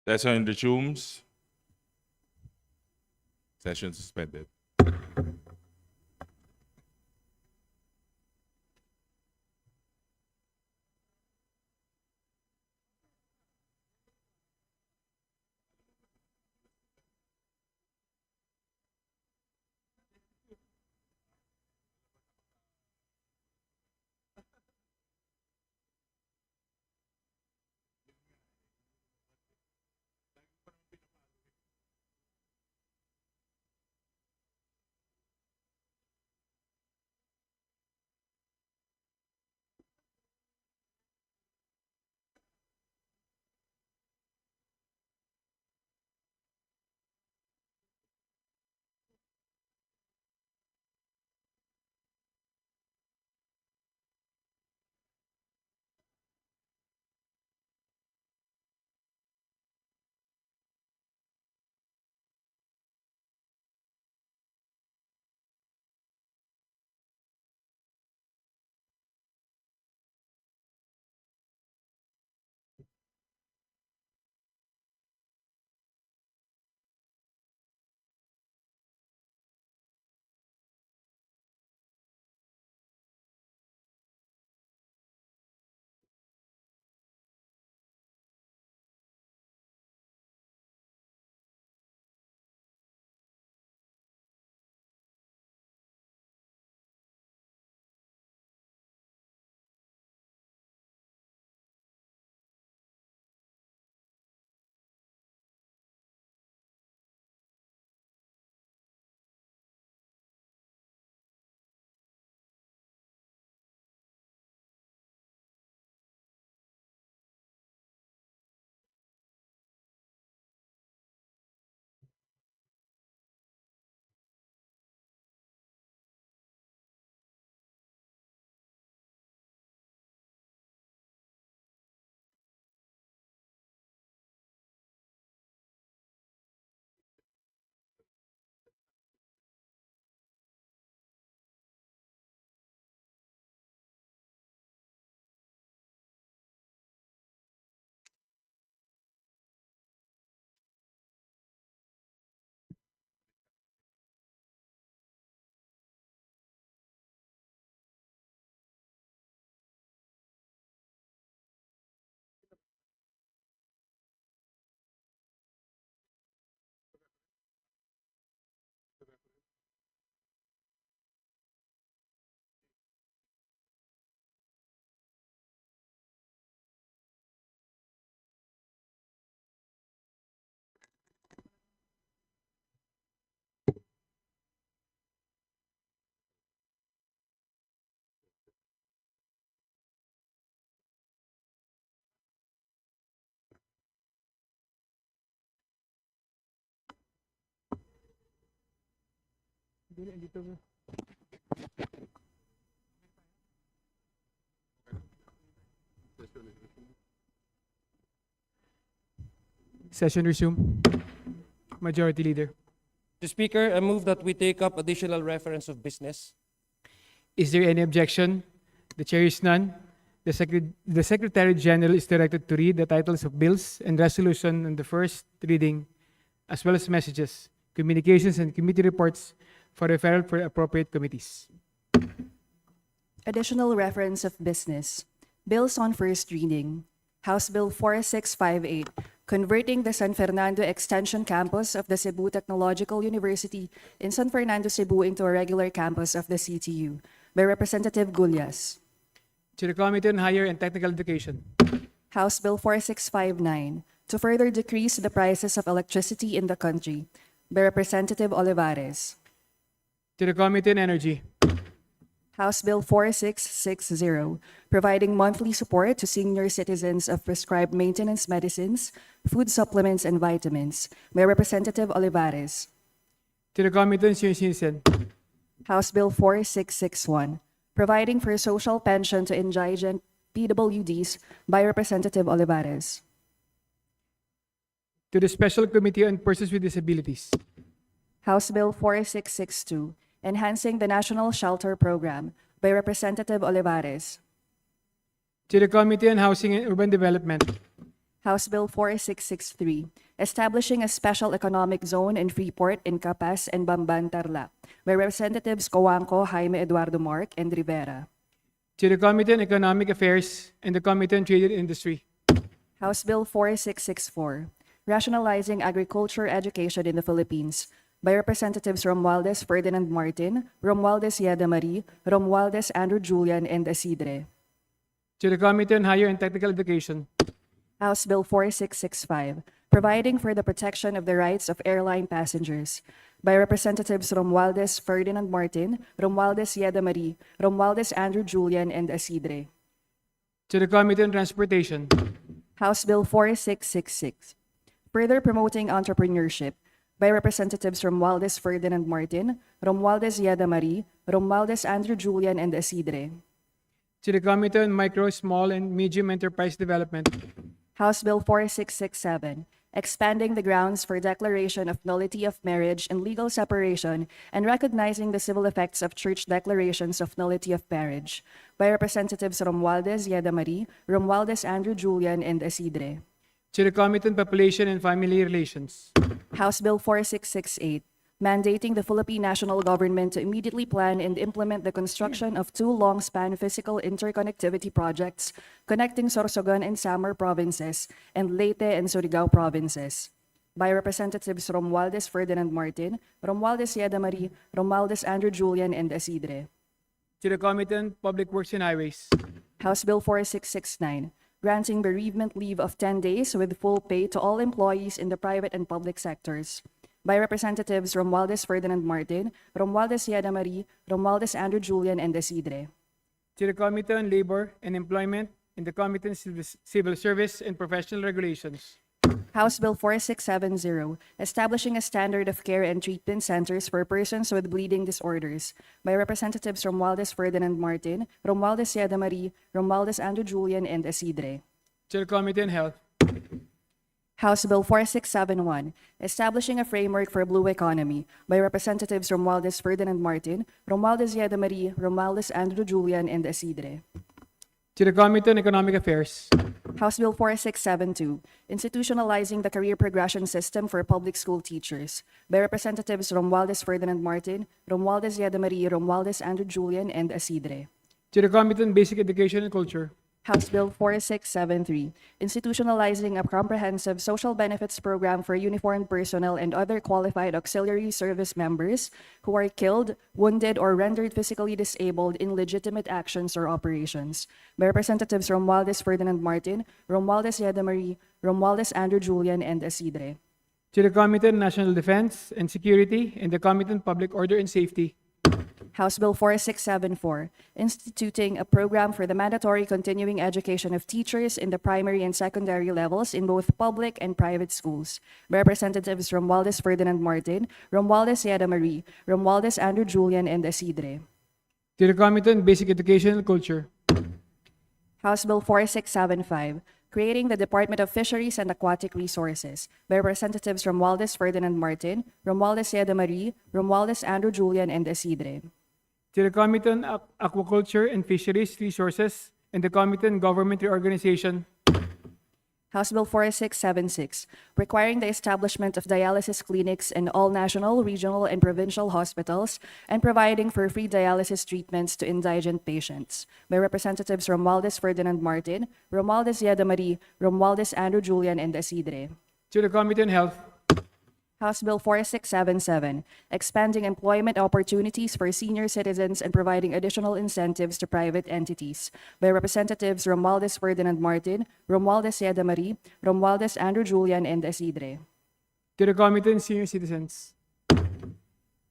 Session resumes. Session suspended. Session resume. Majority Leader. Mr. Speaker, I move that we take up additional reference of business. Is there any objection? The chair is none. The Secretary General is directed to read the titles of bills and resolution on the first reading, as well as messages, communications, and committee reports for referral for appropriate committees. Additional reference of business. Bills on first reading. House Bill 4658, converting the San Fernando Extension Campus of the Cebu Technological University in San Fernando, Cebu into a regular campus of the CTU, by Representative Gullas. To the Committee on Higher and Technical Education. House Bill 4659, to further decrease the prices of electricity in the country, by Representative Olivares. To the Committee on Energy. House Bill 4660, providing monthly support to senior citizens of prescribed maintenance medicines, food supplements, and vitamins, by Representative Olivares. To the Committee on Senior Citizen. House Bill 4661, providing for social pension to indigent PWDs, by Representative Olivares. To the Special Committee on Persons with Disabilities. House Bill 4662, enhancing the National Shelter Program, by Representative Olivares. To the Committee on Housing and Urban Development. House Bill 4663, establishing a special economic zone in Freeport, in Capas, and Bamban, Tarlac, by Representatives Coanco, Jaime Eduardo Mark, and Rivera. To the Committee on Economic Affairs and the Committee on Trade and Industry. House Bill 4664, rationalizing agriculture education in the Philippines, by Representatives Romualdez Ferdinand Martin, Romualdez Yeda Marie, Romualdez Andrew Julian, and Isidre. To the Committee on Higher and Technical Education. House Bill 4665, providing for the protection of the rights of airline passengers, by Representatives Romualdez Ferdinand Martin, Romualdez Yeda Marie, Romualdez Andrew Julian, and Isidre. To the Committee on Transportation. House Bill 4666, further promoting entrepreneurship, by Representatives Romualdez Ferdinand Martin, Romualdez Yeda Marie, Romualdez Andrew Julian, and Isidre. To the Committee on Micro, Small, and Medium Enterprise Development. House Bill 4667, expanding the grounds for declaration of nullity of marriage and legal separation and recognizing the civil effects of church declarations of nullity of marriage, by Representatives Romualdez Yeda Marie, Romualdez Andrew Julian, and Isidre. To the Committee on Population and Family Relations. House Bill 4668, mandating the Philippine national government to immediately plan and implement the construction of 2 long-span physical interconnectivity projects connecting Sorsogon and Samar provinces and Leyte and Surigao provinces, by Representatives Romualdez Ferdinand Martin, Romualdez Yeda Marie, Romualdez Andrew Julian, and Isidre. To the Committee on Public Works and Highways. House Bill 4669, granting bereavement leave of 10 days with full pay to all employees in the private and public sectors, by Representatives Romualdez Ferdinand Martin, Romualdez Yeda Marie, Romualdez Andrew Julian, and Isidre. To the Committee on Labor and Employment and the Committee on Civil Service and Professional Regulations. House Bill 4670, establishing a standard of care and treatment centers for persons with bleeding disorders, by Representatives Romualdez Ferdinand Martin, Romualdez Yeda Marie, Romualdez Andrew Julian, and Isidre. To the Committee on Health. House Bill 4671, establishing a framework for a blue economy, by Representatives Romualdez Ferdinand Martin, Romualdez Yeda Marie, Romualdez Andrew Julian, and Isidre. To the Committee on Economic Affairs. House Bill 4672, institutionalizing the career progression system for public school teachers, by Representatives Romualdez Ferdinand Martin, Romualdez Yeda Marie, Romualdez Andrew Julian, and Isidre. To the Committee on Basic Education and Culture. House Bill 4673, institutionalizing a comprehensive social benefits program for uniformed personnel and other qualified auxiliary service members who are killed, wounded, or rendered physically disabled in legitimate actions or operations, by Representatives Romualdez Ferdinand Martin, Romualdez Yeda Marie, Romualdez Andrew Julian, and Isidre. To the Committee on National Defense and Security and the Committee on Public Order and Safety. House Bill 4674, instituting a program for the mandatory continuing education of teachers in the primary and secondary levels in both public and private schools, by Representatives Romualdez Ferdinand Martin, Romualdez Yeda Marie, Romualdez Andrew Julian, and Isidre. To the Committee on Basic Education and Culture. House Bill 4675, creating the Department of Fisheries and Aquatic Resources, by Representatives Romualdez Ferdinand Martin, Romualdez Yeda Marie, Romualdez Andrew Julian, and Isidre. To the Committee on Aquaculture and Fisheries Resources and the Committee on Government Reorganization. House Bill 4676, requiring the establishment of dialysis clinics in all national, regional, and provincial hospitals and providing for free dialysis treatments to indigent patients, by Representatives Romualdez Ferdinand Martin, Romualdez Yeda Marie, Romualdez Andrew Julian, and Isidre. To the Committee on Health. House Bill 4677, expanding employment opportunities for senior citizens and providing additional incentives to private entities, by Representatives Romualdez Ferdinand Martin, Romualdez Yeda Marie, Romualdez Andrew Julian, and Isidre. To the Committee on Senior Citizens.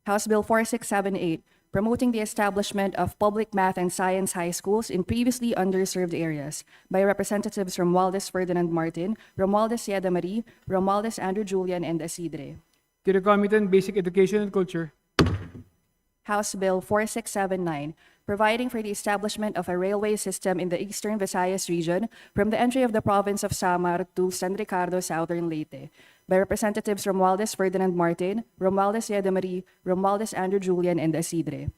House Bill 4678, promoting the establishment of public math and science high schools in previously underserved areas, by Representatives Romualdez Ferdinand Martin, Romualdez Yeda Marie, Romualdez Andrew Julian, and Isidre. To the Committee on Basic Education and Culture. House Bill 4679, providing for the establishment of a railway system in the Eastern Visayas region from the entry of the province of Samar to San Ricardo, Southern Leyte, by Representatives Romualdez Ferdinand Martin, Romualdez Yeda Marie, Romualdez Andrew Julian, and Isidre.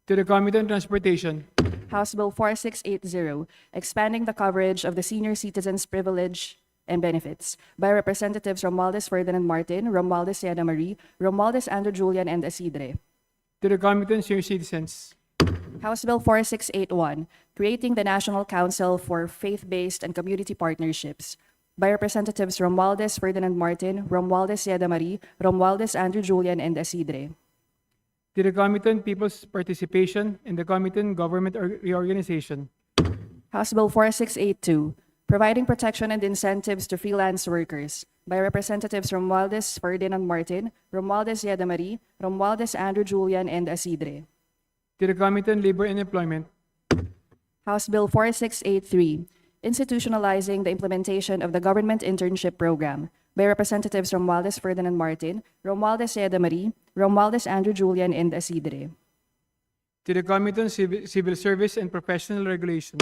To the Committee on Transportation. House Bill 4680, expanding the coverage of the senior citizens privilege and benefits by Representatives Romualdez Ferdinand Martin, Romualdez Yeda Marie, Romualdez Andrew Julian, and Isidre. To the Committee on Senior Citizens. House Bill 4681, creating the National Council for Faith-Based and Community Partnerships by Representatives Romualdez Ferdinand Martin, Romualdez Yeda Marie, Romualdez Andrew Julian, and Isidre. To the Committee on People's Participation and the Committee on Government Reorganization. House Bill 4682, providing protection and incentives to freelance workers by Representatives Romualdez Ferdinand Martin, Romualdez Yeda Marie, Romualdez Andrew Julian, and Isidre. To the Committee on Labor and Employment. House Bill 4683, institutionalizing the implementation of the government internship program by Representatives Romualdez Ferdinand Martin, Romualdez Yeda Marie, Romualdez Andrew Julian, and Isidre. To the Committee on Civil Service and Professional Regulation.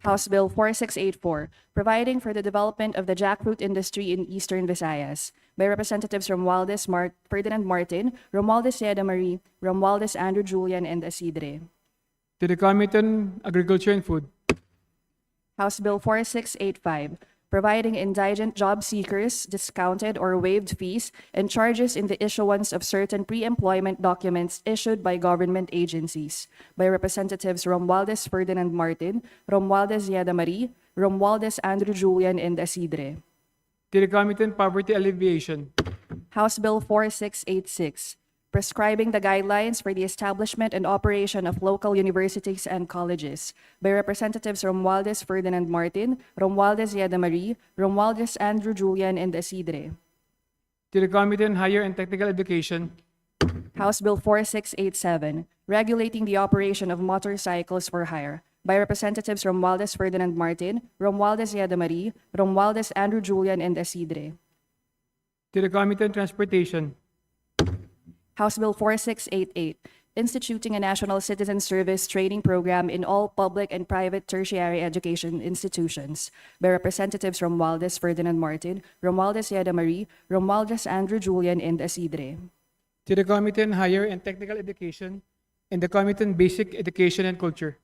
House Bill 4684, providing for the development of the jackfruit industry in Eastern Visayas by Representatives Romualdez Ferdinand Martin, Romualdez Yeda Marie, Romualdez Andrew Julian, and Isidre. To the Committee on Agriculture and Food. House Bill 4685, providing indigent job seekers discounted or waived fees and charges in the issuance of certain pre-employment documents issued by government agencies by Representatives Romualdez Ferdinand Martin, Romualdez Yeda Marie, Romualdez Andrew Julian, and Isidre. To the Committee on Poverty Alleviation. House Bill 4686, prescribing the guidelines for the establishment and operation of local universities and colleges by Representatives Romualdez Ferdinand Martin, Romualdez Yeda Marie, Romualdez Andrew Julian, and Isidre. To the Committee on Higher and Technical Education. House Bill 4687, regulating the operation of motorcycles for hire by Representatives Romualdez Ferdinand Martin, Romualdez Yeda Marie, Romualdez Andrew Julian, and Isidre. To the Committee on Transportation. House Bill 4688, instituting a national citizen service training program in all public and private tertiary education institutions by Representatives Romualdez Ferdinand Martin, Romualdez Yeda Marie, Romualdez Andrew Julian, and Isidre. To the Committee on Higher and Technical Education and the Committee on Basic Education and Culture.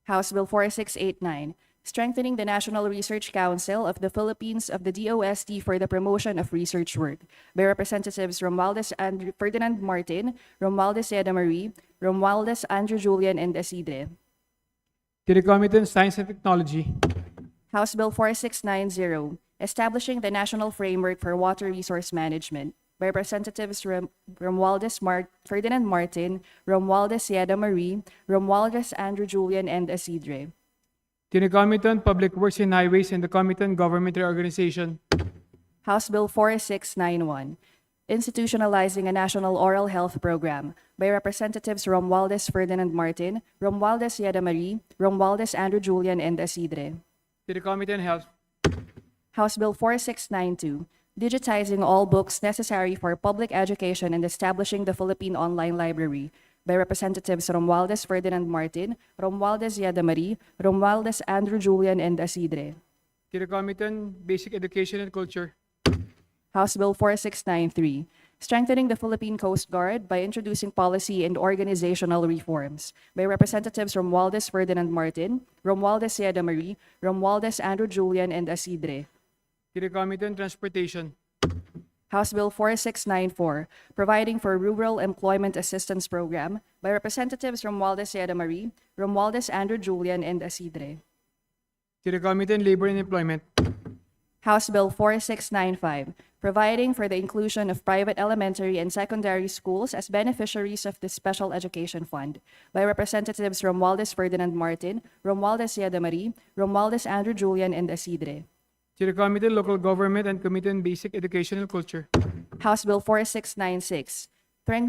House Bill 4689, strengthening the National Research Council of the Philippines of the DOST for the promotion of research work by Representatives Romualdez Ferdinand Martin, Romualdez Yeda Marie, Romualdez Andrew Julian, and Isidre. To the Committee on Science and Technology. House Bill 4690, establishing the National Framework for Water Resource Management by Representatives Romualdez Ferdinand Martin, Romualdez Yeda Marie, Romualdez Andrew Julian, and Isidre. To the Committee on Public Works and Highways and the Committee on Government Reorganization. House Bill 4691, institutionalizing a national oral health program by Representatives Romualdez Ferdinand Martin, Romualdez Yeda Marie, Romualdez Andrew Julian, and Isidre. To the Committee on Health. House Bill 4692, digitizing all books necessary for public education and establishing the Philippine Online Library by Representatives Romualdez Ferdinand Martin, Romualdez Yeda Marie, Romualdez Andrew Julian, and Isidre. To the Committee on Basic Education and Culture. House Bill 4693, strengthening the Philippine Coast Guard by introducing policy and organizational reforms by Representatives Romualdez Ferdinand Martin, Romualdez Yeda Marie, Romualdez Andrew Julian, and Isidre. To the Committee on Transportation. House Bill 4694, providing for Rural Employment Assistance Program by Representatives Romualdez Yeda Marie, Romualdez Andrew Julian, and Isidre. To the Committee on Labor and Employment. House Bill 4695, providing for the inclusion of private elementary and secondary schools as beneficiaries of the Special Education Fund by Representatives Romualdez Ferdinand Martin, Romualdez Yeda Marie, Romualdez Andrew Julian, and Isidre. To the Committee on Local Government and Committee on Basic Education and Culture. House Bill 4696,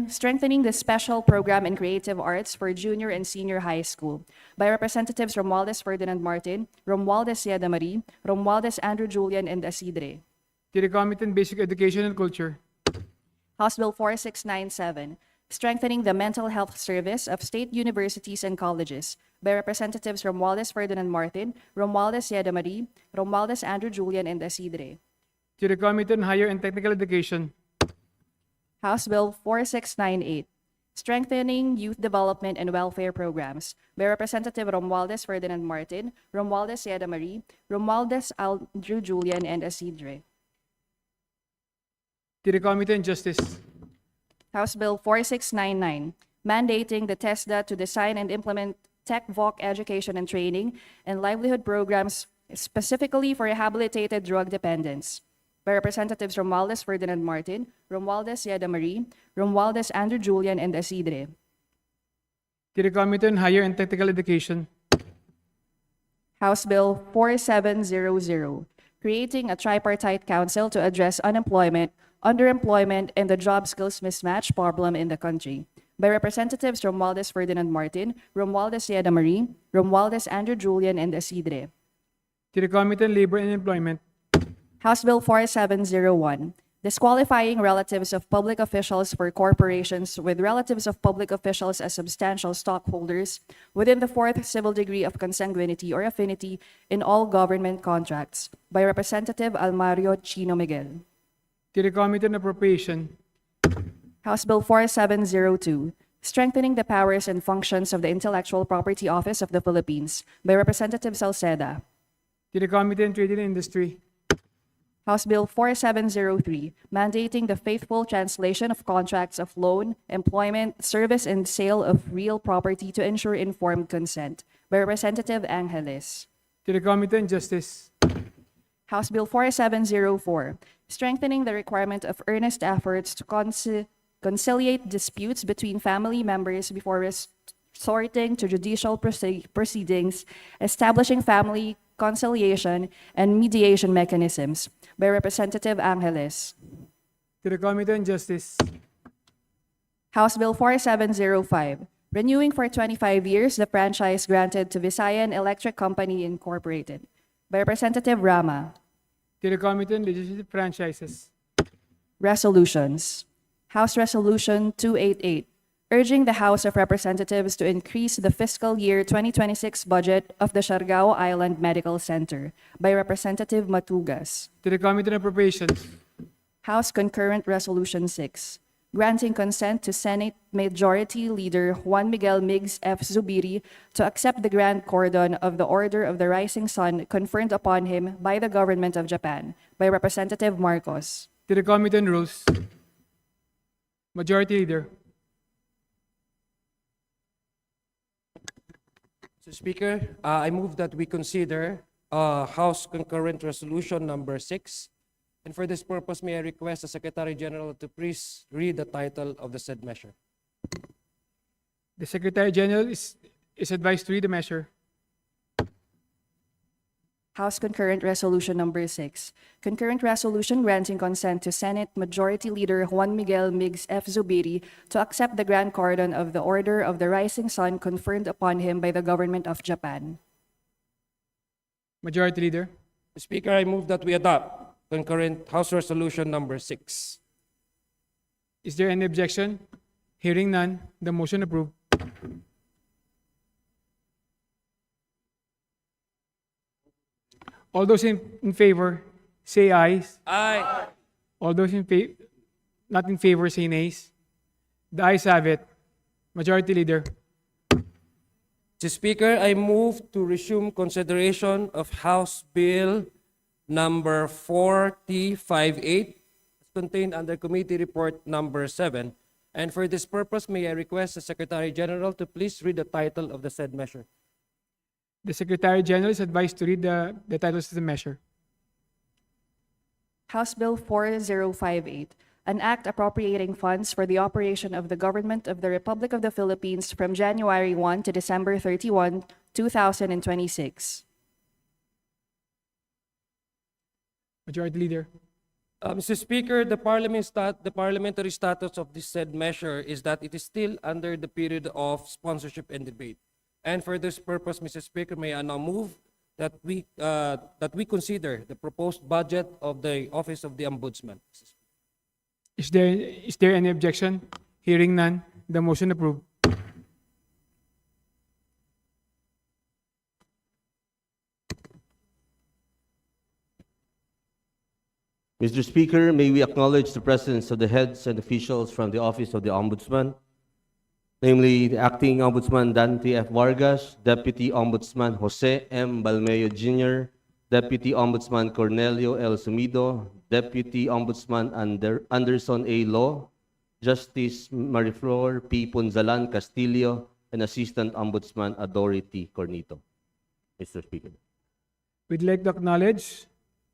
strengthening the special program in creative arts for junior and senior high school by Representatives Romualdez Ferdinand Martin, Romualdez Yeda Marie, Romualdez Andrew Julian, and Isidre. To the Committee on Basic Education and Culture. House Bill 4697, strengthening the mental health service of state universities and colleges by Representatives Romualdez Ferdinand Martin, Romualdez Yeda Marie, Romualdez Andrew Julian, and Isidre. To the Committee on Higher and Technical Education. House Bill 4698, Strengthening Youth Development and Welfare Programs by Representative Romualdez Ferdinand Martin, Romualdez Yeda Marie, Romualdez Andrew Julian, and Isidre. to the Committee on Justice, House Bill 4699, mandating the TESDA to design and implement tech voc education and training and livelihood programs specifically for rehabilitated drug dependents by Representatives Romualdez Ferdinand Martin, Romualdez Yeda Marie, Romualdez Andrew Julian, and Isidre. to the Committee on Higher and Technical Education, House Bill 4700, creating a tripartite council to address unemployment, underemployment, and the job skills mismatch problem in the country by Representatives Romualdez Ferdinand Martin, Romualdez Yeda Marie, Romualdez Andrew Julian, and Isidre. to the Committee on Labor and Employment, House Bill 4701, disqualifying relatives of public officials for corporations with relatives of public officials as substantial stockholders within the fourth civil degree of consanguinity or affinity in all government contracts by Representative Almario Chino Miguel. to the Committee on Appropriation, House Bill 4702, strengthening the powers and functions of the Intellectual Property Office of the Philippines by Representative Salceda. to the Committee on Trade and Industry, House Bill 4703, mandating the faithful translation of contracts of loan, employment, service, and sale of real property to ensure informed consent by Representative Angeles. to the Committee on Justice, House Bill 4704, strengthening the requirement of earnest efforts to conciliate disputes between family members before resorting to judicial proceedings, establishing family conciliation and mediation mechanisms by Representative Angeles. to the Committee on Justice, House Bill 4705, renewing for 25 years the franchise granted to Visayan Electric Company Incorporated by Representative Rama. to the Committee on Legislative Franchises, Resolutions. House Resolution 288, urging the House of Representatives to increase the fiscal year 2026 budget of the Siargao Island Medical Center by Representative Matugas. to the Committee on Appropriations, House Concurrent Resolution 6, granting consent to Senate Majority Leader Juan Miguel Migs F. Zubiri to accept the Grand Cordon of the Order of the Rising Sun conferred upon him by the Government of Japan by Representative Marcos. to the Committee on Rules, Majority Leader, Mr. Speaker, I move that we consider House Concurrent Resolution number 6. And for this purpose, may I request the Secretary General to please read the title of the said measure. the Secretary General is advised to read the measure. House Concurrent Resolution number 6. Concurrent resolution granting consent to Senate Majority Leader Juan Miguel Migs F. Zubiri to accept the Grand Cordon of the Order of the Rising Sun conferred upon him by the Government of Japan. Majority Leader, Mr. Speaker, I move that we adopt concurrent House Resolution number 6. is there any objection? Hearing none, the motion approved. All those in favor, say aye. Aye. All those not in favor, say nays. The ayes have it. Majority Leader, Mr. Speaker, I move to resume consideration of House Bill number 4058, contained under Committee Report number 7. And for this purpose, may I request the Secretary General to please read the title of the said measure. the Secretary General is advised to read the titles of the measure. House Bill 4058, an act appropriating funds for the operation of the Government of the Republic of the Philippines from January 1 to December 31, 2026. Majority Leader, Mr. Speaker, the parliamentary status of this said measure is that it is still under the period of sponsorship and debate. And for this purpose, Mr. Speaker, may I now move that we consider the proposed budget of the Office of the Ombudsman. is there any objection? Hearing none, the motion approved. Mr. Speaker, may we acknowledge the presence of the heads and officials from the Office of the Ombudsman? namely the Acting Ombudsman Dante F. Vargas, Deputy Ombudsman Jose M. Balmeo Jr., Deputy Ombudsman Cornelio L. Sumido, Deputy Ombudsman Anderson A. Law, Justice Mariflor P. Punzalan Castillo, and Assistant Ombudsman Adori T. Cornito. Mr. Speaker. We'd like to acknowledge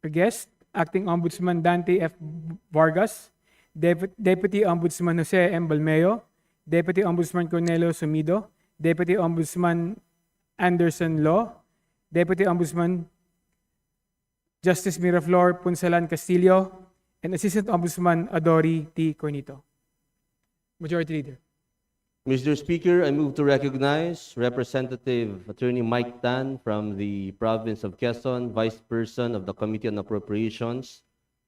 our guest, Acting Ombudsman Dante F. Vargas, Deputy Ombudsman Jose M. Balmeo, Deputy Ombudsman Cornelio Sumido, Deputy Ombudsman Anderson Law, Deputy Ombudsman Justice Miraflor Punsalan Castillo, and Assistant Ombudsman Adori T. Cornito. Majority Leader. Mr. Speaker, I move to recognize Representative Attorney Mike Tan from the province of Quezon, Vice Person of the Committee on Appropriations,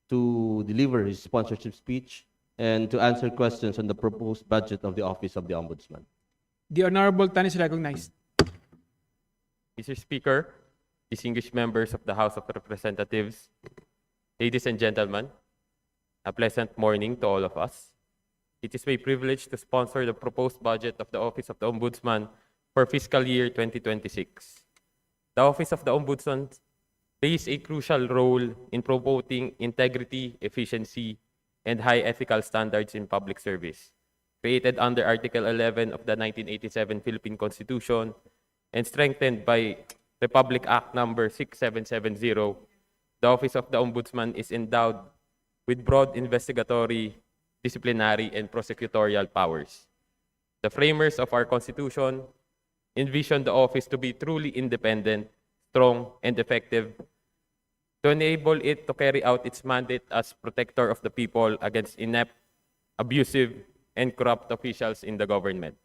to deliver his sponsorship speech and to answer questions on the proposed budget of the Office of the Ombudsman. The Honorable Tan is recognized. Mr. Speaker, distinguished members of the House of Representatives, ladies and gentlemen, a pleasant morning to all of us. It is my privilege to sponsor the proposed budget of the Office of the Ombudsman for fiscal year 2026. The Office of the Ombudsman plays a crucial role in promoting integrity, efficiency, and high ethical standards in public service. Created under Article 11 of the 1987 Philippine Constitution and strengthened by Republic Act number 6770, the Office of the Ombudsman is endowed with broad investigatory, disciplinary, and prosecutorial powers. The framers of our Constitution envisioned the office to be truly independent, strong, and effective to enable it to carry out its mandate as protector of the people against inept, abusive, and corrupt officials in the government.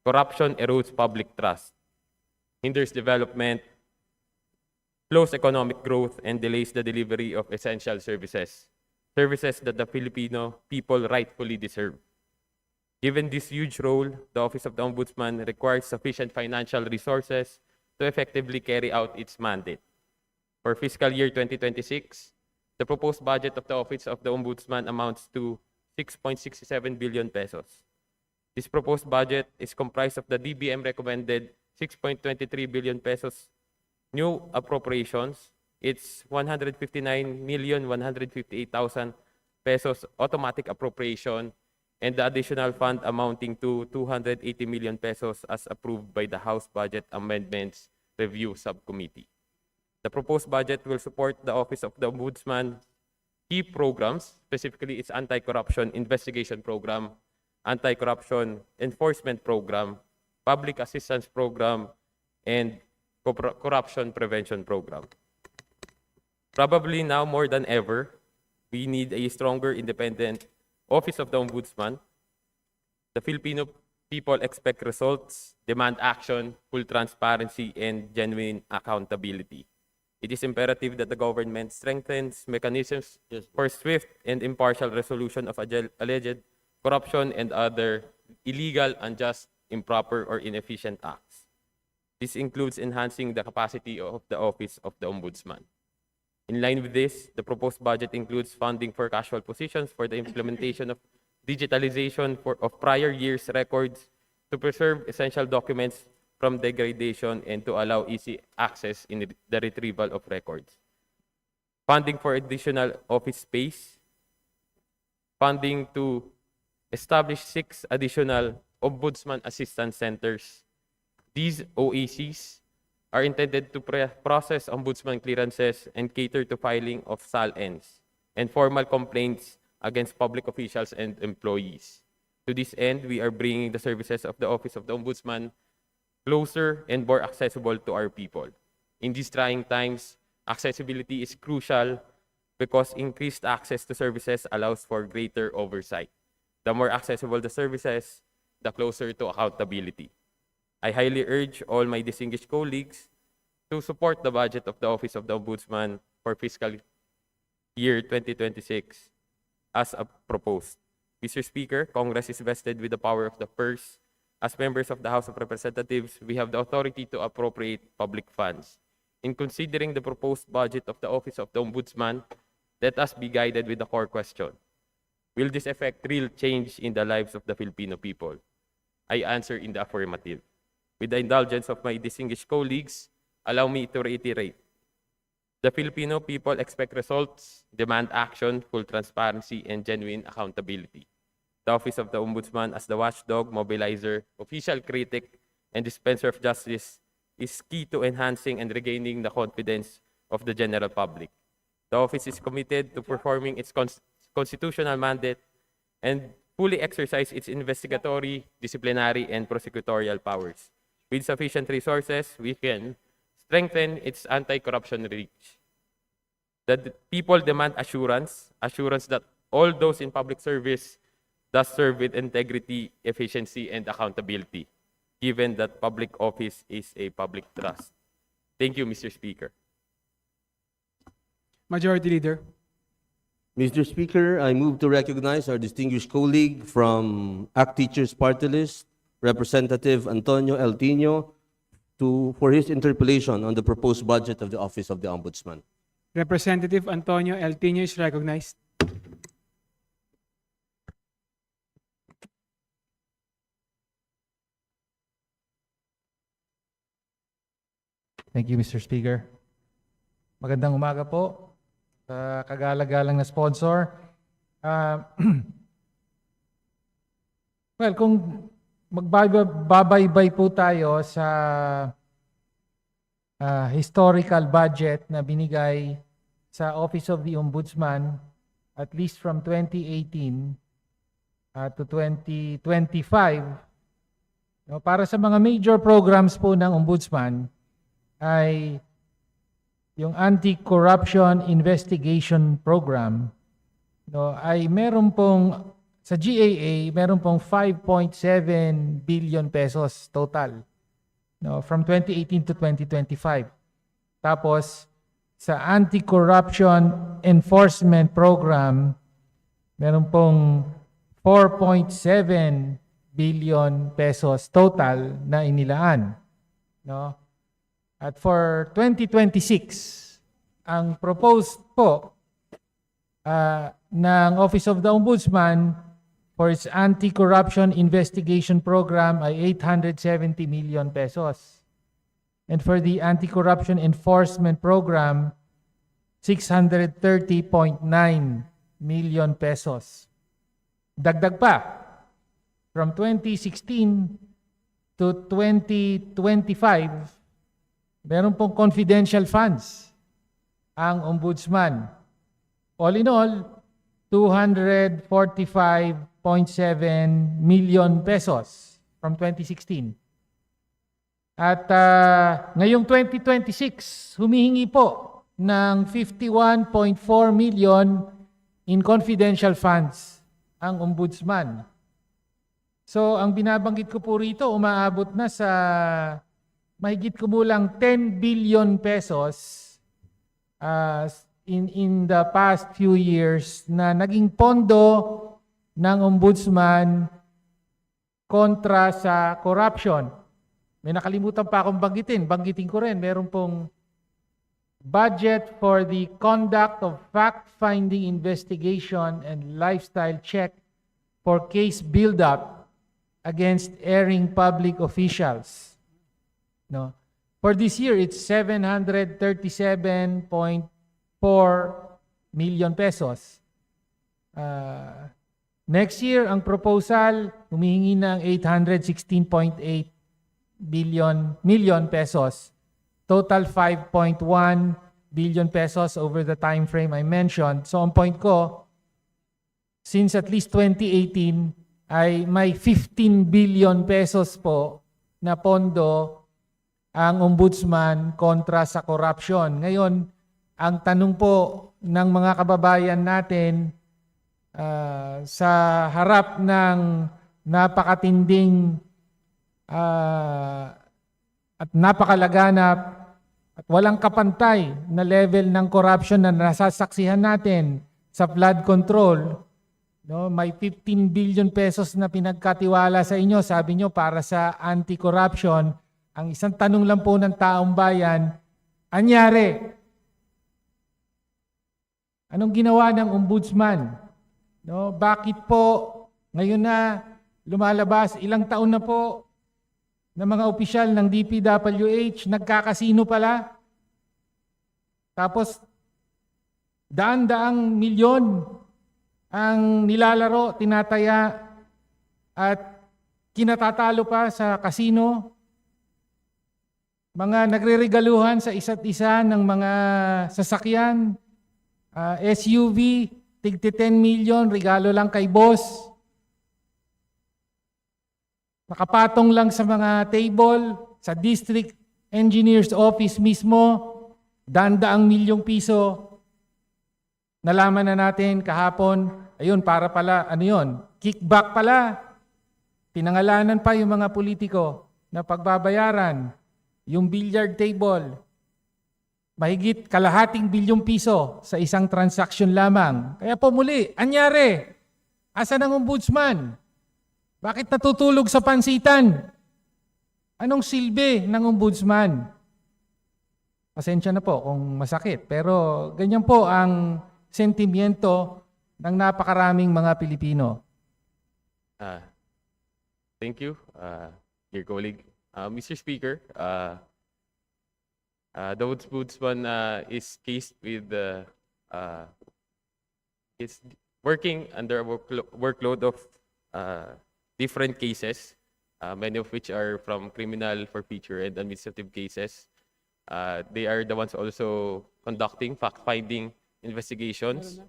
Corruption erodes public trust, hinders development, slows economic growth, and delays the delivery of essential services that the Filipino people rightfully deserve. Given this huge role, the Office of the Ombudsman requires sufficient financial resources to effectively carry out its mandate. For fiscal year 2026, the proposed budget of the Office of the Ombudsman amounts to 6.67 billion pesos. This proposed budget is comprised of the DBM recommended 6.23 billion pesos new appropriations, its 159,158,000 pesos automatic appropriation, and the additional fund amounting to 280 million pesos as approved by the House Budget Amendments Review Subcommittee. The proposed budget will support the Office of the Ombudsman key programs, specifically its anti-corruption investigation program, anti-corruption enforcement program, public assistance program, and corruption prevention program. Probably now more than ever, we need a stronger, independent Office of the Ombudsman. The Filipino people expect results, demand action, full transparency, and genuine accountability. It is imperative that the government strengthens mechanisms for swift and impartial resolution of alleged corruption and other illegal, unjust, improper, or inefficient acts. This includes enhancing the capacity of the Office of the Ombudsman. In line with this, the proposed budget includes funding for casual positions for the implementation of digitalization of prior year's records to preserve essential documents from degradation and to allow easy access in the retrieval of records. Funding for additional office space. Funding to establish 6 additional Ombudsman Assistance Centers. These OACs are intended to process ombudsman clearances and cater to filing of SAL-Ns and formal complaints against public officials and employees. To this end, we are bringing the services of the Office of the Ombudsman closer and more accessible to our people. In these trying times, accessibility is crucial because increased access to services allows for greater oversight. The more accessible the services, the closer to accountability. I highly urge all my distinguished colleagues to support the budget of the Office of the Ombudsman for fiscal year 2026 as proposed. Mr. Speaker, Congress is vested with the power of the purse. As members of the House of Representatives, we have the authority to appropriate public funds. In considering the proposed budget of the Office of the Ombudsman, let us be guided with the core question. Will this effect real change in the lives of the Filipino people? I answer in the affirmative. With the indulgence of my distinguished colleagues, allow me to reiterate. The Filipino people expect results, demand action, full transparency, and genuine accountability. The Office of the Ombudsman as the watchdog, mobilizer, official critic, and dispenser of justice is key to enhancing and regaining the confidence of the general public. The office is committed to performing its constitutional mandate and fully exercise its investigatory, disciplinary, and prosecutorial powers. With sufficient resources, we can strengthen its anti-corruption reach. The people demand assurance that all those in public service thus serve with integrity, efficiency, and accountability, given that public office is a public trust. Thank you, Mr. Speaker. Majority Leader. Mr. Speaker, I move to recognize our distinguished colleague from ACT Teachers Party List, Representative Antonio El Tino, for his interpellation on the proposed budget of the Office of the Ombudsman. Representative Antonio El Tino is recognized. Thank you, Mr. Speaker. Magandang umaga po sa kagala-galang na sponsor. Well, kung magbabaybay po tayo sa historical budget na binigay sa Office of the Ombudsman, at least from 2018 to 2025, no, para sa mga major programs po ng Ombudsman, ay yung Anti-Corruption Investigation Program, no, ay meron pong sa GAA meron pong 5.7 billion pesos total, no, from 2018 to 2025. Tapos sa Anti-Corruption Enforcement Program meron pong 4.7 billion pesos total na inilaan, no? At for 2026, ang proposed po ng Office of the Ombudsman for its Anti-Corruption Investigation Program ay 870 million pesos. And for the Anti-Corruption Enforcement Program, 630.9 million pesos. Dagdag pa, from 2016 to 2025, meron pong confidential funds ang Ombudsman. All in all, 245.7 million pesos from 2016. At ngayong 2026, humihingi po ng 51.4 million in confidential funds ang Ombudsman. So, ang binabanggit ko po rito, umaabot na sa mahigit kumulang 10 billion pesos in the past few years na naging pondo ng Ombudsman kontra sa corruption. May nakalimutan pa akong banggitin ko rin, meron pong budget for the conduct of fact-finding investigation and lifestyle check for case build-up against erring public officials. No. For this year, it's 737.4 million pesos. Next year, ang proposal, humihingi ng 816.8 million pesos. Total 5.1 billion pesos over the time frame I mentioned. So, ang point ko, since at least 2018, ay may 15 billion pesos po na pondo ang Ombudsman kontra sa corruption. Ngayon, ang tanong po ng mga kababayan natin sa harap ng napakatinding at napakalaganap at walang kapantay na level ng corruption na nasasaksihan natin sa flood control, no, may 15 billion pesos na pinagkatiwala sa inyo, sabi nyo, para sa anti-corruption. Ang isang tanong lang po ng taong bayan, anyari? Anong ginawa ng Ombudsman? No, bakit po ngayon na lumalabas, ilang taon na po na mga opisyal ng DPWH nagkakasino pala. Tapos, daan-daang milyon ang nilalaro, tinataya, at kinatatalo pa sa kasino. Mga nagre-regaluhan sa isa't isa ng mga sasakyan, SUV, tigti 10 million, regalo lang kay boss. Nakapatong lang sa mga table, sa district engineer's office mismo, daan-daang milyong piso. Nalaman na natin kahapon, ayun, para pala, ano yun, kickback pala. Pinangalanan pa yung mga politiko na pagbabayaran, yung billiard table, mahigit kalahating bilyong piso sa isang transaction lamang. Kaya po muli, anyari, asan ang ombudsman? Bakit natutulog sa pansitan? Anong silbi ng ombudsman? Pasensya na po kung masakit, pero ganyan po ang sentimiento ng napakaraming mga Pilipino. Thank you, dear colleague. Mr. Speaker, the Ombudsman is cased with is working under a workload of different cases, many of which are from criminal, forfeiture, and administrative cases. They are the ones also conducting fact-finding investigations.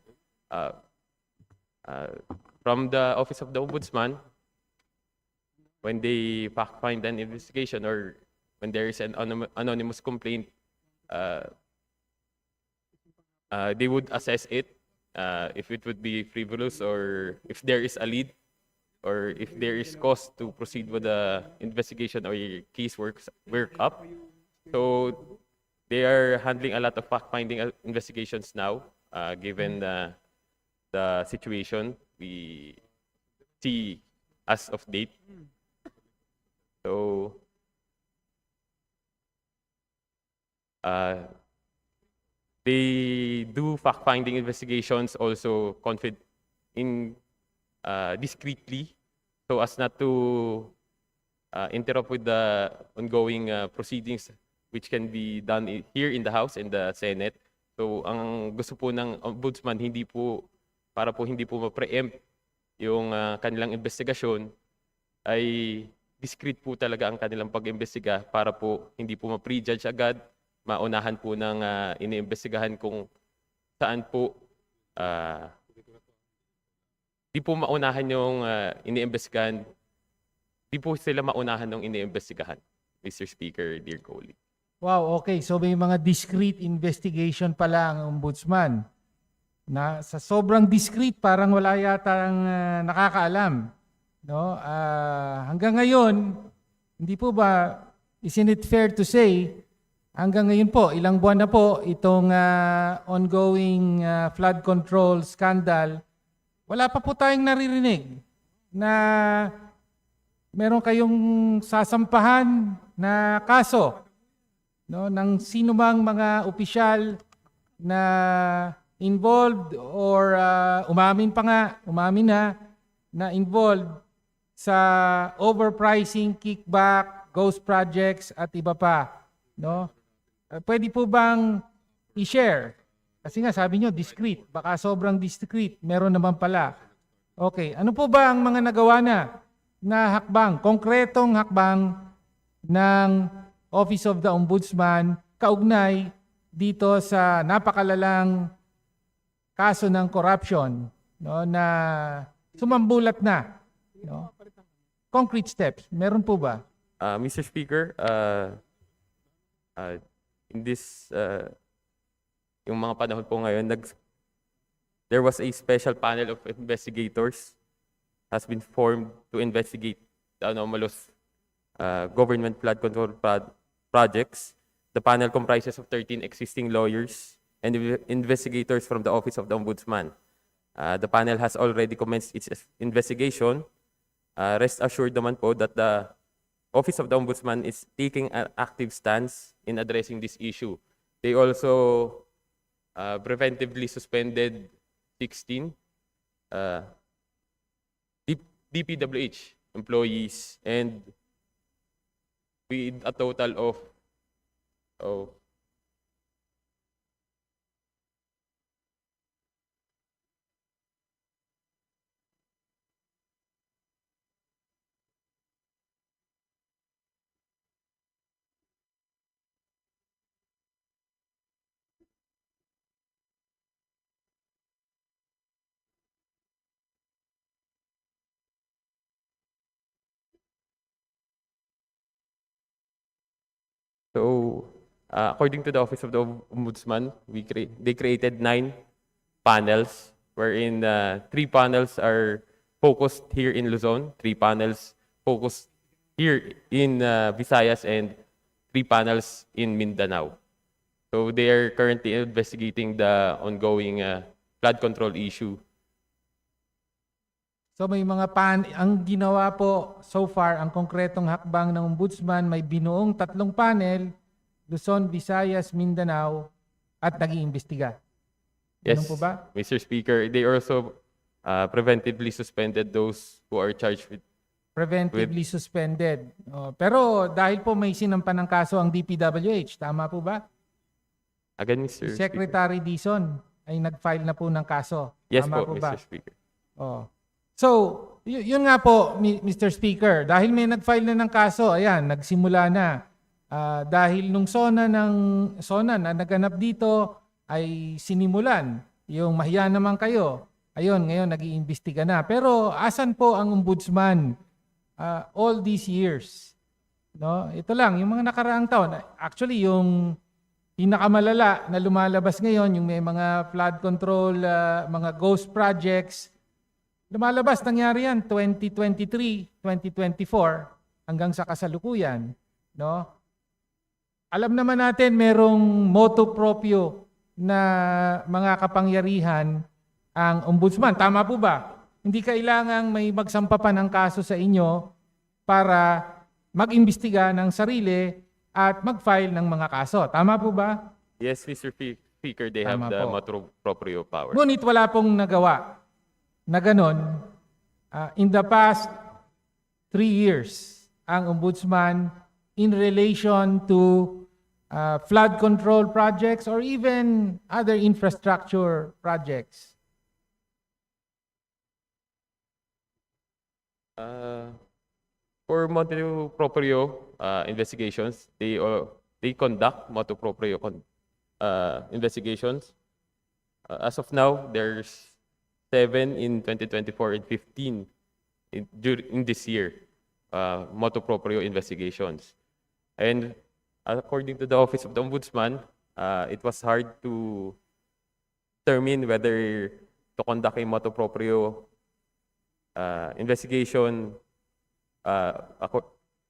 From the Office of the Ombudsman, when they fact-find an investigation or when there is an anonymous complaint, they would assess it if it would be frivolous or if there is a lead or if there is cause to proceed with the investigation or case work up. So they are handling a lot of fact-finding investigations now, given the situation we see as of date. So they do fact-finding investigations also discreetly, so as not to interrupt with the ongoing proceedings which can be done here in the House and the Senate. So ang gusto po ng Ombudsman para po hindi po ma-preempt yung kanilang investigasyon, ay discreet po talaga ang kanilang pag-imbestiga para po hindi po ma-prejudge agad, maunahan po ng iniimbestigahan kung saan po di po maunahan yung iniimbestigahan, di po sila maunahan ng iniimbestigahan, Mr. Speaker, dear colleague. Wow, okay. So may mga discrete investigation pala ang ombudsman. Na sa sobrang discrete, parang wala yata nakakaalam. No? Hanggang ngayon, hindi po ba, isn't it fair to say, hanggang ngayon po, ilang buwan na po itong ongoing flood control scandal, wala pa po tayong naririnig na meron kayong sasampahan na kaso, no, ng sino mang mga opisyal na involved or umamin na involved sa overpricing, kickback, ghost projects at iba pa, no? Pwede po bang i-share? Kasi nga sabi nyo discreet, baka sobrang discreet, meron naman pala. Okay, ano po ba ang mga nagawa na hakbang, konkretong hakbang ng Office of the Ombudsman kaugnay dito sa napakalalang kaso ng corruption, no, na sumambulat na, no? Concrete steps, meron po ba? Mr. Speaker, in this yung mga panahon po ngayon, there was a special panel of investigators has been formed to investigate the anomalous government flood control projects. The panel comprises of 13 existing lawyers and investigators from the Office of the Ombudsman. The panel has already commenced its investigation. Rest assured naman po that the Office of the Ombudsman is taking an active stance in addressing this issue. They also preventively suspended 16 DPWH employees, and with a total of oh, so, according to the Office of the Ombudsman, they created 9 panels, wherein 3 panels are focused here in Luzon, 3 panels focused here in Visayas, and 3 panels in Mindanao. So they are currently investigating the ongoing flood control issue. So may mga ang ginawa po so far, ang konkretong hakbang ng Ombudsman, may binuong 3 panel, Luzon, Visayas, Mindanao, at nag-iimbestiga. Yes, Ganun po ba? Mr. Speaker, they also preventively suspended those who are charged with. Preventively suspended. Pero dahil po may sinampan ng kaso ang DPWH, tama po ba? Again, Mr. Si Speaker. Secretary Dizon ay nag-file na po ng kaso. Yes Tama po, po ba? Mr. Speaker. Oh. So, yun nga po, Mr. Speaker, dahil may nag-file na ng kaso, ayan, nagsimula na. Dahil nung SONA na naganap dito ay sinimulan, yung mahiya naman kayo, ayun, ngayon nag-iimbestiga na. Pero asan po ang Ombudsman all these years? No? Ito lang, yung mga nakaraang taon. Actually, yung pinakamalala na lumalabas ngayon, yung may mga flood control, mga ghost projects, lumalabas, nangyari yan 2023, 2024 hanggang sa kasalukuyan, no? Alam naman natin merong motu proprio na mga kapangyarihan ang Ombudsman. Tama po ba? Hindi kailangang may magsampa pa ng kaso sa inyo para mag-imbestiga ng sarili at mag-file ng mga kaso. Tama po ba? Yes, Mr. Speaker, they have Tama the po. motu proprio power. Ngunit wala pong nagawa na ganon. In the past 3 years, ang Ombudsman in relation to flood control projects or even other infrastructure projects. For motu proprio investigations, they conduct motu proprio investigations. As of now, there's 7 in 2024 and 15 in this year, motu proprio investigations. And according to the Office of the Ombudsman, it was hard to determine whether to conduct a motu proprio investigation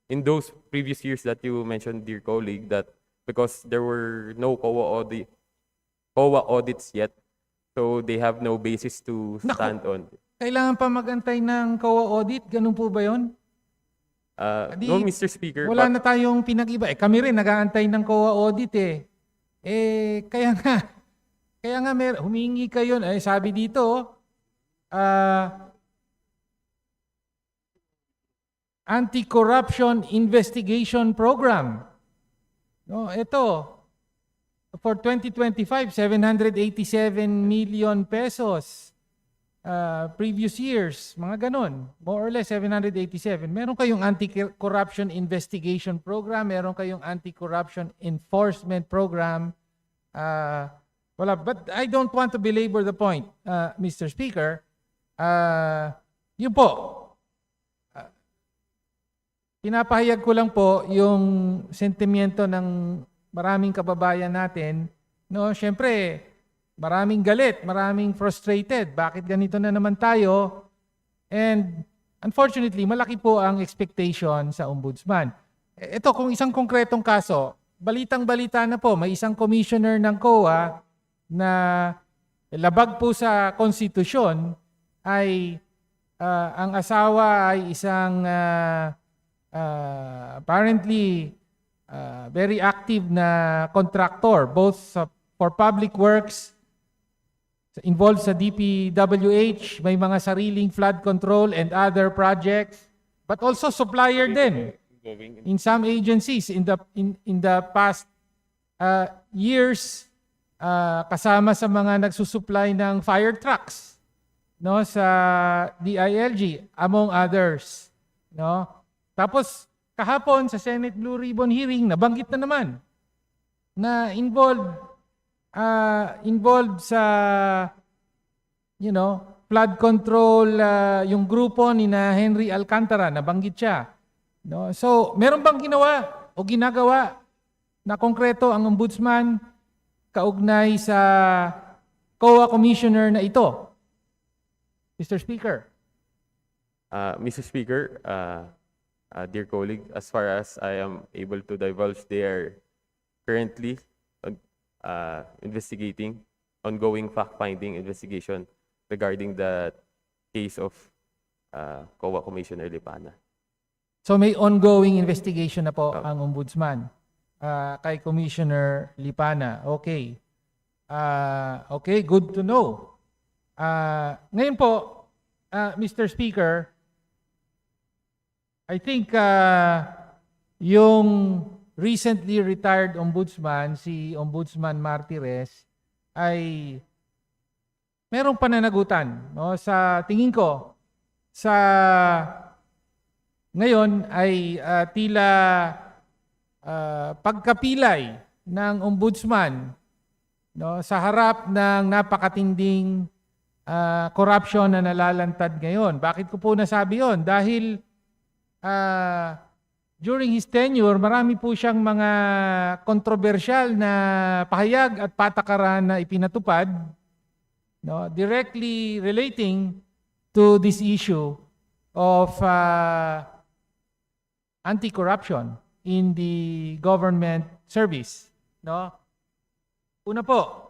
in those previous years that you mentioned, dear colleague, that because there were no COA audits yet, so they have no basis to stand on. Kailangan pa mag-antay ng COA audit? Ganun po ba yun? No, Mr. Speaker. Wala but- na tayong pinag-iba. Kami rin nag-aantay ng COA audit eh. Kaya nga humingi kayo. Sabi dito, Anti-Corruption Investigation Program. No, ito. For 2025, 787 million pesos. Previous years, mga ganon. More or less, 787. Meron kayong Anti-Corruption Investigation Program, meron kayong Anti-Corruption Enforcement Program. Wala. But I don't want to belabor the point, Mr. Speaker. Yun po. Pinapahayag ko lang po yung sentimiento ng maraming kababayan natin. No, syempre, maraming galit, maraming frustrated. Bakit ganito na naman tayo? And unfortunately, malaki po ang expectation sa Ombudsman. Ito, kung isang konkretong kaso, balitang-balita na po, may isang commissioner ng COA na labag po sa konstitusyon ay ang asawa ay isang apparently very active na contractor, both for public works, involved sa DPWH, may mga sariling flood control and other projects. but also supplier din in some agencies in the past years, kasama sa mga nagsusupply ng fire trucks, no, sa DILG among others, no. Tapos kahapon sa Senate Blue Ribbon hearing nabanggit na naman na involved sa flood control, yung grupo ni na Henry Alcantara, nabanggit siya. No? So, meron bang ginawa o ginagawa na konkreto ang ombudsman kaugnay sa COA commissioner na ito? Mr. Speaker. Mr. Speaker, dear colleague, as far as I am able to divulge, they are currently investigating, ongoing fact-finding investigation regarding the case of COA Commissioner Lipana. So may ongoing investigation na po ang ombudsman kay Commissioner Lipana. Okay. Okay, good to know. Ngayon po, Mr. Speaker, I think yung recently retired ombudsman, si Ombudsman Martires, ay merong pananagutan. No? Sa tingin ko, sa ngayon ay tila pagkapilay ng ombudsman, no, sa harap ng napakatinding corruption na nalalantad ngayon. Bakit ko po nasabi yon? Dahil during his tenure, marami po siyang mga kontrobersyal na pahayag at patakaran na ipinatupad, no, directly relating to this issue of anti-corruption in the government service. No? Una po,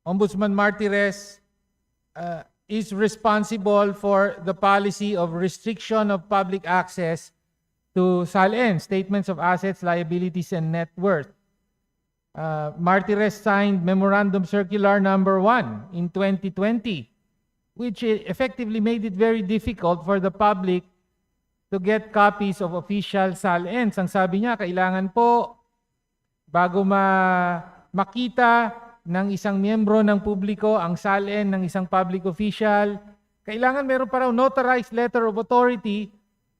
Ombudsman Martires is responsible for the policy of restriction of public access to SALN, Statements of Assets, Liabilities, and Net Worth. Martires signed Memorandum Circular Number 1 in 2020, which effectively made it very difficult for the public to get copies of official SALNs. Ang sabi niya, kailangan po, bago makita ng isang miyembro ng publiko ang SALN ng isang public official, kailangan meron pa raw notarized letter of authority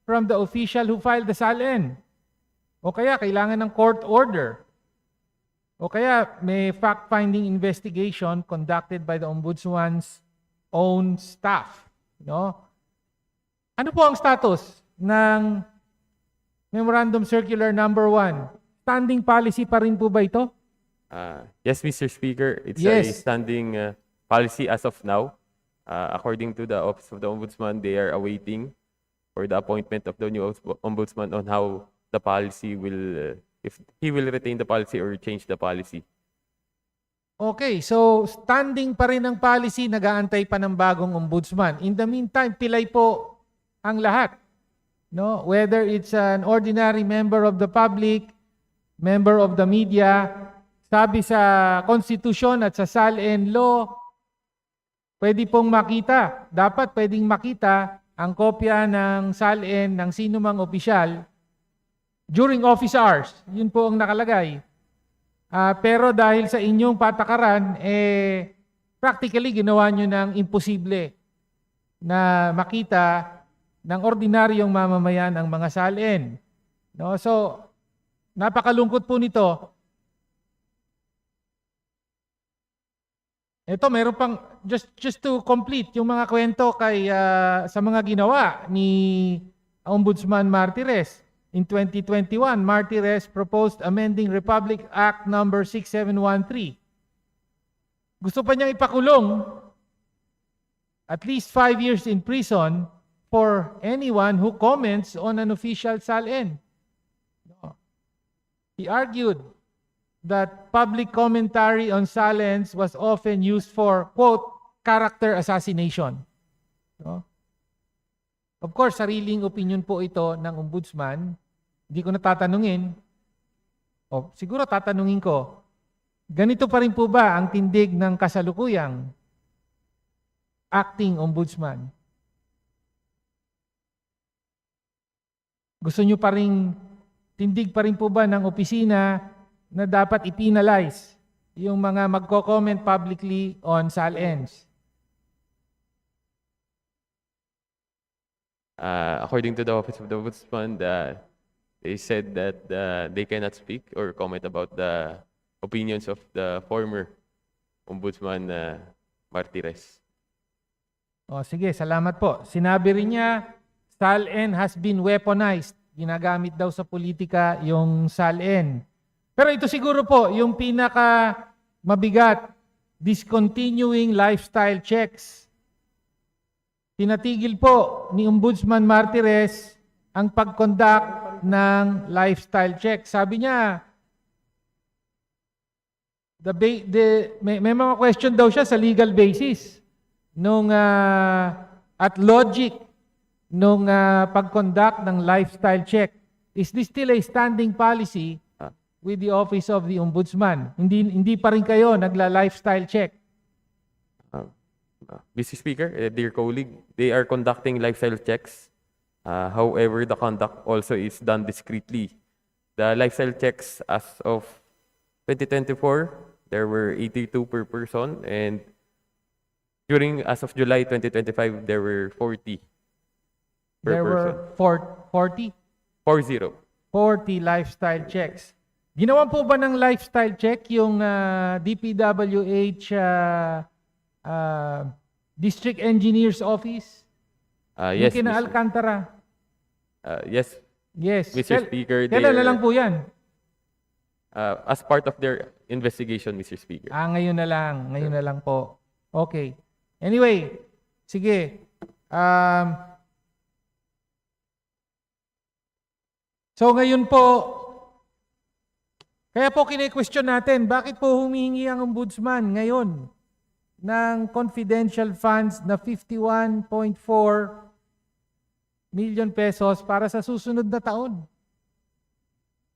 from the official who filed the SALN. O kaya kailangan ng court order. O kaya may fact-finding investigation conducted by the Ombudsman's own staff. No? Ano po ang status ng Memorandum Circular Number 1? Standing policy pa rin po ba ito? Yes, Mr. Speaker, it's a Yes. standing policy as of now. According to the Office of the Ombudsman, they are awaiting for the appointment of the new Ombudsman on how the policy will, if he will retain the policy or change the policy. Okay, so standing pa rin ang policy, nag-aantay pa ng bagong ombudsman. In the meantime, pilay po ang lahat. No? Whether it's an ordinary member of the public, member of the media, sabi sa Constitution at sa SALN law, pwede pong makita, dapat pwedeng makita ang kopya ng SALN ng sino mang opisyal during office hours. Yun po ang nakalagay. Pero dahil sa inyong patakaran, practically ginawa nyo ng imposible na makita ng ordinaryong mamamayan ang mga SALN. No? So, napakalungkot po nito. Ito, meron pang, just to complete yung mga kwento kay, sa mga ginawa ni Ombudsman Martires. In 2021, Martires proposed amending Republic Act number 6713. Gusto pa niyang ipakulong at least 5 years in prison for anyone who comments on an official SALN. He argued that public commentary on SALNs was often used for, quote, character assassination. No? Of course, sariling opinion po ito ng ombudsman. Hindi ko natatanungin. O, siguro tatanungin ko, ganito pa rin po ba ang tindig ng kasalukuyang acting ombudsman? Gusto nyo pa rin, tindig pa rin po ba ng opisina na dapat i-penalize yung mga magko-comment publicly on SALNs? According to the Office of the Ombudsman, they said that they cannot speak or comment about the opinions of the former Ombudsman Martires. O sige, salamat po. Sinabi rin niya, SALN has been weaponized. Ginagamit daw sa politika yung SALN. Pero ito siguro po, yung pinaka mabigat, discontinuing lifestyle checks. Pinatigil po ni Ombudsman Martires ang pag-conduct ng lifestyle check. Sabi niya, may mga question daw siya sa legal basis nung at logic nung pag-conduct ng lifestyle check. Is this still a standing policy with the Office of the Ombudsman? Hindi pa rin kayo nagla-lifestyle check? Mr. Speaker, dear colleague, they are conducting lifestyle checks. However, the conduct also is done discreetly. The lifestyle checks as of 2024, there were 82 per person, and as of July 2025, there were 40 per There person. were 40 lifestyle checks. Ginawan po ba ng lifestyle check yung DPWH District Engineer's Office? Yes, Yung kina Mr. Alcantara? Yes, Yes. Mr. Speaker, Kailan na they're- lang po yan? as part of their investigation, Mr. Speaker. Ngayon na lang. Ngayon na lang po. Okay. Anyway, sige. So ngayon po, kaya po kine-question natin, bakit po humihingi ang Ombudsman ngayon ng confidential funds na 51.4 million pesos para sa susunod na taon?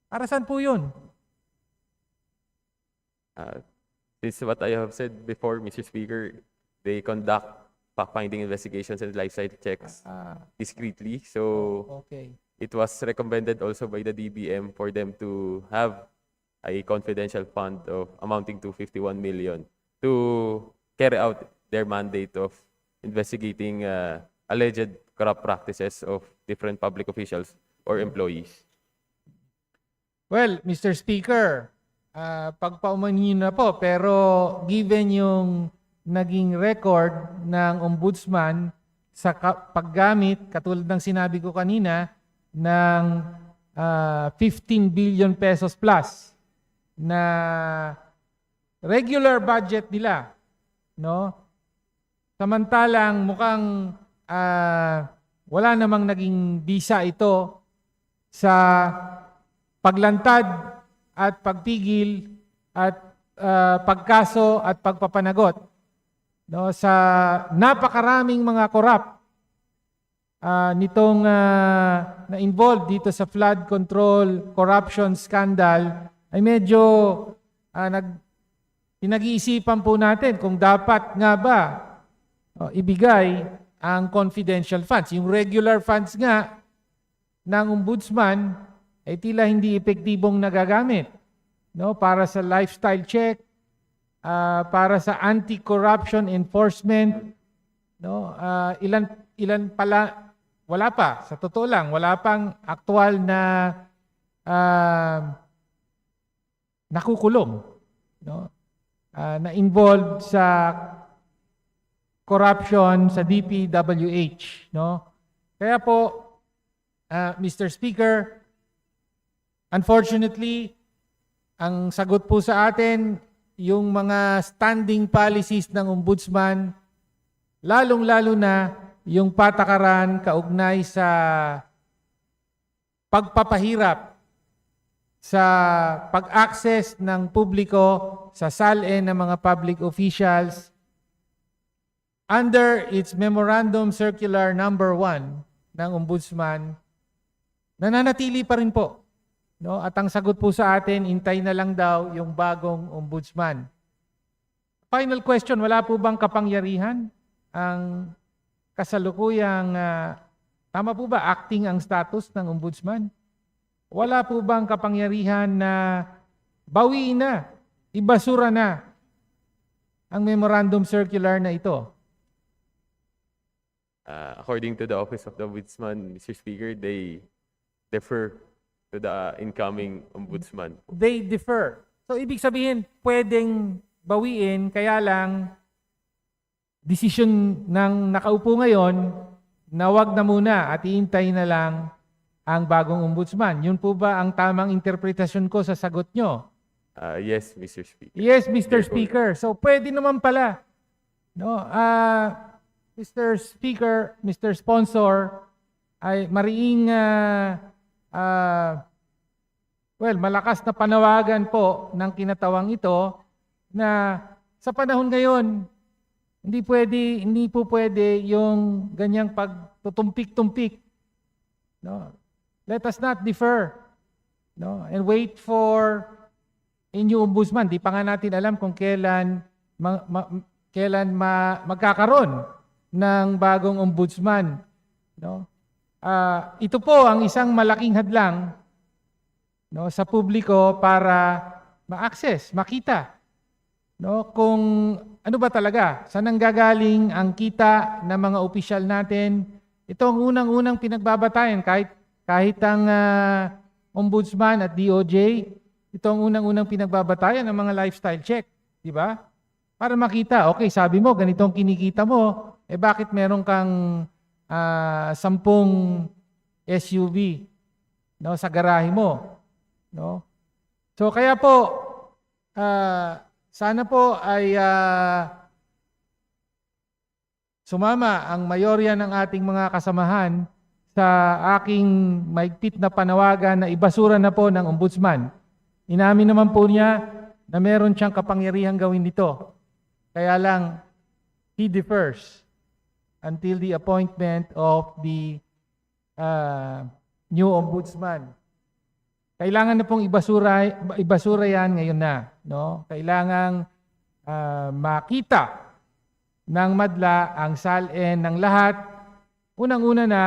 Para saan po yun? This is what I have said before, Mr. Speaker. They conduct fact-finding investigations and lifestyle checks discreetly. So Okay. it was recommended also by the DBM for them to have a confidential fund of amounting to 51 million to carry out their mandate of investigating alleged corrupt practices of different public officials or employees. Well, Mr. Speaker, pagpaumanhin na po, pero given yung naging record ng Ombudsman sa paggamit, katulad ng sinabi ko kanina, ng 15 billion pesos plus na regular budget nila, no? Samantalang mukhang wala namang naging bisa ito sa paglantad at pagpigil at pagkaso at pagpapanagot, no, sa napakaraming mga korap nitong na-involved dito sa flood control corruption scandal, ay medyo pinag-iisipan po natin kung dapat nga ba ibigay ang confidential funds. Yung regular funds nga ng Ombudsman ay tila hindi epektibong nagagamit, no, para sa lifestyle check, para sa anti-corruption enforcement, no, ilan pala, wala pa, sa totoo lang, wala pang aktual na nakukulong, no, na involved sa corruption sa DPWH, no. Kaya po, Mr. Speaker, unfortunately, ang sagot po sa atin, yung mga standing policies ng Ombudsman, lalong-lalo na yung patakaran kaugnay sa pagpapahirap sa pag-access ng publiko sa SALN ng mga public officials under its Memorandum Circular Number 1 ng Ombudsman, nananatili pa rin po. No? At ang sagot po sa atin, hintay na lang daw yung bagong Ombudsman. Final question, wala po bang kapangyarihan ang kasalukuyang Tama po ba acting ang status ng ombudsman? Wala po bang kapangyarihan na bawiin na, ibasura na ang memorandum circular na ito? According to the Office of the Ombudsman, Mr. Speaker, they defer to the incoming Ombudsman. They differ. So ibig sabihin, pwedeng bawiin, kaya lang decision ng nakaupo ngayon na wag na muna at iintay na lang ang bagong ombudsman. Yun po ba ang tamang interpretasyon ko sa sagot nyo? Yes, Mr. Speaker. Yes, Mr. Therefore, Speaker. So pwede naman pala. No, Mr. Speaker, Mr. Sponsor, ay mariing malakas na panawagan po ng kinatawang ito na sa panahon ngayon, hindi po pwede yung ganyang pagtutumpik-tumpik. No? Let us not defer, no? And wait for a new ombudsman. Di pa nga natin alam kung kailan magkakaroon ng bagong ombudsman. No? Ito po ang isang malaking hadlang, no, sa publiko para ma-access, makita, no, kung ano ba talaga, saan nanggagaling ang kita ng mga opisyal natin. Ito ang unang-unang pinagbabatayan kahit ang Ombudsman at DOJ, ito ang unang-unang pinagbabatayan ng mga lifestyle check, di ba? Para makita, okay, sabi mo, ganito ang kinikita mo, bakit meron kang 10 SUV, no, sa garahe mo, no? So kaya po sana po ay sumama ang mayorya ng ating mga kasamahan sa aking maigpit na panawagan na ibasura na po ng ombudsman. Inamin naman po niya na meron siyang kapangyarihang gawin dito. Kaya lang, he defers until the appointment of the new ombudsman. Kailangan na pong ibasura yan ngayon na. No? Kailangang makita ng madla ang salin ng lahat. Unang-una na,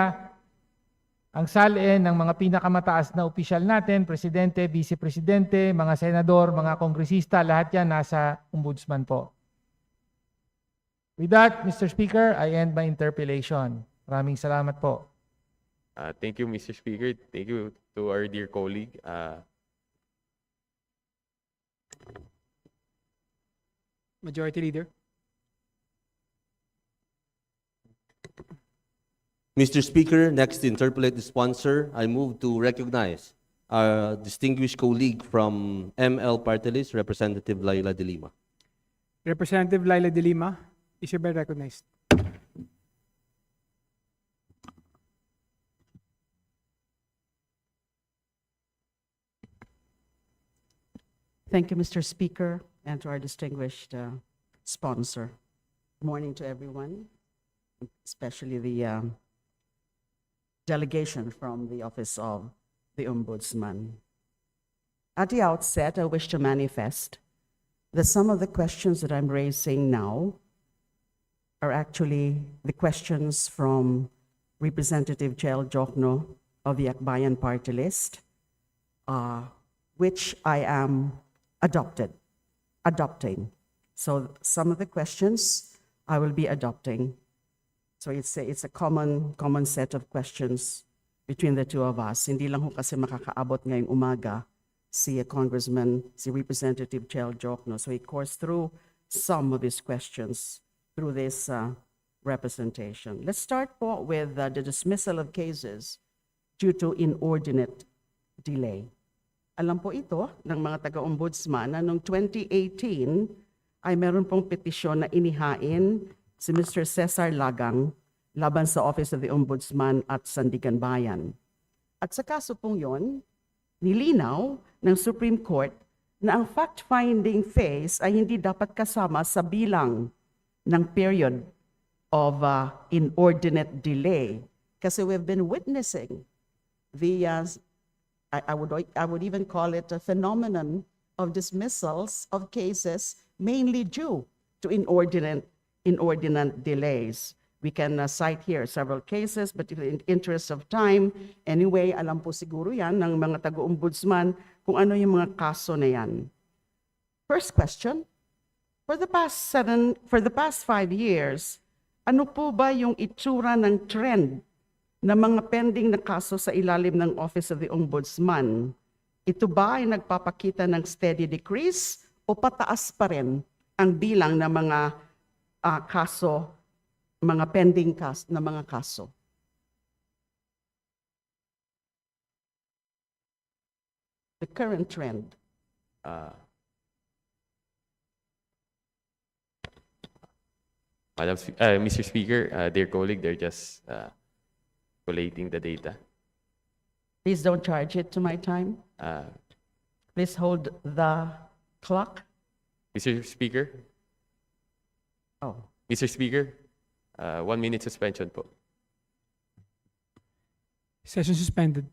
ang salin ng mga pinakamataas na opisyal natin, presidente, vice-presidente, mga senador, mga kongresista, lahat yan nasa ombudsman po. With that, Mr. Speaker, I end my interpellation. Maraming salamat po. Thank you, Mr. Speaker. Thank you to our dear colleague. Majority Leader. Mr. Speaker, next to interpolate the sponsor, I move to recognize our distinguished colleague from ML Party List, Representative Laila de Lima. Representative Laila de Lima is hereby recognized. Thank you, Mr. Speaker, and to our distinguished sponsor. Good morning to everyone, especially the delegation from the Office of the Ombudsman. At the outset, I wish to manifest that some of the questions that I'm raising now are actually the questions from Representative Chel Jokno of the Akbayan Party List, which I am adopting. So some of the questions I will be adopting. So it's a common set of questions between the two of us. Hindi lang ho kasi makakaabot ngayong umaga si Representative Chel Jokno. So he coursed through some of these questions through this representation. Let's start po with the dismissal of cases due to inordinate delay. Alam po ito ng mga taga-ombudsman na noong 2018 ay meron pong petisyon na inihain si Mr. Cesar Lagang laban sa Office of the Ombudsman at Sandigan Bayan. At sa kaso pong yon, nilinaw ng Supreme Court na ang fact-finding phase ay hindi dapat kasama sa bilang ng period of inordinate delay. Kasi we've been witnessing the I would even call it a phenomenon of dismissals of cases mainly due to inordinate delays. We can cite here several cases, but in the interest of time, anyway, alam po siguro yan ng mga taga-ombudsman kung ano yung mga kaso na yan. First question, for the past 5 years, ano po ba yung itsura ng trend ng mga pending na kaso sa ilalim ng Office of the Ombudsman? Ito ba ay nagpapakita ng steady decrease o pataas pa rin ang bilang ng mga kaso, mga pending na mga kaso? The current trend. Mr. Speaker, dear colleague, they're just collating the data. Please don't charge it to my time. Please hold the clock. Mr. Speaker, Oh, Mr. Speaker, 1 minute suspension po. Session suspended.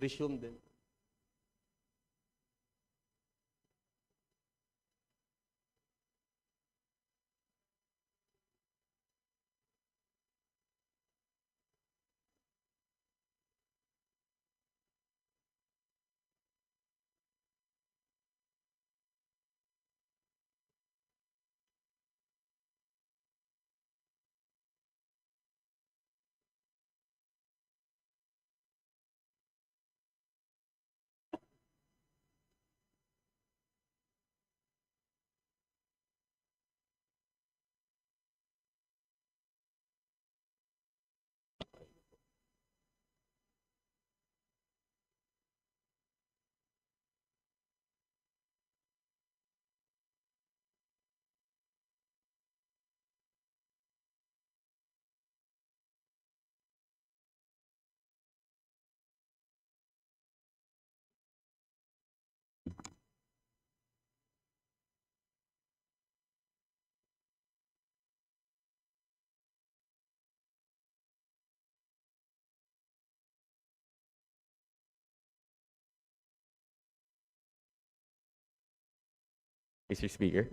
Resume din. Mr. Speaker.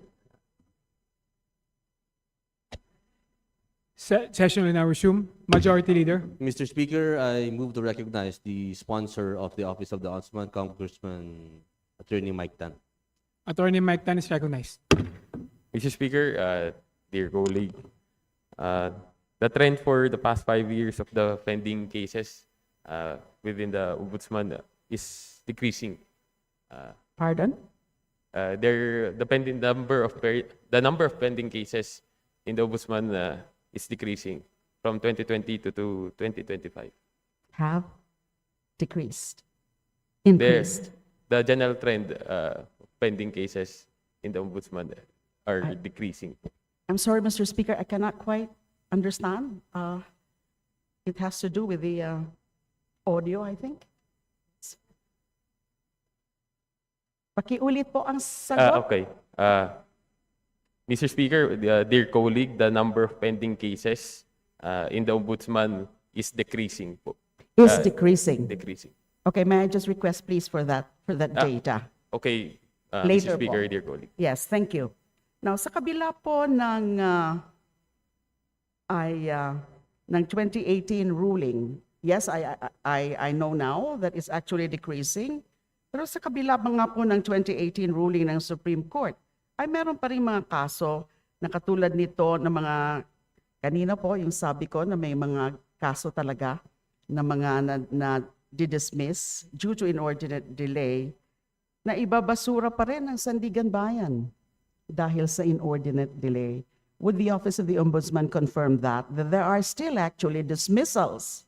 Session will now resume. Majority Leader. Mr. Speaker, I move to recognize the sponsor of the Office of the Ombudsman, Congressman Attorney Mike Tan. Attorney Mike Tan is recognized. Mr. Speaker, dear colleague, the trend for the past 5 years of the pending cases within the Ombudsman is decreasing. pardon? The number of pending cases in the Ombudsman is decreasing from 2020 to 2025. Have decreased, increased. The general trend of pending cases in the Ombudsman are decreasing. I'm sorry, Mr. Speaker, I cannot quite understand? It has to do with the audio, I think. Pakiulit po ang sagot. Okay. Mr. Speaker, dear colleague, the number of pending cases in the Ombudsman is decreasing po. Is decreasing. Decreasing. Okay, may I just request please for that data? Okay, Later Mr. Speaker, po. dear colleague. Yes, thank you. Now, sa kabila po ng 2018 ruling, yes, I know now that it's actually decreasing. Pero sa kabila pa nga po ng 2018 ruling ng Supreme Court, ay meron pa rin mga kaso na katulad nito na mga, kanina po yung sabi ko na may mga kaso talaga na mga na didismiss due to inordinate delay na ibabasura pa rin ng Sandigan Bayan dahil sa inordinate delay. Would the Office of the Ombudsman confirm that there are still actually dismissals,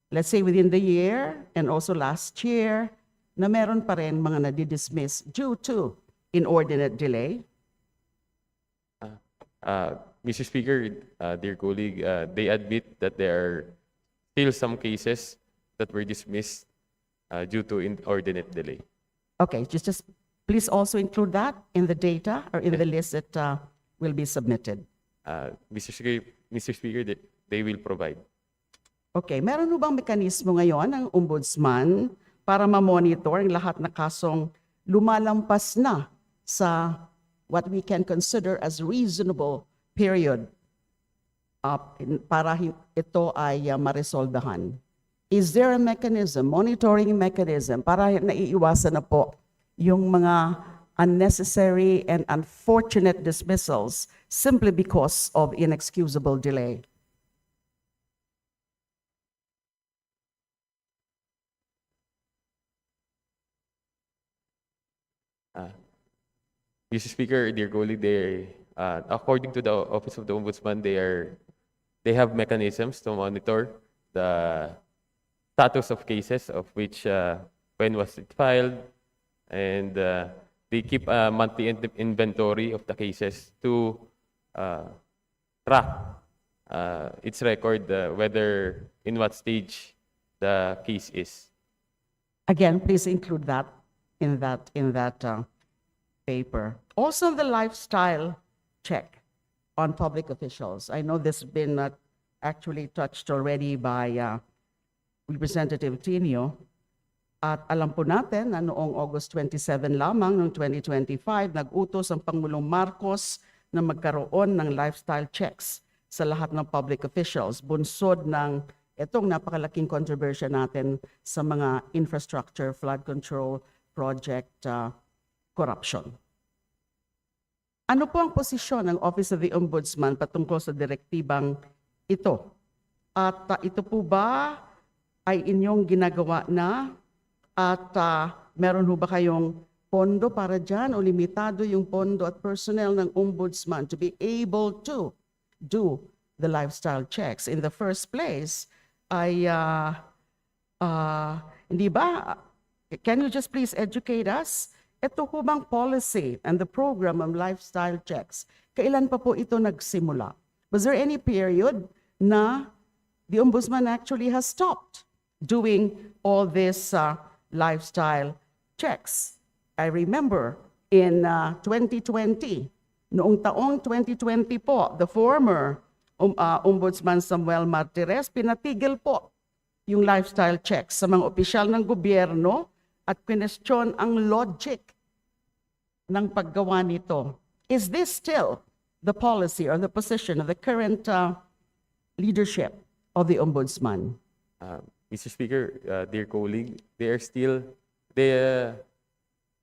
let's say within the year and also last year, na meron pa rin mga nadidismiss due to inordinate delay? Mr. Speaker, dear colleague, they admit that there are still some cases that were dismissed due to inordinate delay. Okay, just please also include that in the data or in the list that will be submitted. Mr. Speaker, they will provide. Okay, meron ho bang mekanismo ngayon ng Ombudsman para ma-monitor ang lahat na kasong lumalampas na sa what we can consider as reasonable period para ito ay maresolbahan? Is there a mechanism, monitoring mechanism, para naiiwasan na po yung mga unnecessary and unfortunate dismissals simply because of inexcusable delay? Mr. Speaker, dear colleague, according to the Office of the Ombudsman, they have mechanisms to monitor the status of cases of which when was it filed, and they keep a monthly inventory of the cases to track its record, whether in what stage the case is. Again, please include that in that paper. Also, the lifestyle check on public officials. I know this has been actually touched already by Representative Tinio. At alam po natin na noong August 27 lamang ng 2025, nag-utos ang Pangulong Marcos na magkaroon ng lifestyle checks sa lahat ng public officials, bunsod ng itong napakalaking controversya natin sa mga infrastructure, flood control project corruption. Ano po ang posisyon ng Office of the Ombudsman patungkol sa direktibang ito? At ito po ba ay inyong ginagawa na? At meron ho ba kayong pondo para dyan o limitado yung pondo at personnel ng Ombudsman to be able to do the lifestyle checks? In the first place, ay hindi ba? Can you just please educate us? Ito po bang policy and the program of lifestyle checks, kailan pa po ito nagsimula? Was there any period na the Ombudsman actually has stopped doing all this lifestyle checks? I remember in 2020, noong taong 2020 po, the former Ombudsman Samuel Martires, pinatigil po yung lifestyle checks sa mga opisyal ng gobyerno at kwestiyon ang logic ng paggawa nito. Is this still the policy or the position of the current leadership of the Ombudsman? Mr. Speaker, dear colleague, the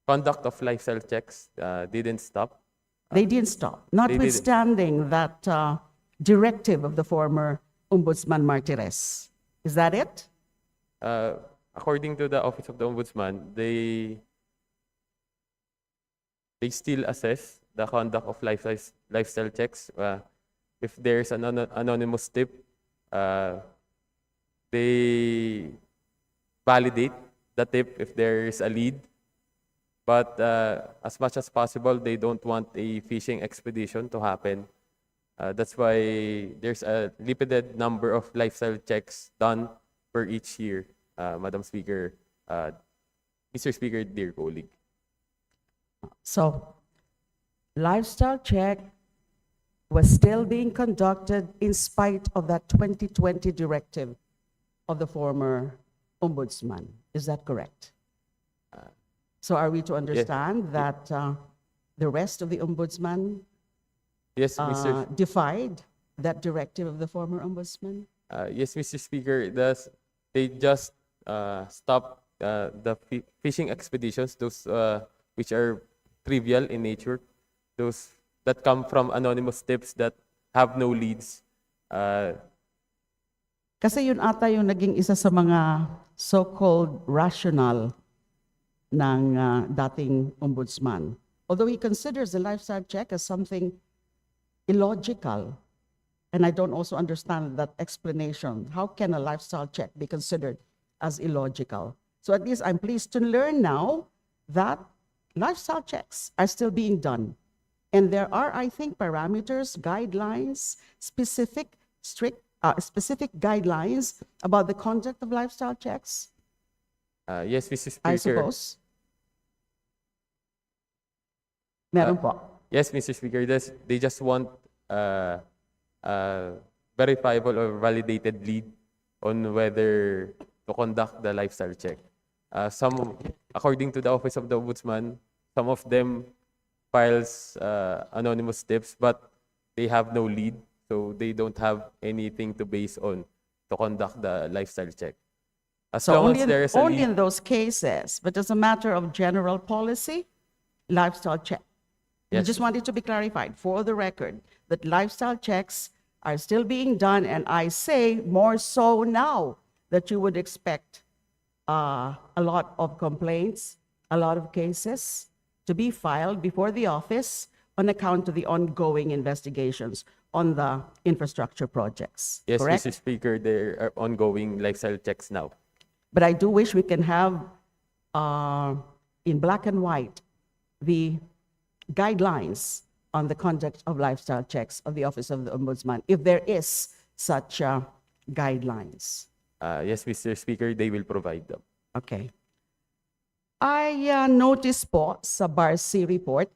conduct of lifestyle checks didn't stop. They didn't stop, notwithstanding that directive of the former Ombudsman Martires. Is that it? According to the Office of the Ombudsman, they still assess the conduct of lifestyle checks. If there's an anonymous tip, they validate the tip if there is a lead. But as much as possible, they don't want a fishing expedition to happen That's why there's a limited number of lifestyle checks done per each year, Madam Speaker, Mr. Speaker, dear colleague. So, lifestyle check was still being conducted in spite of that 2020 directive of the former ombudsman. Is that correct? So are we to understand that the rest of the ombudsman Yes, Mr. defied that directive of the former ombudsman? Yes, Mr. Speaker, they just stopped the fishing expeditions, those which are trivial in nature, those that come from anonymous tips that have no leads. Kasi yun ata yung naging isa sa mga so-called rational ng dating ombudsman. Although he considers the lifestyle check as something illogical, and I don't also understand that explanation. How can a lifestyle check be considered as illogical? So at least I'm pleased to learn now that lifestyle checks are still being done. And there are, I think, parameters, guidelines, specific guidelines about the conduct of lifestyle checks, Yes, Mr. Speaker. I suppose. Meron po. Yes, Mr. Speaker, they just want verifiable or validated lead on whether to conduct the lifestyle check. According to the Office of the Ombudsman, some of them files anonymous tips, but they have no lead, so they don't have anything to base on to conduct the lifestyle check. As So long only, as there is a only lead, in those cases, but as a matter of general policy, lifestyle check. I Yes. just wanted to be clarified for the record that lifestyle checks are still being done, and I say more so now that you would expect a lot of complaints, a lot of cases to be filed before the office on account of the ongoing investigations on the infrastructure projects. yes, Correct? Mr. Speaker, there are ongoing lifestyle checks now. But I do wish we can have in black and white the guidelines on the conduct of lifestyle checks of the Office of the Ombudsman, if there is such guidelines. Yes, Mr. Speaker, they will provide them. Okay. I noticed po sa BARC report,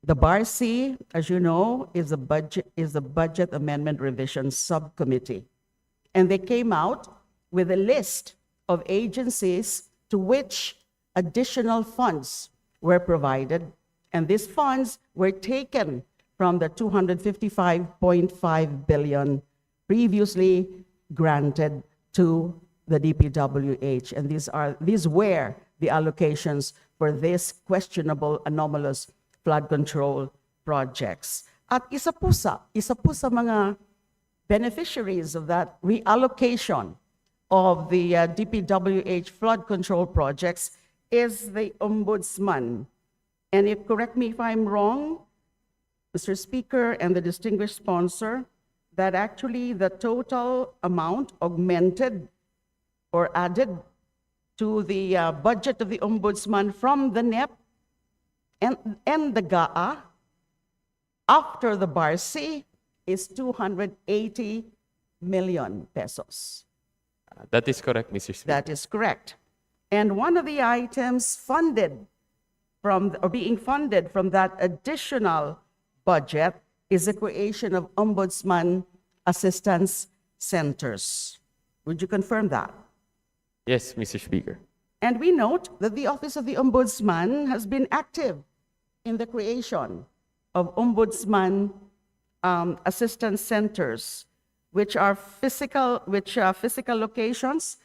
the BARC, as you know, is the Budget Amendment Revision Subcommittee. And they came out with a list of agencies to which additional funds were provided. And these funds were taken from the 255.5 billion previously granted to the DPWH. And these were the allocations for this questionable, anomalous flood control projects. At isa po sa mga beneficiaries of that reallocation of the DPWH flood control projects is the Ombudsman. And correct me if I'm wrong, Mr. Speaker and the distinguished sponsor, that actually the total amount augmented or added to the budget of the Ombudsman from the NEP and the GAA after the BARC is 280 million pesos. That is correct, Mr. Speaker. That is correct. And one of the items funded being funded from that additional budget is the creation of Ombudsman Assistance Centers. Would you confirm that? Yes, Mr. Speaker. And we note that the Office of the Ombudsman has been active in the creation of Ombudsman Assistance Centers, which are physical locations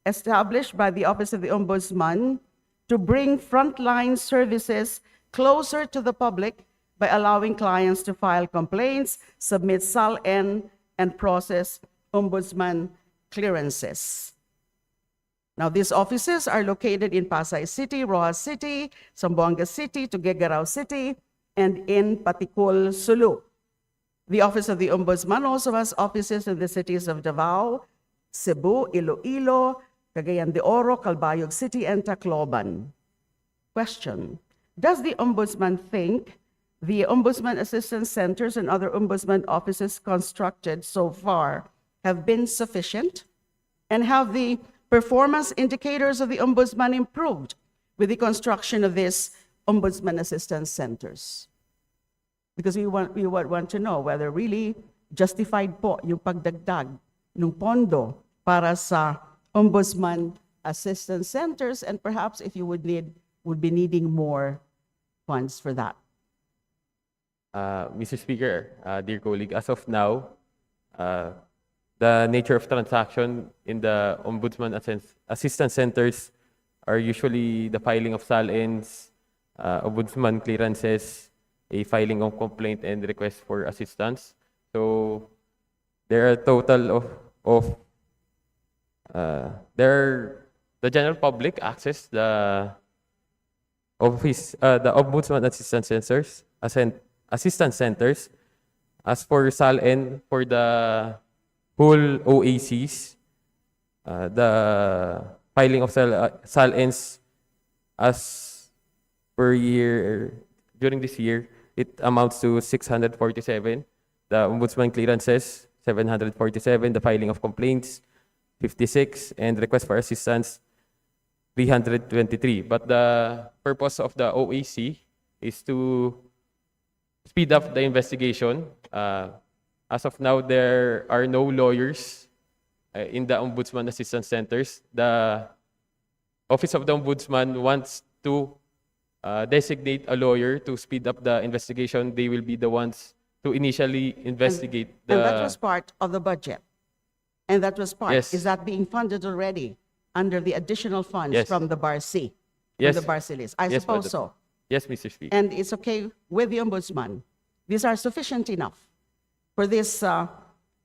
established by the Office of the Ombudsman to bring frontline services closer to the public by allowing clients to file complaints, submit SAL-N, and process Ombudsman clearances. Now, these offices are located in Pasay City, Rojas City, Zamboanga City, Tuguegarao City, and in Paticul, Sulu. The Office of the Ombudsman also has offices in the cities of Davao, Cebu, Iloilo, Cagayan de Oro, Calbayog City, and Tacloban. Question: does the Ombudsman think the Ombudsman Assistance Centers and other Ombudsman offices constructed so far have been sufficient? And have the performance indicators of the Ombudsman improved with the construction of these Ombudsman Assistance Centers? Because we want to know whether really justified po yung pagdagdag ng pondo para sa Ombudsman Assistance Centers, and perhaps if you would be needing more funds for that. Mr. Speaker, dear colleague, as of now, the nature of transaction in the Ombudsman Assistance Centers are usually the filing of SALNs, Ombudsman clearances, a filing of complaint and request for assistance. So there are a total of the general public access the Ombudsman Assistance Centers. As for SALN, for the whole OACs, the filing of SALNs as per year during this year, it amounts to 647. The Ombudsman clearances, 747. The filing of complaints, 56. And request for assistance, 323. But the purpose of the OAC is to speed up the investigation. As of now, there are no lawyers in the Ombudsman Assistance Centers. The Office of the Ombudsman wants to designate a lawyer to speed up the investigation. They will be the ones to initially investigate And that was part of the budget. And that was part. Yes. Is that being funded already under the additional funds Yes. from the BARC? Yes. From the BARC list? I Yes, suppose Madam. so. Yes, Mr. Speaker. And it's okay with the Ombudsman. These are sufficient enough for this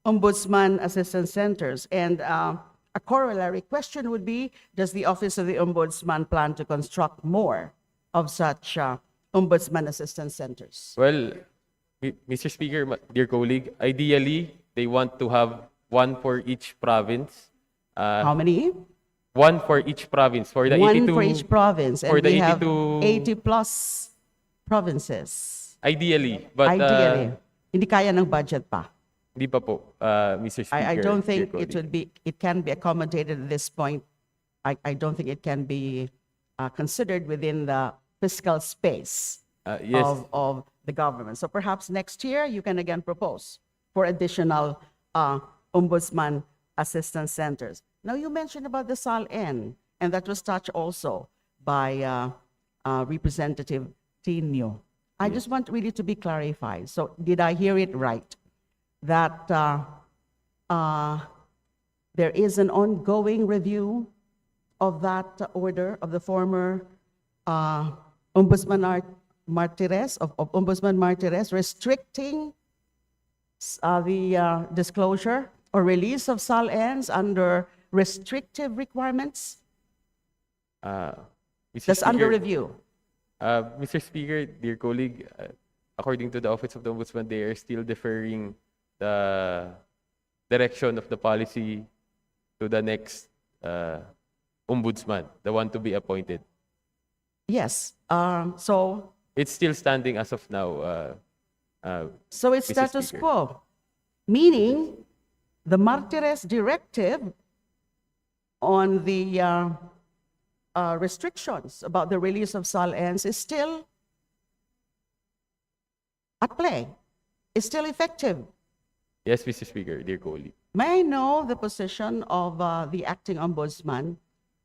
Ombudsman Assistance Centers. And a corollary question would be, does the Office of the Ombudsman plan to construct more of such Ombudsman Assistance Centers? Well, Mr. Speaker, dear colleague, ideally, they want to have one for each province. How many? One for each province. For the One 82, for each province. And for the we have 82 80 plus provinces. ideally, but Ideally. Hindi kaya ng budget pa. hindi pa po, Mr. Speaker. I don't dear think colleague. it can be accommodated at this point. I don't think it can be considered within the fiscal space Yes, of the government. So perhaps next year you can again propose for additional Ombudsman Assistance Centers. Now you mentioned about the SALN, and that was touched also by Representative Tino. I just want really to be clarified. So did I hear it right? That there is an ongoing review of that order of the former Ombudsman Martires, of Ombudsman Martires, restricting the disclosure or release of SALNs under restrictive requirements? Mr. That's under Speaker, review. Mr. Speaker, dear colleague, according to the Office of the Ombudsman, they are still deferring the direction of the policy to the next ombudsman, the one to be appointed. Yes. So It's still standing as of now. So it's Mr. status Speaker. quo, meaning the Martires directive on the restrictions about the release of SALNs is still at play. It's still effective. Yes, Mr. Speaker, dear colleague. May I know the position of the acting ombudsman?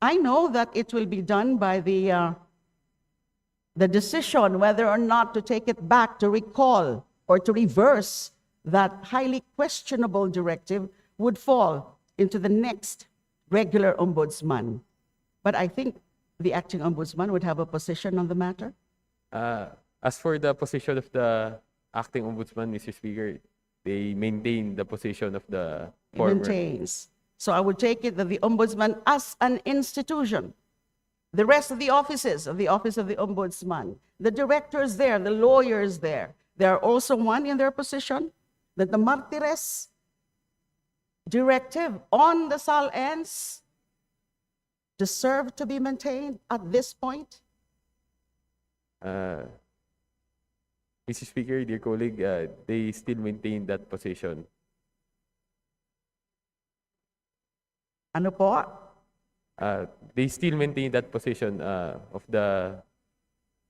I know that it will be done by the decision whether or not to take it back, to recall, or to reverse that highly questionable directive would fall into the next regular ombudsman. But I think the acting ombudsman would have a position on the matter. As for the position of the acting ombudsman, Mr. Speaker, they maintain the position of the It former. maintains. So I would take it that the ombudsman as an institution, the rest of the offices of the Office of the Ombudsman, the directors there, the lawyers there, they are also one in their position, that the Martires directive on the SALNs deserve to be maintained at this point? Mr. Mr. Speaker, dear colleague, they still maintain that position. Ano po? They still maintain that position of the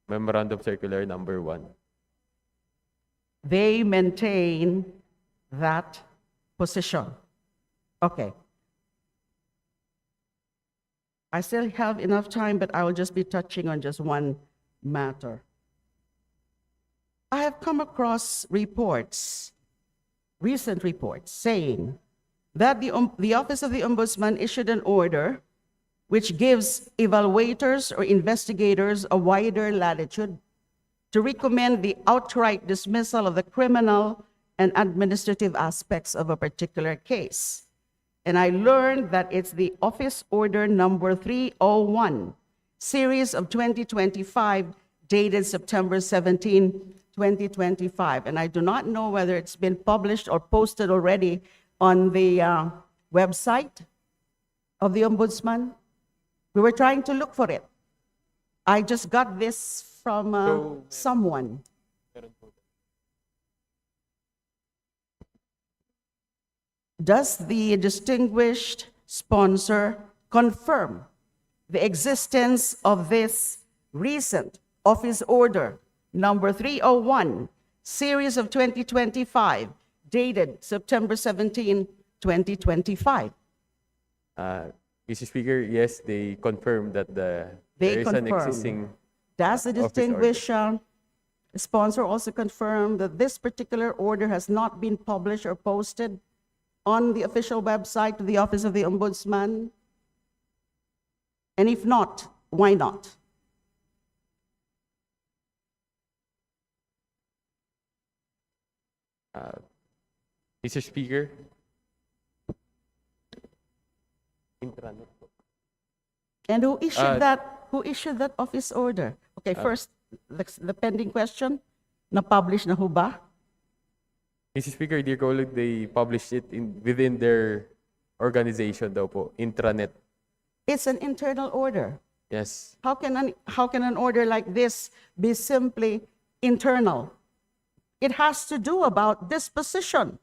Memorandum Circular number 1. They maintain that position. Okay. I still have enough time, but I will just be touching on just one matter. I have come across reports, recent reports, saying that the Office of the Ombudsman issued an order which gives evaluators or investigators a wider latitude to recommend the outright dismissal of the criminal and administrative aspects of a particular case. And I learned that it's the Office Order number 301, series of 2025, dated September 17, 2025. And I do not know whether it's been published or posted already on the website of the Ombudsman. We were trying to look for it. I just got this from someone. Does the distinguished sponsor confirm the existence of this recent Office Order number 301, series of 2025, dated September 17, 2025? Mr. Speaker, yes, they confirm that there is an confirm. existing. Does the Office order. distinguished sponsor also confirm that this particular order has not been published or posted on the official website of the Office of the Ombudsman? And if not, why not? Mr. Speaker, intranet po. And who issued Uh, who issued that office order? Okay, first, the pending question, na-publish na ho ba? Mr. Speaker, dear colleague, they published it within their organization daw po, intranet. It's an internal order. Yes. How can an order like this be simply internal? It has to do about disposition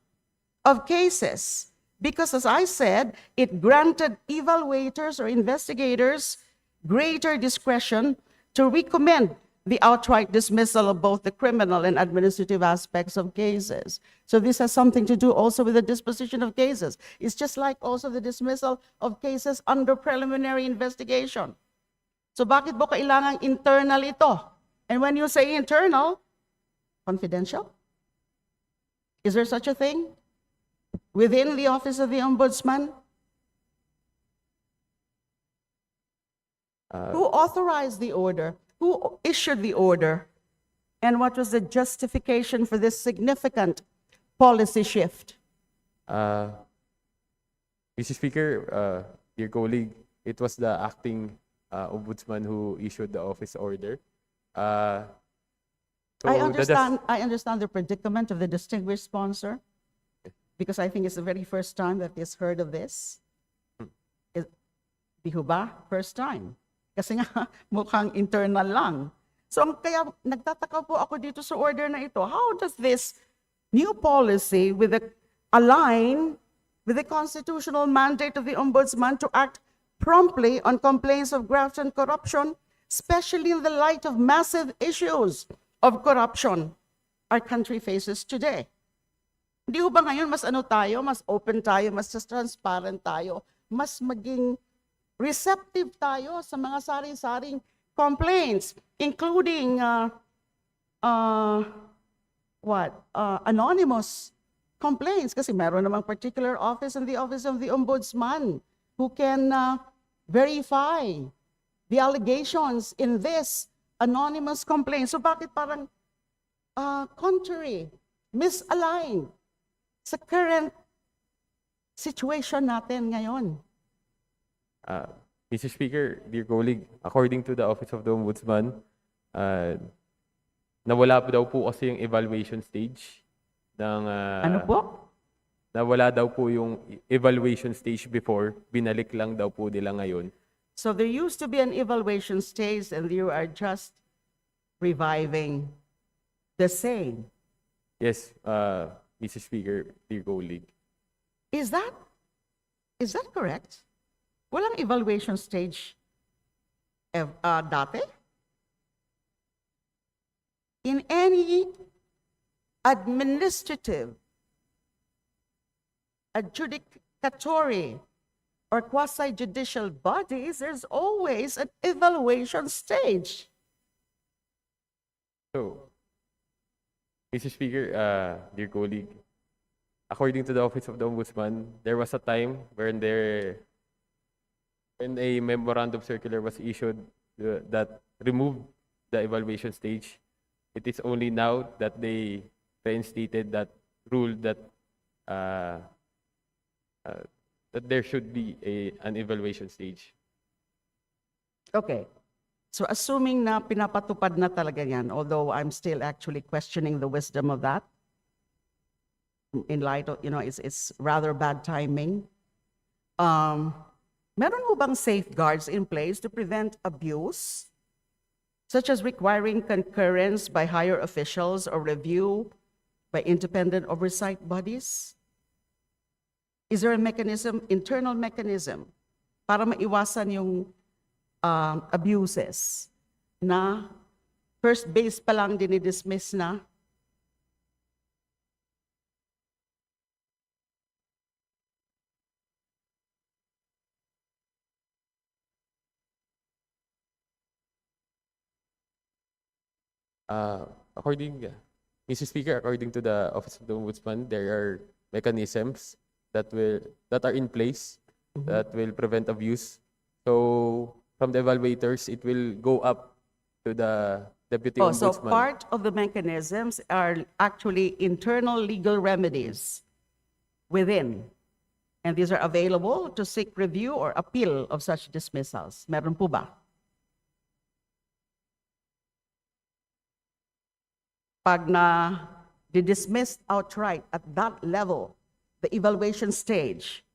of cases. Because as I said, it granted evaluators or investigators greater discretion to recommend the outright dismissal of both the criminal and administrative aspects of cases. So this has something to do also with the disposition of cases. It's just like also the dismissal of cases under preliminary investigation. So bakit mo kailangang internal ito? And when you say internal, confidential? Is there such a thing within the Office of the Ombudsman? Who authorized the order? Who issued the order? And what was the justification for this significant policy shift? Mr. Speaker, dear colleague, it was the acting ombudsman who issued the office order. I understand the predicament of the distinguished sponsor, because I think it's the very first time that he's heard of this. Di ho ba? First time. Kasi nga, mukhang internal lang. So kaya nagtataka po ako dito sa order na ito. How does this new policy align with the constitutional mandate of the Ombudsman to act promptly on complaints of graft and corruption, especially in the light of massive issues of corruption our country faces today? Hindi ba ngayon mas mas open tayo, mas transparent tayo, mas maging receptive tayo sa mga sari-saring complaints, including anonymous complaints, kasi meron namang particular office in the Office of the Ombudsman who can verify the allegations in this anonymous complaint. So bakit parang contrary, misaligned sa current situation natin ngayon? Mr. Speaker, dear colleague, according to the Office of the Ombudsman, nawala daw po kasi yung evaluation stage ng Ano po? nawala daw po yung evaluation stage before, binalik lang daw po nila ngayon. So there used to be an evaluation stage and you are just reviving the same. Yes, Mr. Speaker, dear colleague. Is that correct? Walang evaluation stage dati? In any administrative, adjudicatory, or quasi-judicial bodies, there's always an evaluation stage. So, Mr. Speaker, dear colleague, according to the Office of the Ombudsman, there was a time when a memorandum circular was issued that removed the evaluation stage. It is only now that they reinstated that rule that that there should be an evaluation stage. Okay. So assuming na pinapatupad na talaga yan, although I'm still actually questioning the wisdom of that, in light of, it's rather bad timing. Meron ho bang safeguards in place to prevent abuse, such as requiring concurrence by higher officials or review by independent oversight bodies? Is there a mechanism, internal mechanism, para maiwasan yung abuses na first base pa lang dinidismiss na? Mr. Speaker, according to the Office of the Ombudsman, there are mechanisms that are in place that will prevent abuse. So from the evaluators, it will go up to the Deputy Oh, so Ombudsman. part of the mechanisms are actually internal legal remedies within. And these are available to seek review or appeal of such dismissals. Meron po ba? Pag na dismissed outright at that level, the evaluation stage,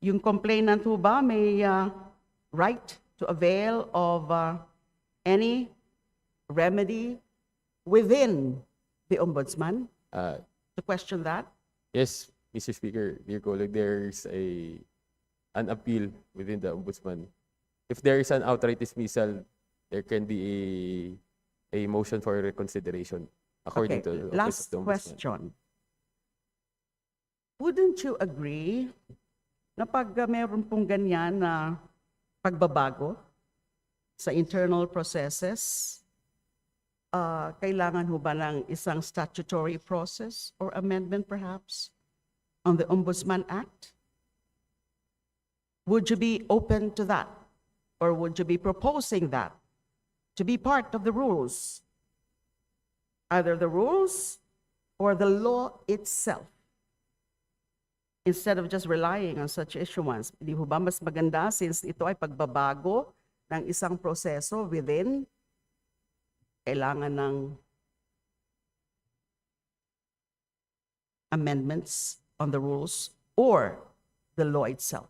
yung complainant po ba may right to avail of any remedy within the ombudsman? To question that? Yes, Mr. Speaker, dear colleague, there's an appeal within the Ombudsman. If there is an outright dismissal, there can be a motion for reconsideration, according to the Office Last of the Ombudsman. question. Wouldn't you agree na pag meron pong ganyan na pagbabago sa internal processes, kailangan ho ba ng isang statutory process or amendment perhaps on the Ombudsman Act? Would you be open to that? Or would you be proposing that to be part of the rules? Either the rules or the law itself, instead of just relying on such issuance. Di ho ba mas maganda since ito ay pagbabago ng isang proseso within, kailangan ng amendments on the rules or the law itself?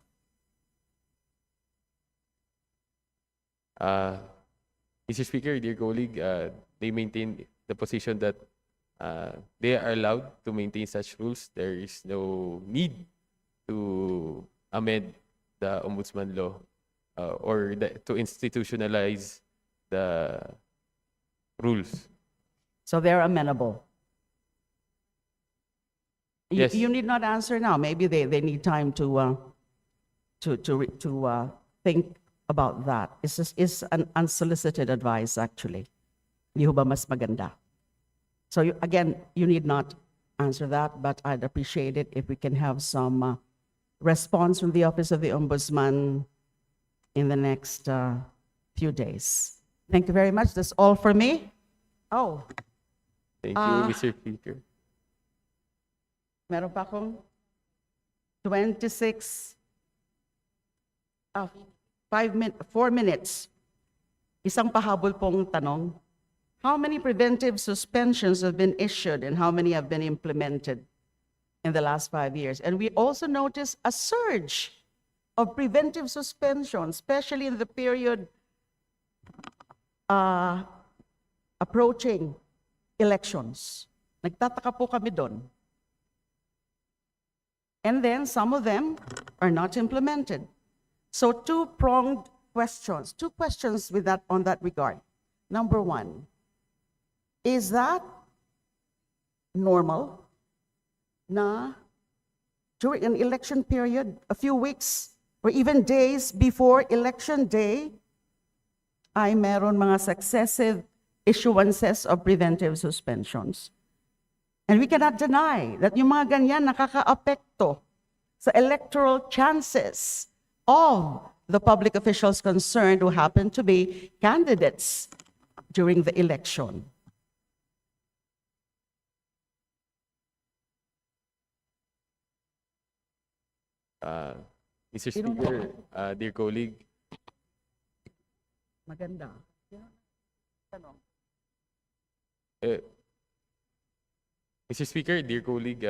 Mr. Speaker, dear colleague, they maintain the position that they are allowed to maintain such rules. There is no need to amend the Ombudsman law or to institutionalize the rules. So they're amenable. Yes. You need not answer now. Maybe they need time to think about that. It's an unsolicited advice, actually. Di ho ba mas maganda? So again, you need not answer that, but I'd appreciate it if we can have some response from the Office of the Ombudsman in the next few days. Thank you very much. That's all for me. Oh, Thank you, Mr. Speaker. meron pa akong 26, 4 minutes. Isang pahabol pong tanong. How many preventive suspensions have been issued and how many have been implemented in the last 5 years? And we also notice a surge of preventive suspensions, especially in the period approaching elections. Nagtataka po kami doon. And then some of them are not implemented. So two-pronged questions, two questions with that on that regard. Number one, is that normal na during an election period, a few weeks or even days before election day, ay meron mga successive issuances of preventive suspensions? And we cannot deny that yung mga ganyan nakaka-apekto sa electoral chances of the public officials concerned who happen to be candidates during the election. Mr. Speaker, dear colleague, Maganda. Tanong. Mr. Speaker, dear colleague,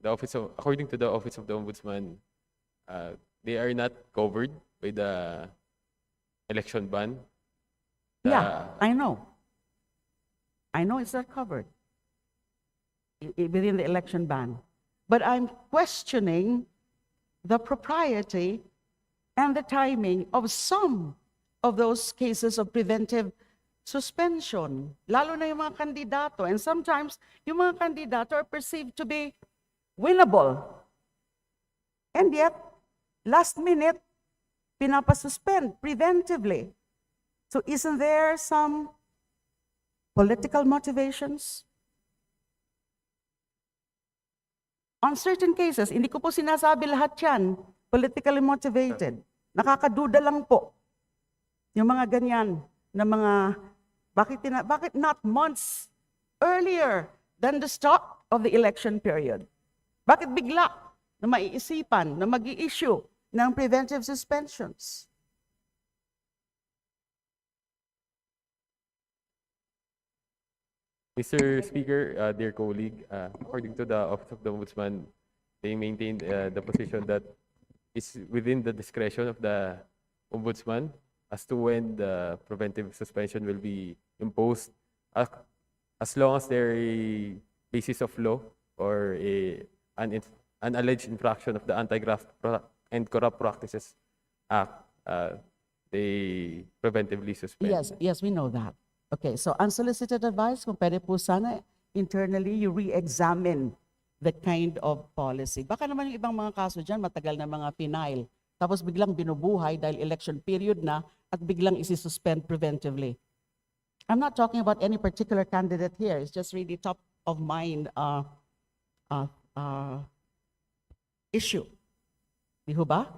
according to the Office of the Ombudsman, they are not covered by the election ban. Yeah, I know. I know it's not covered within the election ban. But I'm questioning the propriety and the timing of some of those cases of preventive suspension, lalo na yung mga kandidato. And sometimes, yung mga kandidato are perceived to be winnable. And yet, last minute, pinapasuspend preventively. So isn't there some political motivations? On certain cases, hindi ko po sinasabi lahat yan, politically motivated. Nakakaduda lang po. Yung mga ganyan na mga, bakit not months earlier than the start of the election period? Bakit bigla na maiisipan na mag-i-issue ng preventive suspensions? Mr. Speaker, dear colleague, according to the Office of the Ombudsman, they maintained the position that is within the discretion of the Ombudsman as to when the preventive suspension will be imposed, as long as there is a basis of law or an alleged infraction of the Anti-Graft and Corrupt Practices Act, they preventively suspend. Yes, we know that. Okay, so unsolicited advice, kung pwede po sana internally you re-examine that kind of policy. Baka naman yung ibang mga kaso dyan, matagal na mga final. Tapos biglang binubuhay dahil election period na at biglang isi-suspend preventively. I'm not talking about any particular candidate here. It's just really top of mind issue. Di ho ba?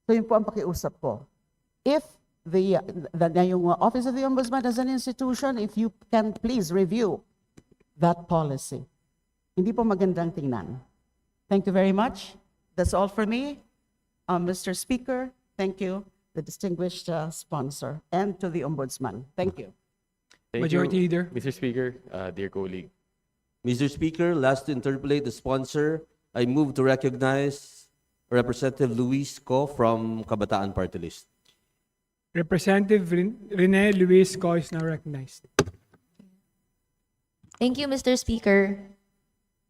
So yun po ang pakiusap ko. If yung Office of the Ombudsman as an institution, if you can please review that policy. Hindi po magandang tingnan. Thank you very much. That's all for me. Mr. Speaker, thank you, the distinguished sponsor, and to the Ombudsman. Thank you. Thank Majority you, Leader. Mr. Speaker, dear colleague. Mr. Speaker, last to interpolate the sponsor, I move to recognize Representative Luis Co from Kabataan Party List. Representative Rene Luis Co is now recognized. Thank you, Mr. Speaker.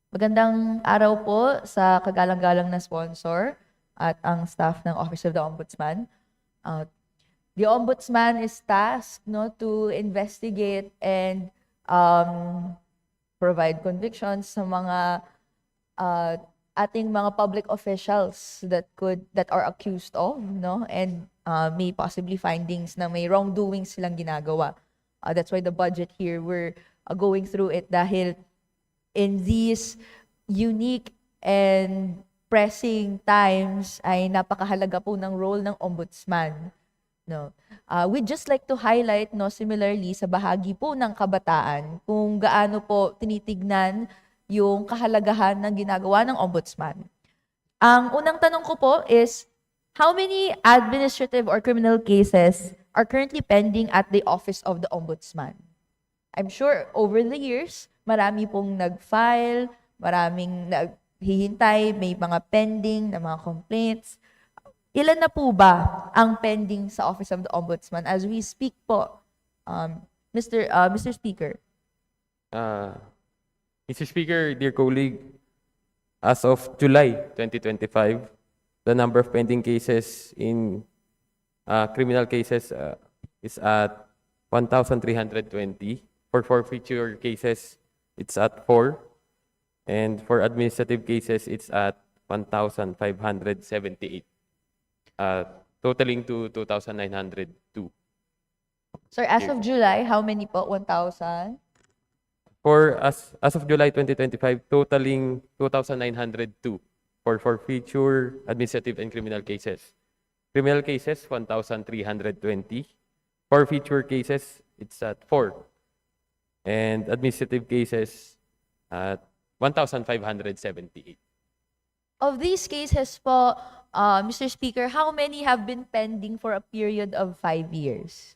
Magandang araw po sa kagalang-galang na sponsor at ang staff ng Office of the Ombudsman. The Ombudsman is tasked to investigate and provide convictions sa mga ating mga public officials that are accused of, and may possibly findings na may wrongdoings silang ginagawa. That's why the budget here, we're going through it dahil in these unique and pressing times ay napakahalaga po ng role ng Ombudsman. We'd just like to highlight, similarly sa bahagi po ng kabataan, kung gaano po tinitignan yung kahalagahan ng ginagawa ng Ombudsman. Ang unang tanong ko po is, how many administrative or criminal cases are currently pending at the Office of the Ombudsman? I'm sure over the years, marami pong nag-file, maraming naghihintay, may mga pending na mga complaints. Ilan na po ba ang pending sa Office of the Ombudsman as we speak po, Mr. Speaker? Mr. Speaker, dear colleague, as of July 2025, the number of pending cases in criminal cases is at 1,320. For forfeiture cases, it's at 4. And for administrative cases, it's at 1,578, totaling to 2,902. Sir, as of July, how many po? 1,000? For as of July 2025, totaling 2,902 for forfeiture, administrative, and criminal cases. Criminal cases, 1,320. Forfeiture cases, it's at 4. And administrative cases at 1,578. Of these cases po, Mr. Speaker, how many have been pending for a period of 5 years?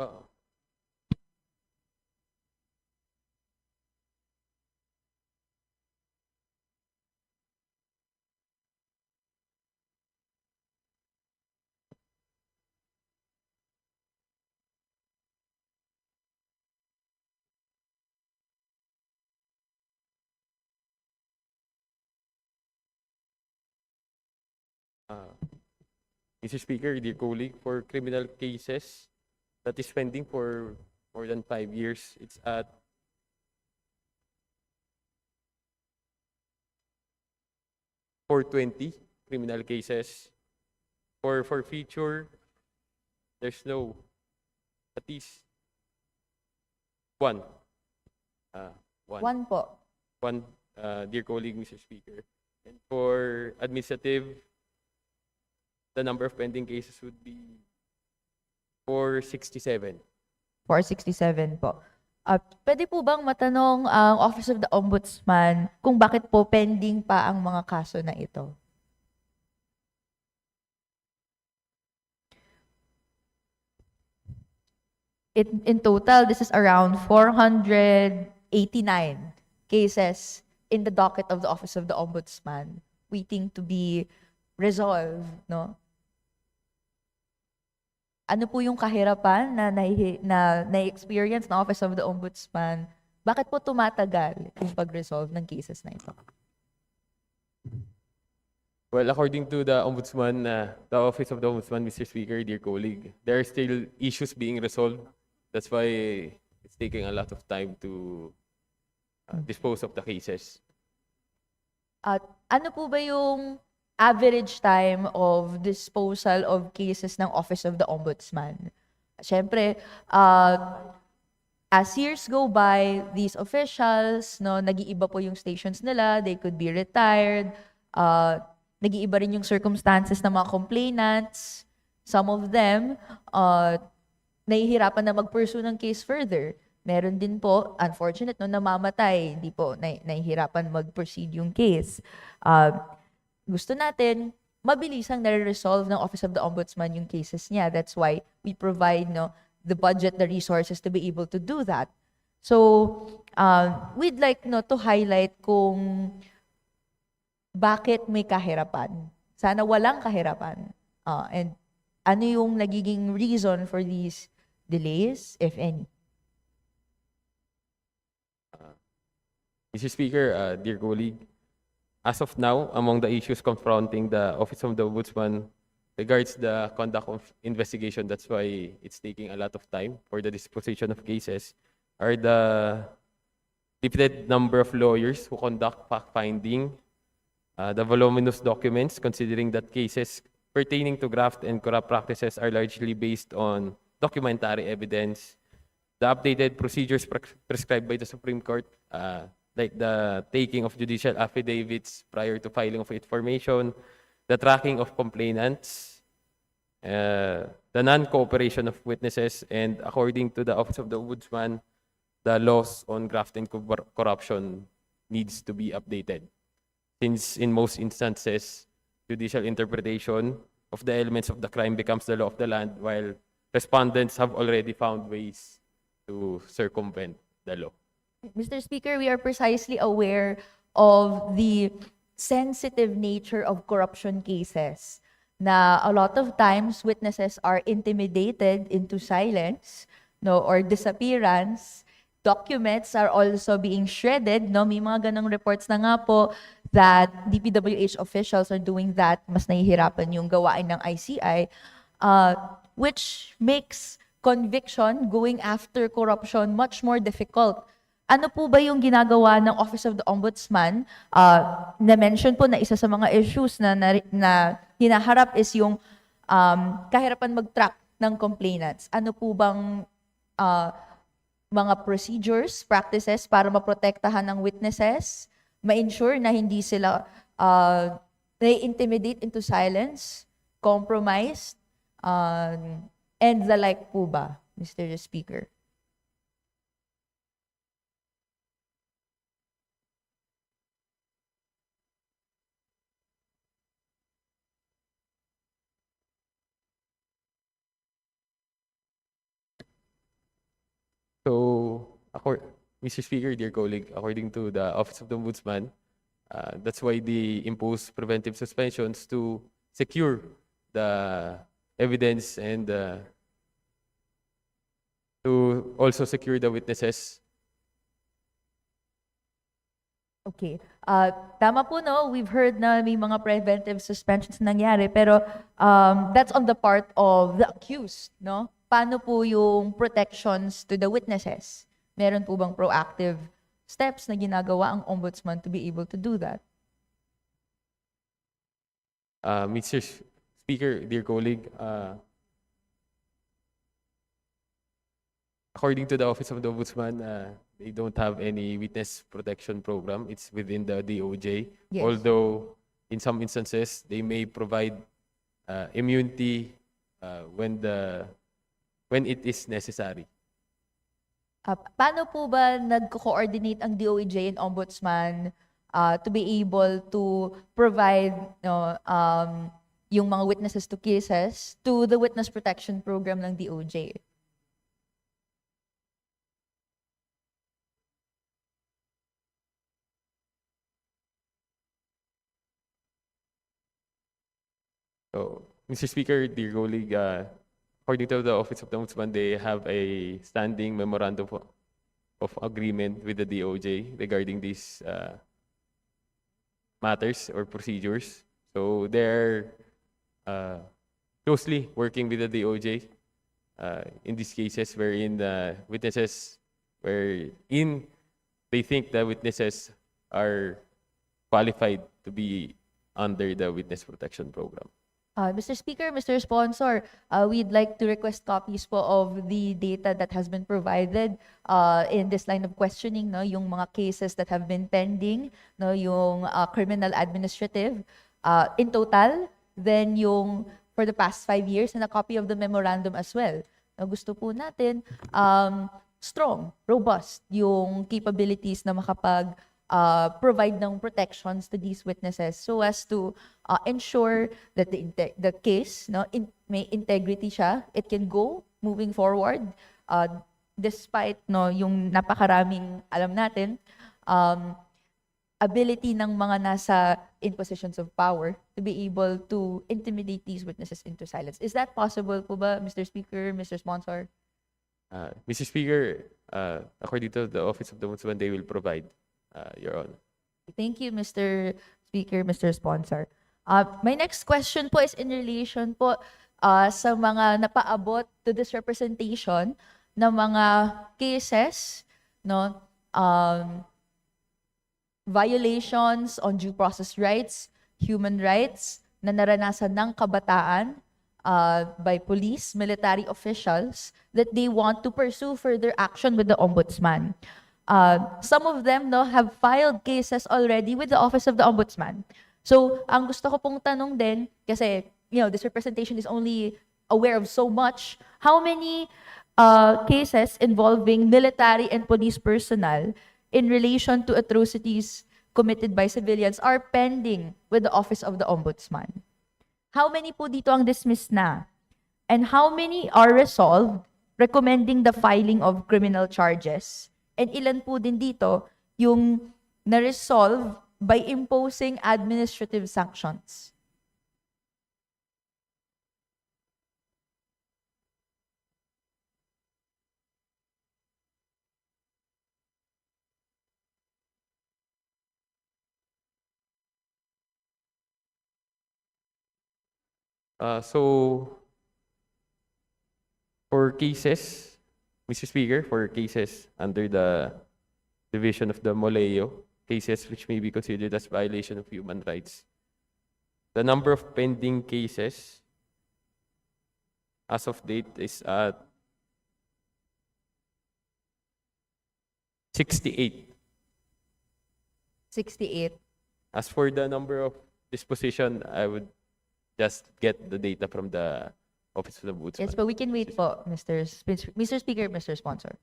Oo. Mr. Speaker, dear colleague, for criminal cases that is pending for more than 5 years, it's at 420 criminal cases. For forfeiture, there's no, at least one. One. One po. One, dear colleague, Mr. Speaker. And for administrative, the number of pending cases would be 467. 467 po. Pwede po bang matanong ang Office of the Ombudsman kung bakit po pending pa ang mga kaso na ito? In total, this is around 489 cases in the docket of the Office of the Ombudsman waiting to be resolved, no? Ano po yung kahirapan na na-experience ng Office of the Ombudsman? Bakit po tumatagal yung pag-resolve ng cases na ito? Well, according to the Ombudsman, the Office of the Ombudsman, Mr. Speaker, dear colleague, there are still issues being resolved. That's why it's taking a lot of time to dispose of the cases. At ano po ba yung average time of disposal of cases ng Office of the Ombudsman? Siyempre, as years go by, these officials, no, nag-iiba po yung stations nila, they could be retired, nag-iiba rin yung circumstances ng mga complainants. Some of them, nahihirapan na mag-pursue ng case further. Meron din po, unfortunate, no, namamatay, hindi po nahihirapan mag-proceed yung case. Gusto natin, mabilisang nare-resolve ng Office of the Ombudsman yung cases niya. That's why we provide, no, the budget, the resources to be able to do that. So, we'd like, no, to highlight kung bakit may kahirapan. Sana walang kahirapan. And ano yung nagiging reason for these delays, if any? Mr. Speaker, dear colleague, as of now, among the issues confronting the Office of the Ombudsman regards the conduct of investigation, that's why it's taking a lot of time for the disposition of cases, are the limited number of lawyers who conduct fact-finding, the voluminous documents, considering that cases pertaining to graft and corrupt practices are largely based on documentary evidence. The updated procedures prescribed by the Supreme Court, like the taking of judicial affidavits prior to filing of information, the tracking of complainants, the non-cooperation of witnesses, and according to the Office of the Ombudsman, the laws on graft and corruption needs to be updated. Since in most instances, judicial interpretation of the elements of the crime becomes the law of the land, while respondents have already found ways to circumvent the law. Mr. Speaker, we are precisely aware of the sensitive nature of corruption cases na a lot of times witnesses are intimidated into silence, no, or disappearance. Documents are also being shredded, no? May mga ganong reports na nga po that DPWH officials are doing that. Mas nahihirapan yung gawain ng ICI, which makes conviction, going after corruption, much more difficult. Ano po ba yung ginagawa ng Office of the Ombudsman? Na-mention po na isa sa mga issues na hinaharap is yung kahirapan mag-track ng complainants. Ano po bang mga procedures, practices para maprotektahan ng witnesses, ma-ensure na hindi sila na-intimidate into silence, compromised, and the like po ba, Mr. Speaker? So, Mr. Speaker, dear colleague, according to the Office of the Ombudsman, that's why they impose preventive suspensions to secure the evidence and to also secure the witnesses. Okay. Tama po, no? We've heard na may mga preventive suspensions nangyari, pero that's on the part of the accused, no? Paano po yung protections to the witnesses? Meron po bang proactive steps na ginagawa ang ombudsman to be able to do that? Mr. Speaker, dear colleague, according to the Office of the Ombudsman, they don't have any witness protection program. It's within the DOJ. Yes. Although, in some instances, they may provide immunity when it is necessary. Paano po ba nag-coordinate ang DOJ and Ombudsman to be able to provide yung mga witnesses to cases to the witness protection program ng DOJ? So, Mr. Speaker, dear colleague, according to the Office of the Ombudsman, they have a standing memorandum of agreement with the DOJ regarding these matters or procedures. So they're closely working with the DOJ in these cases wherein the witnesses, wherein they think the witnesses are qualified to be under the witness protection program. Mr. Speaker, Mr. Sponsor, we'd like to request copies po of the data that has been provided in this line of questioning, no, yung mga cases that have been pending, no, yung criminal administrative in total, then yung for the past 5 years, and a copy of the memorandum as well. No, gusto po natin strong, robust yung capabilities na makapag provide ng protections to these witnesses so as to ensure that the case, no, may integrity siya, it can go moving forward despite, no, yung napakaraming alam natin ability ng mga nasa in positions of power to be able to intimidate these witnesses into silence. Is that possible po ba, Mr. Speaker, Mr. Sponsor? Mr. Speaker, according to the Office of the Ombudsman, they will provide, Your Honor. Thank you, Mr. Speaker, Mr. Sponsor. My next question po is in relation po sa mga napaabot to this representation ng mga cases, no, violations on due process rights, human rights, na naranasan ng kabataan by police, military officials that they want to pursue further action with the Ombudsman. Some of them have filed cases already with the Office of the Ombudsman. So, ang gusto ko pong tanong din, kasi this representation is only aware of so much, how many cases involving military and police personnel in relation to atrocities committed by civilians are pending with the Office of the Ombudsman? How many po dito ang dismissed na? And how many are resolved, recommending the filing of criminal charges? And ilan po din dito yung na-resolve by imposing administrative sanctions? So, for cases, Mr. Speaker, for cases under the division of the Moleo, cases which may be considered as violation of human rights, the number of pending cases as of date is at 68. 68. As for the number of disposition, I would just get the data from the Office of the Ombudsman. Yes, but we can wait po, Mr. Speaker, Mr. Sponsor.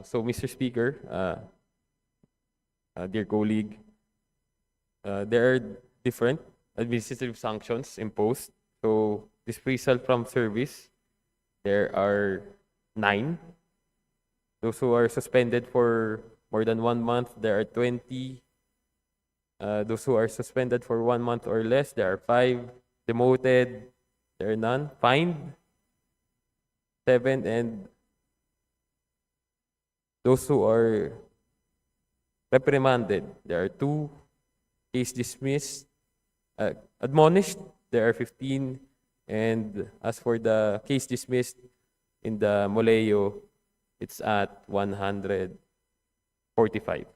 So, Mr. Speaker, dear colleague, there are different administrative sanctions imposed. So, dismissal from service, there are 9. Those who are suspended for more than 1 month, there are 20. Those who are suspended for 1 month or less, there are 5. Demoted, there are none. Fined, 7. And those who are reprimanded, there are 2. Case dismissed. Admonished, there are 15. And as for the case dismissed in the Moleo, it's at 145.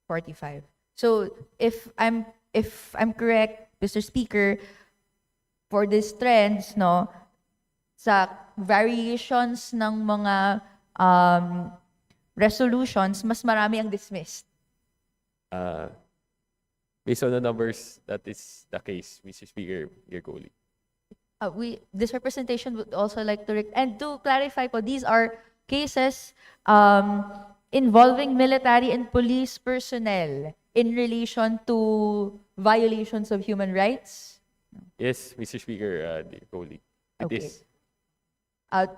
45. So if I'm correct, Mr. Speaker, for these trends, sa variations ng mga resolutions, mas marami ang dismissed. Based on the numbers, that is the case, Mr. Speaker, dear colleague. This representation would also like to and to clarify po, these are cases involving military and police personnel in relation to violations of human rights. Yes, Mr. Speaker, dear colleague. It Okay. is.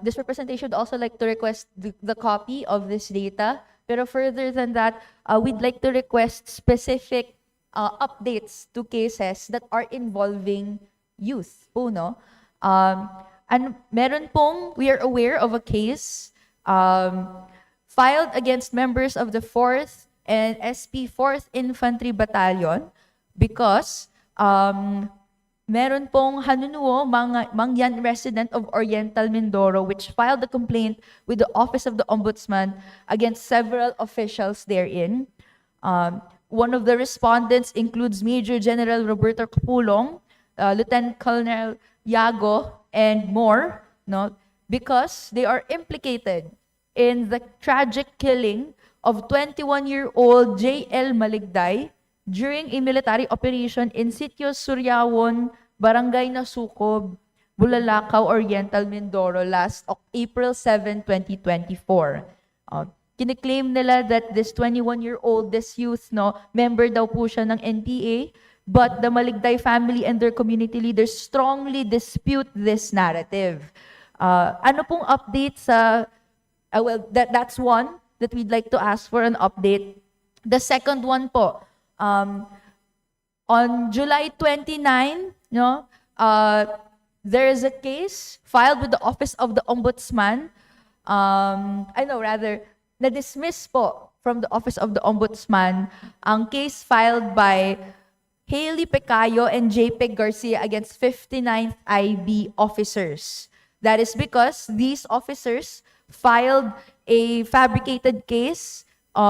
This representation would also like to request the copy of this data. Pero further than that, we'd like to request specific updates to cases that are involving youth po, no? And meron pong, we are aware of a case filed against members of the 4th and SP 4th Infantry Battalion because meron pong hanunuo, Mangyan resident of Oriental Mindoro, which filed a complaint with the Office of the Ombudsman against several officials therein. One of the respondents includes Major General Roberto Capulong, Lieutenant Colonel Yago, and more, because they are implicated in the tragic killing of 21-year-old J.L. Maligday during a military operation in Sitio Suryawon, Barangay Nasukob, Bulalakaw, Oriental Mindoro last April 7, 2024. Kiniklaim nila that this 21-year-old, this youth, member daw po siya ng NPA, but the Maligday family and their community leaders strongly dispute this narrative. Ano pong update sa, that's one that we'd like to ask for an update. The second one po, on July 29, there is a case filed with the Office of the Ombudsman, na-dismiss po from the Office of the Ombudsman ang case filed by Haley Pecayo and JP Garcia against 59th IB officers. That is because these officers filed a fabricated case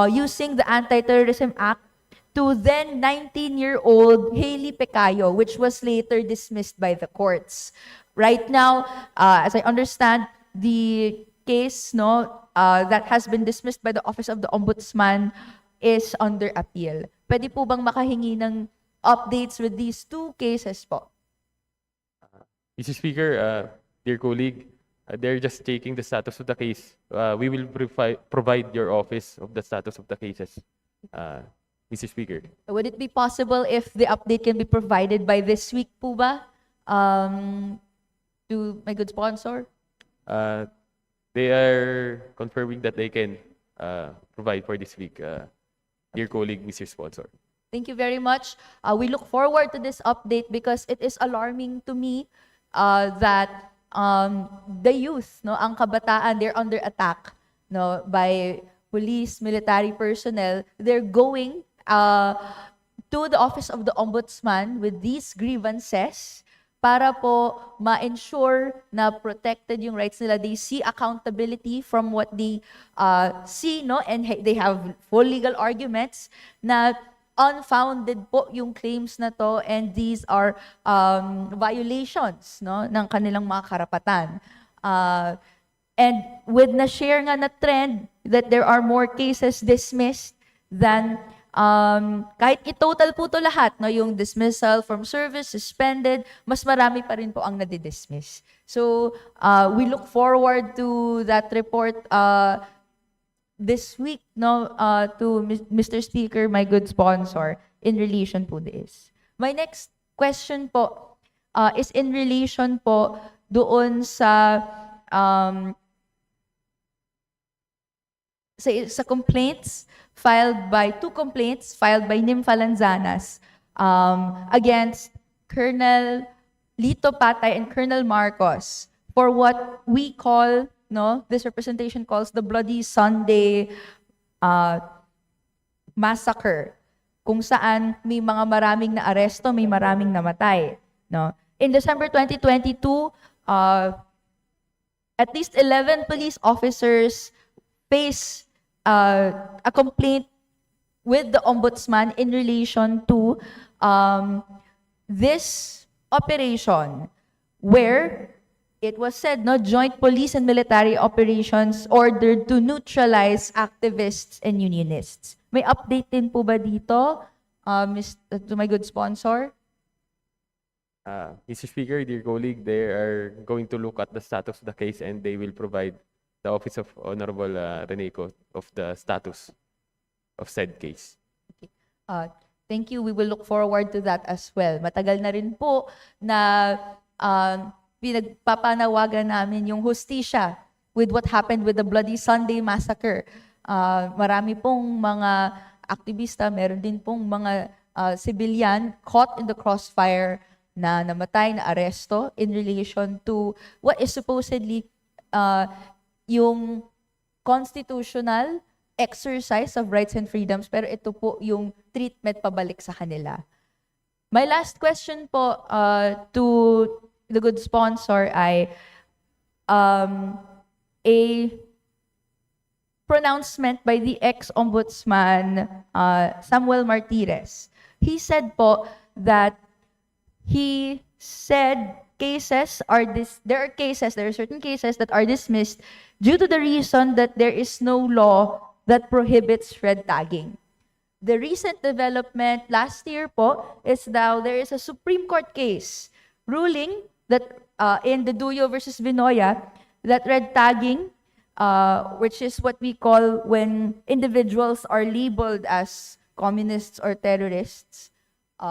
using the Anti-Terrorism Act to then 19-year-old Haley Pecayo, which was later dismissed by the courts. Right now, as I understand, the case that has been dismissed by the Office of the Ombudsman is under appeal. Pwede po bang makahingi ng updates with these two cases po? Mr. Speaker, dear colleague, they're just taking the status of the case. We will provide your office of the status of the cases, Mr. Speaker. Would it be possible if the update can be provided by this week po ba? To my good sponsor? They are confirming that they can provide for this week, dear colleague, Mr. Sponsor. Thank you very much. We look forward to this update because it is alarming to me that the youth, ang kabataan, they're under attack by police, military personnel. They're going to the Office of the Ombudsman with these grievances para po ma-ensure na protected yung rights nila. They see accountability from what they see, and they have full legal arguments na unfounded po yung claims na to, and these are violations ng kanilang mga karapatan. And with na-share nga na trend that there are more cases dismissed than kahit i-total po to lahat, yung dismissal from service, suspended, mas marami pa rin po ang nadidismiss. So, we look forward to that report this week to Mr. Speaker, my good sponsor, in relation po this. My next question po is in relation po doon sa complaints two complaints filed by Nympha Lanzanas against Colonel Lito Patay and Colonel Marcos for what we call, this representation calls the Bloody Sunday massacre, kung saan may maraming na aresto, may maraming namatay. In December 2022, at least 11 police officers face a complaint with the Ombudsman in relation to this operation where it was said joint police and military operations ordered to neutralize activists and unionists. May update din po ba dito, to my good sponsor? Mr. Speaker, dear colleague, they are going to look at the status of the case and they will provide the Office of Honorable Reneco of the status of said case. Okay. Thank you. We will look forward to that as well. Matagal na rin po na pinagpapanawagan namin yung hustisya with what happened with the Bloody Sunday massacre. Marami pong mga aktivista, meron din pong mga civilian caught in the crossfire na namatay, na aresto in relation to what is supposedly yung constitutional exercise of rights and freedoms, pero ito po yung treatment pabalik sa kanila. My last question po to the good sponsor ay a pronouncement by the ex-ombudsman Samuel Martirez. He said po that he said there are certain cases that are dismissed due to the reason that there is no law that prohibits red tagging. The recent development last year po is now there is a Supreme Court case ruling that in the Duyo versus Vinoya that red tagging, which is what we call when individuals are labeled as communists or terrorists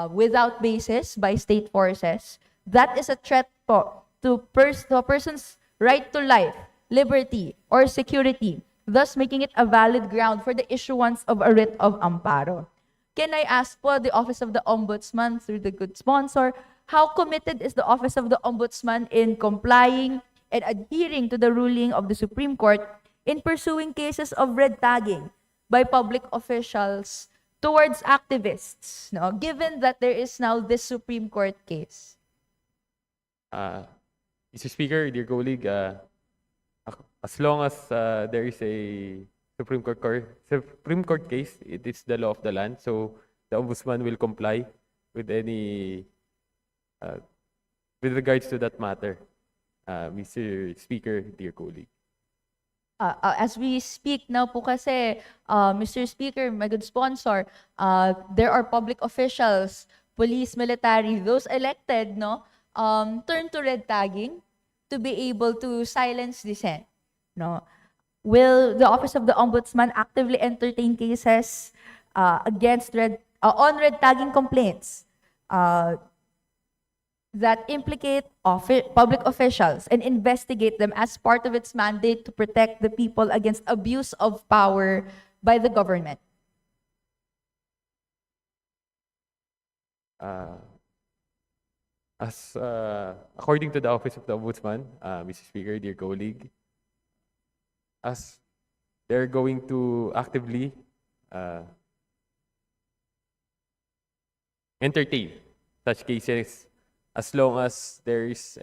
without basis by state forces, that is a threat po to a person's right to life, liberty, or security, thus making it a valid ground for the issuance of a writ of amparo. Can I ask po the Office of the Ombudsman through the good sponsor, how committed is the Office of the Ombudsman in complying and adhering to the ruling of the Supreme Court in pursuing cases of red tagging by public officials towards activists, no? Given that there is now this Supreme Court case. Mr. Speaker, dear colleague, as long as there is a Supreme Court case, it is the law of the land. So the Ombudsman will comply with any with regards to that matter. Mr. Speaker, dear colleague. As we speak now po kasi, Mr. Speaker, my good sponsor, there are public officials, police, military, those elected, no, turn to red tagging to be able to silence dissent. No? Will the Office of the Ombudsman actively entertain cases against on red tagging complaints that implicate public officials and investigate them as part of its mandate to protect the people against abuse of power by the government? According to the Office of the Ombudsman, Mr. Speaker, dear colleague, as they're going to actively entertain such cases as long as there is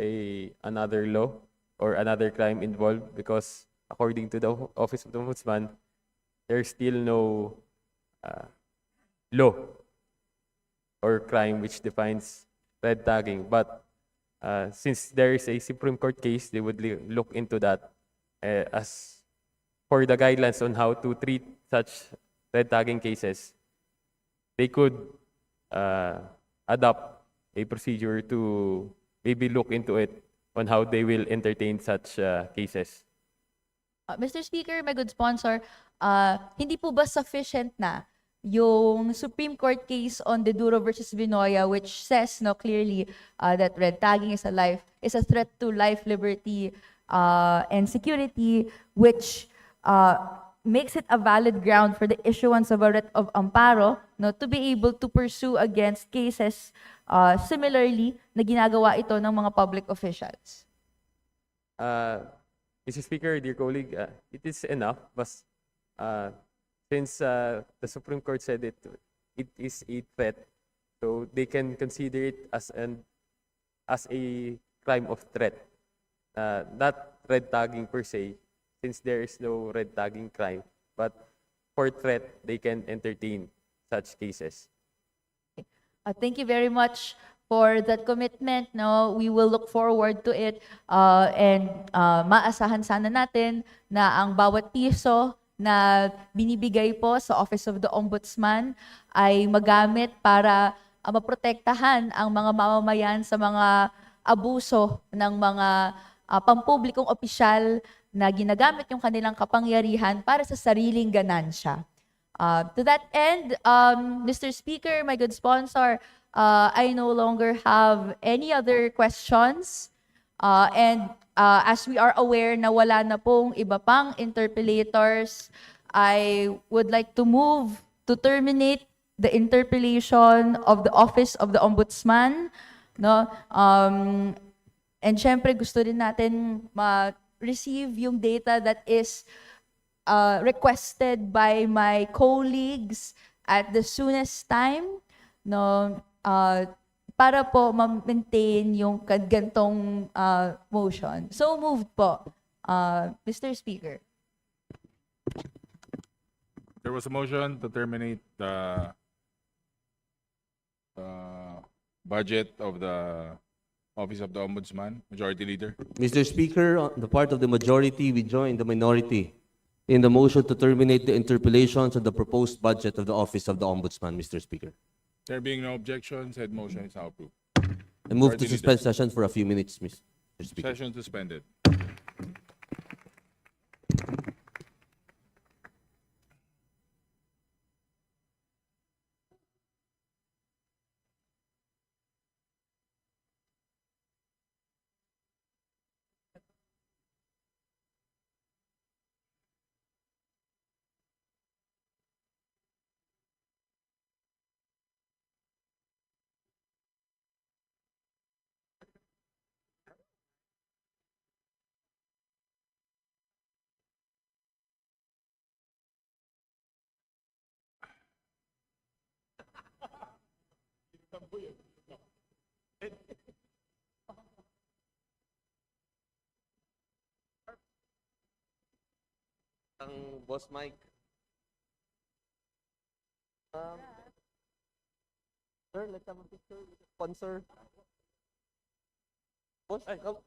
another law or another crime involved, because according to the Office of the Ombudsman, there's still no law or crime which defines red tagging. But since there is a Supreme Court case, they would look into that as for the guidelines on how to treat such red tagging cases. They could adopt a procedure to maybe look into it on how they will entertain such cases. Mr. Speaker, my good sponsor, hindi po ba sufficient na yung Supreme Court case on De Duro versus Vinoya, which says no clearly that red tagging is a threat to life, liberty, and security, which makes it a valid ground for the issuance of a writ of amparo, no, to be able to pursue against cases similarly na ginagawa ito ng mga public officials? Mr. Speaker, dear colleague, it is enough, but since the Supreme Court said it is a threat, so they can consider it as a crime of threat, not red tagging per se, since there is no red tagging crime, but for threat, they can entertain such cases. Thank you very much for that commitment. No, we will look forward to it and maasahan sana natin na ang bawat piso na binibigay po sa Office of the Ombudsman ay magamit para maprotektahan ang mga mamamayan sa mga abuso ng mga pampublikong opisyal na ginagamit yung kanilang kapangyarihan para sa sariling ganansya. To that end, Mr. Speaker, my good sponsor, I no longer have any other questions. And as we are aware na wala na pong iba pang interpellators, I would like to move to terminate the interpellation of the Office of the Ombudsman. No? And syempre gusto din natin receive yung data that is requested by my colleagues at the soonest time, no, para po ma-maintain yung gantong motion. So moved po, Mr. Speaker. There was a motion to terminate the budget of the Office of the Ombudsman. Majority Leader. Mr. Speaker, on the part of the majority, we join the minority in the motion to terminate the interpellations on the proposed budget of the Office of the Ombudsman, Mr. Speaker. There being no objection, said motion is now approved. I move to Majority suspend Leader. session for a few minutes, Mr. Speaker. Session suspended. Ang boss Mike. Sir, let's have a picture with the sponsor. Boss, come.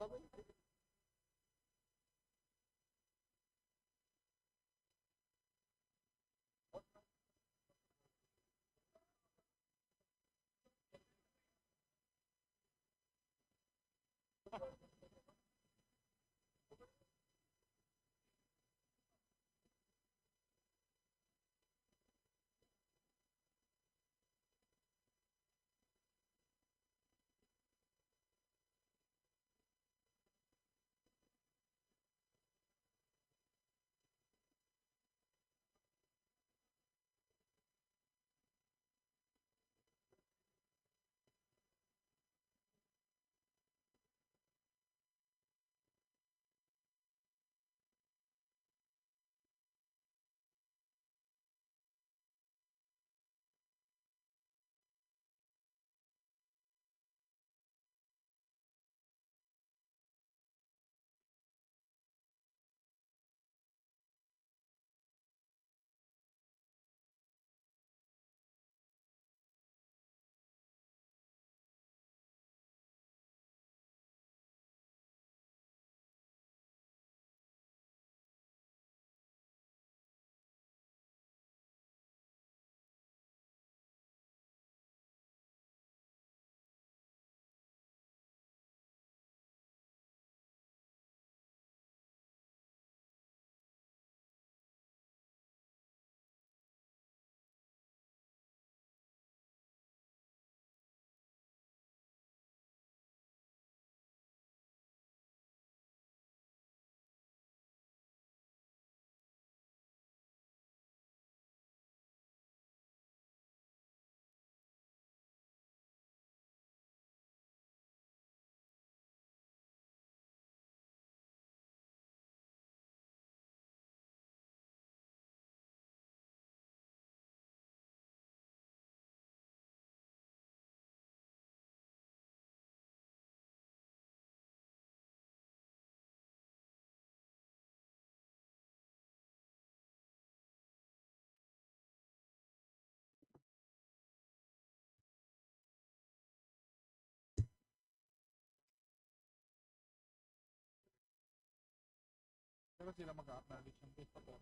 Pero sila mag-acknowledge ng case pa to.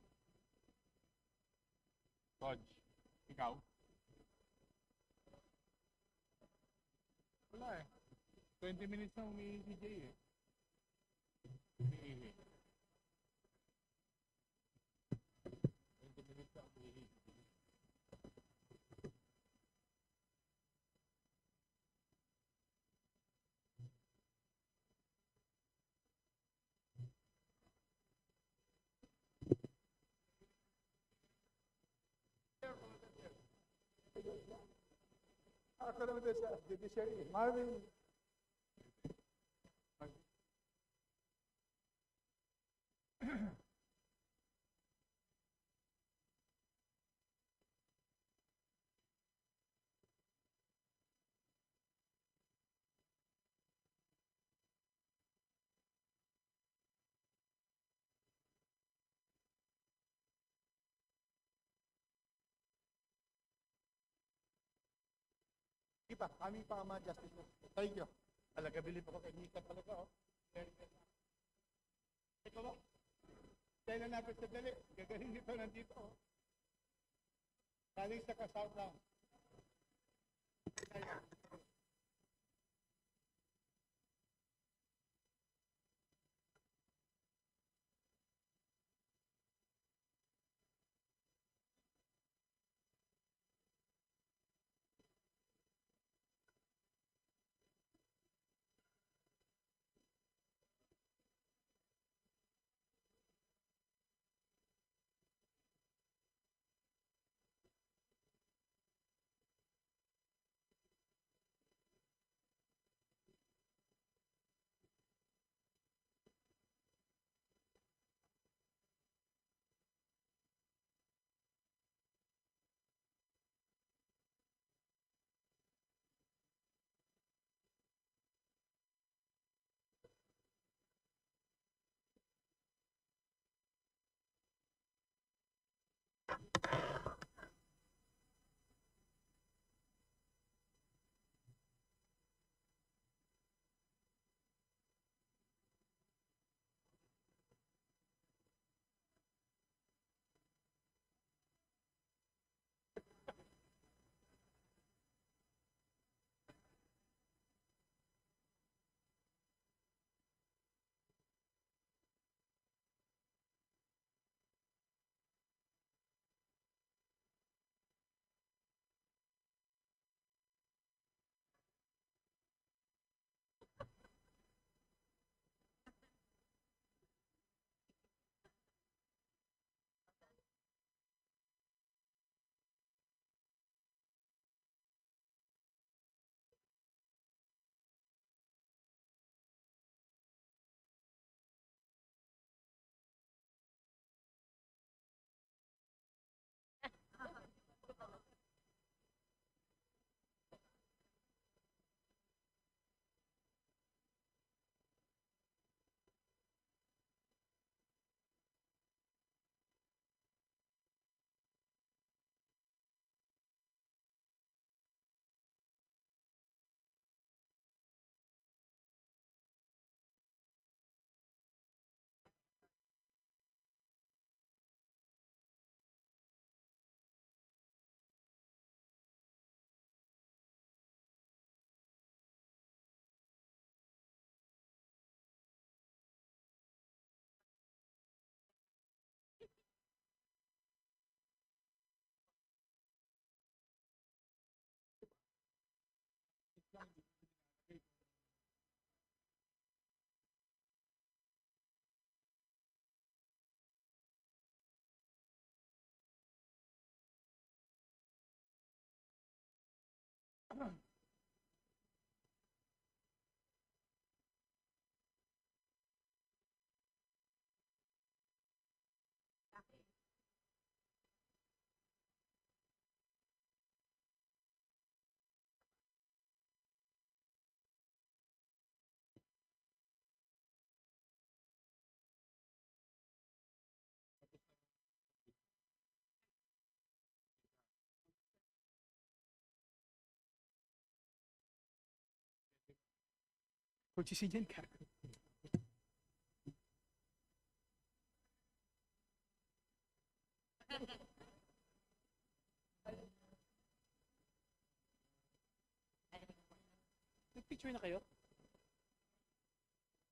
Dodge, ikaw? Wala eh. 20 minutes na umiihi si Jay eh. Umiihi. 20 minutes na umiihi. Ako naman din sa Judiciary. Marvin. Kita, kami pa mga justice. Thank you. Talaga, bilip ako kay Nika talaga, oh. Ito ba? Kailan natin sa dali. Gagaling nito nandito, oh. Galing sa kasaw lang. Kursi dyan ka. Nag-picture na kayo?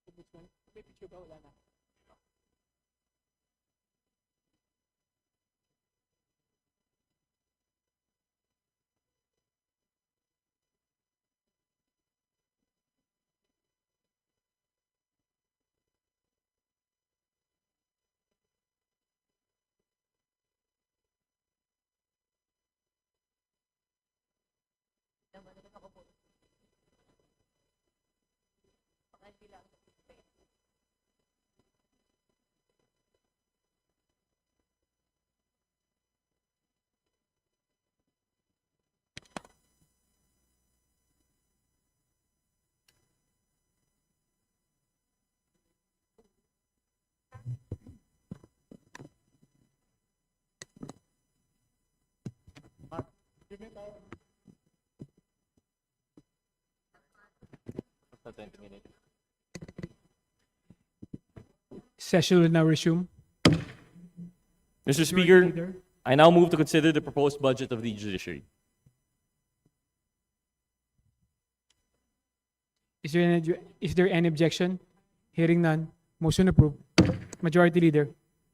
Ombudsman? May picture ba? Wala na. Session will now resume. Mr. Speaker, I now move to consider the proposed budget of the Judiciary. Is there any objection? Hearing none. Motion approved. Majority Leader.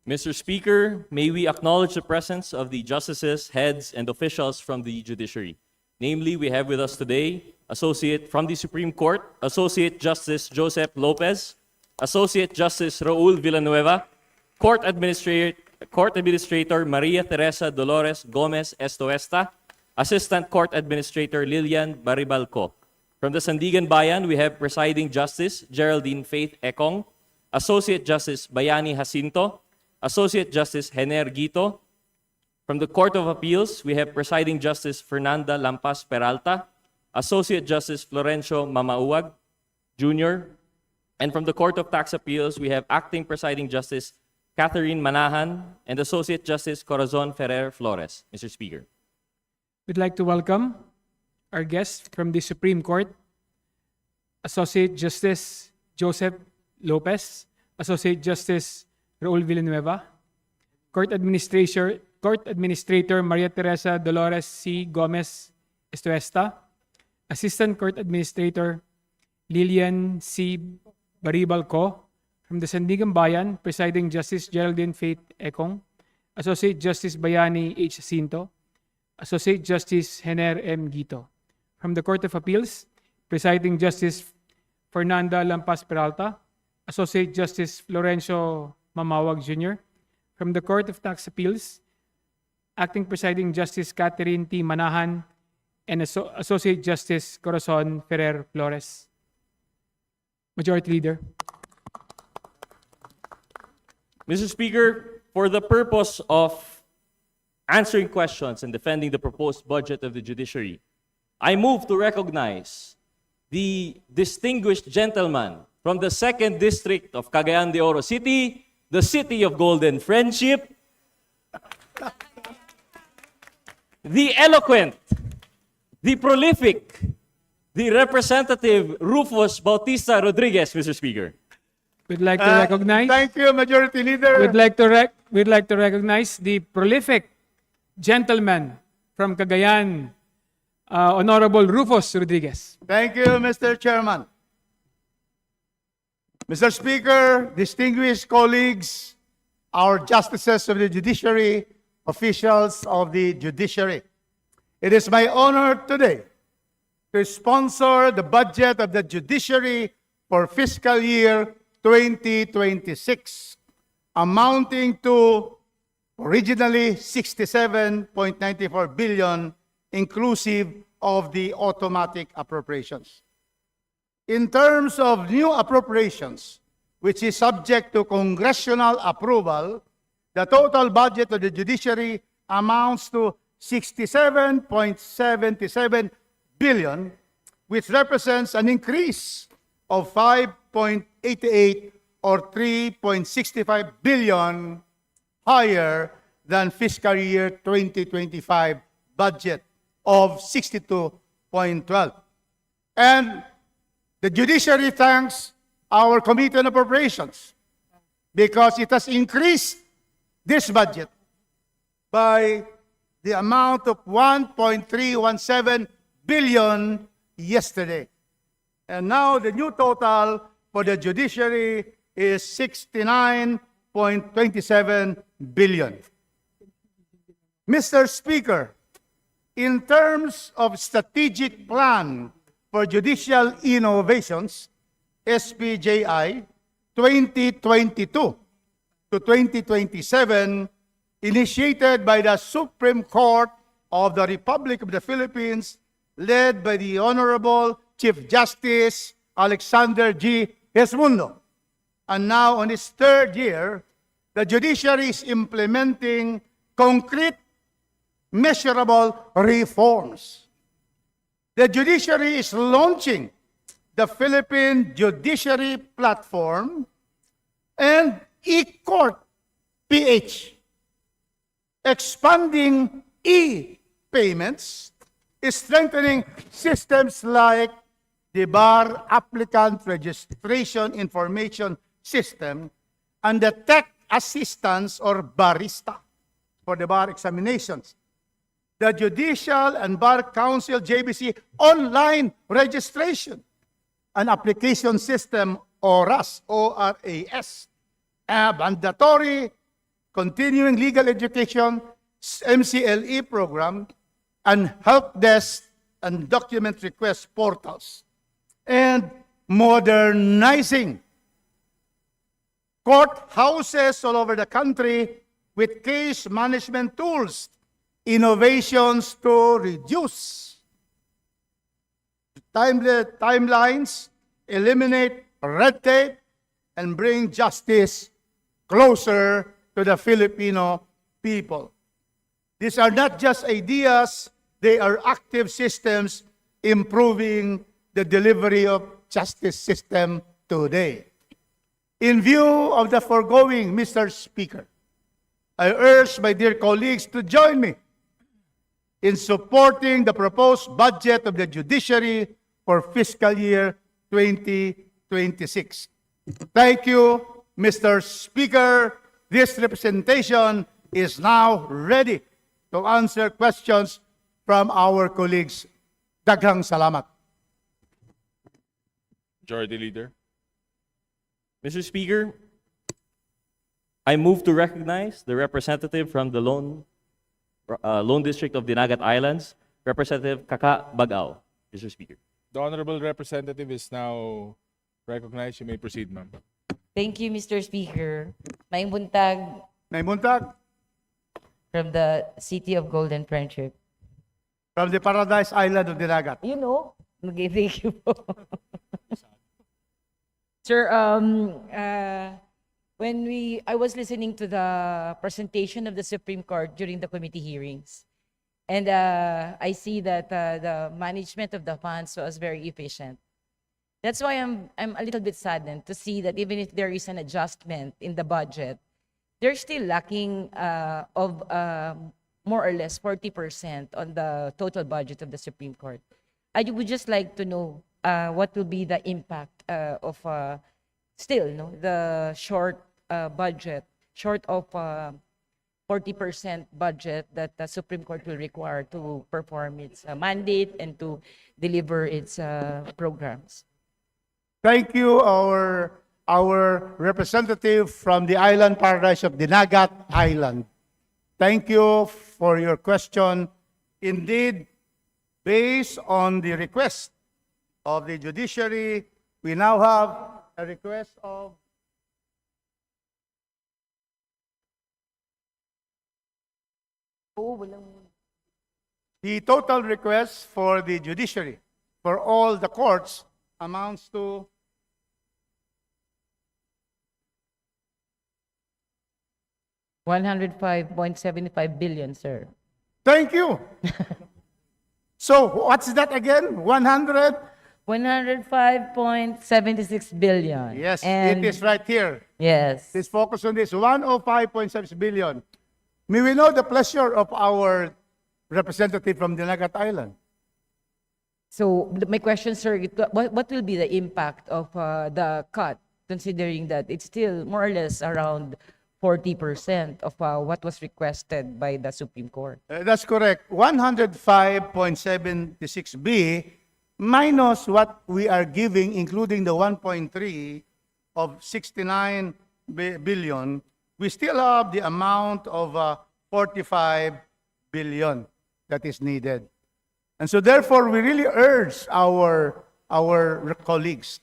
Mr. Speaker, may we acknowledge the presence of the justices, heads, and officials from the Judiciary. Namely, we have with us today, from the Supreme Court, Associate Justice Joseph Lopez, Associate Justice Raul Villanueva, Court Administrator Maria Teresa Dolores Gomez Estoesta, Assistant Court Administrator Lilian Baribalco. From the Sandigan Bayan, we have Presiding Justice Geraldine Faith Ekong, Associate Justice Bayani Jacinto, Associate Justice Hener Guito. From the Court of Appeals, we have Presiding Justice Fernanda Lampas Peralta, Associate Justice Florencio Mamauag Jr., and from the Court of Tax Appeals, we have Acting Presiding Justice Catherine Manahan and Associate Justice Corazon Ferrer Flores. Mr. Speaker. We'd like to welcome our guest from the Supreme Court, Associate Justice Joseph Lopez, Associate Justice Raul Villanueva, Court Administrator Maria Teresa Dolores C. Gomez Estoesta, Assistant Court Administrator Lilian C. Baribalco. From the Sandigan Bayan, Presiding Justice Geraldine Faith Ekong, Associate Justice Bayani H. Jacinto, Associate Justice Hener M. Guito. From the Court of Appeals, Presiding Justice Fernanda Lampas Peralta, Associate Justice Florencio Mamawag Jr. From the Court of Tax Appeals, Acting Presiding Justice Catherine T. Manahan and Associate Justice Corazon Ferrer Flores. Majority Leader. Mr. Speaker, for the purpose of answering questions and defending the proposed budget of the Judiciary, I move to recognize the distinguished gentleman from the 2nd District of Cagayan de Oro City, the City of Golden Friendship, the eloquent, the prolific, the Representative Rufus Bautista Rodriguez, Mr. Speaker. We'd like to recognize. Thank you, Majority Leader. We'd like to recognize the prolific gentleman from Cagayan, Honorable Rufus Rodriguez. Thank you, Mr. Chairman. Mr. Speaker, distinguished colleagues, our justices of the judiciary, officials of the judiciary. It is my honor today to sponsor the budget of the judiciary for fiscal year 2026, amounting to originally 67.94 billion, inclusive of the automatic appropriations. In terms of new appropriations, which is subject to congressional approval, the total budget of the judiciary amounts to 67.77 billion, which represents an increase of 5.88 or 3.65 billion higher than fiscal year 2025 budget of 62.12. And The judiciary thanks our Committee on Appropriations because it has increased this budget by the amount of 1.317 billion yesterday. And now the new total for the judiciary is 69.27 billion. Mr. Speaker, in terms of strategic plan for judicial innovations, SPJI 2022 to 2027, initiated by the Supreme Court of the Republic of the Philippines, led by the Honorable Chief Justice Alexander G. Gesmundo. And now on its third year, the judiciary is implementing concrete, measurable reforms. The judiciary is launching the Philippine Judiciary Platform and e-court PH, expanding e-payments, strengthening systems like the Bar Applicant Registration Information System and the Tech Assistance or Barista for the bar examinations. The Judicial and Bar Council JBC online registration, an application system ORAS, ORAS, a mandatory continuing legal education MCLE program, and help desk and document request portals, and modernizing courthouses all over the country with case management tools, innovations to reduce timelines, eliminate red tape, and bring justice closer to the Filipino people. These are not just ideas, they are active systems improving the delivery of justice system today. In view of the foregoing, Mr. Speaker, I urge my dear colleagues to join me in supporting the proposed budget of the judiciary for fiscal year 2026. Thank you, Mr. Speaker. This representation is now ready to answer questions from our colleagues. Daghang salamat. Majority Leader. Mr. Speaker, I move to recognize the representative from the Lone District of Dinagat Islands, Representative Kaka Bagao. Mr. Speaker. The Honorable Representative is now recognized. You may proceed, ma'am. Thank you, Mr. Speaker. Maayong buntag May muntag from the City of Golden Friendship. from the Paradise Island of Dinagat. You know, thank you po. Sir, I was listening to the presentation of the Supreme Court during the committee hearings, and I see that the management of the funds was very efficient. That's why I'm a little bit saddened to see that even if there is an adjustment in the budget, they're still lacking of more or less 40% on the total budget of the Supreme Court. I would just like to know what will be the impact of the short budget, short of 40% budget that the Supreme Court will require to perform its mandate and to deliver its programs. Thank you, our representative from the island paradise of Dinagat Island. Thank you for your question. Indeed, based on the request of the judiciary, we now have a request of the total request for the judiciary for all the courts amounts to 105.75 billion, sir. Thank you. So what's that again? 100? 105.76 billion. Yes, And it is right here. yes. Let's focus on this. 105.6 billion. May we know the pleasure of our representative from Dinagat Island? So my question, sir, what will be the impact of the cut, considering that it's still more or less around 40% of what was requested by the Supreme Court? That's correct. 105.76B minus what we are giving, including the 1.3 of 69 billion, we still have the amount of 45 billion that is needed. And so therefore, we really urge our colleagues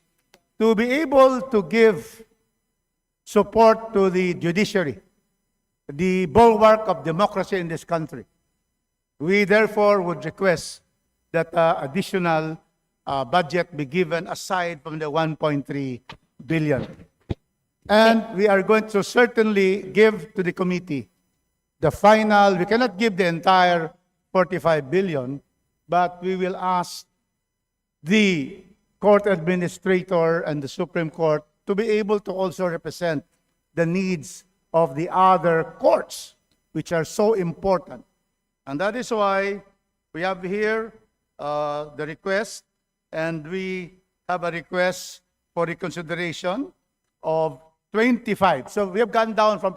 to be able to give support to the judiciary, the bulwark of democracy in this country. We therefore would request that additional budget be given aside from the 1.3 billion. And we are going to certainly give to the committee the final, we cannot give the entire 45 billion, but we will ask the court administrator and the Supreme Court to be able to also represent the needs of the other courts, which are so important. And that is why we have here the request, and we have a request for reconsideration of 25. So we have gone down from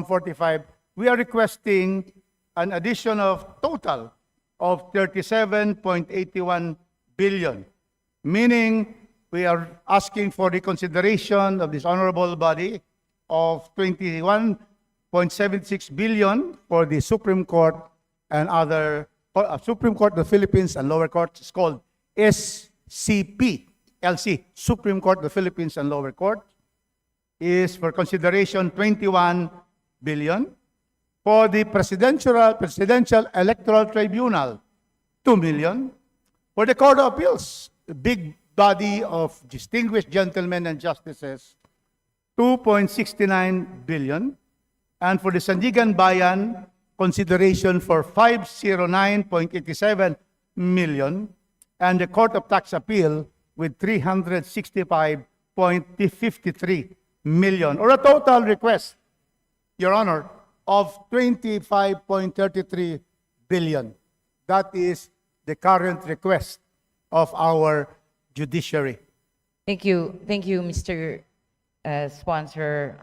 45. We are requesting an addition of total of 37.81 billion, meaning we are asking for reconsideration of this honorable body of 21.76 billion for the Supreme Court and other Supreme Court of the Philippines and lower courts. It's called SCP, LC, Supreme Court of the Philippines and lower court, is for consideration 21 billion. For the Presidential Electoral Tribunal, 2 million. For the Court of Appeals, the big body of distinguished gentlemen and justices, 2.69 billion. And for the Sandigan Bayan, consideration for 509.87 million. And the Court of Tax Appeal with 365.53 million, or a total request, Your Honor, of 25.33 billion. That is the current request of our judiciary. Thank you, Mr. Sponsor,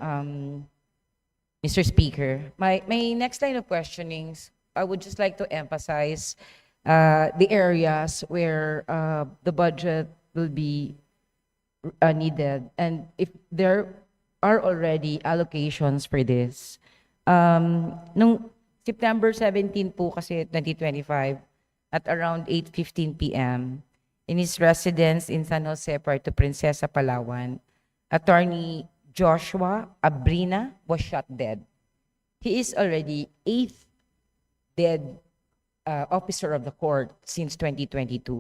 Mr. Speaker. My next line of questionings, I would just like to emphasize the areas where the budget will be needed, and if there are already allocations for this. Nung September 17 po kasi 2025 at around 8:15 p.m. in his residence in San Jose, Puerto Princesa, Palawan, Attorney Joshua Abrina was shot dead. He is already 8th dead officer of the court since 2022.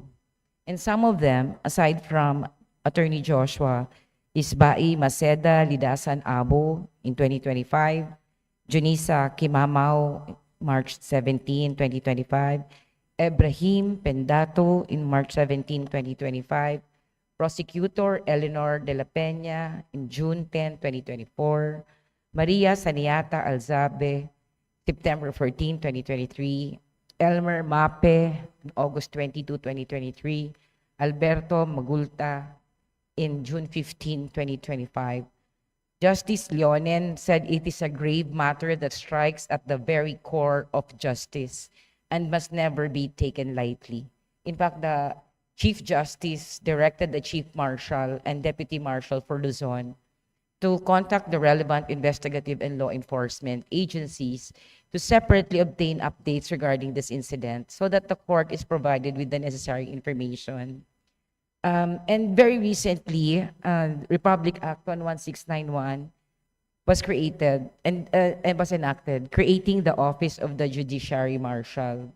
And some of them, aside from Attorney Joshua, is Bai Maceda Lidasan Abo in 2025, Junisa Kimamao, March 17, 2025, Ibrahim Pendato in March 17, 2025, Prosecutor Eleanor de la Peña in June 10, 2024, Maria Saniata Alzabe, September 14, 2023, Elmer Mape, August 22, 2023, Alberto Magulta in June 15, 2025. Justice Leonen said it is a grave matter that strikes at the very core of justice and must never be taken lightly. In fact, the Chief Justice directed the Chief Marshal and Deputy Marshal for Luzon to contact the relevant investigative and law enforcement agencies to separately obtain updates regarding this incident so that the court is provided with the necessary information. And very recently, Republic Act 11691 was created and was enacted, creating the Office of the Judiciary Marshal.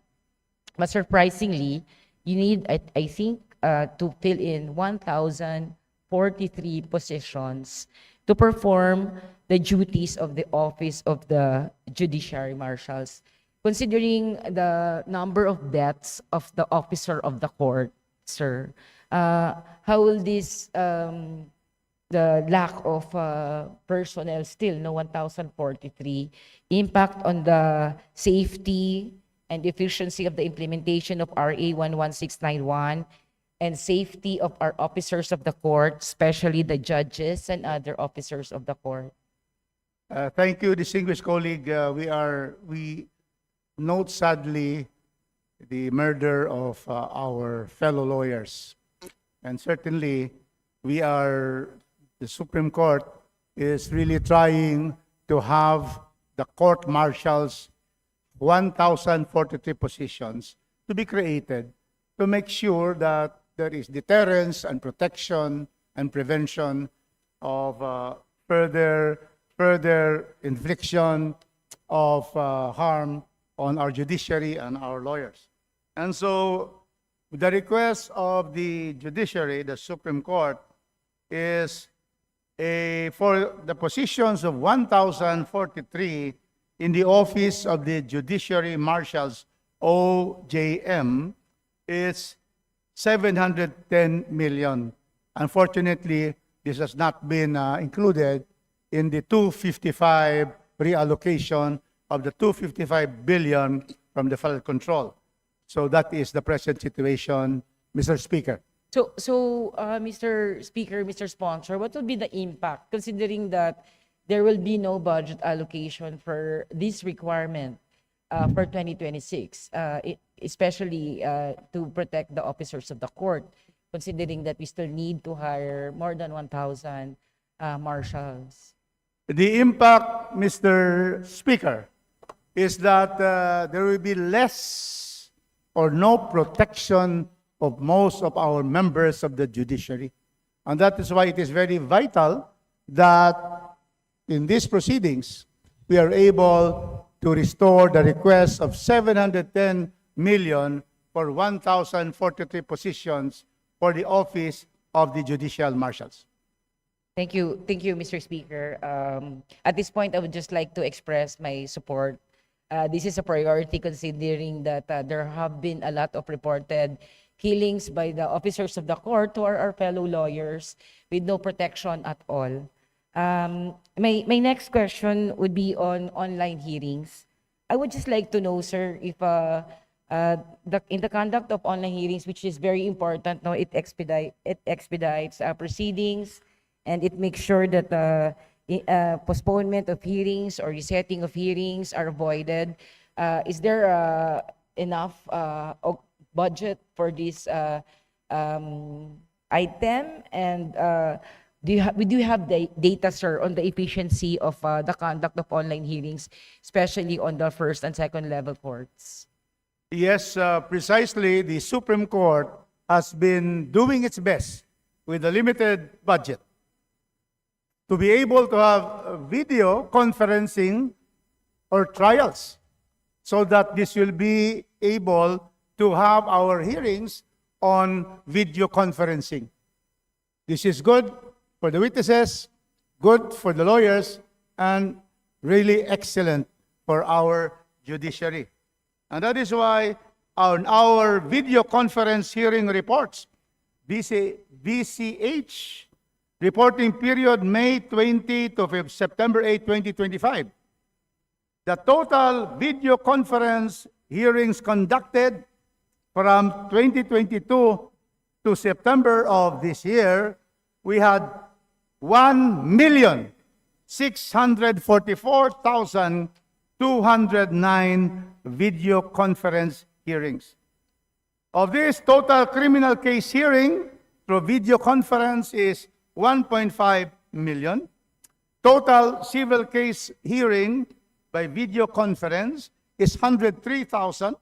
But surprisingly, you need, I think, to fill in 1,043 positions to perform the duties of the Office of the Judiciary Marshals. Considering the number of deaths of the officer of the court, sir, how will this, the lack of personnel still, no 1,043, impact on the safety and efficiency of the implementation of RA 11691, and safety of our officers of the court, especially the judges and other officers of the court. Thank you, distinguished colleague. We note sadly the murder of our fellow lawyers. And certainly, the Supreme Court is really trying to have the court martials 1,043 positions to be created to make sure that there is deterrence and protection and prevention of further infliction of harm on our judiciary and our lawyers. And so the request of the judiciary, the Supreme Court, is for the positions of 1,043 in the office of the Judiciary Marshals, OJM, is 710 million. Unfortunately, this has not been included in the 255 reallocation of the 255 billion from the flood control. So that is the present situation, Mr. Speaker. So, Mr. Speaker, Mr. Sponsor, what will be the impact, considering that there will be no budget allocation for this requirement for 2026, especially to protect the officers of the court, considering that we still need to hire more than 1,000 marshals? The impact, Mr. Speaker, is that there will be less or no protection of most of our members of the judiciary. And that is why it is very vital that in these proceedings, we are able to restore the request of 710 million for 1,043 positions for the office of the judicial marshals. Thank you, Mr. Speaker. At this point, I would just like to express my support. This is a priority considering that there have been a lot of reported killings by the officers of the court to our fellow lawyers with no protection at all. My next question would be on online hearings. I would just like to know, sir, if in the conduct of online hearings, which is very important, no, it expedites proceedings, and it makes sure that postponement of hearings or resetting of hearings are avoided. Is there enough budget for this item? And do you have the data, sir, on the efficiency of the conduct of online hearings, especially on the first and second level courts? Yes, precisely. The Supreme Court has been doing its best with a limited budget to be able to have video conferencing or trials so that this will be able to have our hearings on video conferencing. This is good for the witnesses, good for the lawyers, and really excellent for our judiciary. And that is why on our video conference hearing reports, VCH reporting period May 20 to September 8, 2025, the total video conference hearings conducted from 2022 to September of this year, we had 1,644,209 video conference hearings. Of this, total criminal case hearing through video conference is 1.5 million. Total civil case hearing by video conference is 103,000.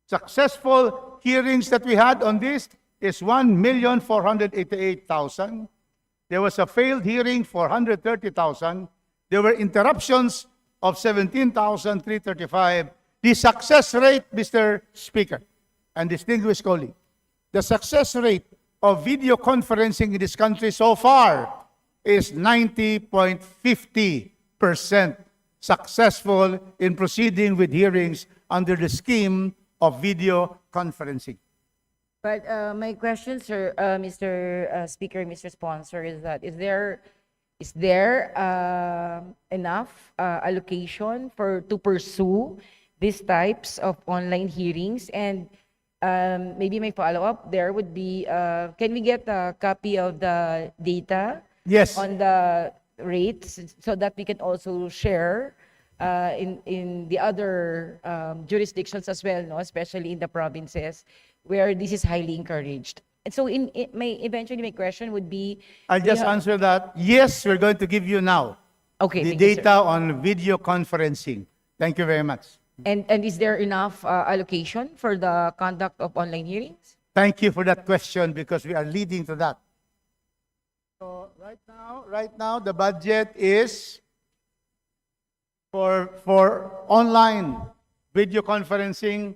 Successful hearings that we had on this is 1,488,000. There was a failed hearing for 130,000. There were interruptions of 17,335. The success rate, Mr. Speaker and distinguished colleague, the success rate of video conferencing in this country so far is 90.50% successful in proceeding with hearings under the scheme of video conferencing. But my question, sir, Mr. Speaker, Mr. Sponsor, is that is there enough allocation to pursue these types of online hearings? And maybe my follow-up there would be, can we get a copy of the data Yes. on the rates so that we can also share in the other jurisdictions as well, no? Especially in the provinces where this is highly encouraged. And so eventually my question would be, I'll do you just have- answer that. Yes, we're going to give you now Okay, the thank you, sir. data on video conferencing. Thank you very much. And is there enough allocation for the conduct of online hearings? Thank you for that question because we are leading to that. So right now the budget is for online video conferencing.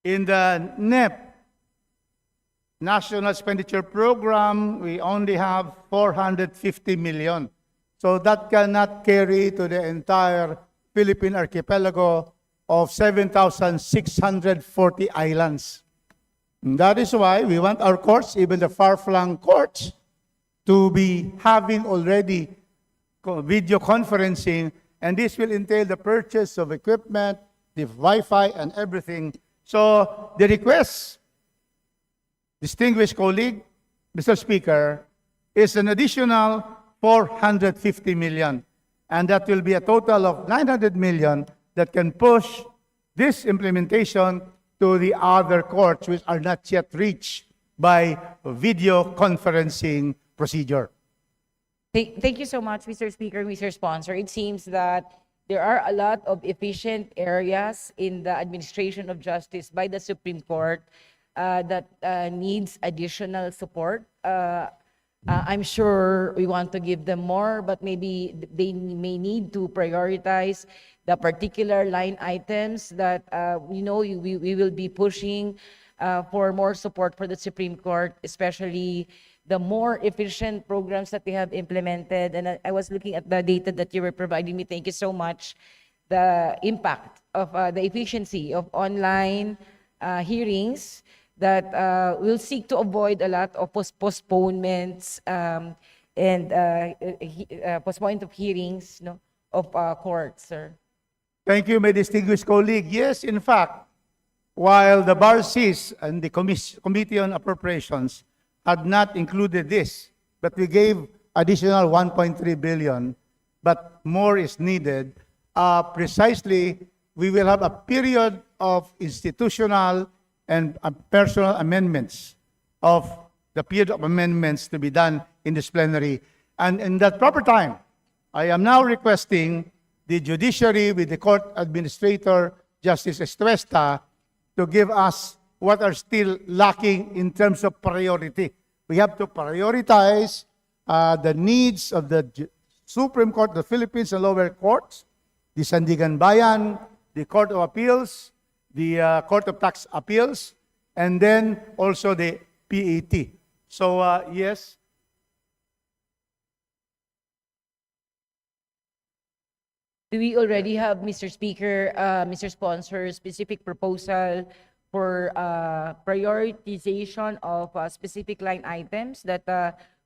In the NEP, National Expenditure Program, we only have 450 million. So that cannot carry to the entire Philippine archipelago of 7,640 islands. And that is why we want our courts, even the far-flung courts, to be having already video conferencing, and this will entail the purchase of equipment, the Wi-Fi, and everything. So the request, distinguished colleague, Mr. Speaker, is an additional 450 million. And that will be a total of 900 million that can push this implementation to the other courts which are not yet reached by video conferencing procedure. Thank you so much, Mr. Speaker, Mr. Sponsor. It seems that there are a lot of efficient areas in the administration of justice by the Supreme Court that needs additional support. I'm sure we want to give them more, but maybe they may need to prioritize the particular line items that we will be pushing for more support for the Supreme Court, especially the more efficient programs that they have implemented. And I was looking at the data that you were providing me. Thank you so much. The impact of the efficiency of online hearings that will seek to avoid a lot of postponements and postponement of hearings, of courts, sir. Thank you, my distinguished colleague. Yes, in fact, while the BARCIS and the Committee on Appropriations had not included this, but we gave additional 1.3 billion, but more is needed. Precisely, we will have a period of institutional and personal amendments of the period of amendments to be done in this plenary. And in that proper time, I am now requesting the Judiciary with the Court Administrator, Justice Estuesta, to give us what are still lacking in terms of priority. We have to prioritize the needs of the Supreme Court of the Philippines and lower courts, the Sandigan Bayan, the Court of Appeals, the Court of Tax Appeals, and then also the PAT. So, yes. Do we already have, Mr. Speaker, Mr. Sponsor, specific proposal for prioritization of specific line items that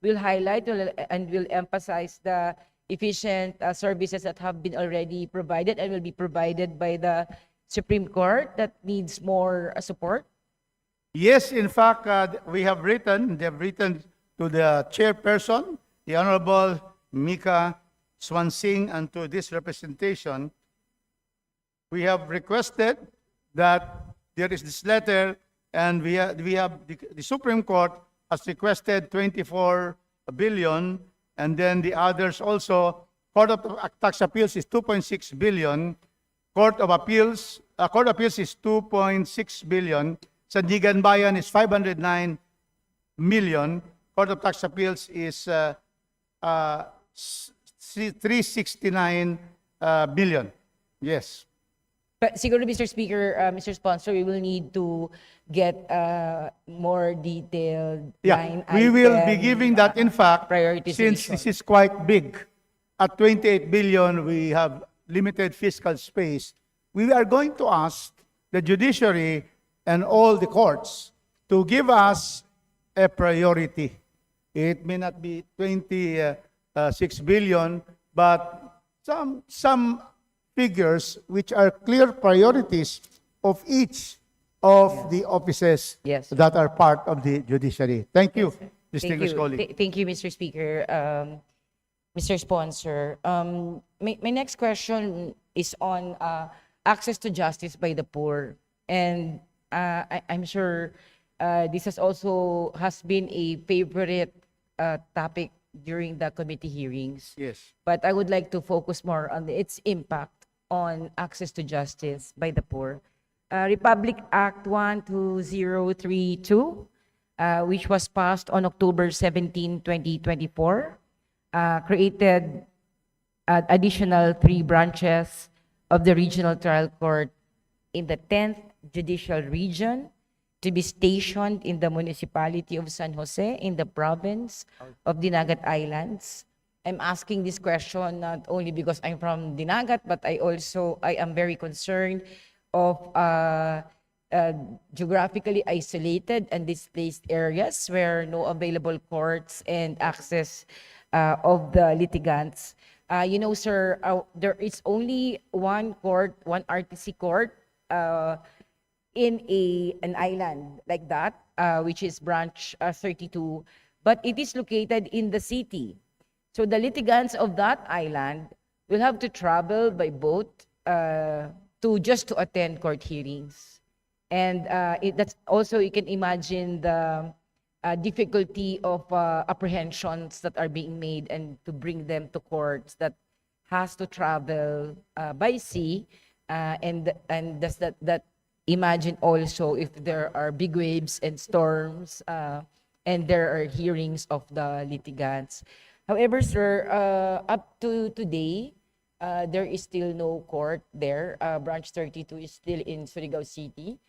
will highlight and will emphasize the efficient services that have been already provided and will be provided by the Supreme Court that needs more support? Yes, in fact, they have written to the chairperson, the Honorable Mika Swansing, and to this representation. We have requested that there is this letter, and we have the Supreme Court has requested 24 billion, and then the others also. Court of Tax Appeals is 2.6 billion. Court of Appeals is 2.6 billion. Sandigan Bayan is 509 million. Court of Tax Appeals is 369 billion. Yes. But siguro, Mr. Speaker, Mr. Sponsor, we will need to get more detailed line we will be item, giving that. In fact, prioritization. since this is quite big, at 28 billion, we have limited fiscal space. We are going to ask the judiciary and all the courts to give us a priority. It may not be 26 billion, but some figures which are clear priorities of each of the offices Yes. that are part of the judiciary. Thank you, Thank distinguished you. colleague. Thank you, Mr. Speaker. Mr. Sponsor, my next question is on access to justice by the poor. And I'm sure this has been a favorite topic during the committee hearings. Yes. But I would like to focus more on its impact on access to justice by the poor. Republic Act 12032, which was passed on October 17, 2024, created additional 3 branches of the Regional Trial Court in the 10th Judicial Region to be stationed in the municipality of San Jose in the province of Dinagat Islands. I'm asking this question not only because I'm from Dinagat, but I am very concerned of geographically isolated and displaced areas where no available courts and access of the litigants. Sir, there is only one court, one RTC court in an island like that, which is branch 32, but it is located in the city. So the litigants of that island will have to travel by boat just to attend court hearings. And that's also, you can imagine the difficulty of apprehensions that are being made and to bring them to courts that has to travel by sea. And does that imagine also if there are big waves and storms and there are hearings of the litigants. However, sir, up to today, there is still no court there. Branch 32 is still in Surigao City.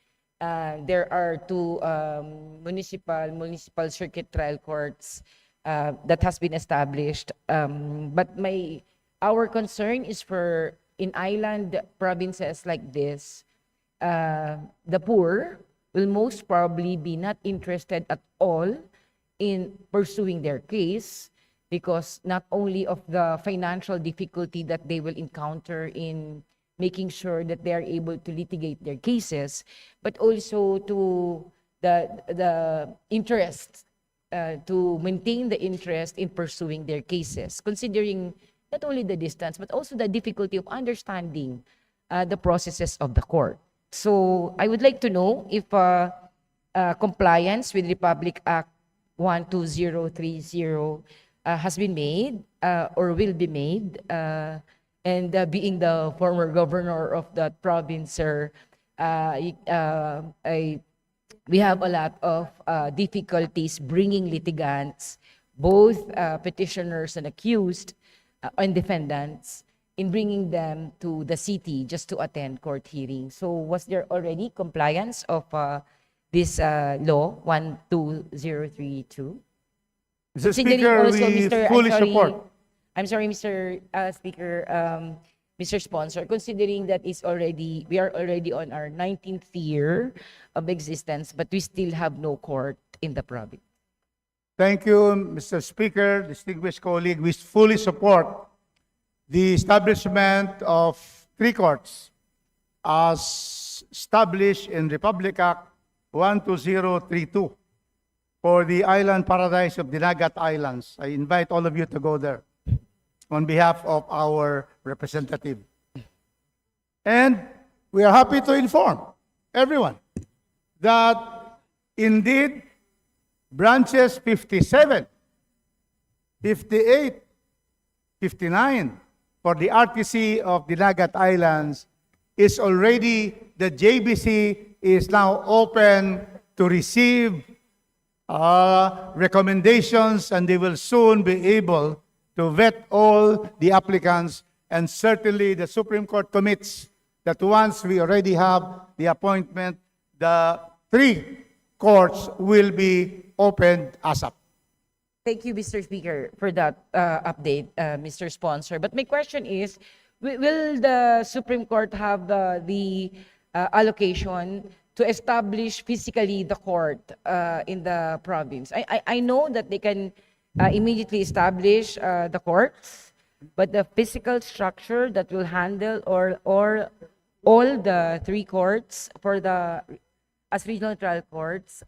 There are 2 municipal circuit trial courts that has been established. But our concern is for in island provinces like this, the poor will most probably be not interested at all in pursuing their case because not only of the financial difficulty that they will encounter in making sure that they are able to litigate their cases, but also to the interest, to maintain the interest in pursuing their cases, considering not only the distance, but also the difficulty of understanding the processes of the court. So I would like to know if compliance with Republic Act 12030 has been made or will be made. And being the former governor of that province, sir, we have a lot of difficulties bringing litigants, both petitioners and accused and defendants, in bringing them to the city just to attend court hearings. So was there already compliance of this law 12032? Mr. Considering Speaker, also, we Mr. fully support. I'm sorry, Mr. Speaker, Mr. Sponsor, considering that we are already on our 19th year of existence, but we still have no court in the province. Thank you, Mr. Speaker, distinguished colleague. We fully support the establishment of 3 courts as established in Republic Act 12032 for the island paradise of Dinagat Islands. I invite all of you to go there on behalf of our representative. And we are happy to inform everyone that indeed branches 57, 58, 59 for the RTC of Dinagat Islands is already, the JBC is now open to receive recommendations, and they will soon be able to vet all the applicants. And certainly the Supreme Court commits that once we already have the appointment, the 3 courts will be opened ASAP. Thank you, Mr. Speaker, for that update, Mr. Sponsor. But my question is, will the Supreme Court have the allocation to establish physically the court in the province. I know that they can immediately establish the courts, but the physical structure that will handle or all the three courts for the as regional trial courts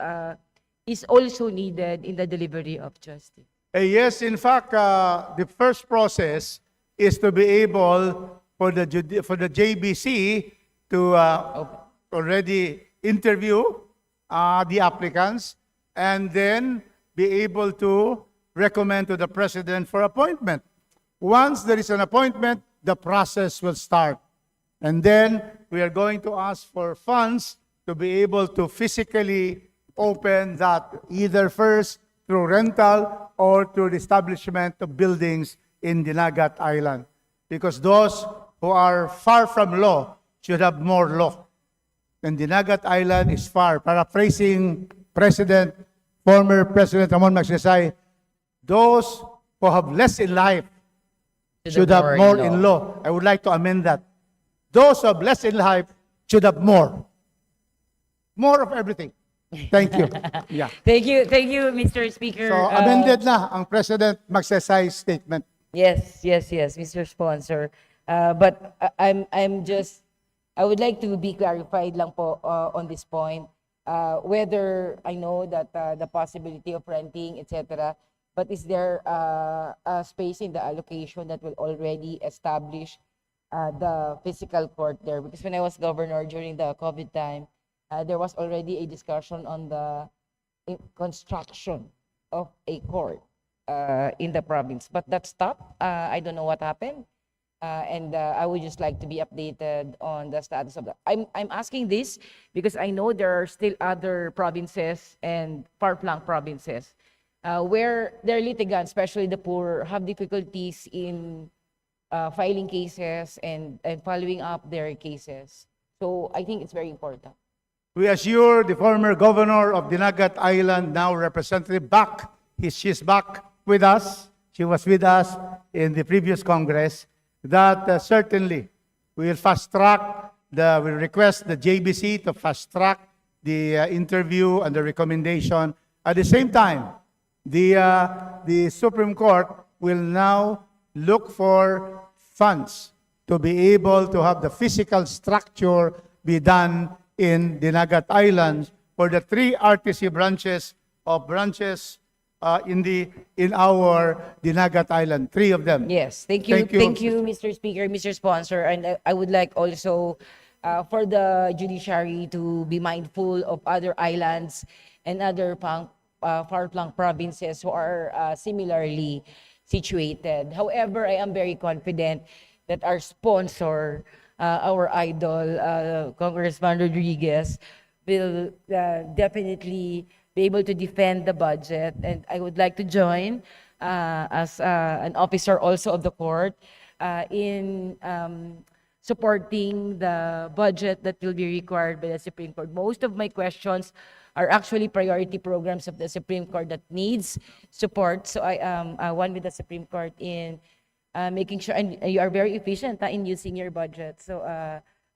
is also needed in the delivery of justice. Yes, in fact, the first process is to be able for the JBC to already interview the applicants and then be able to recommend to the president for appointment. Once there is an appointment, the process will start. And then we are going to ask for funds to be able to physically open that either first through rental or through the establishment of buildings in Dinagat Island. Because those who are far from law should have more law. And Dinagat Island is far. Paraphrasing former President Ramon Magsaysay, those who have less in life should have more in law. I would like to amend that. Those who have less in life should have more. More of everything. Thank you. Yeah. Thank you, Mr. Speaker. So amended na ang President Magsaysay's statement. Yes, Mr. Sponsor. But I would like to be clarified lang po on this point. Whether I know that the possibility of renting, etc., but is there a space in the allocation that will already establish the physical court there? Because when I was governor during the COVID time, there was already a discussion on the construction of a court in the province, but that stopped. I don't know what happened. And I would just like to be updated on the status of that. I'm asking this because I know there are still other provinces and far-flung provinces where their litigants, especially the poor, have difficulties in filing cases and following up their cases. So I think it's very important. We assure the former governor of Dinagat Island, now Representative Back, she's back with us. She was with us in the previous Congress. That certainly we will fast track, we request the JBC to fast track the interview and the recommendation. At the same time, the Supreme Court will now look for funds to be able to have the physical structure be done in Dinagat Islands for the three RTC branches in our Dinagat Island, three of them. Yes, thank you, Mr. Speaker, Mr. Sponsor, and I would like also for the judiciary to be mindful of other islands and other far-flung provinces who are similarly situated. However, I am very confident that our sponsor, our idol, Congressman Rodriguez, will definitely be able to defend the budget. And I would like to join as an officer also of the court in supporting the budget that will be required by the Supreme Court. Most of my questions are actually priority programs of the Supreme Court that needs support. So I am one with the Supreme Court in making sure, and you are very efficient in using your budget. So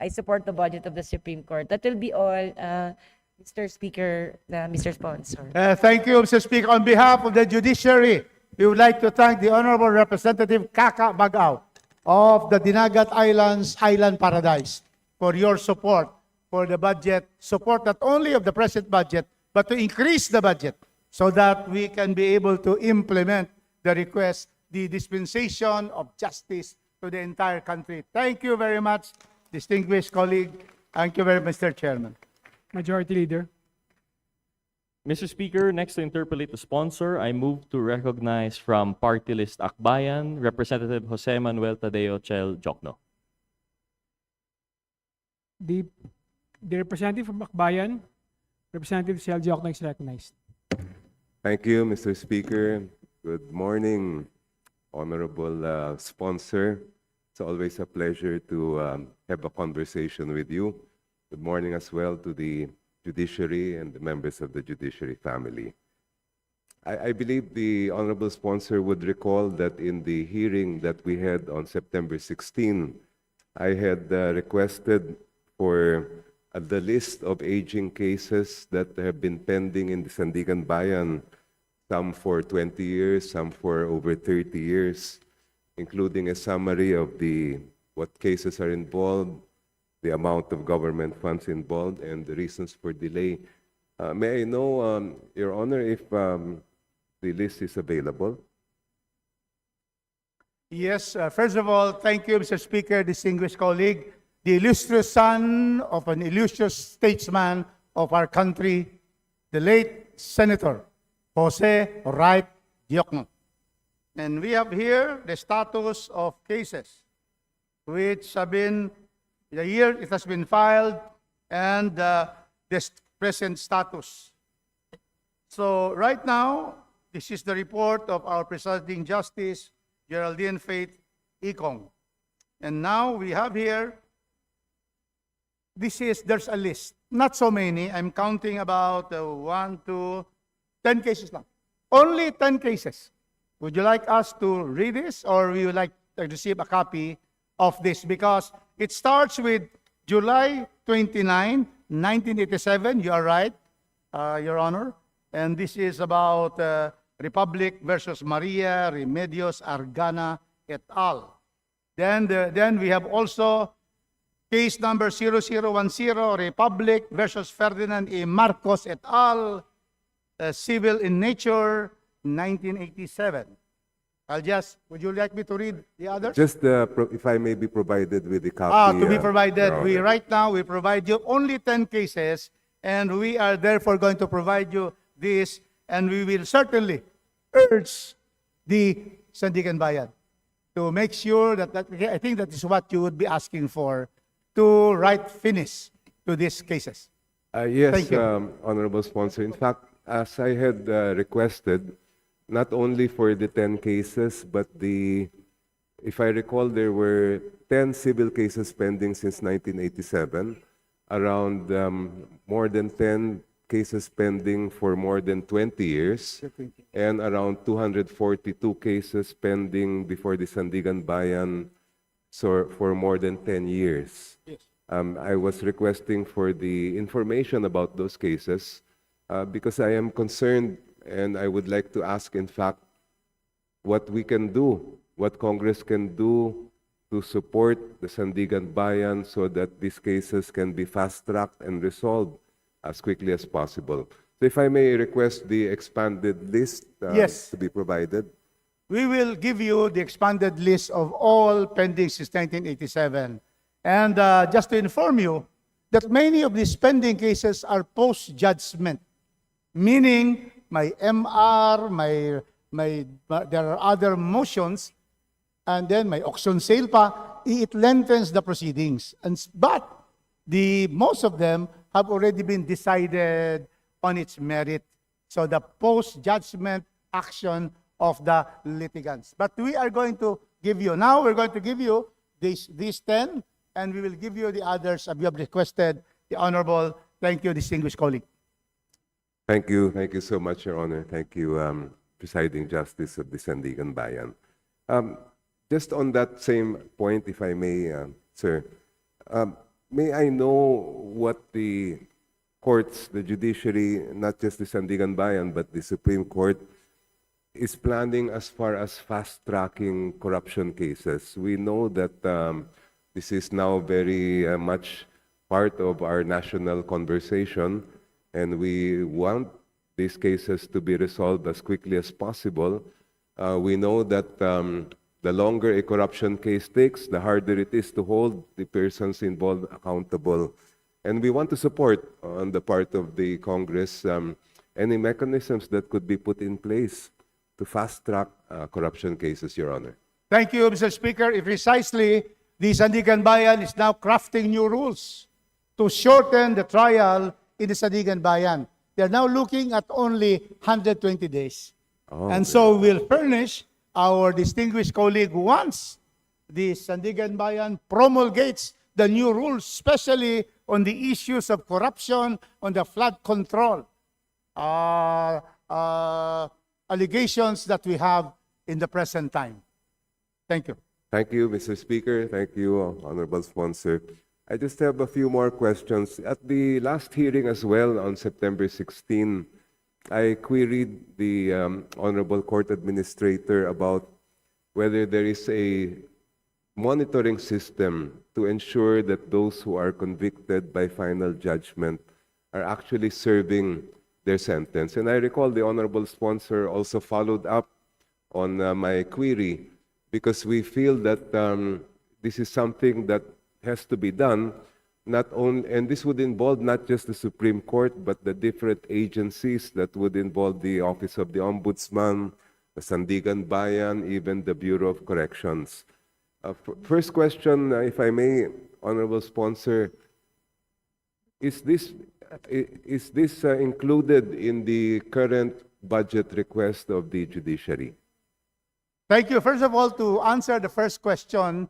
I support the budget of the Supreme Court. That will be all. Mr. Speaker, Mr. Sponsor. Thank you, Mr. Speaker. On behalf of the Judiciary, we would like to thank the Honorable Representative Kaka Bagao of the Dinagat Islands Island Paradise for your support for the budget, support not only of the present budget, but to increase the budget so that we can be able to implement the request, the dispensation of justice to the entire country. Thank you very much, distinguished colleague. Thank you very much, Mr. Chairman. Majority Leader. Mr. Speaker, next to interpolate the sponsor, I move to recognize from Party List Akbayan, Representative Jose Manuel Tadeo Chel Jokno. The representative from Akbayan, Representative Chel Jokno, is recognized. Thank you, Mr. Speaker. Good morning, Honorable Sponsor. It's always a pleasure to have a conversation with you. Good morning as well to the Judiciary and the members of the Judiciary family. I believe the Honorable Sponsor would recall that in the hearing that we had on September 16, I had requested for the list of aging cases that have been pending in the Sandigan Bayan, some for 20 years, some for over 30 years, including a summary of what cases are involved, the amount of government funds involved, and the reasons for delay. May I know, Your Honor, if the list is available? Yes, first of all, thank you, Mr. Speaker, distinguished colleague, the illustrious son of an illustrious statesman of our country, the late Senator Jose Wright Diokno. And we have here the status of cases which have been, the year it has been filed, and this present status. So right now, this is the report of our presiding justice, Geraldine Faith Ikong. And now we have here, there's a list. Not so many. I'm counting about 10 cases now. Only 10 cases. Would you like us to read this, or we would like to receive a copy of this? Because it starts with July 29, 1987. You are right, Your Honor. And this is about Republic versus Maria Remedios Argana et al. Then we have also case number 0010, Republic versus Ferdinand E. Marcos et al., civil in nature, 1987. Would you like me to read the others? Just if I may be provided with the copy. To be provided. Your Honor. We provide you only 10 cases, and we are therefore going to provide you this, and we will certainly urge the Sandigan Bayan to make sure that I think that is what you would be asking for, to write finish to these cases. Yes, Thank you. Honorable Sponsor. In fact, as I had requested, not only for the 10 cases, but if I recall, there were 10 civil cases pending since 1987, around more than 10 cases pending for more than 20 years, and around 242 cases pending before the Sandigan Bayan for more than 10 years. Yes. I was requesting for the information about those cases because I am concerned, and I would like to ask, in fact, what we can do, what Congress can do to support the Sandigan Bayan so that these cases can be fast-tracked and resolved as quickly as possible. So if I may request the expanded list Yes. to be provided. We will give you the expanded list of all pending since 1987. And just to inform you that many of these pending cases are post-judgment, meaning may MR, there are other motions, and then may auction sale pa, it lengthens the proceedings. But most of them have already been decided on its merit. So the post-judgment action of the litigants. But we are going to give you, now we're going to give you these 10, and we will give you the others as you have requested, the Honorable. Thank you, distinguished colleague. Thank you. Thank you so much, Your Honor. Thank you, Presiding Justice of the Sandigan Bayan. Just on that same point, if I may, sir, may I know what the courts, the judiciary, not just the Sandigan Bayan, but the Supreme Court, is planning as far as fast-tracking corruption cases? We know that this is now very much part of our national conversation, and we want these cases to be resolved as quickly as possible. We know that the longer a corruption case takes, the harder it is to hold the persons involved accountable. And we want to support, on the part of the Congress, any mechanisms that could be put in place to fast-track corruption cases, Your Honor. Thank you, Mr. Speaker. Precisely, the Sandigan Bayan is now crafting new rules to shorten the trial in the Sandigan Bayan. They're now looking at only 120 days. And so we'll furnish our distinguished colleague once the Sandigan Bayan promulgates the new rules, especially on the issues of corruption, on the flood control, allegations that we have in the present time. Thank you. Thank you, Mr. Speaker. Thank you, Honorable Sponsor. I just have a few more questions. At the last hearing as well on September 16, I queried the Honorable Court Administrator about whether there is a monitoring system to ensure that those who are convicted by final judgment are actually serving their sentence. And I recall the Honorable Sponsor also followed up on my query because we feel that this is something that has to be done, not only, and this would involve not just the Supreme Court, but the different agencies that would involve the Office of the Ombudsman, the Sandigan Bayan, even the Bureau of Corrections. First question, if I may, Honorable Sponsor, is this included in the current budget request of the Judiciary? Thank you. First of all, to answer the first question,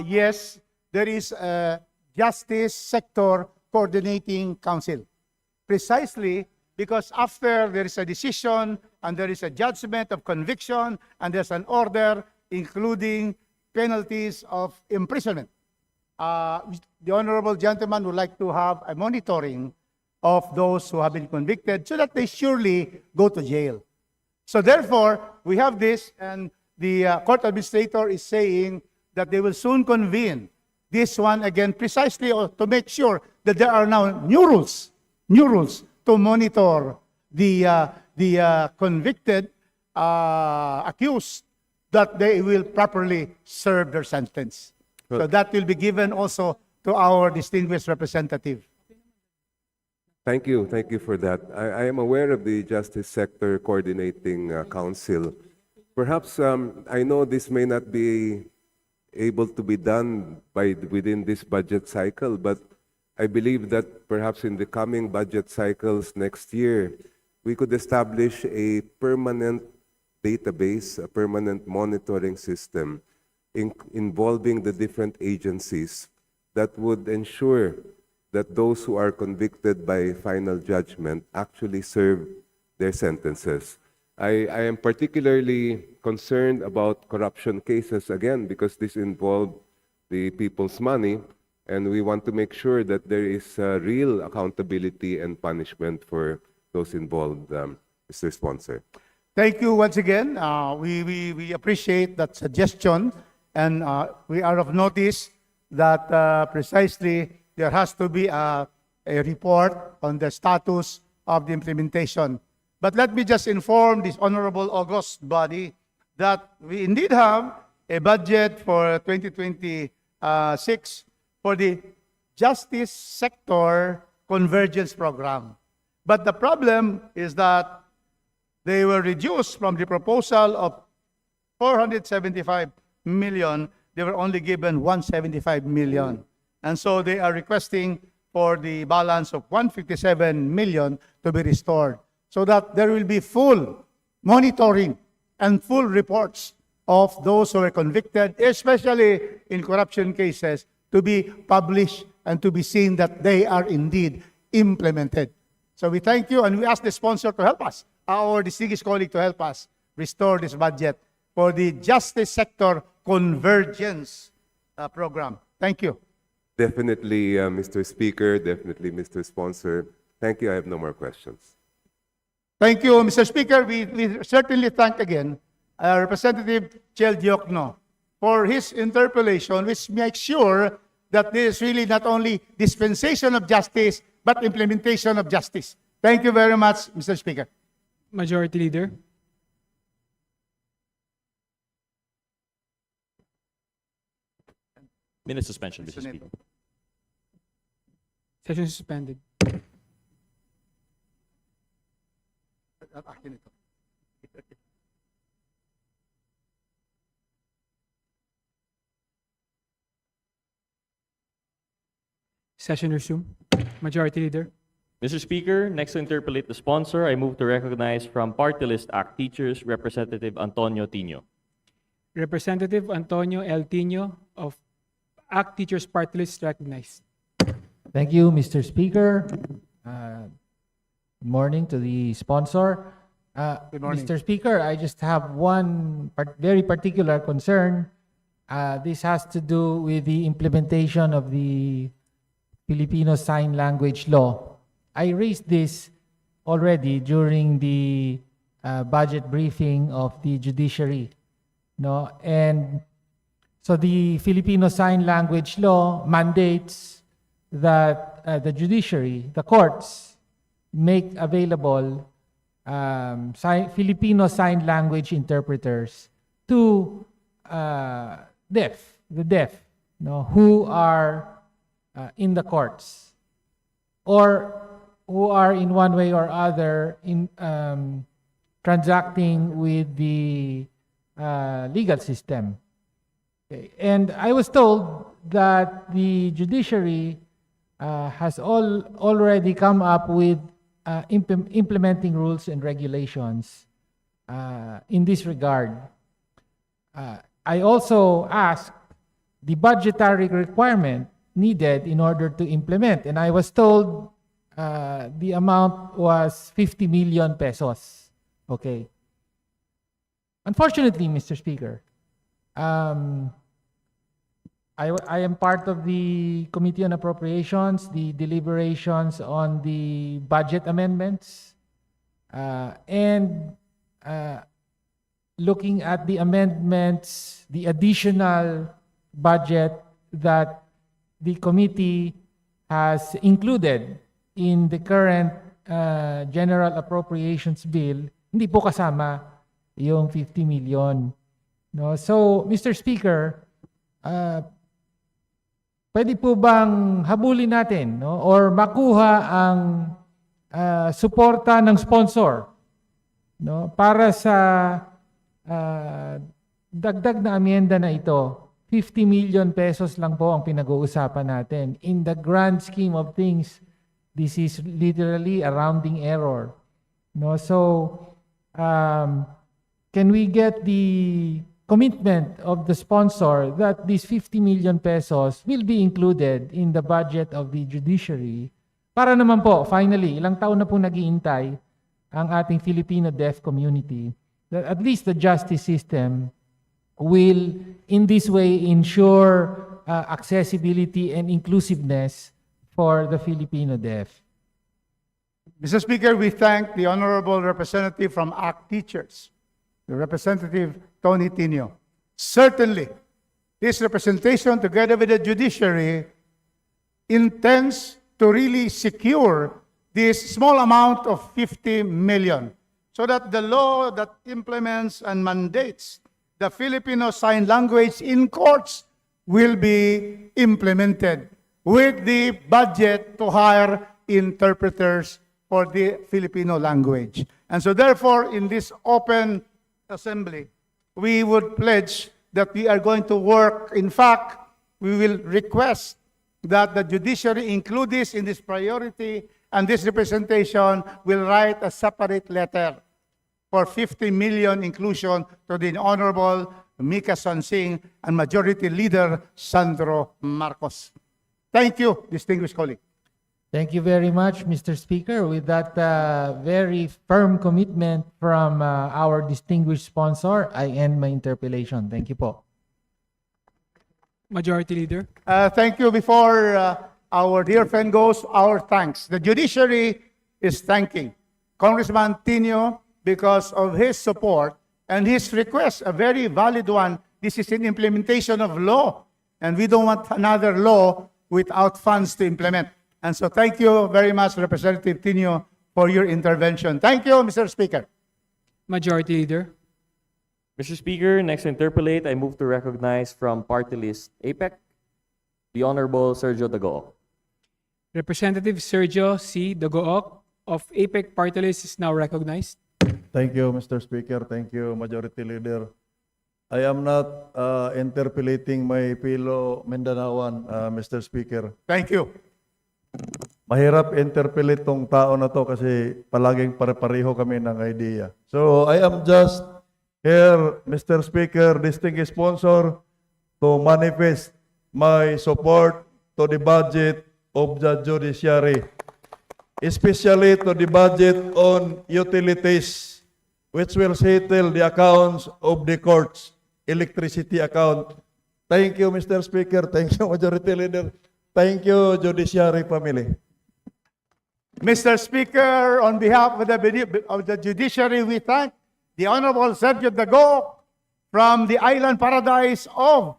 yes, there is a Justice Sector Coordinating Council. Precisely because after there is a decision and there is a judgment of conviction and there's an order including penalties of imprisonment, the honorable gentleman would like to have a monitoring of those who have been convicted so that they surely go to jail. So therefore, we have this, and the court administrator is saying that they will soon convene this one again precisely to make sure that there are now new rules to monitor the convicted accused, that they will properly serve their sentence. So that will be given also to our distinguished representative. Thank you for that. I am aware of the Justice Sector Coordinating Council. Perhaps I know this may not be able to be done within this budget cycle, but I believe that perhaps in the coming budget cycles next year, we could establish a permanent database, a permanent monitoring system involving the different agencies that would ensure that those who are convicted by final judgment actually serve their sentences. I am particularly concerned about corruption cases, again, because this involved the people's money, and we want to make sure that there is real accountability and punishment for those involved, Mr. Sponsor. Thank you once again. We appreciate that suggestion, and we are of notice that precisely there has to be a report on the status of the implementation. But let me just inform this honorable august body that we indeed have a budget for 2026 for the Justice Sector Convergence Program. But the problem is that they were reduced from the proposal of 475 million, they were only given 175 million. And so they are requesting for the balance of 157 million to be restored, so that there will be full monitoring and full reports of those who are convicted, especially in corruption cases, to be published and to be seen that they are indeed implemented. So we thank you, and we ask the sponsor to help us, our distinguished colleague to help us restore this budget for the Justice Sector Convergence Program. Thank you. Definitely, Mr. Speaker, definitely, Mr. Sponsor. Thank you. I have no more questions. Thank you, Mr. Speaker. We certainly thank again Representative Chel Diokno for his interpellation, which makes sure that there is really not only dispensation of justice, but implementation of justice. Thank you very much, Mr. Speaker. Majority Leader. Minute suspension, Mr. Speaker. Session suspended. Session resumed. Majority Leader. Mr. Speaker, next to interpolate the sponsor, I move to recognize from Party List Act Teachers, Representative Antonio Tino. Representative Antonio L. Tino of ACT Teachers Party List recognized. Thank you, Mr. Speaker. Good morning to the sponsor. Good morning. Mr. Speaker, I just have one very particular concern. This has to do with the implementation of the Filipino Sign Language Law. I raised this already during the budget briefing of the Judiciary. No? And so the Filipino Sign Language Law mandates that the Judiciary, the courts, make available Filipino Sign Language interpreters to the deaf, no, who are in the courts or who are in one way or other in transacting with the legal system. Okay. And I was told that the Judiciary has already come up with implementing rules and regulations in this regard. I also asked the budgetary requirement needed in order to implement, and I was told the amount was 50 million pesos. Okay. Unfortunately, Mr. Speaker, I am part of the Committee on Appropriations, the deliberations on the budget amendments, and looking at the amendments, the additional budget that the committee has included in the current General Appropriations Bill, hindi po kasama yung 50 million. No? So, Mr. Speaker, pwede po bang habulin natin, no? Or makuha ang suporta ng sponsor, no? Para sa dagdag na amyenda na ito? 50 million pesos lang po ang pinag-uusapan natin. In the grand scheme of things, this is literally a rounding error. No? So, can we get the commitment of the sponsor that these 50 million pesos will be included in the budget of the Judiciary? Para naman po, finally, ilang taon na po nag-iintay ang ating Filipino deaf community, that at least the justice system will in this way ensure accessibility and inclusiveness for the Filipino deaf. Mr. Speaker, we thank the honorable representative from ACT Teachers, the Representative Tony Tino. Certainly, this representation, together with the Judiciary, intends to really secure this small amount of 50 million so that the law that implements and mandates the Filipino Sign Language in courts will be implemented with the budget to hire interpreters for the Filipino language. And so therefore, in this open assembly, we would pledge that we are going to work. In fact, we will request that the Judiciary include this in this priority, and this representation will write a separate letter for 50 million inclusion to the Honorable Mika Sonsing and Majority Leader Sandro Marcos. Thank you, distinguished colleague. Thank you very much, Mr. Speaker. With that very firm commitment from our distinguished sponsor, I end my interpellation. Thank you po. Majority Leader. Thank you. Before our dear friend goes, our thanks. The Judiciary is thanking Congressman Tino because of his support and his request, a very valid one. This is an implementation of law, and we don't want another law without funds to implement. And so thank you very much, Representative Tino, for your intervention. Thank you, Mr. Speaker. Majority Leader. Mr. Speaker, next to interpolate, I move to recognize from party list APEC, the Honorable Sergio Dagoc. Representative Sergio C. Dagoc of APEC Party List is now recognized. Thank you, Mr. Speaker. Thank you, Majority Leader. I am not interpolating my fellow Mindanaoan, Mr. Speaker. Thank you. Mahirap interpolate tong tao na to kasi palaging pare-pareho kami ng idea. So I am just here, Mr. Speaker, distinguished sponsor, to manifest my support to the budget of the Judiciary, especially to the budget on utilities, which will settle the accounts of the courts, electricity account. Thank you, Mr. Speaker. Thank you, Majority Leader. Thank you, Judiciary family. Mr. Speaker, on behalf of the Judiciary, we thank the Honorable Sergio Dago from the island paradise of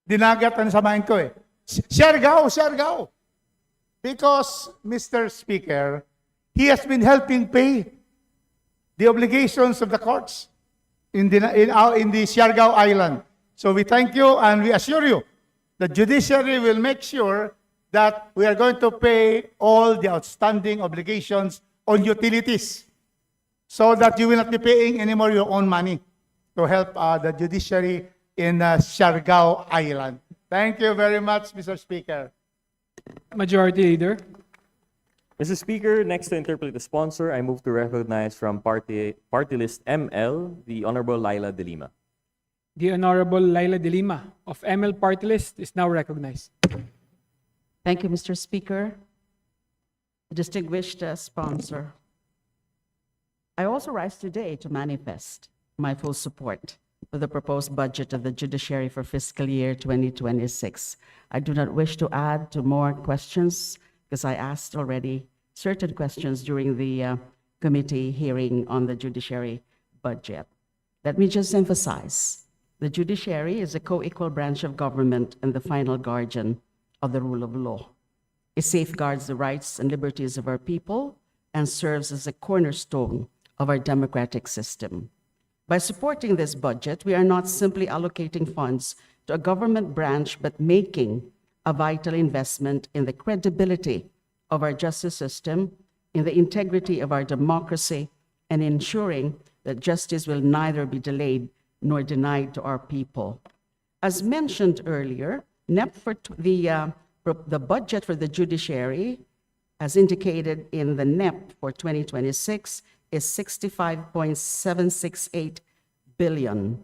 Dinagat ang samahin ko eh. Siargao. Because, Mr. Speaker, he has been helping pay the obligations of the courts in the Siargao Island. So we thank you and we assure you the Judiciary will make sure that we are going to pay all the outstanding obligations on utilities so that you will not be paying anymore your own money to help the Judiciary in Siargao Island. Thank you very much, Mr. Speaker. Majority Leader. Mr. Speaker, next to interpret the sponsor, I move to recognize from party list ML, the Honorable Laila De Lima. The Honorable Laila De Lima of ML Party List is now recognized. Thank you, Mr. Speaker. Distinguished sponsor, I also rise today to manifest my full support for the proposed budget of the Judiciary for fiscal year 2026. I do not wish to add to more questions because I asked already certain questions during the committee hearing on the Judiciary budget. Let me just emphasize, the Judiciary is a co-equal branch of government and the final guardian of the rule of law. It safeguards the rights and liberties of our people and serves as a cornerstone of our democratic system. By supporting this budget, we are not simply allocating funds to a government branch, but making a vital investment in the credibility of our justice system, in the integrity of our democracy, and ensuring that justice will neither be delayed nor denied to our people. As mentioned earlier, NEP for the budget for the Judiciary, as indicated in the NEP for 2026, is 65.768 billion.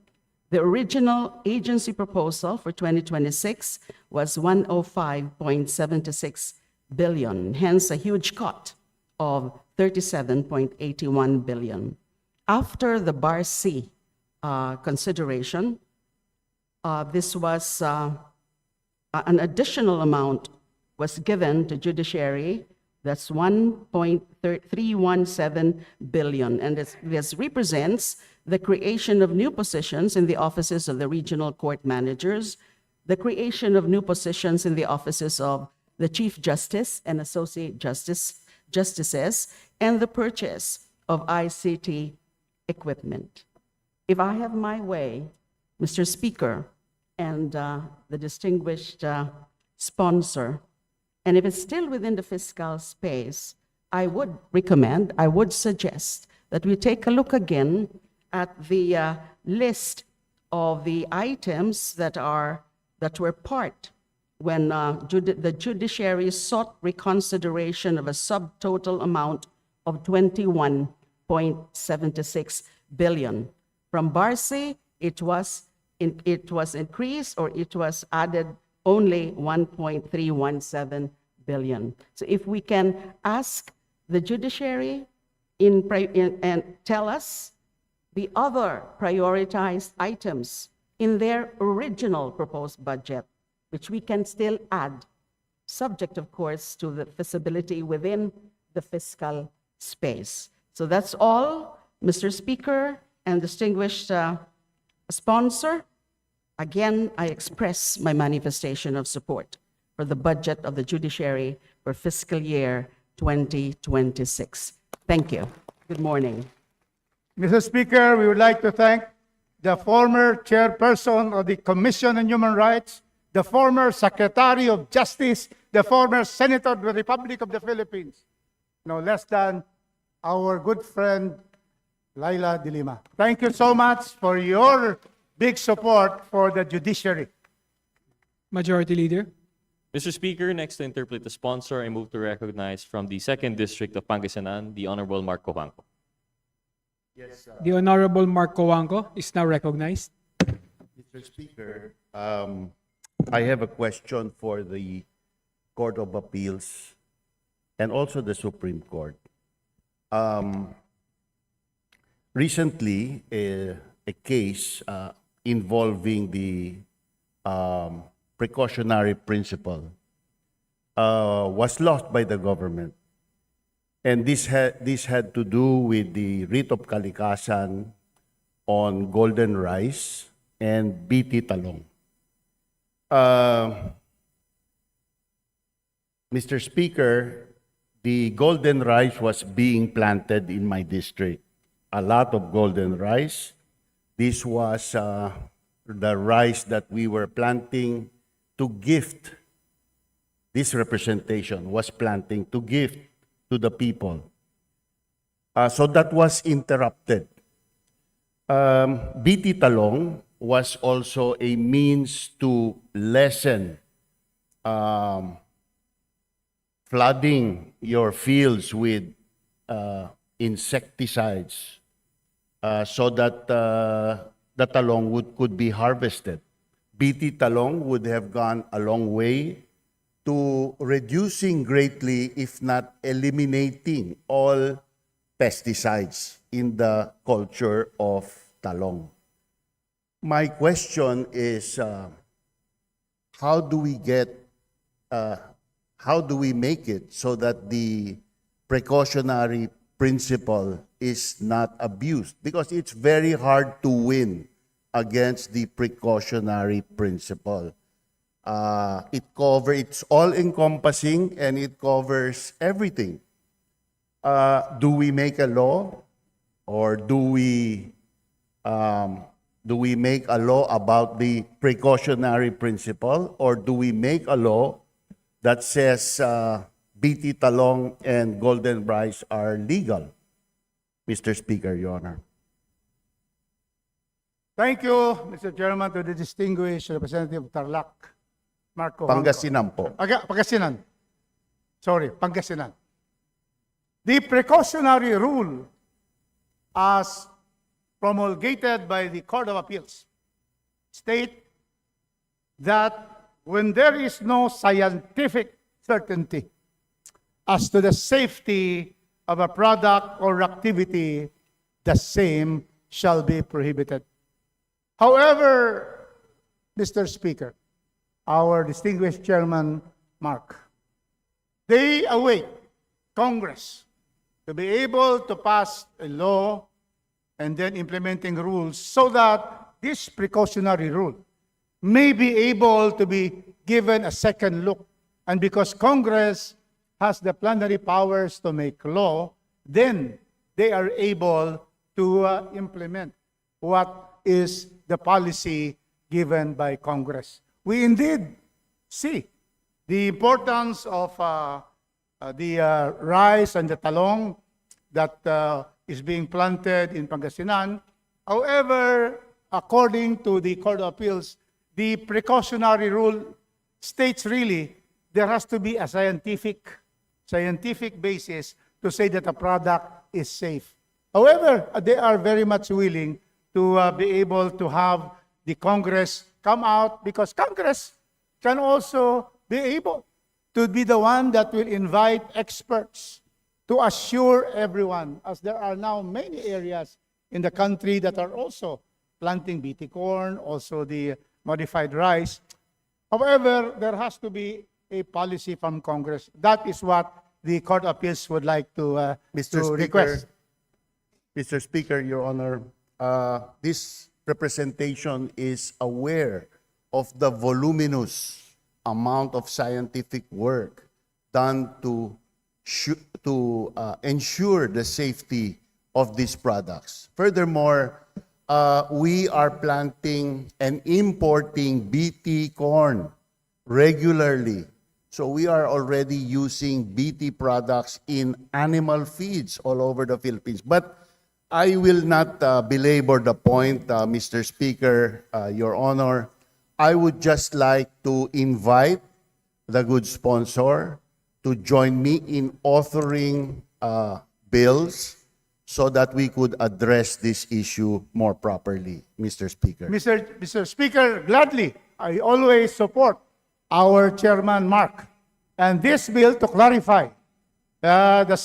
The original agency proposal for 2026 was 105.76 billion, hence a huge cut of 37.81 billion. After the Bar C consideration, this was an additional amount was given to Judiciary. That's 1.317 billion, and this represents the creation of new positions in the offices of the regional court managers, the creation of new positions in the offices of the Chief Justice and Associate Justices, and the purchase of ICT equipment. If I have my way, Mr. Speaker, and the distinguished sponsor, and if it's still within the fiscal space, I would suggest that we take a look again at the list of the items that were part when the Judiciary sought reconsideration of a subtotal amount of 21.76 billion. From Barsi, it was increased, or it was added only 1.317 billion. So if we can ask the Judiciary and tell us the other prioritized items in their original proposed budget, which we can still add, subject, of course, to the feasibility within the fiscal space. So that's all, Mr. Speaker and distinguished sponsor. Again, I express my manifestation of support for the budget of the Judiciary for fiscal year 2026. Thank you. Good morning. Mr. Speaker, we would like to thank the former chairperson of the Commission on Human Rights, the former Secretary of Justice, the former Senator of the Republic of the Philippines, no less than our good friend, Laila De Lima. Thank you so much for your big support for the Judiciary. Majority Leader. Mr. Speaker, next to interpret the sponsor, I move to recognize from the 2nd District of Pangasinan, the Honorable Mark Cojuangco. Yes, The Honorable Mark Cojuangco is now recognized. Mr. Speaker, I have a question for the Court of Appeals and also the Supreme Court. Recently, a case involving the precautionary principle was lost by the government. And this had to do with the writ of kalikasan on golden rice and BT talong. Mr. Speaker, the golden rice was being planted in my district. A lot of golden rice. This was the rice that we were planting to gift. This representation was planting to gift to the people. So that was interrupted. BT talong was also a means to lessen flooding your fields with insecticides so that the talong could be harvested. BT talong would have gone a long way to reducing greatly, if not eliminating, all pesticides in the culture of talong. My question is, how do we make it so that the precautionary principle is not abused? Because it's very hard to win against the precautionary principle. It's all encompassing and it covers everything. Do we make a law, or do we make a law about the precautionary principle, or do we make a law that says BT talong and golden rice are legal? Mr. Speaker, Your Honor. Thank you, Mr. Chairman, to the distinguished representative of Tarlac, Marco. Pangasinan po. Pangasinan. Sorry, Pangasinan. The precautionary rule as promulgated by the Court of Appeals state that when there is no scientific certainty as to the safety of a product or activity, the same shall be prohibited. However, Mr. Speaker, our distinguished Chairman, Mark, they await Congress to be able to pass a law and then implementing rules so that this precautionary rule may be able to be given a second look. And because Congress has the plenary powers to make law, then they are able to implement what is the policy given by Congress. We indeed see the importance of the rice and the talong that is being planted in Pangasinan. However, according to the Court of Appeals, the precautionary rule states really there has to be a scientific basis to say that a product is safe. However, they are very much willing to be able to have the Congress come out, because Congress can also be able to be the one that will invite experts to assure everyone, as there are now many areas in the country that are also planting BT corn, also the modified rice. However, there has to be a policy from Congress. That is what the Court of Appeals would like to request. Mr. Speaker, Your Honor, this representation is aware of the voluminous amount of scientific work done to ensure the safety of these products. Furthermore, we are planting and importing BT corn regularly. So we are already using BT products in animal feeds all over the Philippines. But I will not belabor the point, Mr. Speaker, Your Honor. I would just like to invite the good sponsor to join me in authoring bills so that we could address this issue more properly, Mr. Speaker. Mr. Speaker, gladly, I always support our Chairman Mark and this bill to clarify the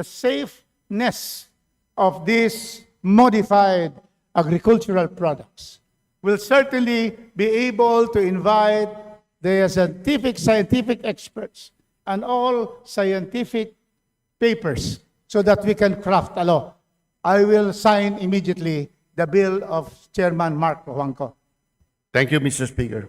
safeness of these modified agricultural products. will certainly be able to invite the scientific experts and all scientific papers so that we can craft a law. I will sign immediately the bill of Chairman Mark Juanco. Thank you, Mr. Speaker.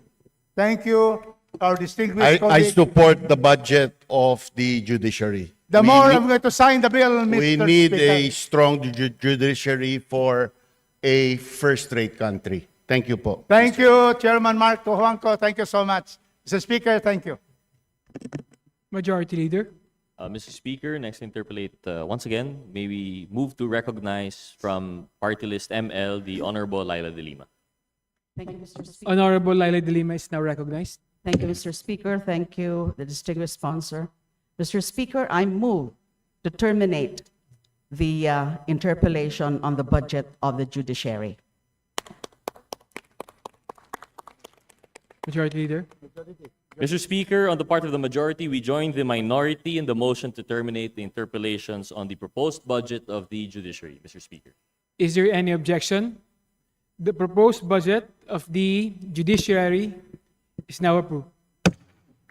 Thank you, our distinguished I colleague. support the budget of the judiciary. The We more need- I'm going to sign the bill, Mr. We need Speaker. a strong judiciary for a first-rate country. Thank you po. Thank you, Chairman Mark Juanco. Thank you so much. Mr. Speaker, thank you. Majority Leader. Mr. Speaker, next to interpolate once again, may we move to recognize from Party List ML the Honorable Laila de Lima. Thank you, Mr. Speaker. Honorable Laila de Lima is now recognized. Thank you, Mr. Speaker. Thank you, the distinguished sponsor. Mr. Speaker, I move to terminate the interpellation on the budget of the judiciary. Majority Leader. Mr. Speaker, on the part of the majority, we join the minority in the motion to terminate the interpellations on the proposed budget of the judiciary. Mr. Speaker. Is there any objection? The proposed budget of the judiciary is now approved.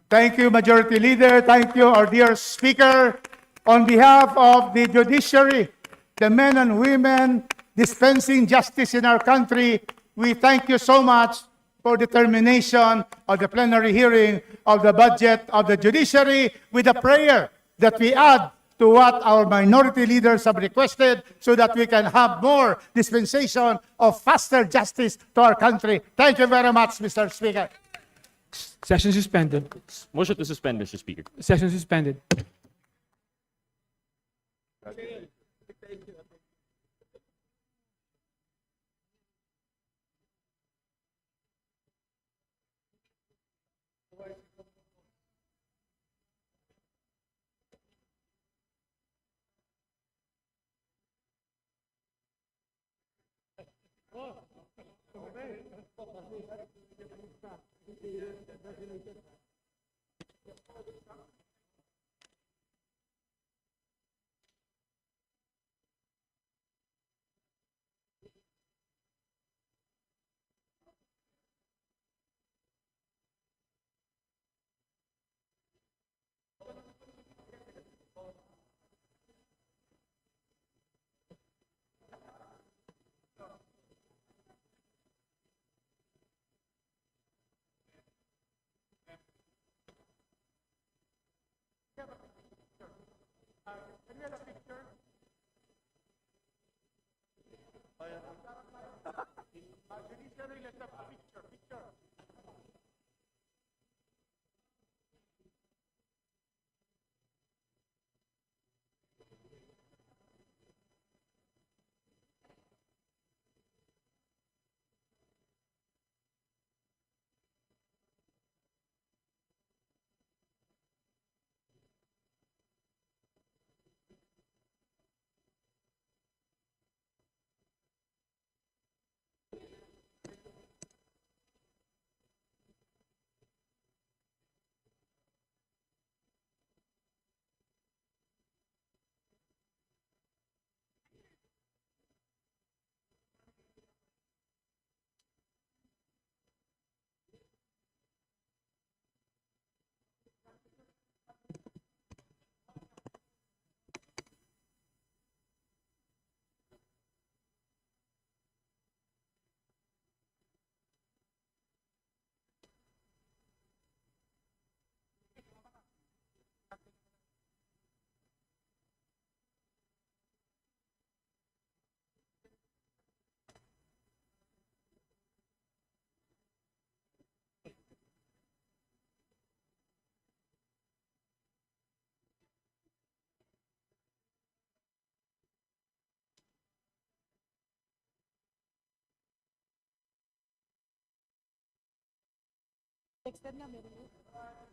Thank you, Majority Leader. Thank you, our dear Speaker. On behalf of the judiciary, the men and women dispensing justice in our country, we thank you so much for the termination of the plenary hearing of the budget of the judiciary with a prayer that we add to what our minority leaders have requested so that we can have more dispensation of faster justice to our country. Thank you very much, Mr. Speaker. Session suspended. Motion to suspend, Mr. Speaker. Session suspended.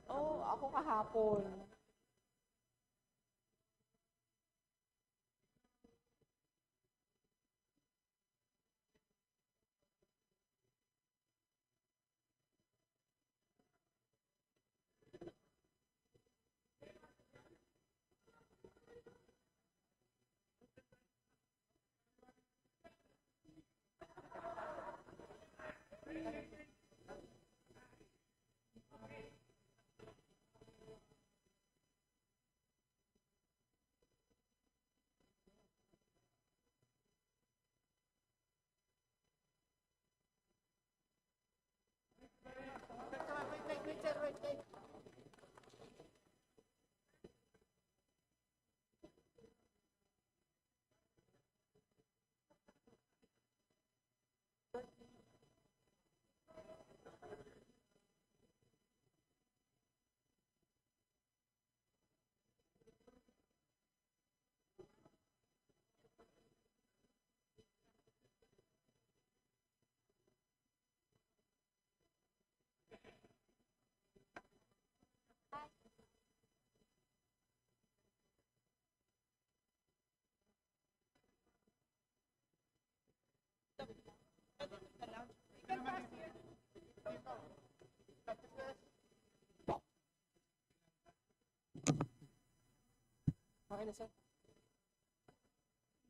Oh, ako kahapon. Okay na, sir.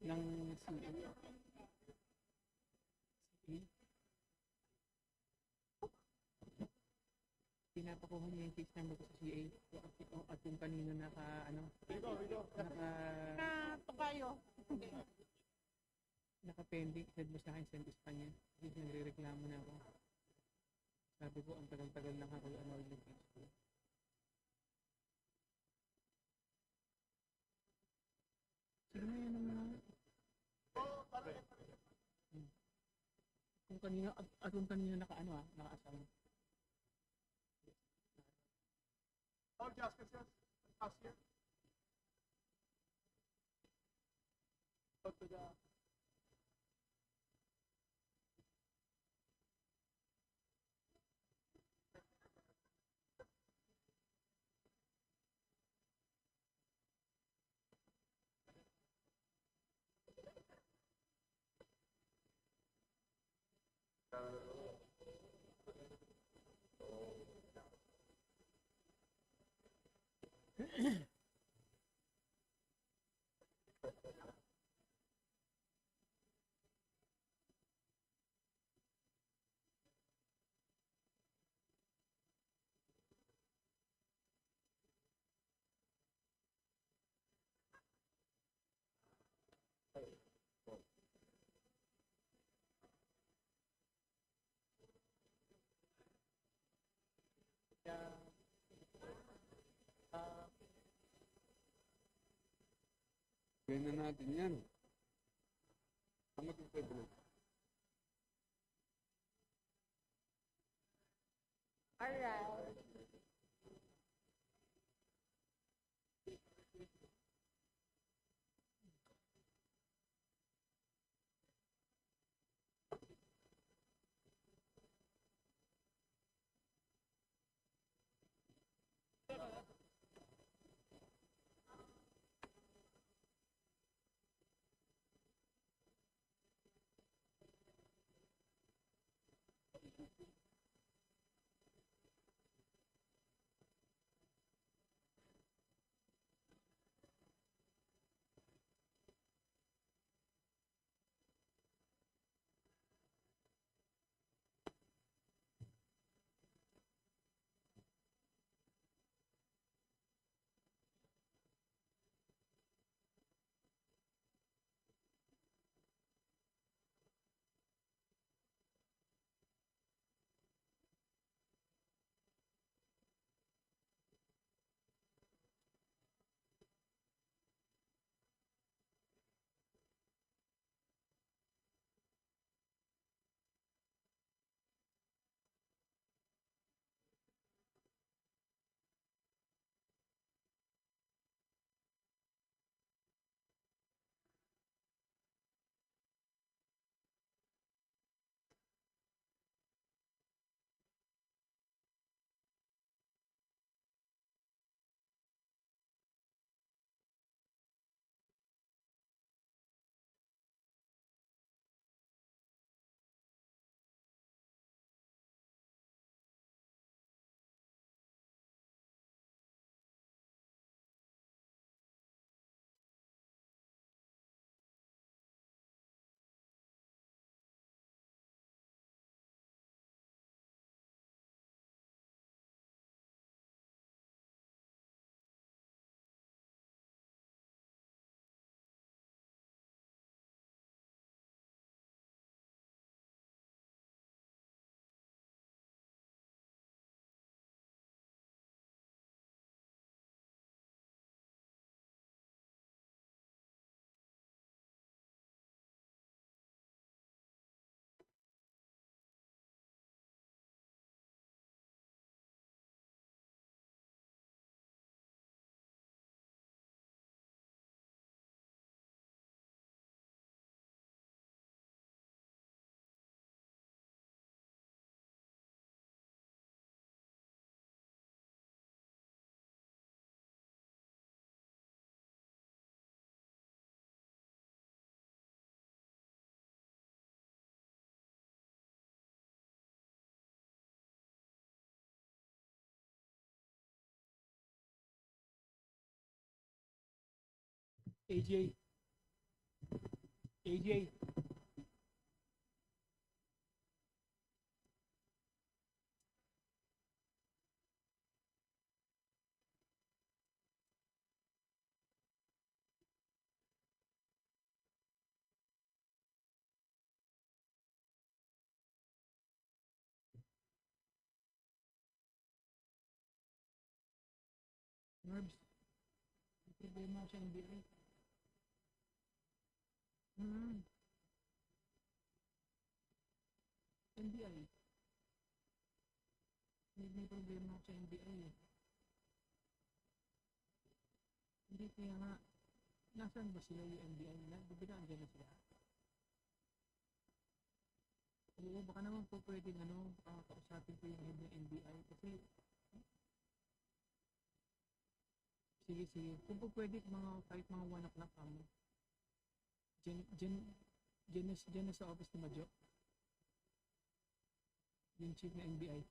ng CA. Pinapakuha niya yung case number ko sa CA at kung kanino naka-pending, headless naka-incentive sa kanya. Hindi nagre-reklamo na ako. Sabi ko, ang tagal-tagal lang ako yung case ko. Sige na yan ang mga... Kung kanino naka-assign. All justices, pass here. Go to the... Gawin na natin yan. Alright. AJ. AJ. Norbs. May problema sa NBI. NBI. May problema sa NBI. Hindi kaya nga, nasaan ba sila yung NBI nila? Di ba andyan na sila? Oo, baka naman po pwedeng kausapin ko yung head ng NBI kasi sige. Kung po pwede, kahit mga 1 o'clock kamo. Diyan na sa office ni Madjo. Yung chief na NBI.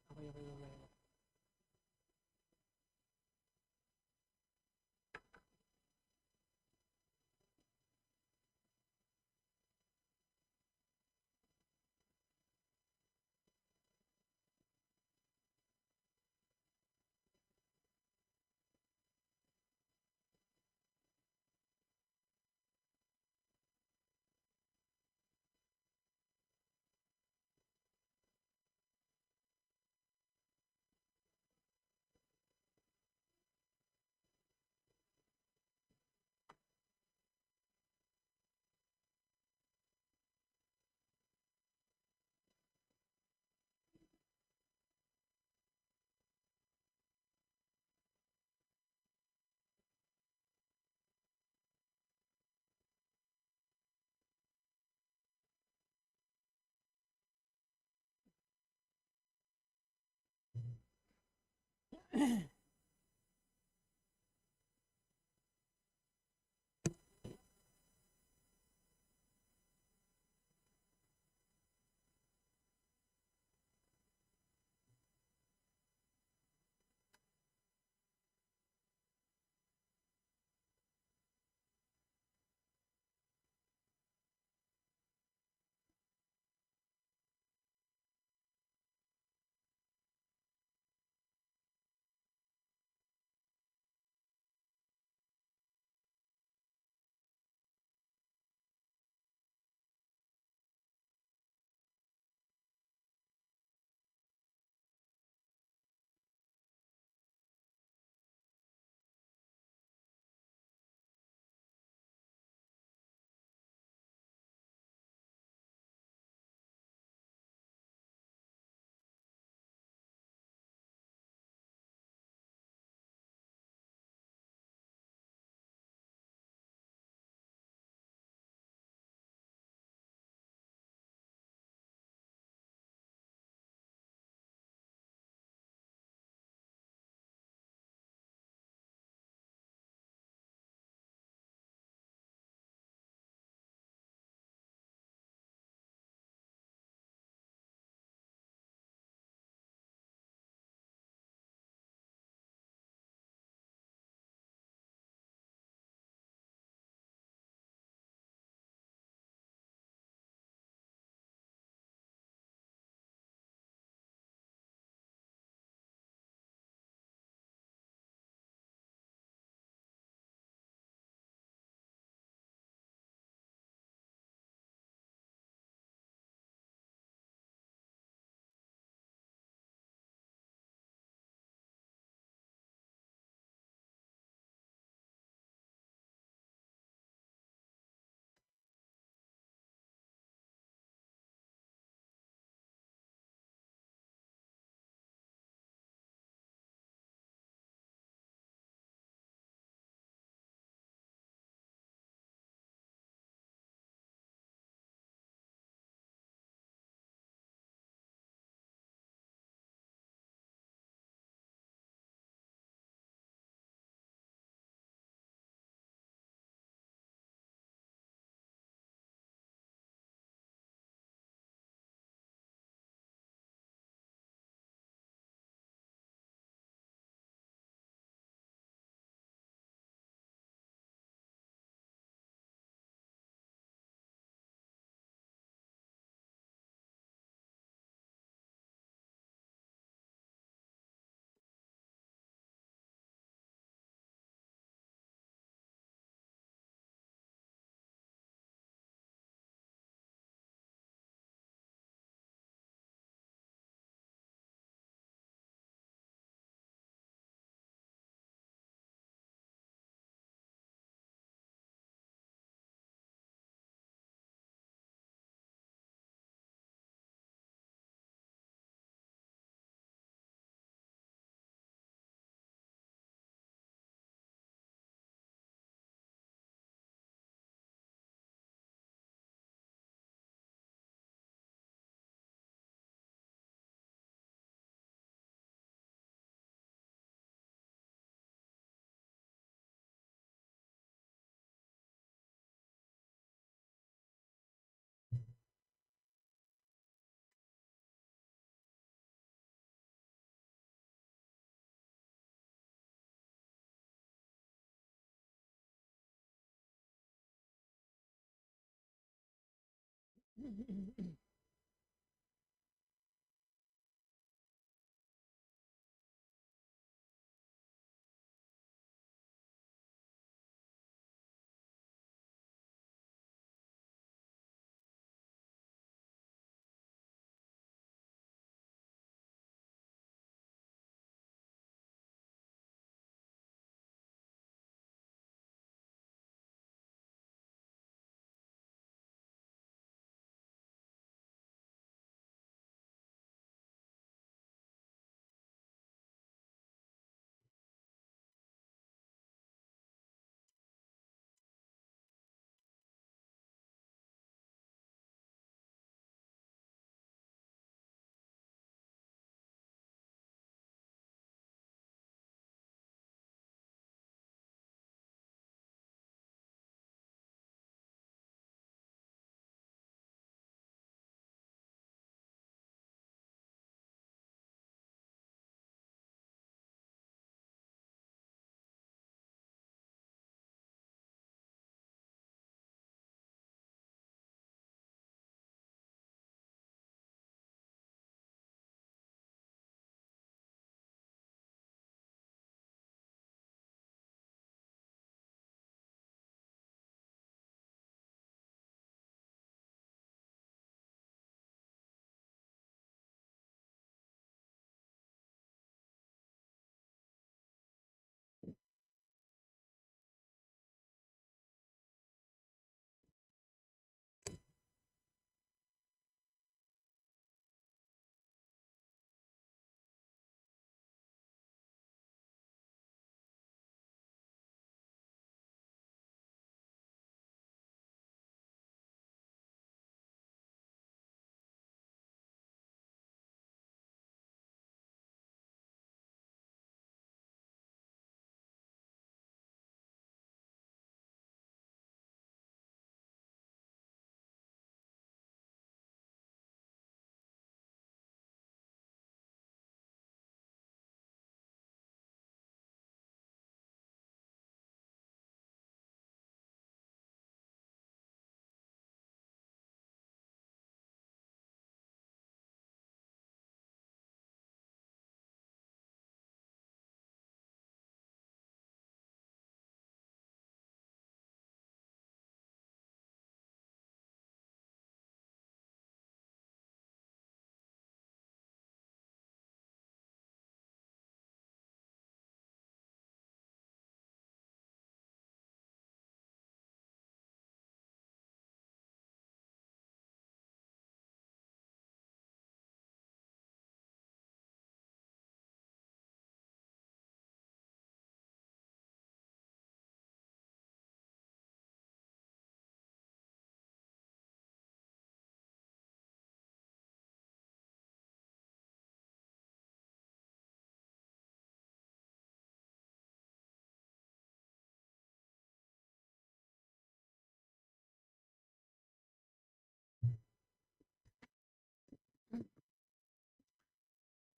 Okay.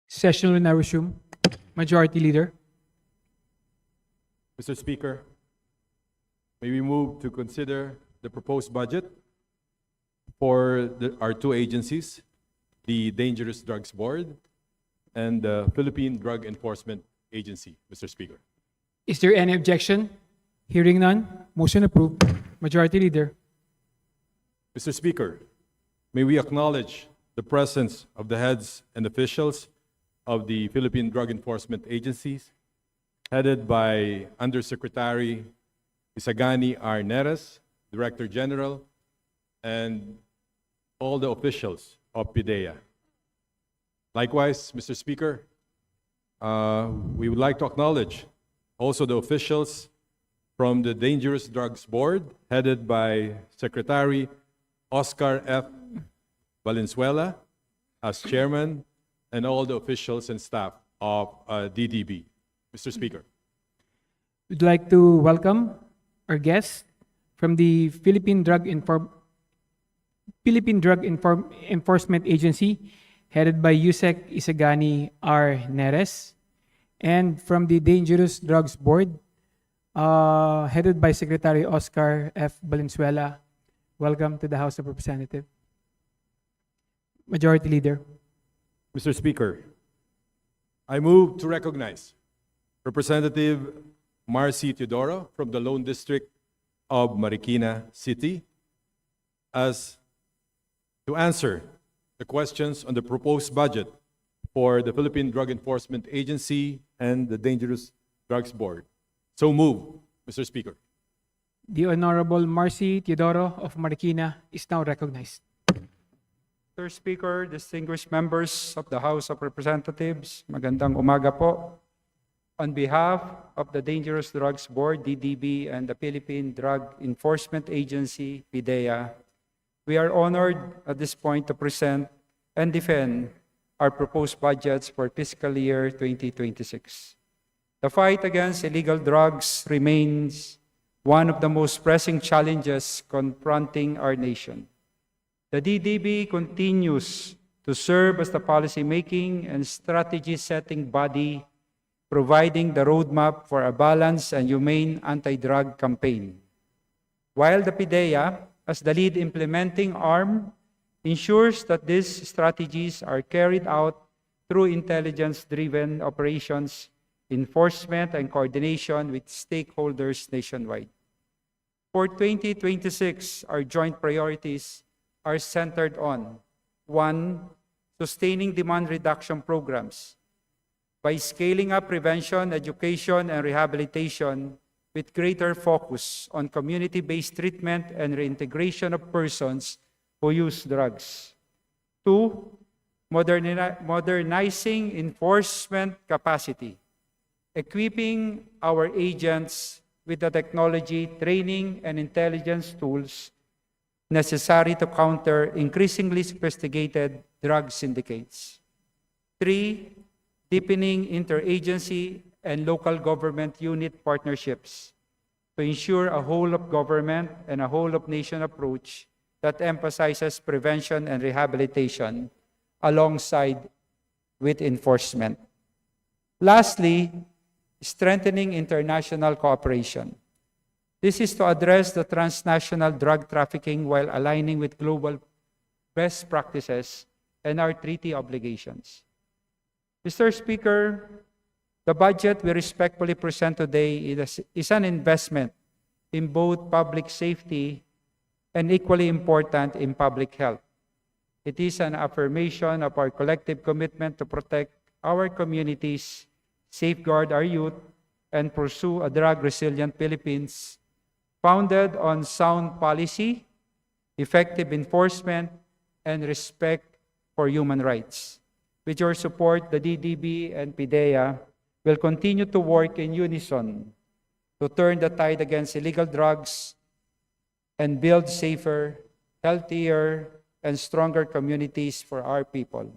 Session will now resume. Majority Leader. Mr. Speaker, may we move to consider the proposed budget for our two agencies, the Dangerous Drugs Board and the Philippine Drug Enforcement Agency, Mr. Speaker. Is there any objection? Hearing none, motion approved. Majority Leader. Mr. Speaker, may we acknowledge the presence of the heads and officials of the Philippine Drug Enforcement Agencies, headed by Undersecretary Isagani R. Neres, Director General, and all the officials of PDEA. Likewise, Mr. Speaker, we would like to acknowledge also the officials from the Dangerous Drugs Board, headed by Secretary Oscar F. Valenzuela as Chairman, and all the officials and staff of DDB. Mr. Speaker. We'd like to welcome our guests from the Philippine Drug Enforcement Agency, headed by Yusek Isagani R. Neres, and from the Dangerous Drugs Board, headed by Secretary Oscar F. Valenzuela. Welcome to the House of Representatives. Majority Leader. Mr. Speaker, I move to recognize Representative Marcy Teodoro from the Lone District of Marikina City as to answer the questions on the proposed budget for the Philippine Drug Enforcement Agency and the Dangerous Drugs Board. So move, Mr. Speaker. The Honorable Marcy Teodoro of Marikina is now recognized. Mr. Speaker, distinguished members of the House of Representatives, magandang umaga po. On behalf of the Dangerous Drugs Board, DDB, and the Philippine Drug Enforcement Agency, PDEA, we are honored at this point to present and defend our proposed budgets for fiscal year 2026. The fight against illegal drugs remains one of the most pressing challenges confronting our nation. The DDB continues to serve as the policy-making and strategy-setting body, providing the roadmap for a balanced and humane anti-drug campaign. While the PDEA, as the lead implementing arm, ensures that these strategies are carried out through intelligence-driven operations, enforcement, and coordination with stakeholders nationwide. For 2026, our joint priorities are centered on 1. Sustaining demand reduction programs by scaling up prevention, education, and rehabilitation with greater focus on community-based treatment and reintegration of persons who use drugs. 2. Modernizing enforcement capacity, equipping our agents with the technology, training, and intelligence tools necessary to counter increasingly sophisticated drug syndicates. 3. Deepening interagency and local government unit partnerships to ensure a whole-of-government and a whole-of-nation approach that emphasizes prevention and rehabilitation alongside with enforcement. Lastly, strengthening international cooperation. This is to address the transnational drug trafficking while aligning with global best practices and our treaty obligations. Mr. Speaker, the budget we respectfully present today is an investment in both public safety and equally important in public health. It is an affirmation of our collective commitment to protect our communities, safeguard our youth, and pursue a drug-resilient Philippines founded on sound policy, effective enforcement, and respect for human rights. With your support, the DDB and PDEA will continue to work in unison to turn the tide against illegal drugs and build safer, healthier, and stronger communities for our people.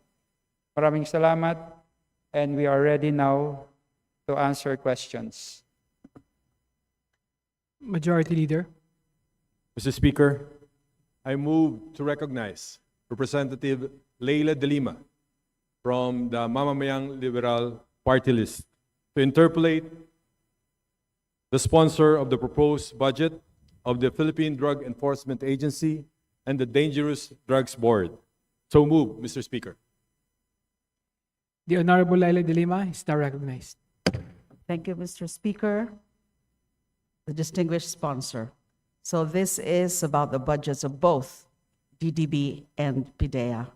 Maraming salamat, and we are ready now to answer questions. Majority Leader. Mr. Speaker, I move to recognize Representative Leila de Lima from the Mamamayang Liberal Party List to interpolate the sponsor of the proposed budget of the Philippine Drug Enforcement Agency and the Dangerous Drugs Board. So move, Mr. Speaker. The Honorable Leila de Lima is now recognized. Thank you, Mr. Speaker. The distinguished sponsor. So this is about the budgets of both DDB and PDEA.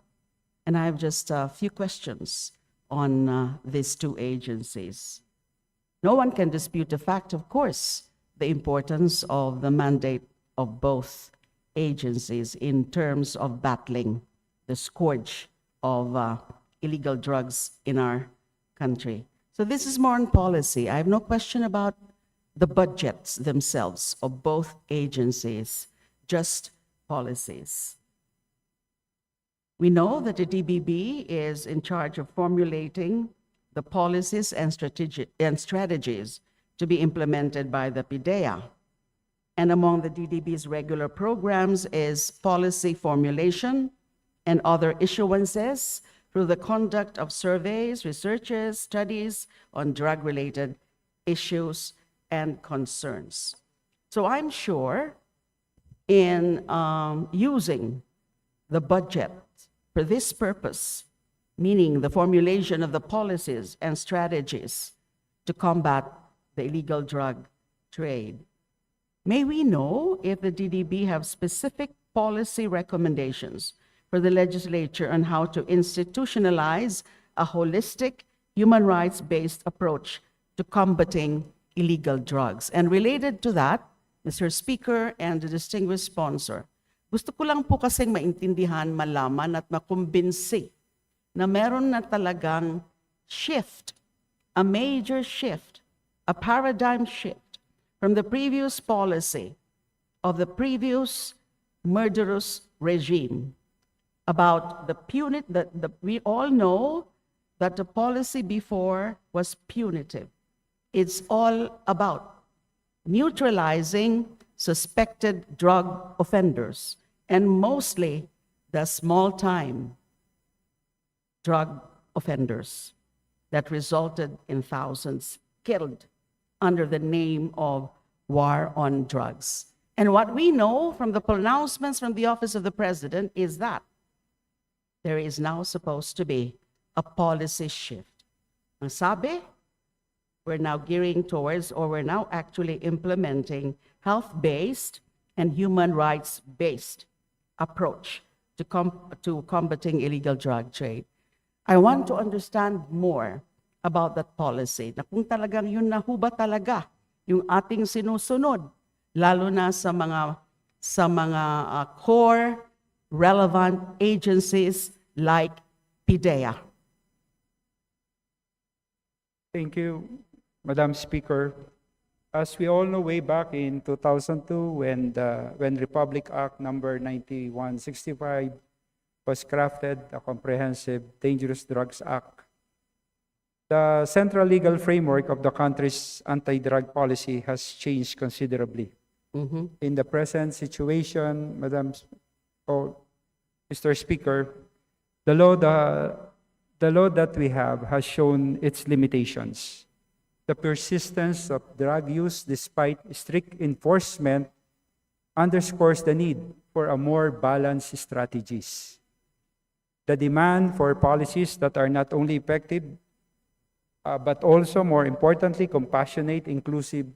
And I have just a few questions on these two agencies. No one can dispute the fact, of course, the importance of the mandate of both agencies in terms of battling the scourge of illegal drugs in our country. So this is more on policy. I have no question about the budgets themselves of both agencies, just policies. We know that the DBB is in charge of formulating the policies and strategies to be implemented by the PDEA. And among the DDB's regular programs is policy formulation and other issuances through the conduct of surveys, researches, studies on drug-related issues and concerns. So I'm sure in using the budget For this purpose, meaning the formulation of the policies and strategies to combat the illegal drug trade, may we know if the DDB have specific policy recommendations for the legislature on how to institutionalize a holistic, human rights-based approach to combating illegal drugs? And related to that, Mr. Speaker and the distinguished sponsor, gusto ko lang po kasing maintindihan, malaman at makumbinsi na meron na talagang shift, a major shift, a paradigm shift from the previous policy of the previous murderous regime about the punitive, we all know that the policy before was punitive. It's all about neutralizing suspected drug offenders, and mostly the small-time drug offenders that resulted in thousands killed under the name of war on drugs. And what we know from the pronouncements from the Office of the President is that there is now supposed to be a policy shift. Ang sabi, we're now gearing towards, or we're now actually implementing, health-based and human rights-based approach to combating illegal drug trade. I want to understand more about that policy, na kung talagang yun na ho ba talaga yung ating sinusunod, lalo na sa mga core relevant agencies like PDEA. Thank you, Madam Speaker. As we all know, way back in 2002, when Republic Act number 9165 was crafted, a comprehensive Dangerous Drugs Act, the central legal framework of the country's anti-drug policy has changed considerably. In the present situation, Mr. Speaker, the law that we have has shown its limitations. The persistence of drug use despite strict enforcement underscores the need for a more balanced strategies. The demand for policies that are not only effective, but also, more importantly, compassionate, inclusive,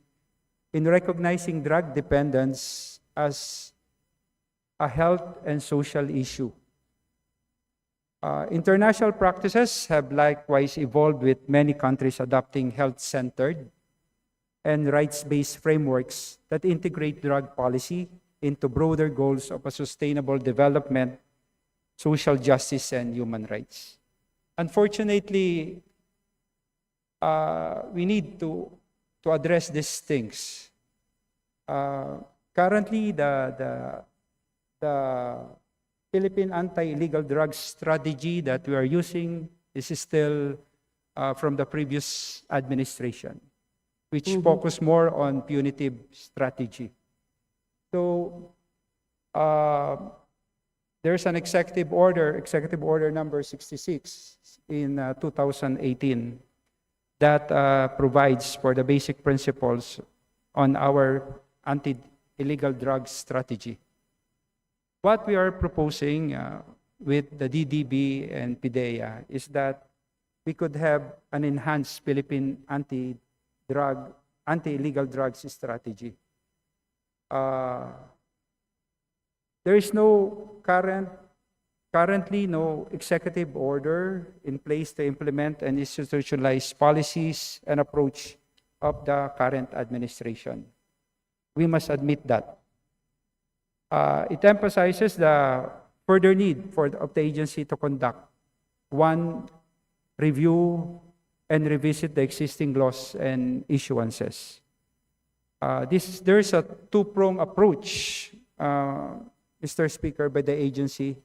in recognizing drug dependence as a health and social issue. International practices have likewise evolved, with many countries adopting health-centered and rights-based frameworks that integrate drug policy into broader goals of a sustainable development, social justice, and human rights. Unfortunately, we need to address these things. Currently, the Philippine anti-illegal drugs strategy that we are using is still from the previous administration, which focused more on punitive strategy. So there's an executive order number 66 in 2018 that provides for the basic principles on our anti-illegal drugs strategy. What we are proposing with the DDB and PDEA is that we could have an enhanced Philippine anti-illegal drugs strategy. There is currently no executive order in place to implement and institutionalize policies and approach of the current administration. We must admit that. It emphasizes the further need of the agency to conduct, one, review and revisit the existing laws and issuances. There's a two-pronged approach, Mr. Speaker, by the agency,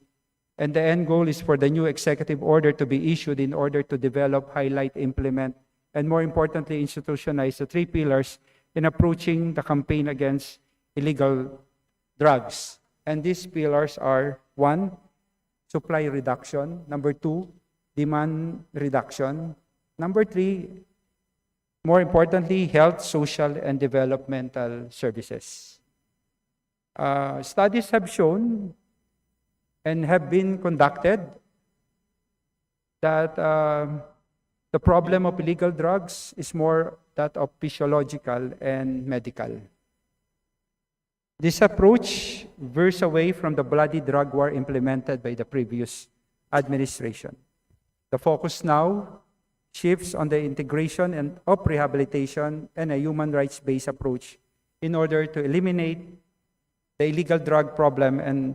and the end goal is for the new executive order to be issued in order to develop, highlight, implement, and more importantly, institutionalize the three pillars in approaching the campaign against illegal drugs. And these pillars are: one, supply reduction; number two, demand reduction; number three, more importantly, health, social, and developmental services. Studies have shown and have been conducted that the problem of illegal drugs is more that of physiological and medical. This approach veers away from the bloody drug war implemented by the previous administration. The focus now shifts on the integration of rehabilitation and a human rights-based approach in order to eliminate the illegal drug problem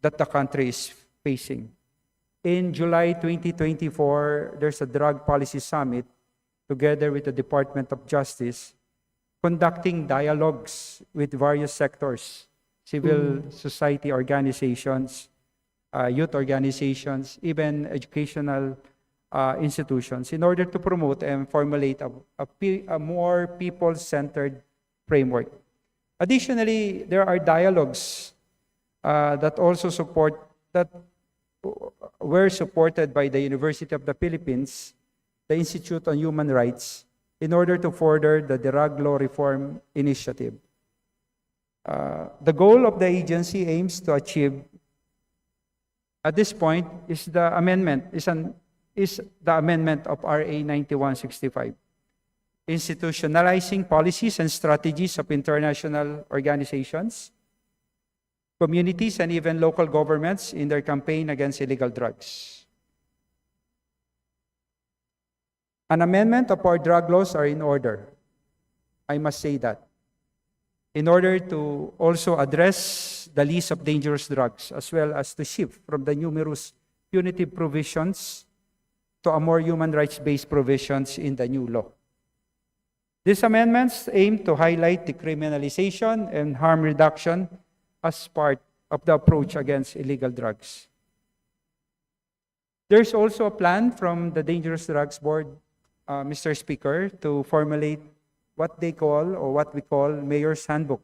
that the country is facing. In July 2024, there's a drug policy summit together with the Department of Justice conducting dialogues with various sectors, civil society organizations, youth organizations, even educational institutions, in order to promote and formulate a more people-centered framework. Additionally, there are dialogues that were supported by the University of the Philippines, the Institute on Human Rights, in order to further the drug law reform initiative. The goal of the agency aims to achieve, at this point, is the amendment of RA 9165, institutionalizing policies and strategies of international organizations, communities, and even local governments in their campaign against illegal drugs. An amendment of our drug laws are in order. I must say that. In order to also address the list of dangerous drugs, as well as to shift from the numerous punitive provisions to a more human rights-based provisions in the new law. These amendments aim to highlight decriminalization and harm reduction as part of the approach against illegal drugs. There's also a plan from the Dangerous Drugs Board, Mr. Speaker, to formulate what they call, or what we call, Mayor's Handbook,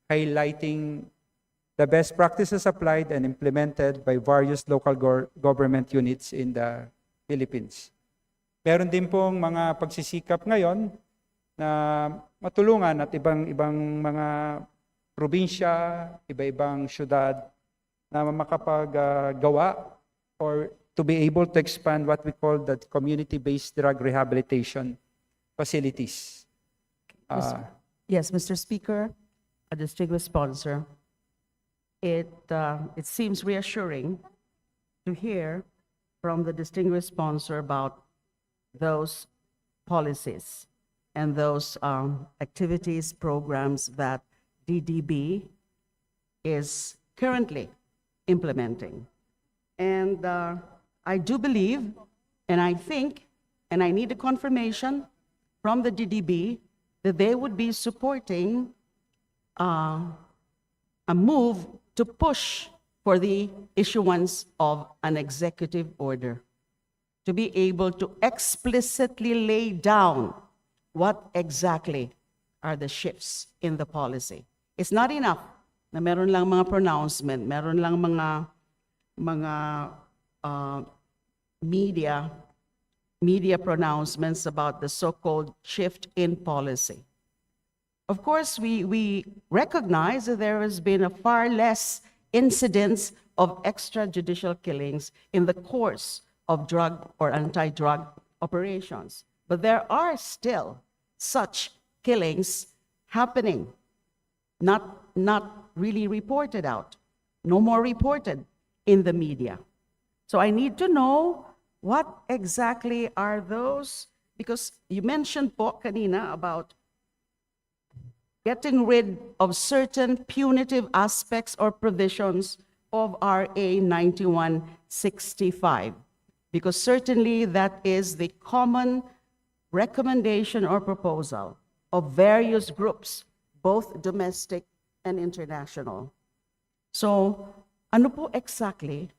highlighting the best practices applied and implemented by various local government units in the Philippines. Meron din pong mga pagsisikap ngayon na matulungan at ibang mga probinsya, iba-ibang syudad na makapaggawa or to be able to expand what we call the community-based drug rehabilitation facilities. Yes, Mr. Speaker, a distinguished sponsor, it seems reassuring to hear from the distinguished sponsor about those policies and those activities, programs that DDB is currently implementing. And I do believe, and I think, and I need a confirmation from the DDB that they would be supporting a move to push for the issuance of an executive order, to be able to explicitly lay down what exactly are the shifts in the policy. It's not enough na meron lang mga pronouncement, meron lang mga media pronouncements about the so-called shift in policy. Of course, we recognize that there has been a far less incidence of extrajudicial killings in the course of drug or anti-drug operations. But there are still such killings happening, not really reported out, no more reported in the media. So I need to know what exactly are those, because you mentioned po kanina about getting rid of certain punitive aspects or provisions of RA 9165, because certainly that is the common recommendation or proposal of various groups, both domestic and international. So, ano po exactly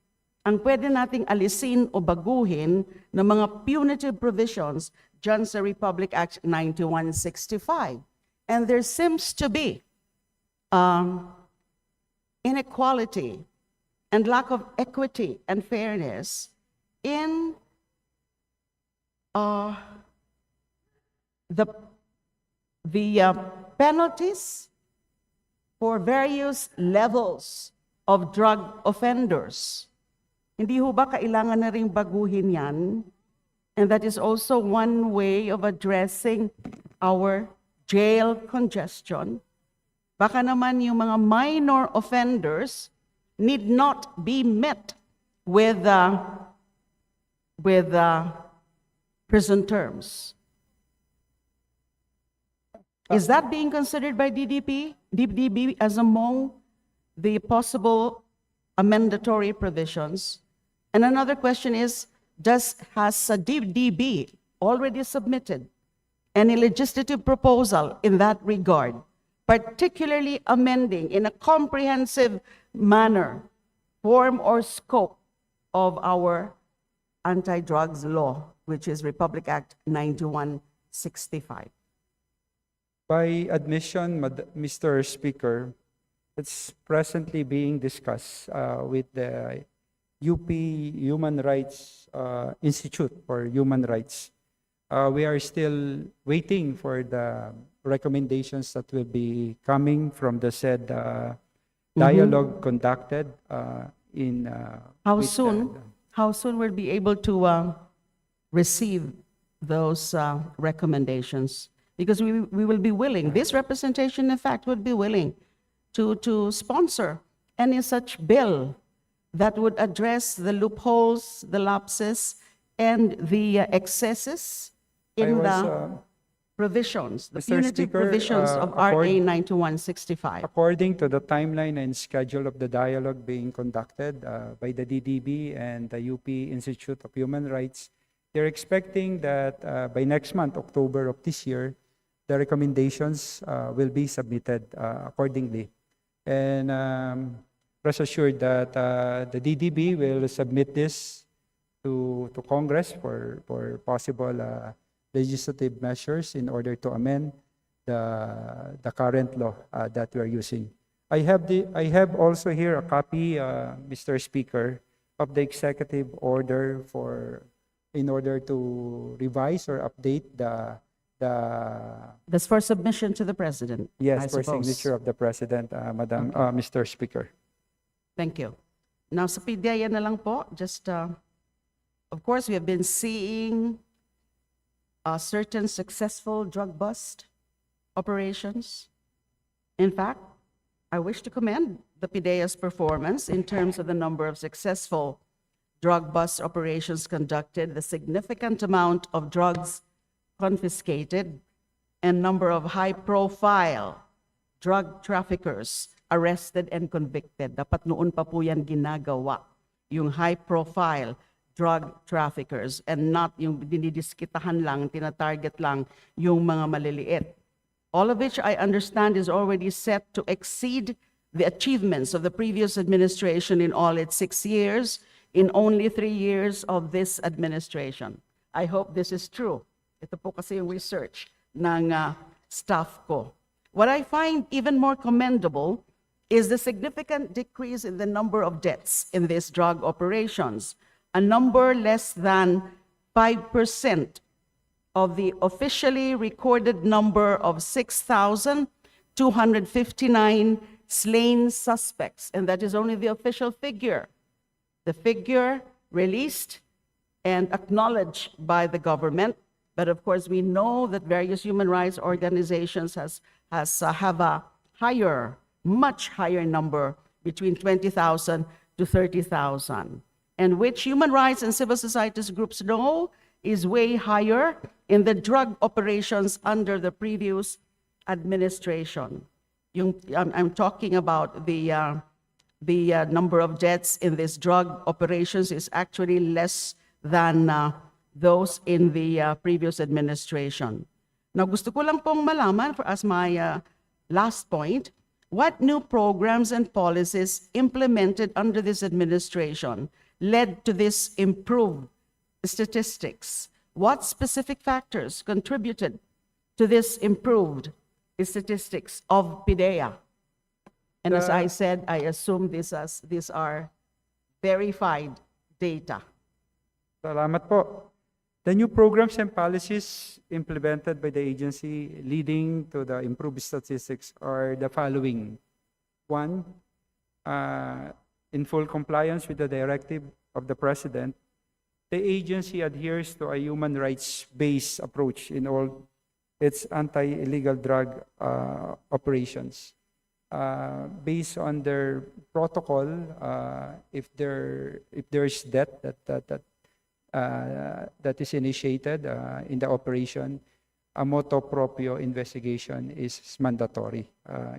ang pwede nating alisin o baguhin ng mga punitive provisions dyan sa Republic Act 9165? And there seems to be inequality and lack of equity and fairness in the penalties for various levels of drug offenders. Hindi ho ba kailangan na ring baguhin yan? And that is also one way of addressing our jail congestion. Baka naman yung mga minor offenders need not be met with prison terms. Is that being considered by DDB as among the possible amendatory provisions? And another question is, has DDB already submitted any legislative proposal in that regard, particularly amending in a comprehensive manner form or scope of our anti-drugs law, which is Republic Act 9165? By admission, Mr. Speaker, it's presently being discussed with the UP Human Rights Institute for Human Rights. We are still waiting for the recommendations that will be coming from the said dialogue conducted in. How soon we'll be able to receive those recommendations? Because we will be willing, this representation in fact would be willing to sponsor any such bill that would address the loopholes, the lapses, and the excesses in the provisions, the Mr. punitive Speaker, provisions of RA 9165. According to the timeline and schedule of the dialogue being conducted by the DDB and the UP Institute of Human Rights, they're expecting that by next month, October of this year, the recommendations will be submitted accordingly. And rest assured that the DDB will submit this to Congress for possible legislative measures in order to amend the current law that we are using. I have also here a copy, Mr. Speaker, of the executive order in order to revise or update That's for submission to the President. yes, I for suppose. signature of the President, Madam, Mr. Speaker. Thank you. Now, sa PDEA na lang po, just, of course, we have been seeing certain successful drug bust operations. In fact, I wish to commend the PDEA's performance in terms of the number of successful drug bust operations conducted, the significant amount of drugs confiscated, and number of high-profile drug traffickers arrested and convicted. Dapat noon pa po yan ginagawa, yung high-profile drug traffickers, and not yung dinidiskitahan lang, tinatarget lang yung mga maliliit. All of which I understand is already set to exceed the achievements of the previous administration in all its 6 years, in only 3 years of this administration. I hope this is true. Ito po kasi yung research ng staff ko. What I find even more commendable is the significant decrease in the number of deaths in these drug operations, a number less than 5% of the officially recorded number of 6,259 slain suspects, and that is only the official figure. The figure released and acknowledged by the government, but of course we know that various human rights organizations have a higher, much higher number, between 20,000 to 30,000, and which human rights and civil society groups know is way higher in the drug operations under the previous administration. I'm talking about the number of deaths in these drug operations is actually less than those in the previous administration. Now, gusto ko lang pong malaman, as my last point, what new programs and policies implemented under this administration led to this improved statistics? What specific factors contributed to this improved statistics of PDEA? And as I said, I assume these are verified data. Salamat po. The new programs and policies implemented by the agency leading to the improved statistics are the following. One, in full compliance with the directive of the President, the agency adheres to a human rights-based approach in all its anti-illegal drug operations. Based on their protocol, if there's debt that is initiated in the operation, a motu proprio investigation is mandatory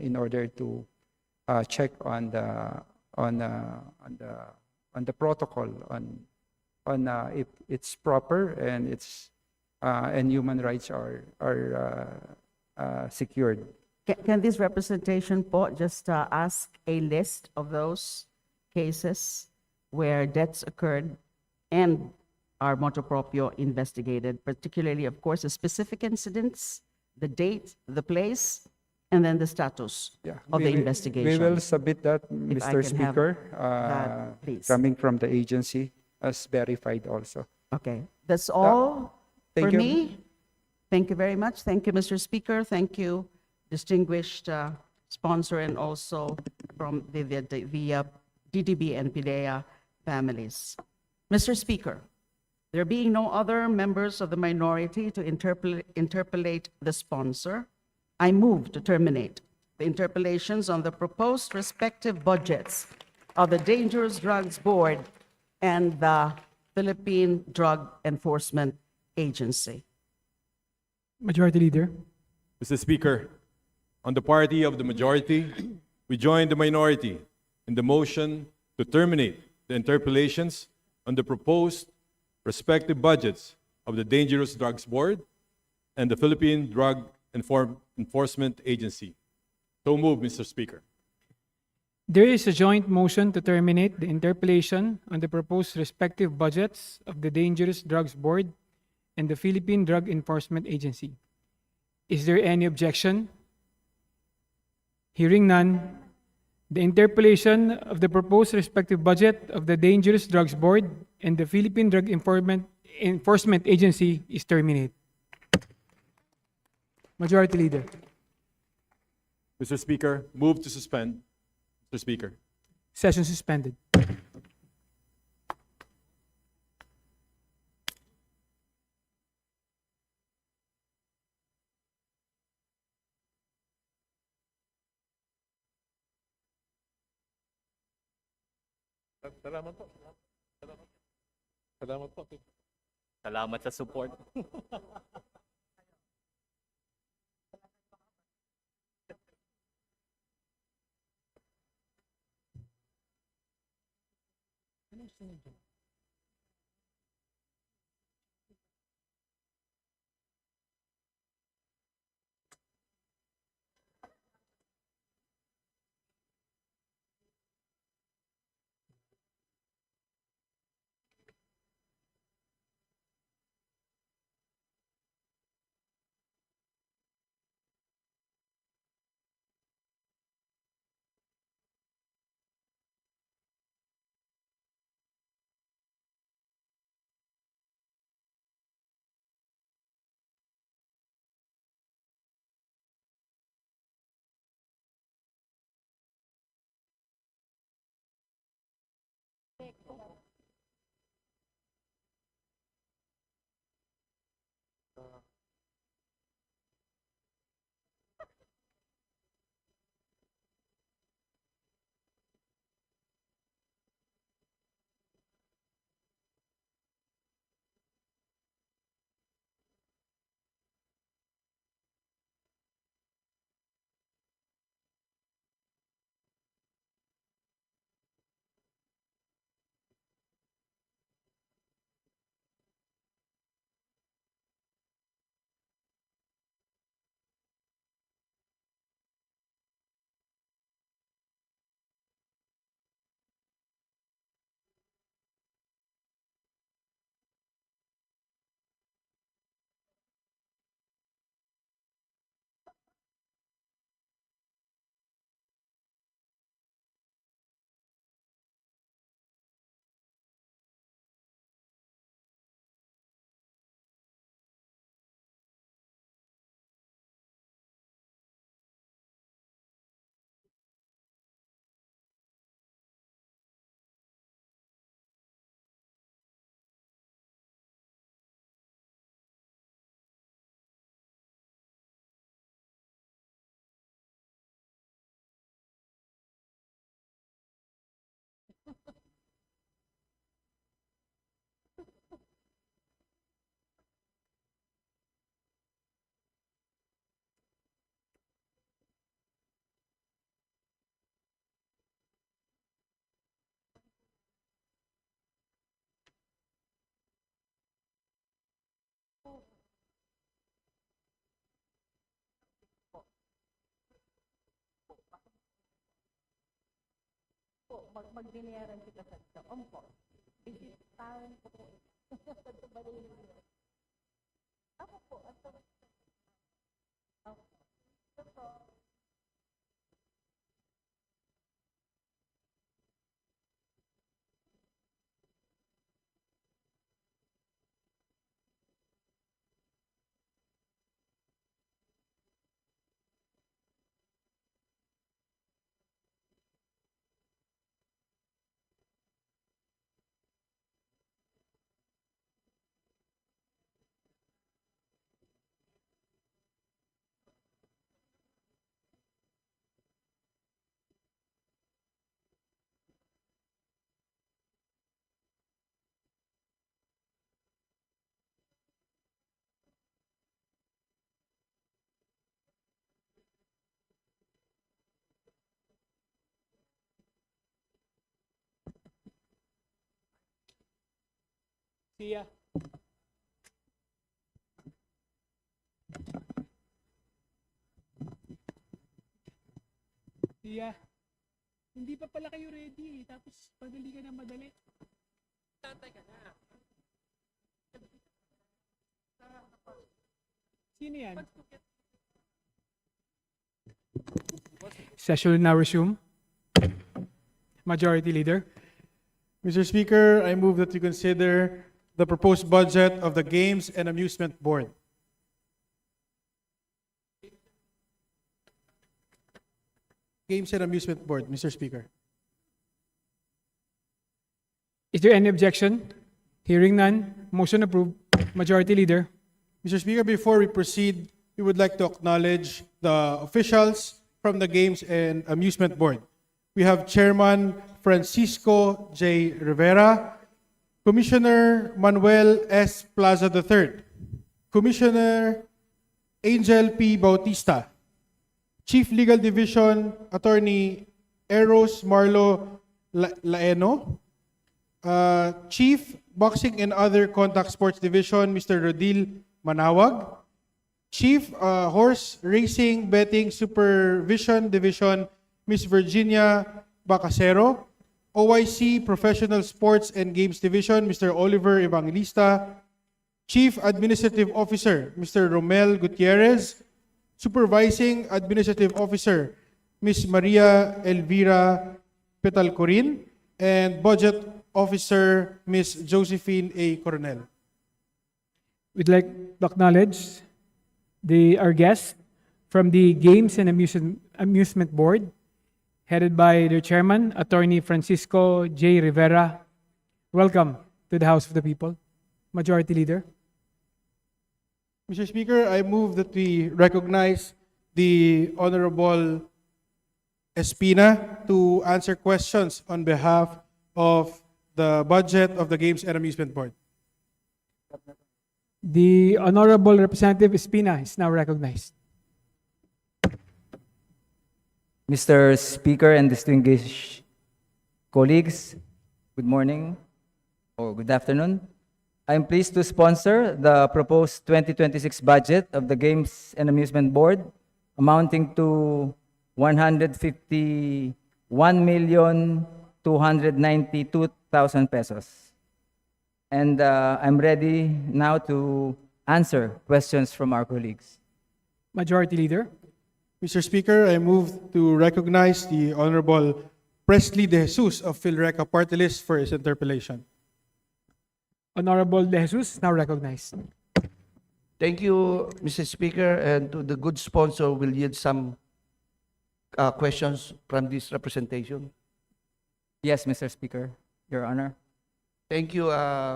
in order to check on the protocol on if it's proper and and human rights are secured. Can this representation po just ask a list of those cases where debts occurred and are motu proprio investigated, particularly, of course, the specific incidents, the date, the place, and then the status of the investigation? We will submit that, If I Mr. can have Speaker, that, please. coming from the agency as verified also. Okay, that's all thank for you. me. Thank you very much. Thank you, Mr. Speaker. Thank you, distinguished sponsor, and also from the DDB and PDEA families. Mr. Speaker, there being no other members of the minority to interpolate the sponsor, I move to terminate the interpellations on the proposed respective budgets of the Dangerous Drugs Board and the Philippine Drug Enforcement Agency. Majority Leader. Mr. Speaker, on the party of the majority, we join the minority in the motion to terminate the interpellations on the proposed respective budgets of the Dangerous Drugs Board and the Philippine Drug Enforcement Agency. So moved, Mr. Speaker. There is a joint motion to terminate the interpellation on the proposed respective budgets of the Dangerous Drugs Board and the Philippine Drug Enforcement Agency. Is there any objection? Hearing none, the interpellation of the proposed respective budget of the Dangerous Drugs Board and the Philippine Drug Enforcement Agency is terminated. Majority Leader. Mr. Speaker, move to suspend. Mr. Speaker. Session suspended. Salamat po. Salamat po. Salamat sa support. Mag-binayaran kita sa Ompo. Isip-tahan ko po. Ako po. Sia. Sia. Hindi pa pala kayo ready. Tapos madali ka na madali. Tatay ka na. Sino yan? Session will now resume. Majority Leader. Mr. Speaker, I move that you consider the proposed budget of the Games and Amusement Board. Games and Amusement Board, Mr. Speaker. Is there any objection? Hearing none, motion approved. Majority Leader. Mr. Speaker, before we proceed, we would like to acknowledge the officials from the Games and Amusement Board. We have Chairman Francisco J. Rivera, Commissioner Manuel S. Plaza III, Commissioner Angel P. Bautista, Chief Legal Division Attorney Eros Marlo Laeno, Chief Boxing and Other Contact Sports Division Mr. Rodil Manawag, Chief Horse Racing Betting Supervision Division Ms. Virginia Bacasero, OIC Professional Sports and Games Division Mr. Oliver Evangelista, Chief Administrative Officer Mr. Romel Gutierrez, Supervising Administrative Officer Ms. Maria Elvira Petalcorin, and Budget Officer Ms. Josephine A. Coronel. We'd like to acknowledge our guests from the Games and Amusement Board, headed by their chairman, Attorney Francisco J. Rivera. Welcome to the House of the People. Majority Leader. Mr. Speaker, I move that we recognize the Honorable Espina to answer questions on behalf of the budget of the Games and Amusement Board. The Honorable Representative Espina is now recognized. Mr. Speaker and distinguished colleagues, good morning or good afternoon. I am pleased to sponsor the proposed 2026 budget of the Games and Amusement Board, amounting to 151,292,000 pesos. And I'm ready now to answer questions from our colleagues. Majority Leader. Mr. Speaker, I move to recognize the Honorable Presley De Jesus of PhilRacing Party List for his interpellation. Honorable De Jesus, now recognized. Thank you, Mr. Speaker, and to the good sponsor, will yield some questions from this representation. Yes, Mr. Speaker, Your Honor. Thank you,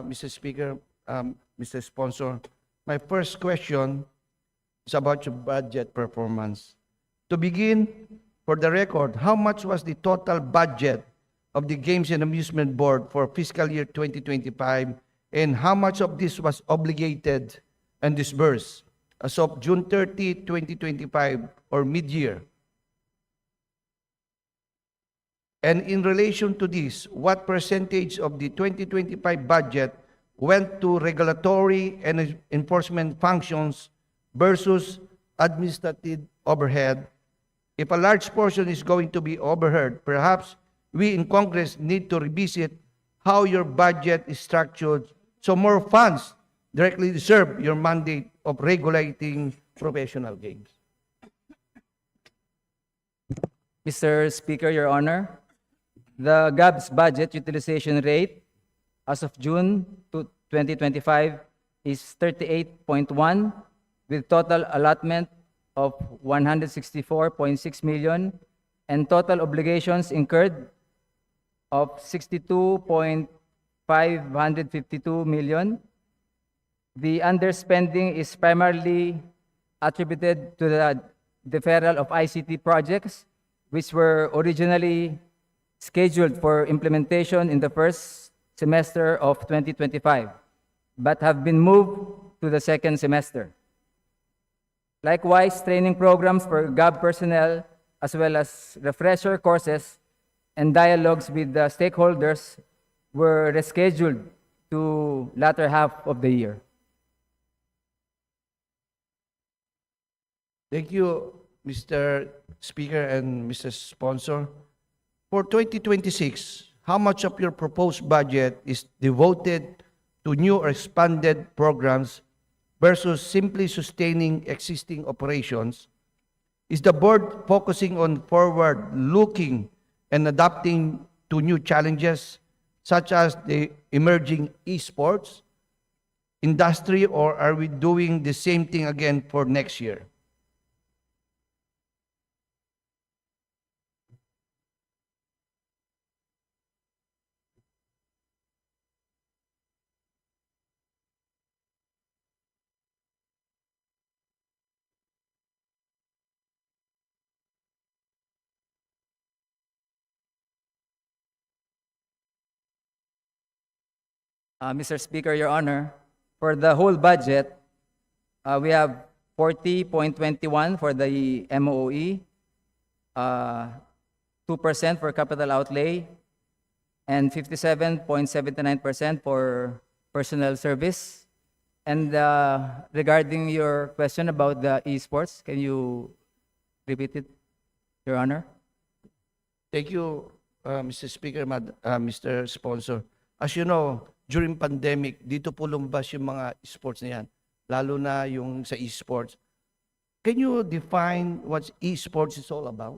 Mr. Speaker, Mr. Sponsor. My first question is about your budget performance. To begin, for the record, how much was the total budget of the Games and Amusement Board for fiscal year 2025, and how much of this was obligated and disbursed as of June 30, 2025, or mid-year? And in relation to this, what percentage of the 2025 budget went to regulatory and enforcement functions versus administrative overhead? If a large portion is going to be overhead, perhaps we in Congress need to revisit how your budget is structured so more funds directly serve your mandate of regulating professional games. Mr. Speaker, Your Honor, the GAB's budget utilization rate as of June 2025 is 38.1 with total allotment of 164.6 million and total obligations incurred of 62.552 million. The underspending is primarily attributed to the deferral of ICT projects, which were originally scheduled for implementation in the first semester of 2025, but have been moved to the second semester. Likewise, training programs for GAB personnel, as well as refresher courses and dialogues with the stakeholders were rescheduled to latter half of the year. Thank you, Mr. Speaker and Mr. Sponsor. For 2026, how much of your proposed budget is devoted to new or expanded programs versus simply sustaining existing operations? Is the board focusing on forward-looking and adapting to new challenges, such as the emerging esports industry, or are we doing the same thing again for next year? Mr. Speaker, Your Honor, for the whole budget, we have 40.21 for the MOE, 2% for capital outlay, and 57.79% for personnel service. And regarding your question about the esports, can you repeat it, Your Honor? Thank you, Mr. Speaker, Mr. Sponsor. As you know, during pandemic, dito po lumabas yung mga esports na yan, lalo na yung sa esports. Can you define what esports is all about?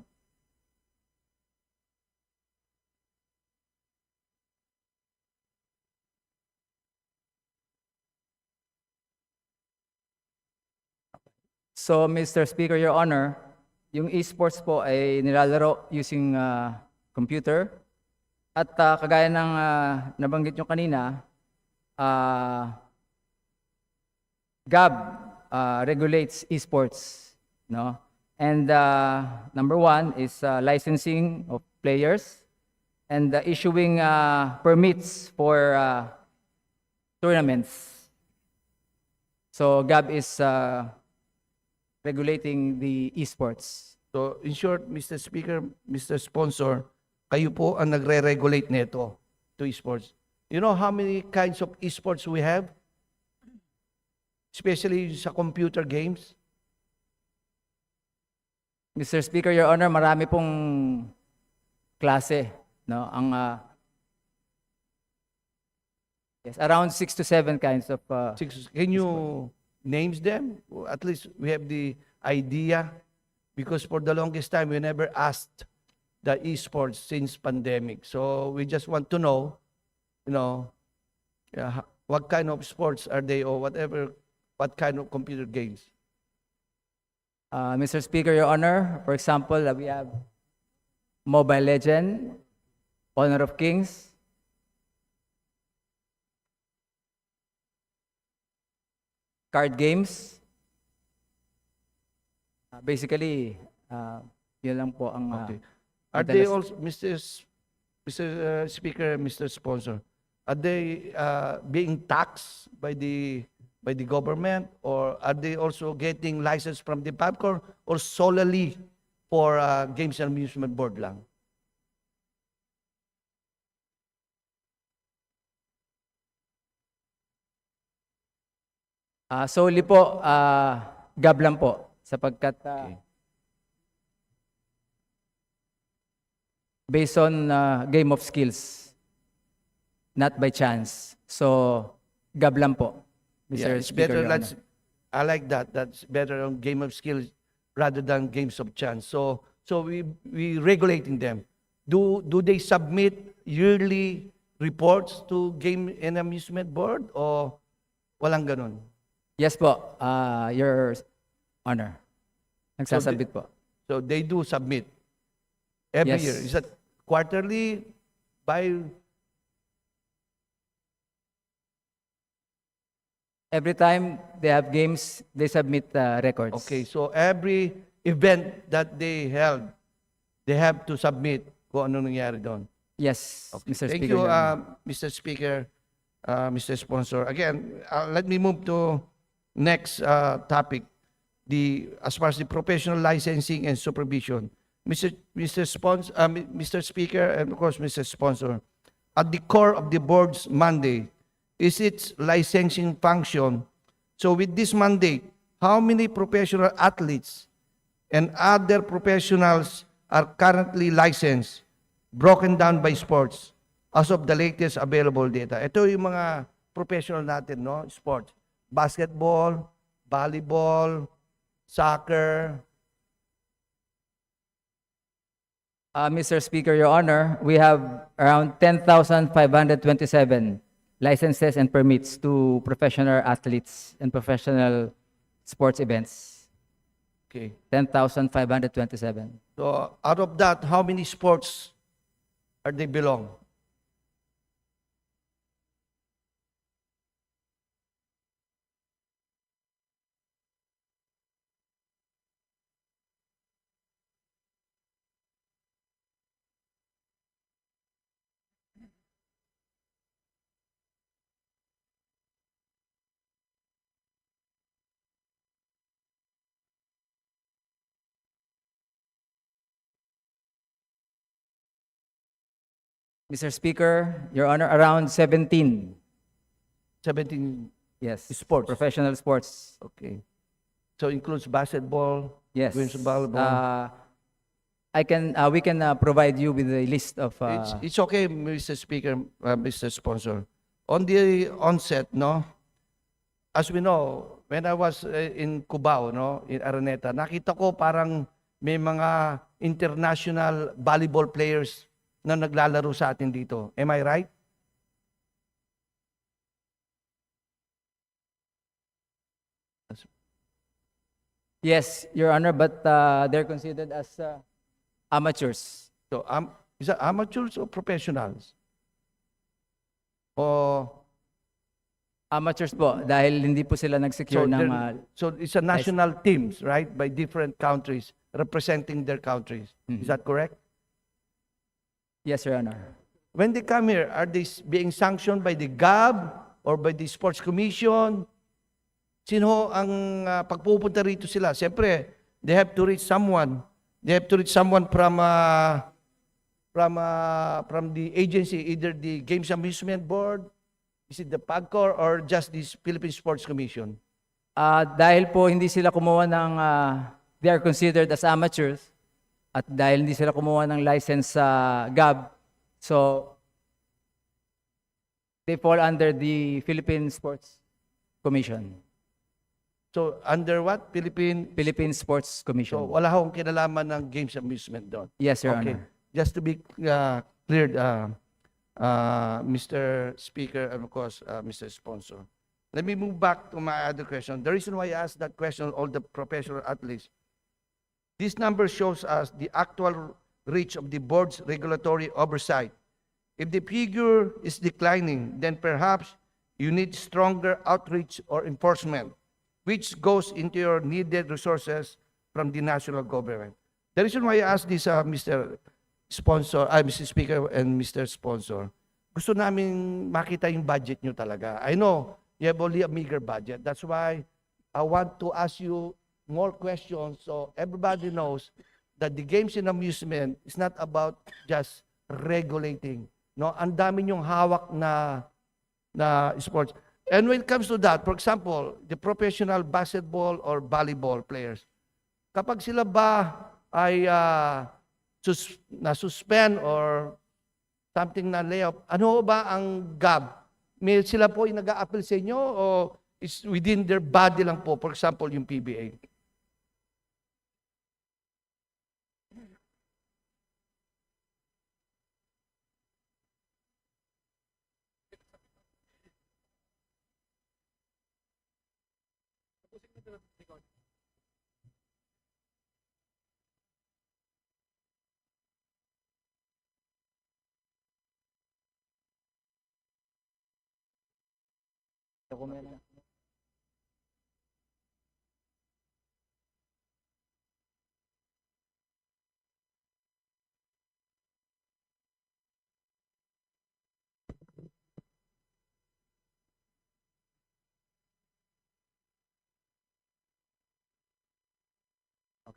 So, Mr. Speaker, Your Honor, yung esports po ay nilalaro using computer. At kagaya ng nabanggit nyo kanina, GAB regulates esports, no? And number one is licensing of players and issuing permits for tournaments. So GAB is regulating the esports. So, in short, Mr. Speaker, Mr. Sponsor, kayo po ang nagre-regulate nito to esports. You know how many kinds of esports we have? Especially sa computer games. Mr. Speaker, Your Honor, marami pong klase, no? Ang yes, around 6 to 7 kinds of Can you names them? At least we have the idea, because for the longest time we never asked the esports since pandemic. So we just want to know, what kind of sports are they, or whatever, what kind of computer games? Mr. Speaker, Your Honor, for example, we have Mobile Legend, Honor of Kings, card games. Basically, yun lang po ang Okay. Are they also, Mr. Speaker, Mr. Sponsor, are they being taxed by the government, or are they also getting license from the PABCOR, or solely for Games and Amusement Board lang? Solely po, GAB lang po, sapagkat based on game of skills, not by chance. So, gab lang po, Mr. Yeah, it's Speaker, better. Your Honor. I like that. That's better on game of skills rather than games of chance. So we regulating them. Do they submit yearly reports to Game and Amusement Board o walang ganun? Yes po, Your Honor. Nagsasabit po. So they do submit every Yes. year. Is that quarterly? Every time they have games, they submit records. Okay, so every event that they held, they have to submit kung ano nangyari doon. Yes, Mr. Thank Speaker. you, Your Honor. Mr. Speaker, Mr. Sponsor. Again, let me move to next topic. As far as the professional licensing and supervision, Mr. Speaker, and of course, Mr. Sponsor, at the core of the board's mandate is its licensing function. So with this mandate, how many professional athletes and other professionals are currently licensed, broken down by sports, as of the latest available data? Ito yung mga professional natin, no? Sports. Basketball, volleyball, soccer. Mr. Speaker, Your Honor, we have around 10,527 licenses and permits to professional athletes and professional sports events. Okay. 10,527. So out of that, how many sports are they belong? Mr. Speaker, Your Honor, around 17. 17 Yes. sports. Professional sports. Okay. So includes basketball, Yes. women's volleyball. We can provide you with a list of. It's okay, Mr. Speaker, Mr. Sponsor. On the onset, no, as we know, when I was in Cubao, no, in Araneta, nakita ko parang may mga international volleyball players na naglalaro sa atin dito. Am I right? Yes, Your Honor, but they're considered as amateurs. So, is that amateurs or professionals? O Amateurs po, dahil hindi po sila nag-secure ng... so it's a national teams, right? By different countries representing their countries. Is that correct? Yes, Your Honor. When they come here, are they being sanctioned by the GAB or by the Sports Commission? Sino ang pagpupunta rito sila? Siyempre, they have to reach someone. They have to reach someone from the agency, either the Games Amusement Board, is it the PAGCOR, or just the Philippine Sports Commission? Dahil po hindi sila kumuha ng... they are considered as amateurs at dahil hindi sila kumuha ng license sa GAB, so they fall under the Philippine Sports Commission. So, under what? Philippine Sports Commission. So, wala akong kinalaman ng Games Amusement doon. Yes, Your Okay. Honor. Just to be cleared, Mr. Speaker, and of course, Mr. Sponsor. Let me move back to my other question. The reason why I asked that question, all the professional athletes, this number shows us the actual reach of the board's regulatory oversight. If the figure is declining, then perhaps you need stronger outreach or enforcement, which goes into your needed resources from the national government. The reason why I asked this, Mr. Speaker and Mr. Sponsor, gusto namin makita yung budget nyo talaga. I know you have only a meager budget. That's why I want to ask you more questions so everybody knows that the games and amusement is not about just regulating. No, ang dami yung hawak na sports. And when it comes to that, for example, the professional basketball or volleyball players, kapag sila ba ay na-suspend or something na layoff, ano ba ang GAB? May sila po yung nag-a-appeal sa inyo o is within their body lang po, for example, yung PBA?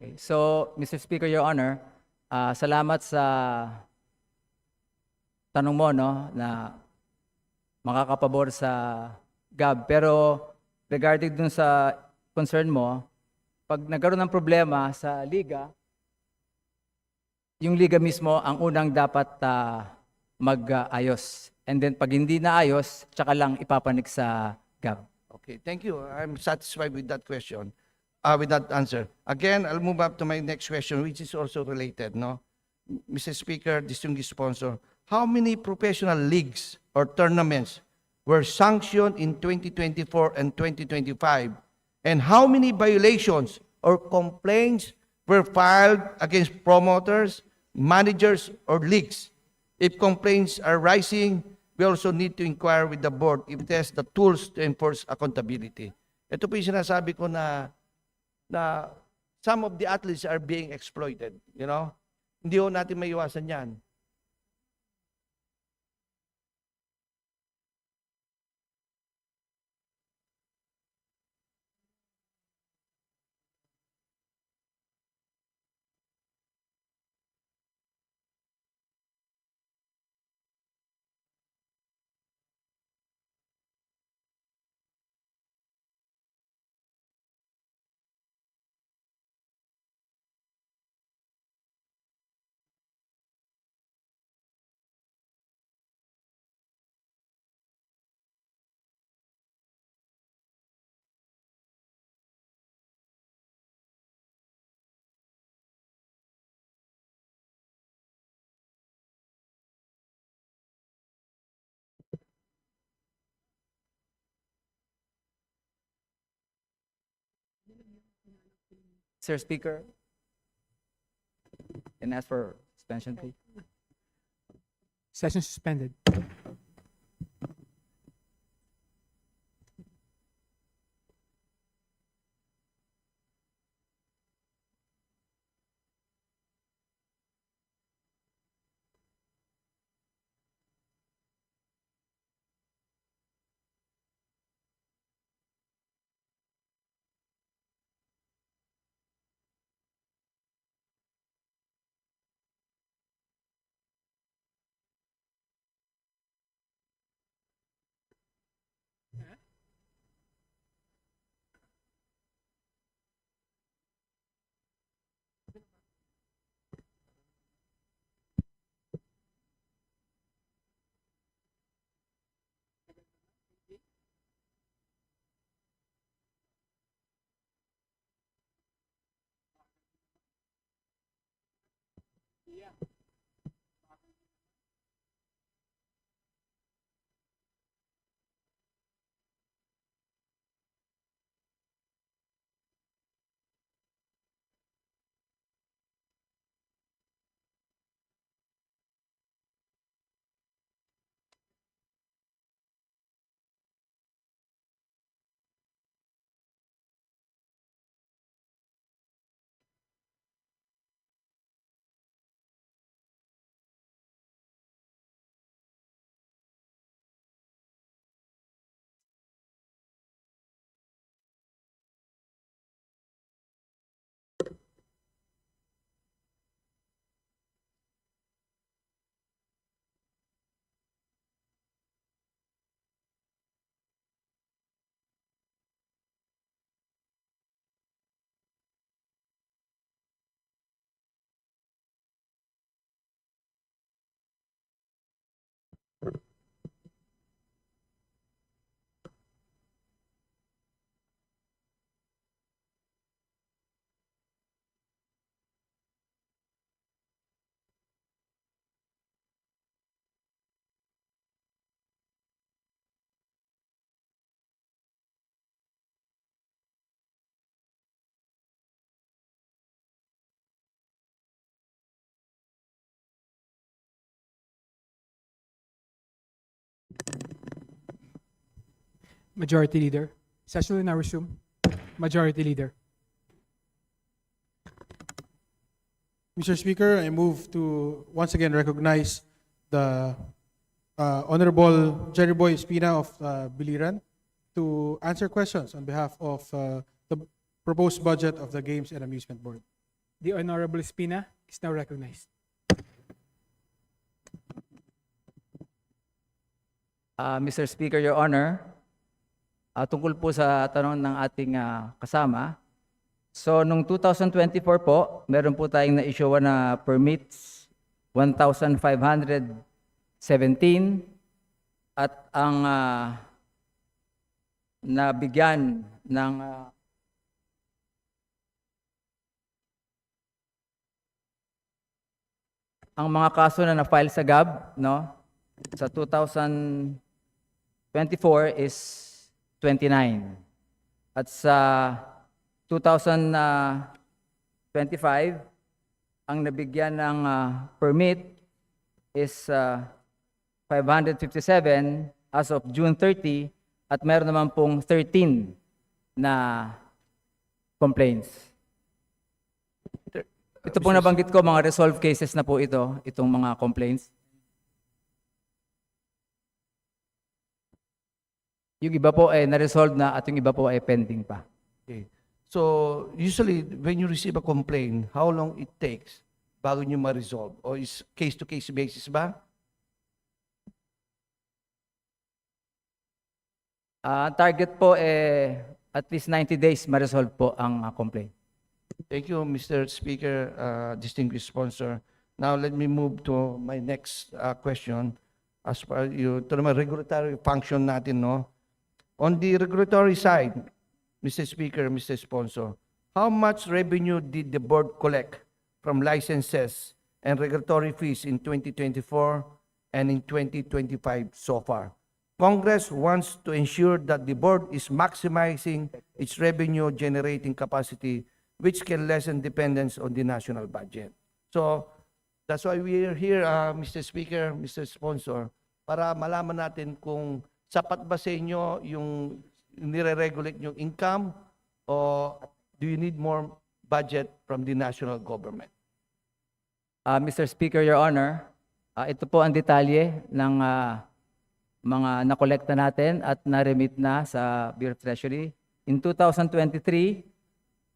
Okay. So, Mr. Speaker, Your Honor, salamat sa tanong mo, no, na makakapabor sa GAB. Pero regarding dun sa concern mo, pag nagkaroon ng problema sa liga, yung liga mismo ang unang dapat mag-ayos. And then pag hindi naayos, tsaka lang ipapanik sa GAB. Okay, thank you. I'm satisfied with that question, with that answer. Again, I'll move up to my next question, which is also related, no? Mr. Speaker, distinguished sponsor, how many professional leagues or tournaments were sanctioned in 2024 and 2025? And how many violations or complaints were filed against promoters, managers, or leagues? If complaints are rising, we also need to inquire with the board if it has the tools to enforce accountability. Ito po yung sinasabi ko na some of the athletes are being exploited, you know? Hindi ho natin maiwasan yan. Sir Speaker, can I ask for suspension, please? Session suspended. Majority Leader. Session will now resume. Majority Leader. Mr. Speaker, I move to once again recognize the Honorable Jerry Boy Espina of Biliran to answer questions on behalf of the proposed budget of the Games and Amusement Board. The Honorable Espina is now recognized. Mr. Speaker, Your Honor, tungkol po sa tanong ng ating kasama, so nung 2024 po, meron po tayong na-issue na permits, 1,517, at ang nabigyan ng ang mga kaso na na-file sa GAB, no, sa 2024 is 29. At sa 2025, ang nabigyan ng permit is 557 as of June 30 at meron naman pong 13 na complaints. Ito pong nabanggit ko, mga resolved cases na po itong mga complaints. Yung iba po ay na-resolve na at yung iba po ay pending pa. Okay. So, usually, when you receive a complaint, how long it takes bago nyo ma-resolve? O is case-to-case basis ba? Target po at least 90 days ma-resolve po ang complaint. Thank you, Mr. Speaker, distinguished sponsor. Now, let me move to my next question. As far ito naman, regulatory function natin, no? On the regulatory side, Mr. Speaker, Mr. Sponsor, how much revenue did the board collect from licenses and regulatory fees in 2024 and in 2025 so far? Congress wants to ensure that the board is maximizing its revenue generating capacity, which can lessen dependence on the national budget. So, that's why we are here, Mr. Speaker, Mr. Sponsor, para malaman natin kung sapat ba sa inyo yung nire-regulate yung income o do you need more budget from the national government? Mr. Speaker, Your Honor, ito po ang detalye ng mga nakolekta natin at na-remit na sa Bureau of Treasury. In 2023,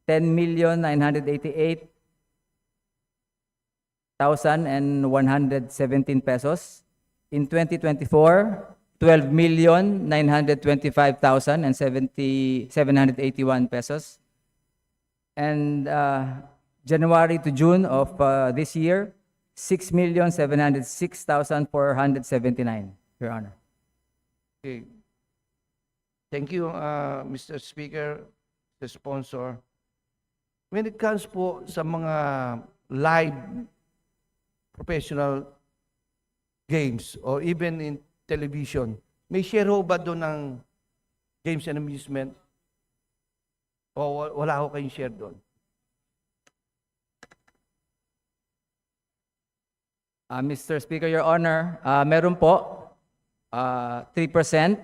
10,988,117 pesos. In 2024, 12,925,781 pesos. And January to June of this year, 6,706,479, Your Honor. Okay. Thank you, Mr. Speaker, the sponsor. When it comes po sa mga live professional games or even in television, may share ho ba doon ng games and amusement? O wala ho kayong share doon? Mr. Speaker, Your Honor, meron po 3%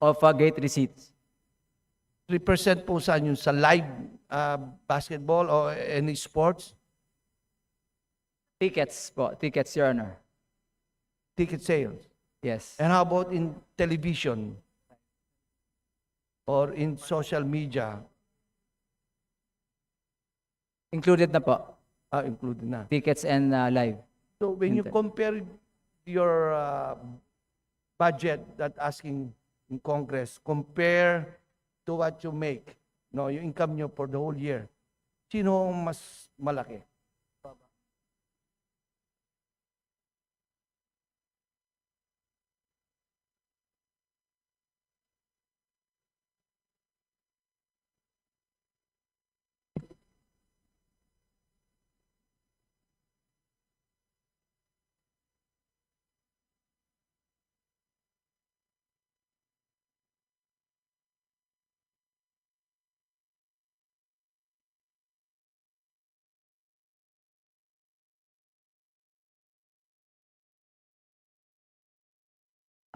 of gate receipts. 3% po saan yun? Sa live basketball or any sports? Tickets po. Tickets, Your Honor. Ticket sales? Yes. And how about in television? Or in social media? Included na po. Included na. Tickets and live. So when you compare your budget that asking in Congress, compare to what you make, no, yung income nyo for the whole year, sino ang mas malaki?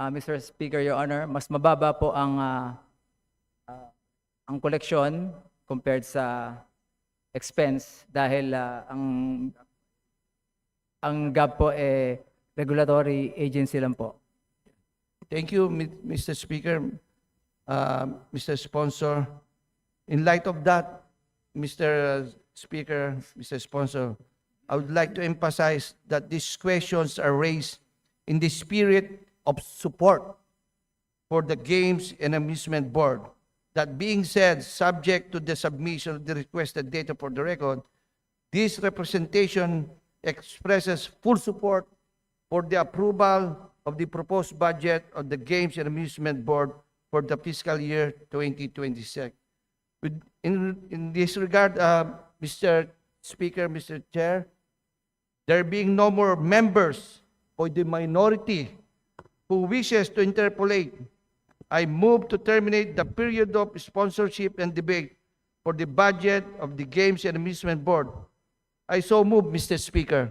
Mr. Speaker, Your Honor, mas mababa po ang koleksyon compared sa expense dahil ang GAB po regulatory agency lang po. Thank you, Mr. Speaker, Mr. Sponsor. In light of that, Mr. Speaker, Mr. Sponsor, I would like to emphasize that these questions are raised in the spirit of support for the Games and Amusement Board. That being said, subject to the submission of the requested data for the record, this representation expresses full support for the approval of the proposed budget of the Games and Amusement Board for the fiscal year 2026. In this regard, Mr. Speaker, Mr. Chair, there being no more members for the minority who wishes to interpolate, I move to terminate the period of sponsorship and debate for the budget of the Games and Amusement Board. I so move, Mr. Speaker.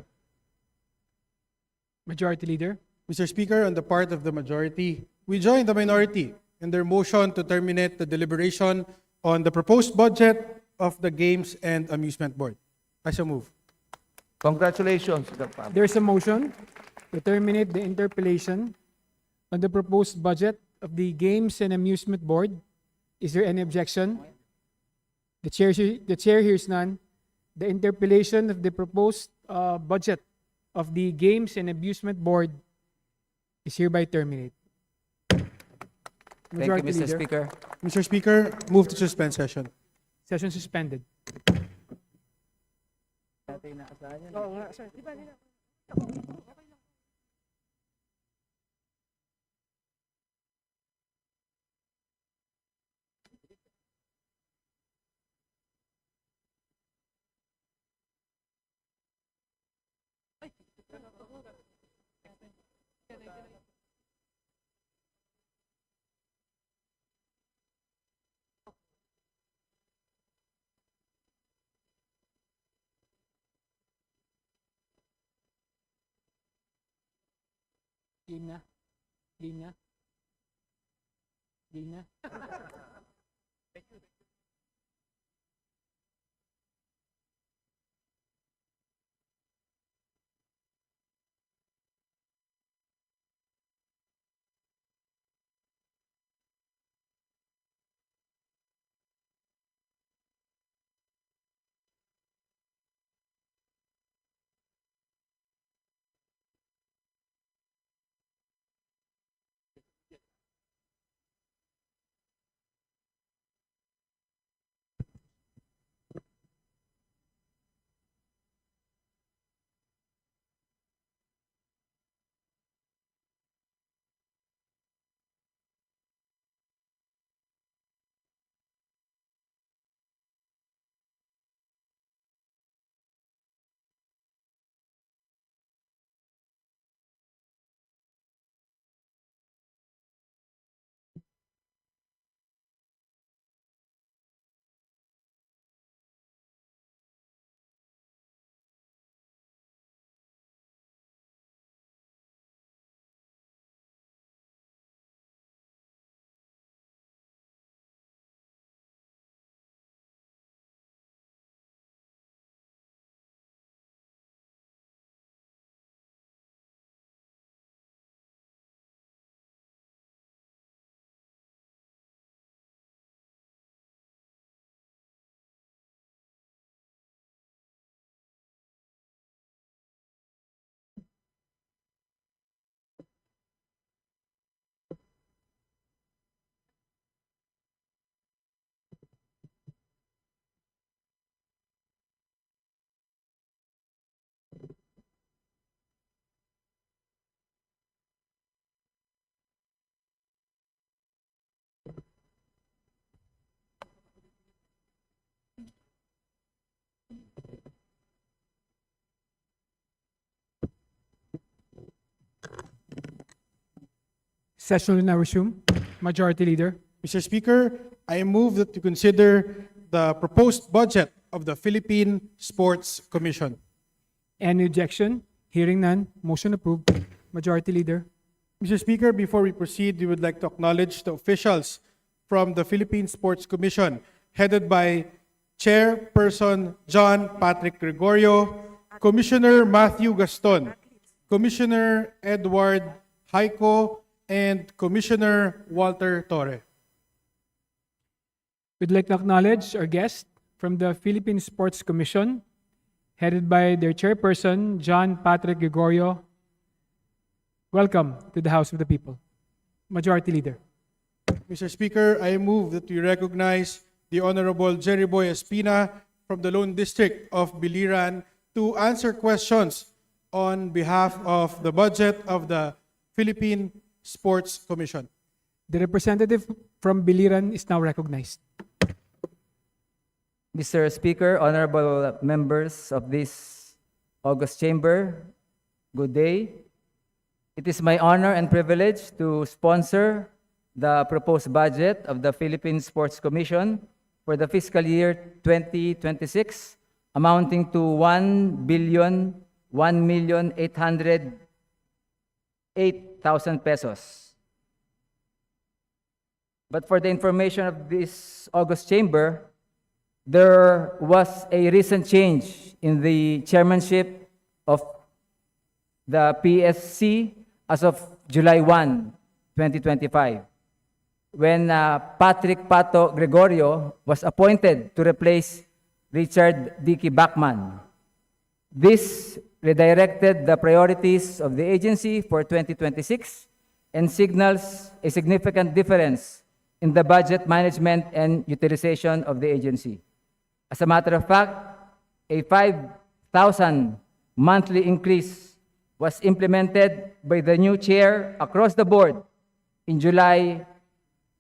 Majority Leader. Mr. Speaker, on the part of the majority, we join the minority in their motion to terminate the deliberation on the proposed budget of the Games and Amusement Board. I so move. Congratulations, Sir Pam. There's a motion to terminate the interpellation on the proposed budget of the Games and Amusement Board. Is there any objection? The chair hears none. The interpellation of the proposed budget of the Games and Amusement Board is hereby terminated. Thank you, Mr. Speaker. Mr. Speaker, move to suspend session. Session suspended. Game na. Game na. Game na. Session will now resume. Majority Leader. Mr. Speaker, I move that you consider the proposed budget of the Philippine Sports Commission. Any objection? Hearing none. Motion approved. Majority Leader. Mr. Speaker, before we proceed, we would like to acknowledge the officials from the Philippine Sports Commission, headed by Chairperson John Patrick Gregorio, Commissioner Matthew Gaston, Commissioner Edward Haico, and Commissioner Walter Torre. We'd like to acknowledge our guest from the Philippine Sports Commission, headed by their chairperson, John Patrick Gregorio. Welcome to the House of the People. Majority Leader. Mr. Speaker, I move that we recognize the Honorable Jerry Boy Espina from the Lone District of Biliran to answer questions on behalf of the budget of the Philippine Sports Commission. The representative from Biliran is now recognized. Mr. Speaker, honorable members of this August Chamber, good day. It is my honor and privilege to sponsor the proposed budget of the Philippine Sports Commission for the fiscal year 2026, amounting to 1,001,808,000 pesos. But for the information of this August Chamber, there was a recent change in the chairmanship of the PSC as of July 1, 2025, when Patrick Pato Gregorio was appointed to replace Richard Dicky Bachman. This redirected the priorities of the agency for 2026 and signals a significant difference in the budget management and utilization of the agency. As a matter of fact, a 5,000 monthly increase was implemented by the new chair across the board in July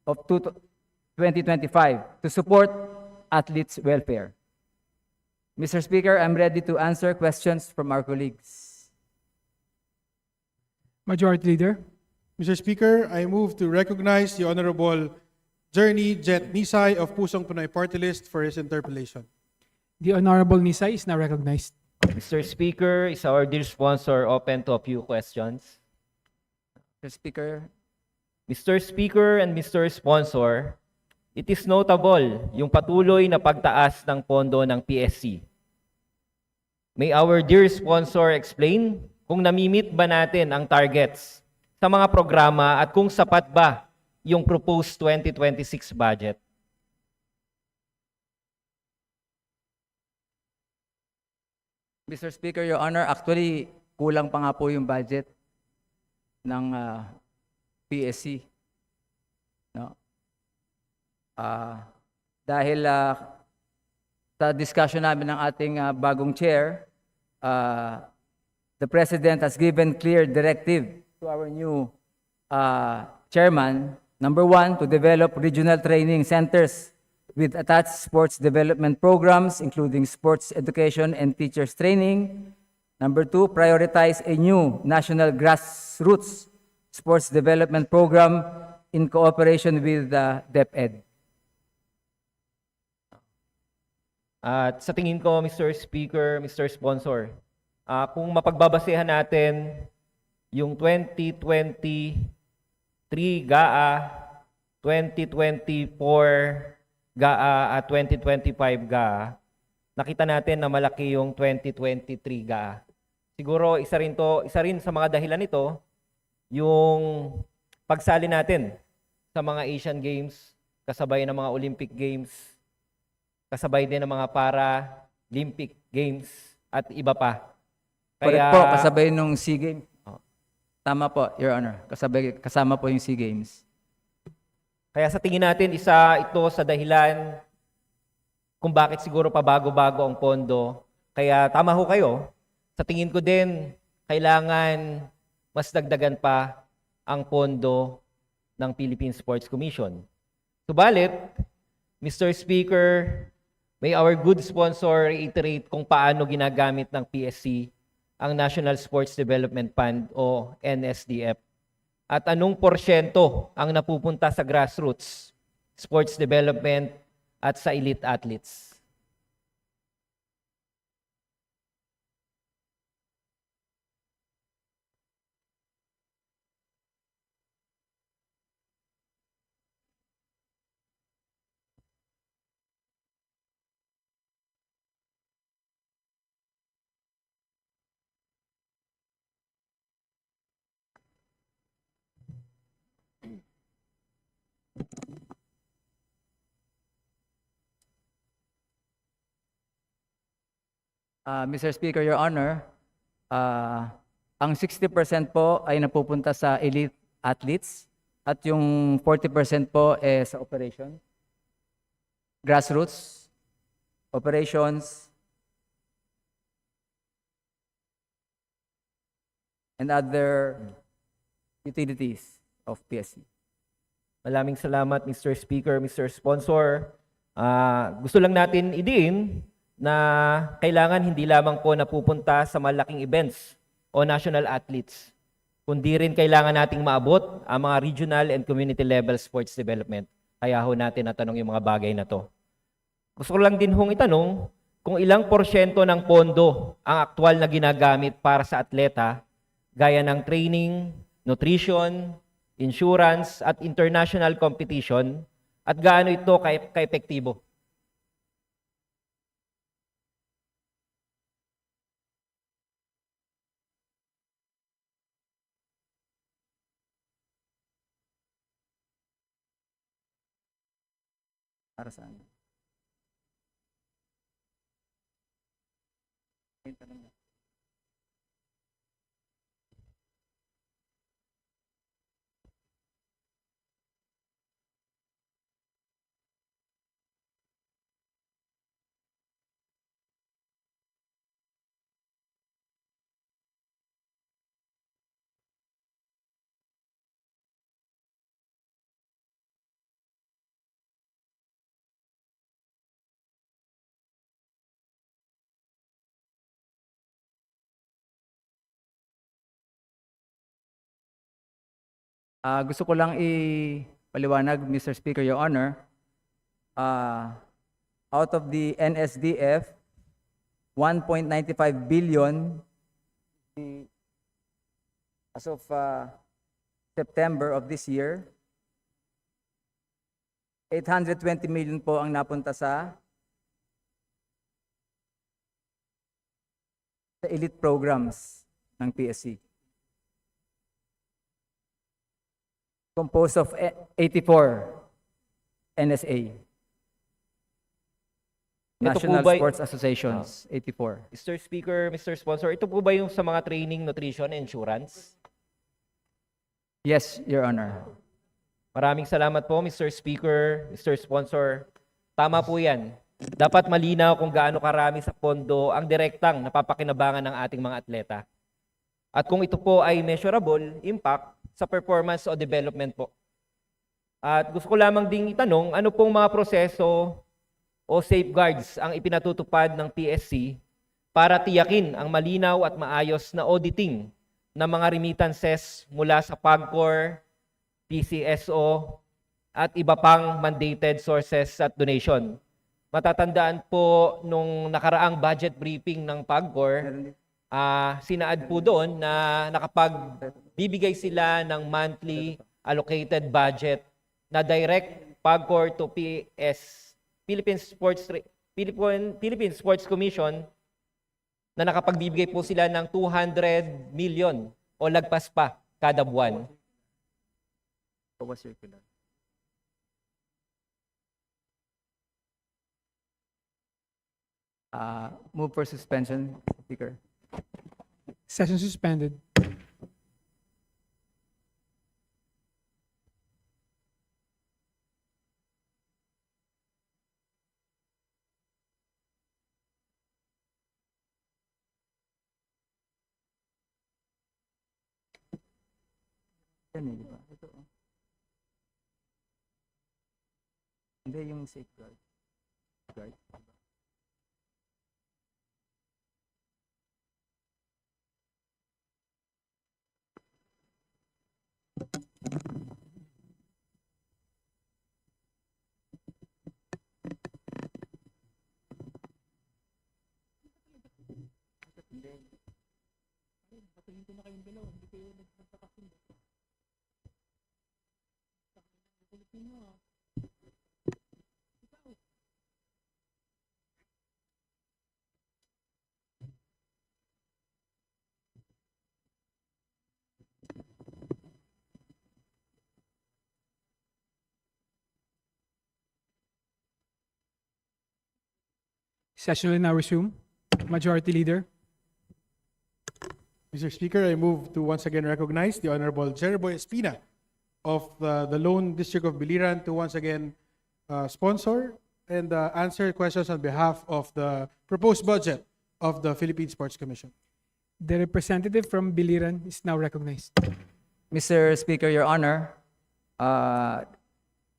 of 2025 to support athletes' welfare. Mr. Speaker, I'm ready to answer questions from our colleagues. Majority Leader. Mr. Speaker, I move to recognize the Honorable Journey Jet Nisay of Pusong Pinoy Party List for his interpellation. The Honorable Nisay is now recognized. Mr. Speaker, is our dear sponsor open to a few questions? Mr. Speaker and Mr. Sponsor, it is notable yung patuloy na pagtaas ng pondo ng PSC. May our dear sponsor explain kung namimit ba natin ang targets sa mga programa at kung sapat ba yung proposed 2026 budget? Mr. Speaker, Your Honor, actually, kulang pa nga po yung budget ng PSC. No? Dahil sa discussion namin ng ating bagong chair, the President has given clear directive to our new chairman. Number one, to develop regional training centers with attached sports development programs, including sports education and teachers training. Number two, prioritize a new national grassroots sports development program in cooperation with DepEd. At sa tingin ko, Mr. Speaker, Mr. Sponsor, kung mapagbabasehan natin yung 2023 GAA, 2024 GAA at 2025 GAA, nakita natin na malaki yung 2023 GAA. Siguro isa rin sa mga dahilan nito, yung pagsali natin sa mga Asian Games, kasabay ng mga Olympic Games, kasabay din ng mga Para-Olympic Games at iba pa. Correct po, kasabay nung SEA Games. Tama po, Your Honor. Kasama po yung SEA Games. Kaya sa tingin natin, isa ito sa dahilan kung bakit siguro pabago-bago ang pondo. Kaya tama ho kayo. Sa tingin ko din, kailangan mas dagdagan pa ang pondo ng Philippine Sports Commission. Subalit, Mr. Speaker, may our good sponsor reiterate kung paano ginagamit ng PSC ang National Sports Development Fund o NSDF. At anong porsyento ang napupunta sa grassroots, sports development at sa elite athletes? Mr. Speaker, Your Honor, ang 60% po ay napupunta sa elite athletes at yung 40% po sa operation, grassroots, operations, and other utilities of PSC. Maraming salamat, Mr. Speaker, Mr. Sponsor. Gusto lang natin idiin na kailangan hindi lamang po napupunta sa malaking events o national athletes, kundi rin kailangan nating maabot ang mga regional and community level sports development. Kaya ho natin natanong yung mga bagay na to. Gusto ko lang din hong itanong kung ilang porsyento ng pondo ang aktual na ginagamit para sa atleta gaya ng training, nutrition, insurance at international competition at gaano ito ka-epektibo. Para saan? Gusto ko lang ipaliwanag, Mr. Speaker, Your Honor, out of the NSDF, 1.95 billion as of September of this year, 820 million po ang napunta sa elite programs ng PSC. Composed of 84 NSA. National Sports Associations, 84. Mr. Speaker, Mr. Sponsor, ito po ba yung sa mga training, nutrition, insurance? Yes, Your Honor. Maraming salamat po, Mr. Speaker, Mr. Sponsor. Tama po yan. Dapat malinaw kung gaano karami sa pondo ang direktang napapakinabangan ng ating mga atleta. At kung ito po ay measurable impact sa performance o development po. At gusto ko lamang ding itanong, ano pong mga proseso o safeguards ang ipinatutupad ng PSC para tiyakin ang malinaw at maayos na auditing ng mga remittances mula sa PAGCOR, PCSO, at iba pang mandated sources at donation. Matatandaan po nung nakaraang budget briefing ng PAGCOR, sinaad po doon na nakapagbibigay sila ng monthly allocated budget na direct PAGCOR to Philippine Sports Commission na nakapagbibigay po sila ng 200 million o lagpas pa kada buwan. Move for suspension, Speaker. Session suspended. Yan eh, di ba? Ito. Hindi yung safeguard. Guard. Session will now resume. Majority Leader. Mr. Speaker, I move to once again recognize the Honorable Jeriboy Espina of the Lone District of Biliran to once again sponsor and answer questions on behalf of the proposed budget of the Philippine Sports Commission. The representative from Biliran is now recognized. Mr. Speaker, Your Honor,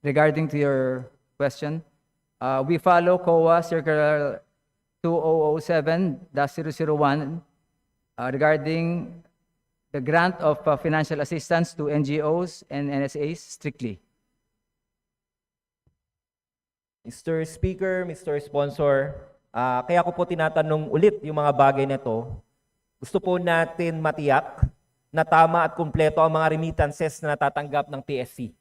regarding to your question, we follow COA Circular 2007-001 regarding the grant of financial assistance to NGOs and NSAs strictly. Mr. Speaker, Mr. Sponsor, kaya ko po tinatanong ulit yung mga bagay na to. Gusto po natin matiyak na tama at kumpleto ang mga remittances na natatanggap ng PSC.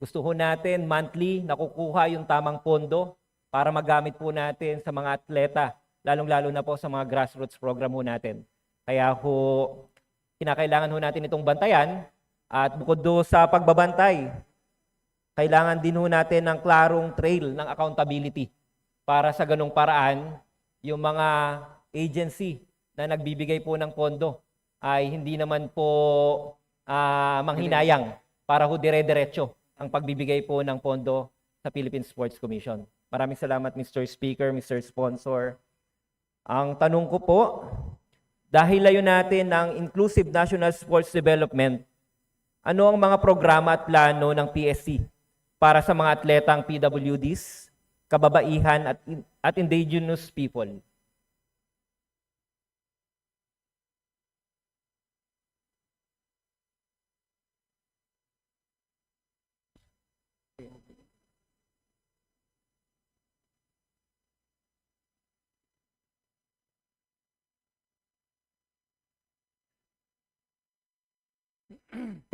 Gusto po natin monthly nakukuha yung tamang pondo para magamit po natin sa mga atleta, lalong-lalo na po sa mga grassroots program po natin. Kaya ho, kinakailangan ho natin itong bantayan at bukod do sa pagbabantay, kailangan din ho natin ng klarong trail ng accountability para sa ganung paraan yung mga agency na nagbibigay po ng pondo ay hindi naman po manghinayang para ho dire-diretso ang pagbibigay po ng pondo sa Philippine Sports Commission. Maraming salamat, Mr. Speaker, Mr. Sponsor. Ang tanong ko po, dahil layo natin ng Inclusive National Sports Development, ano ang mga programa at plano ng PSC para sa mga atletang PWDs, kababaihan at indigenous people?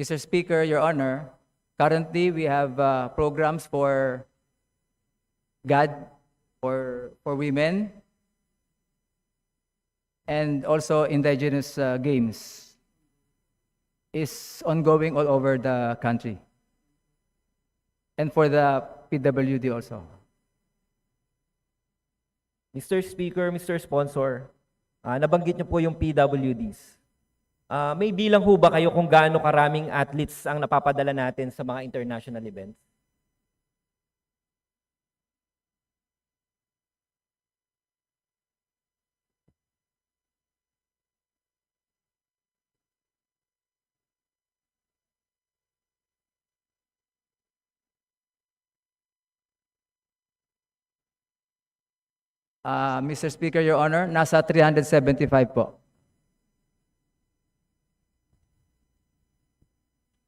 Mr. Speaker, Your Honor, currently we have programs for GAD, for women, and also indigenous games is ongoing all over the country. And for the PWD also. Mr. Speaker, Mr. Sponsor, nabanggit niyo po yung PWDs. May bilang ho ba kayo kung gaano karaming athletes ang napapadala natin sa mga international events? Mr. Speaker, Your Honor, nasa 375 po.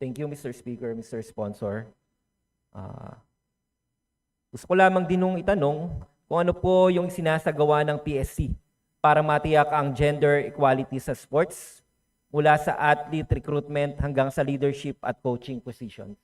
Thank you, Mr. Speaker, Mr. Sponsor. Gusto ko lamang din nung itanong kung ano po yung sinasagawa ng PSC para matiyak ang gender equality sa sports mula sa athlete recruitment hanggang sa leadership at coaching positions.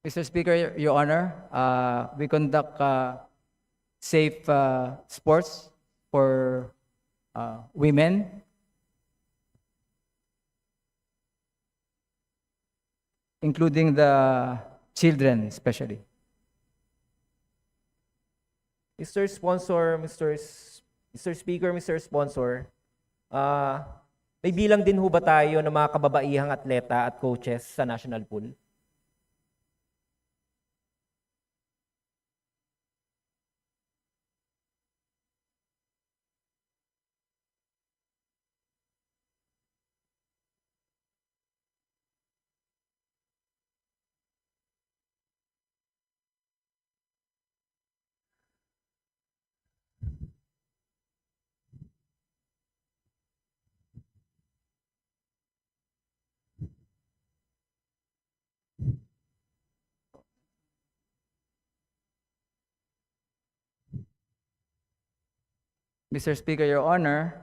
Mr. Speaker, Your Honor, we conduct safe sports for women, including the children especially. Mr. Sponsor, Mr. Speaker, Mr. Sponsor, may bilang din ho ba tayo ng mga kababaihang atleta at coaches sa national pool? Mr. Speaker, Your Honor,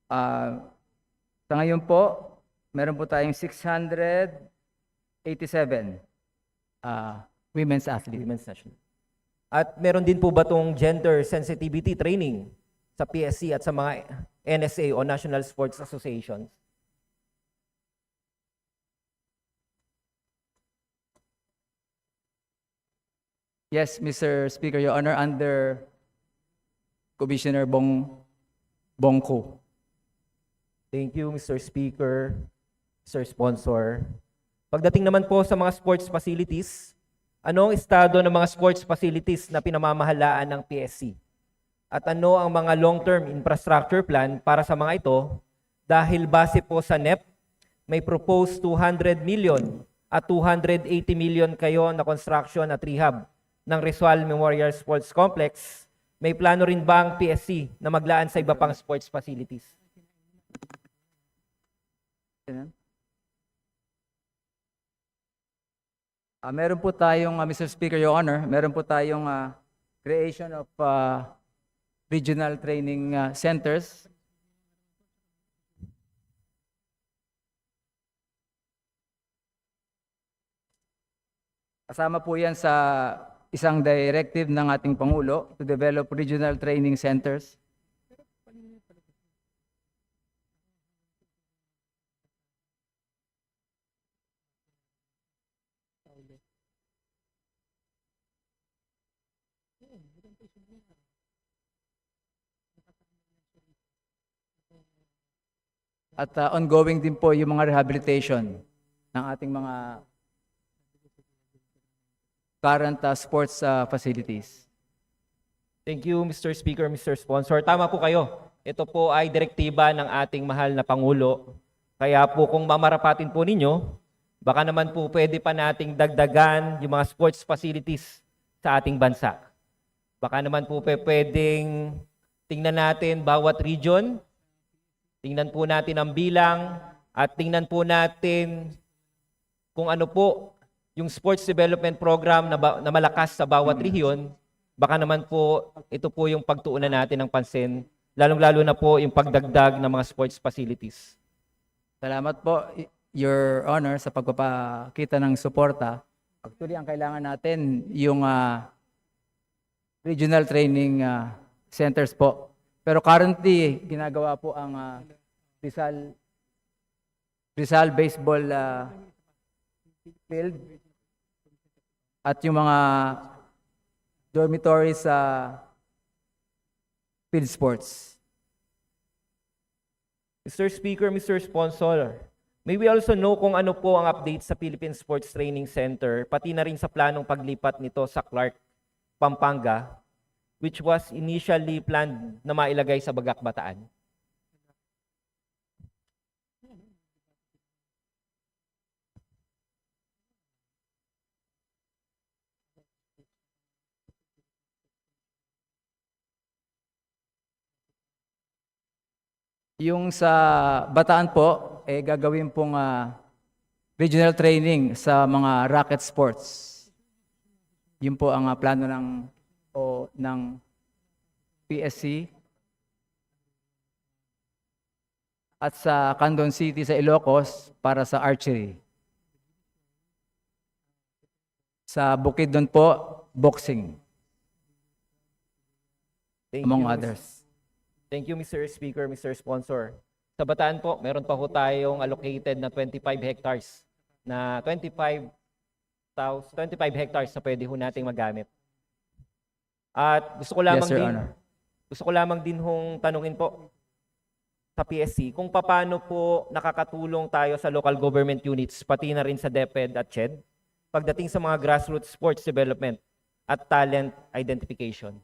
sa ngayon po, meron po tayong 687 women's athletes. Women's national. At meron din po ba tong gender sensitivity training sa PSC at sa mga NSA o National Sports Associations? Yes, Mr. Speaker, Your Honor, under Commissioner Bongko. Thank you, Mr. Speaker, Mr. Sponsor. Pagdating naman po sa mga sports facilities, ano ang estado ng mga sports facilities na pinamamahalaan ng PSC? At ano ang mga long-term infrastructure plan para sa mga ito dahil base po sa NEP, may proposed 200 million at 280 million kayo na construction at rehab ng Rizal Memorial Sports Complex. May plano rin ba ang PSC na maglaan sa iba pang sports facilities? Meron po tayong, Mr. Speaker, Your Honor, meron po tayong creation of regional training centers. Kasama po yan sa isang directive ng ating Pangulo to develop regional training centers. At ongoing din po yung mga rehabilitation ng ating mga current sports facilities. Thank you, Mr. Speaker, Mr. Sponsor. Tama po kayo. Ito po ay direktiba ng ating mahal na Pangulo. Kaya po kung mamarapatin po ninyo, baka naman po pwede pa nating dagdagan yung mga sports facilities sa ating bansa. Baka naman po pwedeng tingnan natin bawat region, tingnan po natin ang bilang, at tingnan po natin kung ano po yung sports development program na malakas sa bawat rehiyon. Baka naman po ito po yung pagtuunan natin ng pansin, lalong-lalo na po yung pagdagdag ng mga sports facilities. Salamat po, Your Honor, sa pagpapakita ng suporta. Actually, ang kailangan natin yung regional training centers po. Pero currently, ginagawa po ang Rizal Baseball Field at yung mga dormitories sa field sports. Mr. Speaker, Mr. Sponsor, may we also know kung ano po ang update sa Philippine Sports Training Center, pati na rin sa planong paglipat nito sa Clark, Pampanga, which was initially planned na mailagay sa Bagak, Bataan? Yung sa Bataan po, gagawin pong regional training sa mga racket sports. Yun po ang plano ng PSC. At sa Candon City sa Ilocos para sa archery. Sa Bukidnon po, boxing. Among others. Thank you, Mr. Speaker, Mr. Sponsor. Sa Bataan po, meron pa ho tayong allocated na 25 hectares na 25 hectares na pwede ho nating magamit. At gusto ko lamang din hong tanungin po sa PSC kung paano po nakakatulong tayo sa local government units, pati na rin sa DepEd at CHED, pagdating sa mga grassroots sports development at talent identification.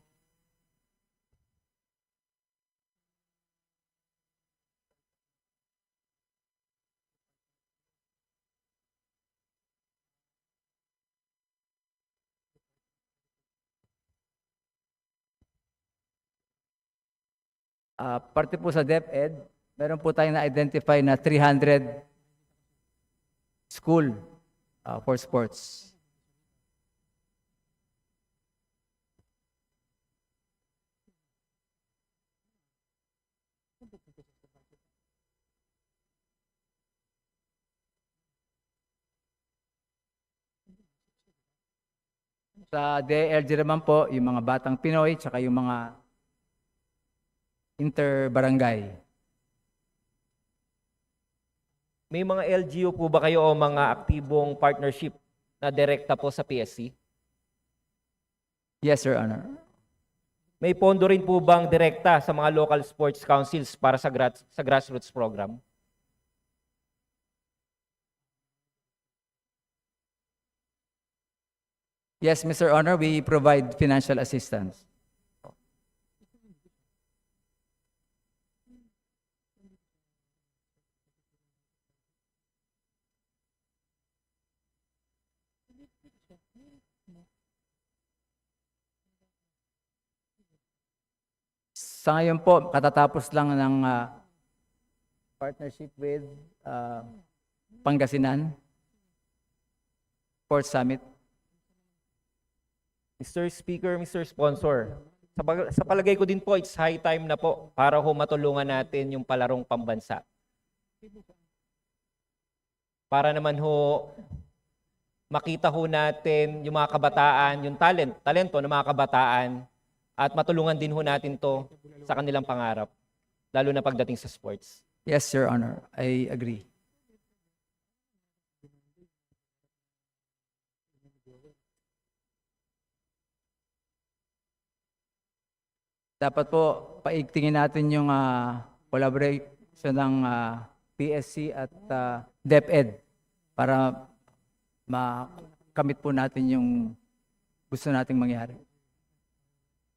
Parte po sa DepEd, meron po tayong na-identify na 300 school for sports. Sa DLG naman po, yung mga Batang Pinoy, tsaka yung mga inter-barangay. May mga LGU po ba kayo o mga aktibong partnership na direkta po sa PSC? Yes, Your Honor. May pondo rin po bang direkta sa mga local sports councils para sa grassroots program? Yes, Mr. Honor, we provide financial assistance. Sa ngayon po, katatapos lang ng partnership with Pangasinan Port Summit. Mr. Speaker, Mr. Sponsor, sa palagay ko din po, it's high time na po para ho matulungan natin yung palarong pambansa. Para naman ho makita ho natin yung mga kabataan, yung talento ng mga kabataan, at matulungan din ho natin to sa kanilang pangarap, lalo na pagdating sa sports. Yes, Your Honor, I agree. Dapat po paigtingin natin yung collaboration ng PSC at DepEd para makamit po natin yung gusto nating mangyari.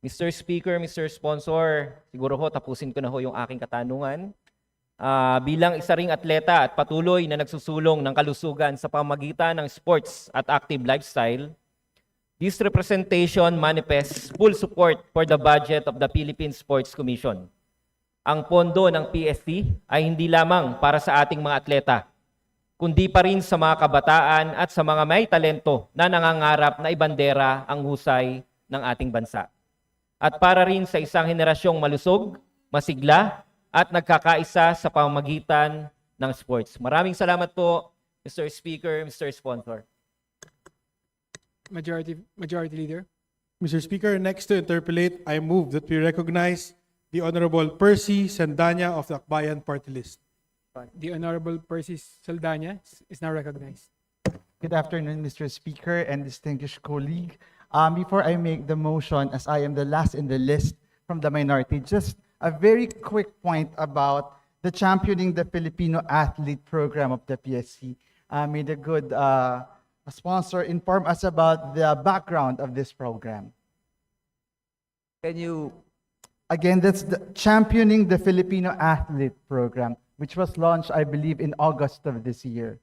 Mr. Speaker, Mr. Sponsor, siguro ho tapusin ko na ho yung aking katanungan. Bilang isa ring atleta at patuloy na nagsusulong ng kalusugan sa pamamagitan ng sports at active lifestyle, this representation manifests full support for the budget of the Philippine Sports Commission. Ang pondo ng PSC ay hindi lamang para sa ating mga atleta, kundi pa rin sa mga kabataan at sa mga may talento na nangangarap na ibandera ang husay ng ating bansa. At para rin sa isang henerasyong malusog, masigla, at nagkakaisa sa pamamagitan ng sports. Maraming salamat po, Mr. Speaker, Mr. Sponsor. Majority Leader. Mr. Speaker, next to interpolate, I move that we recognize the Honorable Percy Sandanya of the Akbayan Party List. The Honorable Percy Saldana is now recognized. Good afternoon, Mr. Speaker and distinguished colleague. Before I make the motion, as I am the last in the list from the minority, just a very quick point about the Championing the Filipino Athlete program of the PSC. May the good sponsor inform us about the background of this program. Can you... Again, that's the Championing the Filipino Athlete program, which was launched, I believe, in August of this year.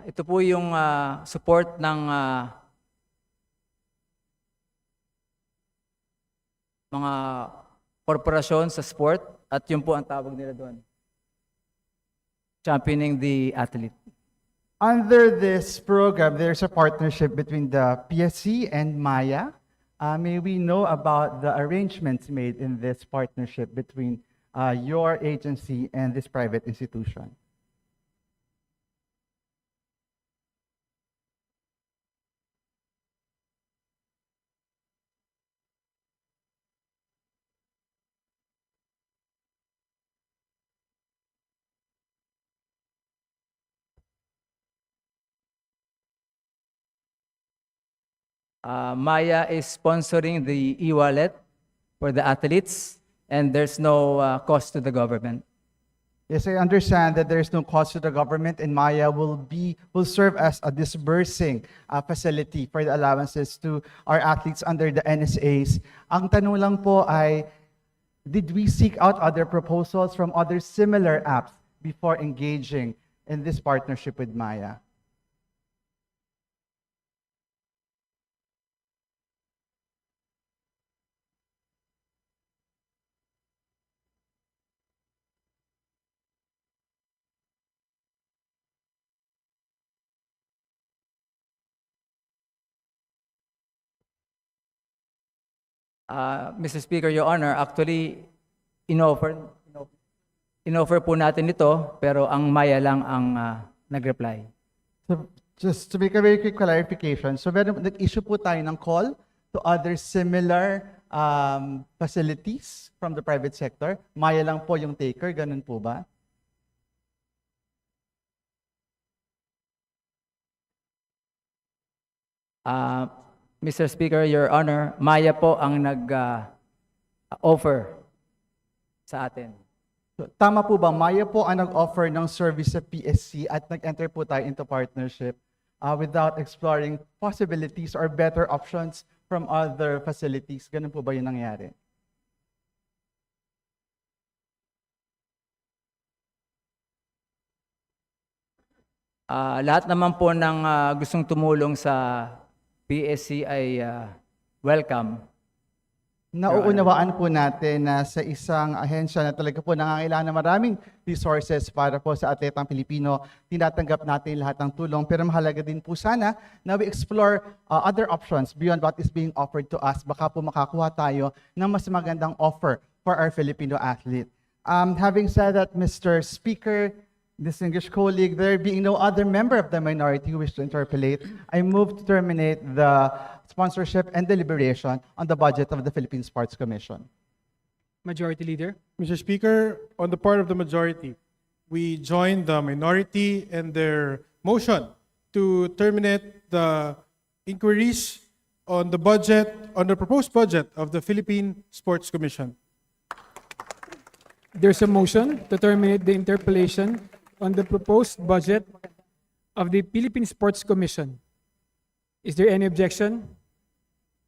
Ito po yung support ng mga korporasyon sa sport at yun po ang tawag nila doon. Championing the athlete. Under this program, there's a partnership between the PSC and Maya. May we know about the arrangements made in this partnership between your agency and this private institution? Maya is sponsoring the e-wallet for the athletes, and there's no cost to the government. Yes, I understand that there's no cost to the government, and Maya will serve as a disbursing facility for the allowances to our athletes under the NSAs. Ang tanong lang po ay, did we seek out other proposals from other similar apps before engaging in this partnership with Maya? Mr. Speaker, Your Honor, actually, in-offer po natin ito, pero ang Maya lang ang nag-reply. So, just to make a very quick clarification, so nag-issue po tayo ng call to other similar facilities from the private sector. Maya lang po yung taker, ganun po ba? Mr. Speaker, Your Honor, Maya po ang nag-offer sa atin. So, tama po ba, Maya po ang nag-offer ng service sa PSC at nag-enter po tayo into partnership without exploring possibilities or better options from other facilities? Ganun po ba yung nangyari? Lahat naman po ng gustong tumulong sa PSC ay welcome. Nauunawaan po natin na sa isang ahensya na talaga po nangangailangan ng maraming resources para po sa atletang Pilipino, tinatanggap natin lahat ng tulong. Pero mahalaga din po sana na we explore other options beyond what is being offered to us. Baka po makakuha tayo ng mas magandang offer for our Filipino athlete. Having said that, Mr. Speaker, distinguished colleague, there being no other member of the minority who wish to interpolate, I move to terminate the sponsorship and deliberation on the budget of the Philippine Sports Commission. Majority Leader. Mr. Speaker, on the part of the majority, we join the minority and their motion to terminate the inquiries on the proposed budget of the Philippine Sports Commission. There's a motion to terminate the interpolation on the proposed budget of the Philippine Sports Commission. Is there any objection?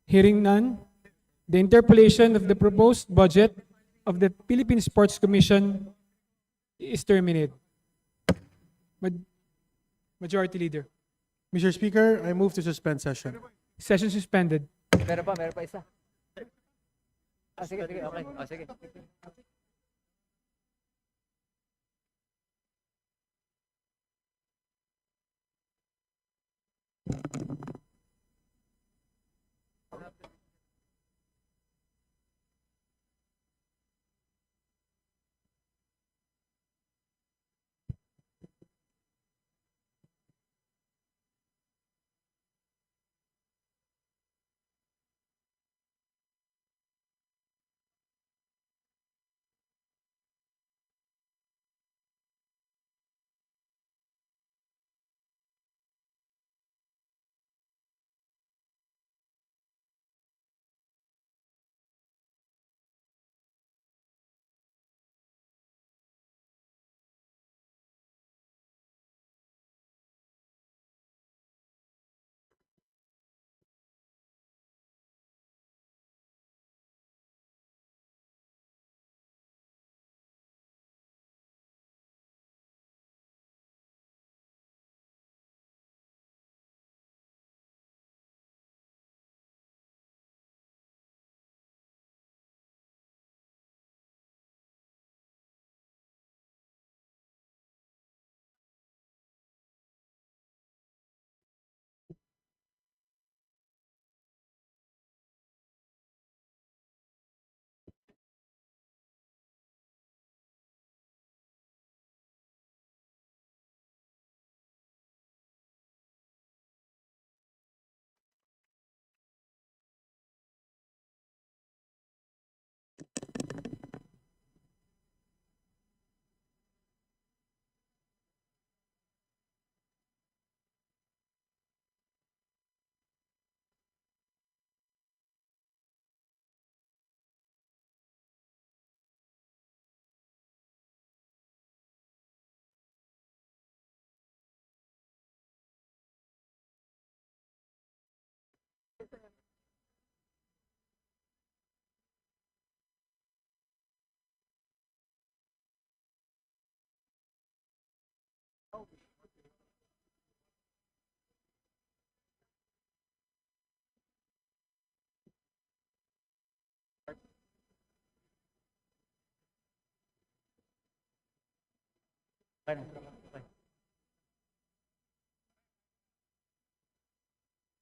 Hearing none, the interpolation of the proposed budget of the Philippine Sports Commission is terminated. Majority Leader. Mr. Speaker, I move to suspend session. Session suspended. Meron pa isa. Sige, okay. Sige.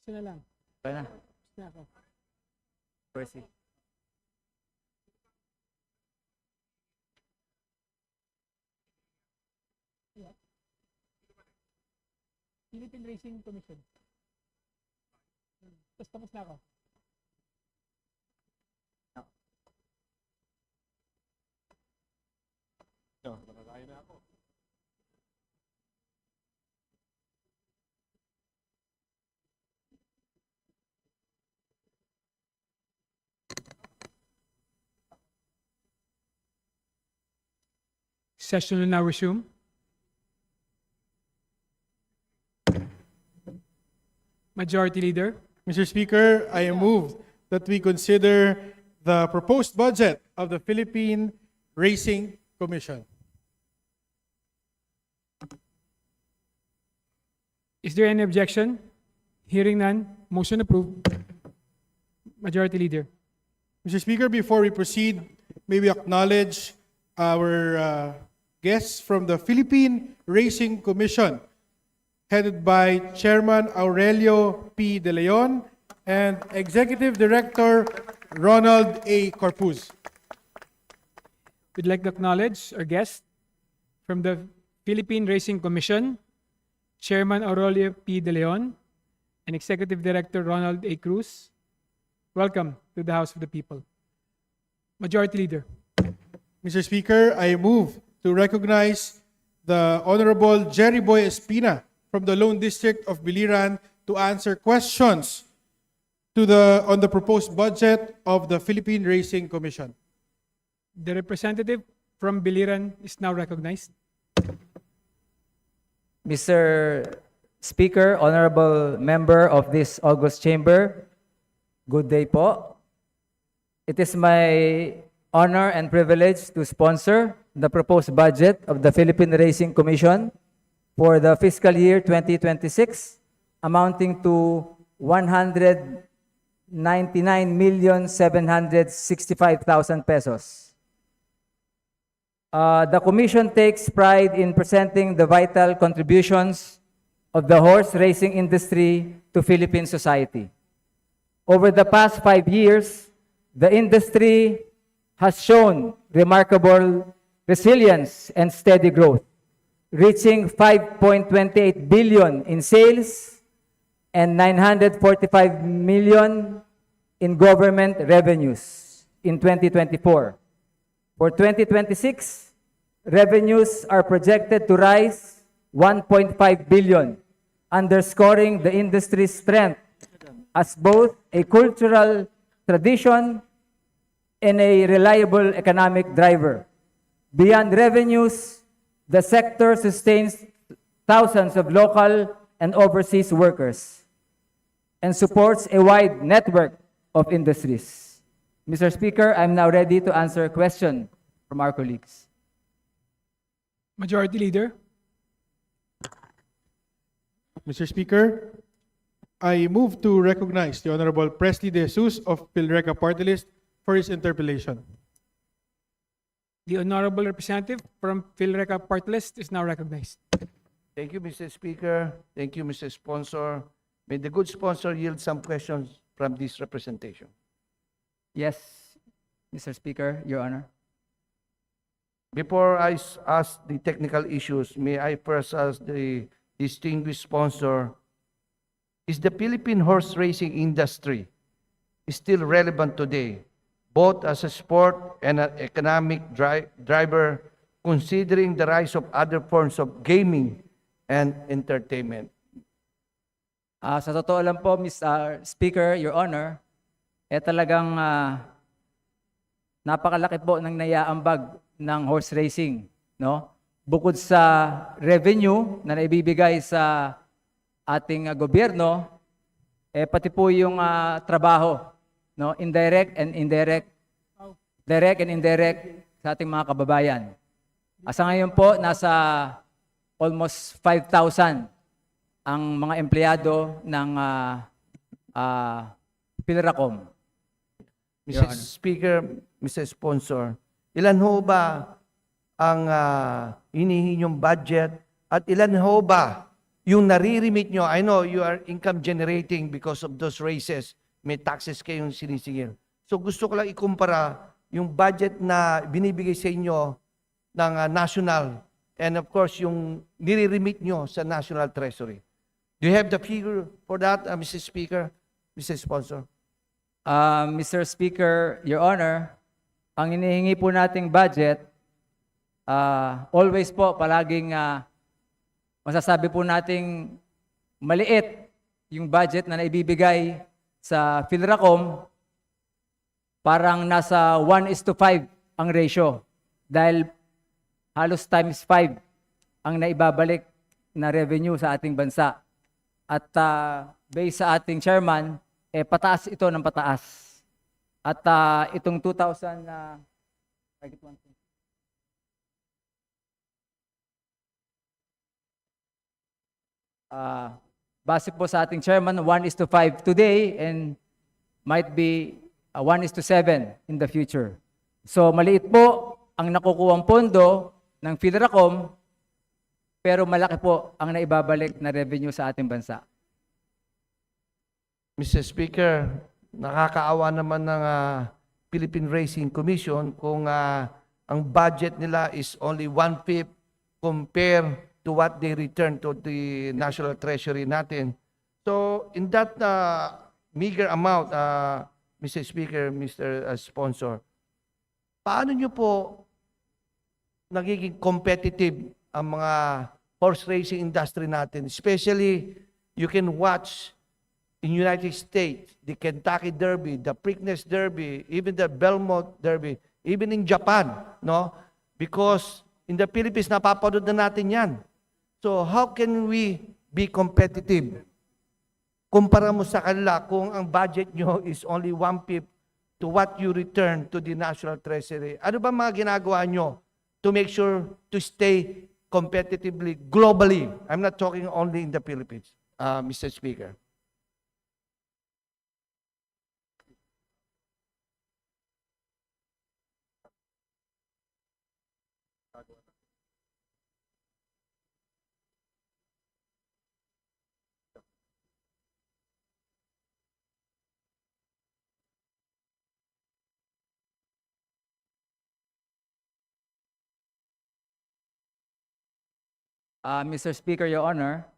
Isa na lang. Kaya na. Isa na ako. Percy. Philippine Racing Commission. Tapos na ako. Nakakain na ako. Session will now resume. Majority Leader. Mr. Speaker, I move that we consider the proposed budget of the Philippine Racing Commission. Is there any objection? Hearing none, motion approved. Majority Leader. Mr. Speaker, before we proceed, may we acknowledge our guests from the Philippine Racing Commission, headed by Chairman Aurelio P. De Leon and Executive Director Ronald A. Corpuz. We'd like to acknowledge our guest from the Philippine Racing Commission, Chairman Aurelio P. De Leon and Executive Director Ronald A. Cruz. Welcome to the House of the People. Majority Leader. Mr. Speaker, I move to recognize the Honorable Jerry Boy Espina from the Lone District of Biliran to answer questions on the proposed budget of the Philippine Racing Commission. The representative from Biliran is now recognized. Mr. Speaker, Honorable Member of this August Chamber, good day po. It is my honor and privilege to sponsor the proposed budget of the Philippine Racing Commission for the fiscal year 2026, amounting to 199,765,000 pesos. The Commission takes pride in presenting the vital contributions of the horse racing industry to Philippine society. Over the past 5 years, the industry has shown remarkable resilience and steady growth, reaching 5.28 billion in sales and 945 million in government revenues in 2024. For 2026, revenues are projected to rise 1.5 billion, underscoring the industry's strength as both a cultural tradition and a reliable economic driver. Beyond revenues, the sector sustains thousands of local and overseas workers and supports a wide network of industries. Mr. Speaker, I'm now ready to answer a question from our colleagues. Majority Leader. Mr. Speaker, I move to recognize the Honorable Presley De Jesus of PhilRacing Party List for his interpellation. The Honorable Representative from PhilRacing Party List is now recognized. Thank you, Mr. Speaker. Thank you, Mr. Sponsor. May the good sponsor yield some questions from this representation. Yes, Mr. Speaker, Your Honor. Before I ask the technical issues, may I first ask the distinguished sponsor, is the Philippine horse racing industry still relevant today, both as a sport and an economic driver, considering the rise of other forms of gaming and entertainment? Sa totoo lang po, Mr. Speaker, Your Honor, talagang napakalaki po ng naiaambag ng horse racing, no? Bukod sa revenue na naibibigay sa ating gobyerno, pati po yung trabaho, no? Direct and indirect sa ating mga kababayan. Sa ngayon po, nasa almost 5,000 ang mga empleyado ng PhilRacom. Mr. Speaker, Mr. Sponsor, ilan ho ba ang hinihinyong budget at ilan ho ba yung nare-remit nyo? I know you are income generating because of those races. May taxes kayong sinisingil. So gusto ko lang ikumpara yung budget na binibigay sa inyo ng national and of course yung nire-remit nyo sa National Treasury. Do you have the figure for that, Mr. Speaker, Mr. Sponsor? Mr. Speaker, Your Honor, ang inihingi po nating budget, always po, palaging masasabi po nating maliit yung budget na naibibigay sa PhilRacom, parang nasa 1:5 ang ratio dahil halos times 5 ang naibabalik na revenue sa ating bansa. At based sa ating chairman, pataas ito ng pataas. At itong 2000, base po sa ating chairman, 1:5 today and might be 1:7 in the future. So maliit po ang nakukuhang pondo ng PhilRacom, pero malaki po ang naibabalik na revenue sa ating bansa. Mr. Speaker, nakakaawa naman ng Philippine Racing Commission kung ang budget nila is only 1/5 compared to what they return to the National Treasury natin. So in that meager amount, Mr. Speaker, Mr. Sponsor, paano nyo po nagiging competitive ang mga horse racing industry natin? Especially, you can watch in United States, the Kentucky Derby, the Preakness Derby, even the Belmont Derby, even in Japan, no? Because in the Philippines, napapanood na natin yan. So how can we be competitive? Kumpara mo sa kanila kung ang budget nyo is only 1/5 to what you return to the National Treasury. Ano ba mga ginagawa nyo to make sure to stay competitively globally? I'm not talking only in the Philippines, Mr. Speaker. Mr. Speaker, Your Honor,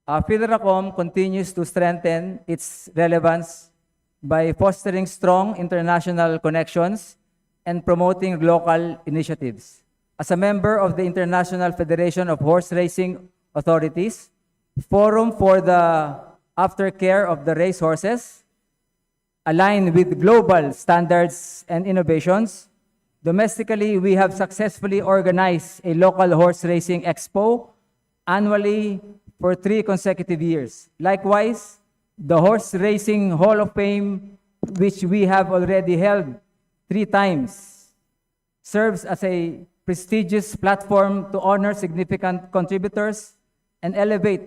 PhilRacom continues to strengthen its relevance by fostering strong international connections and promoting local initiatives. As a member of the International Federation of Horse Racing Authorities, Forum for the Aftercare of the Racehorses, aligned with global standards and innovations, domestically, we have successfully organized a local horse racing expo annually for 3 consecutive years. Likewise, the Horse Racing Hall of Fame, which we have already held 3 times, serves as a prestigious platform to honor significant contributors and elevate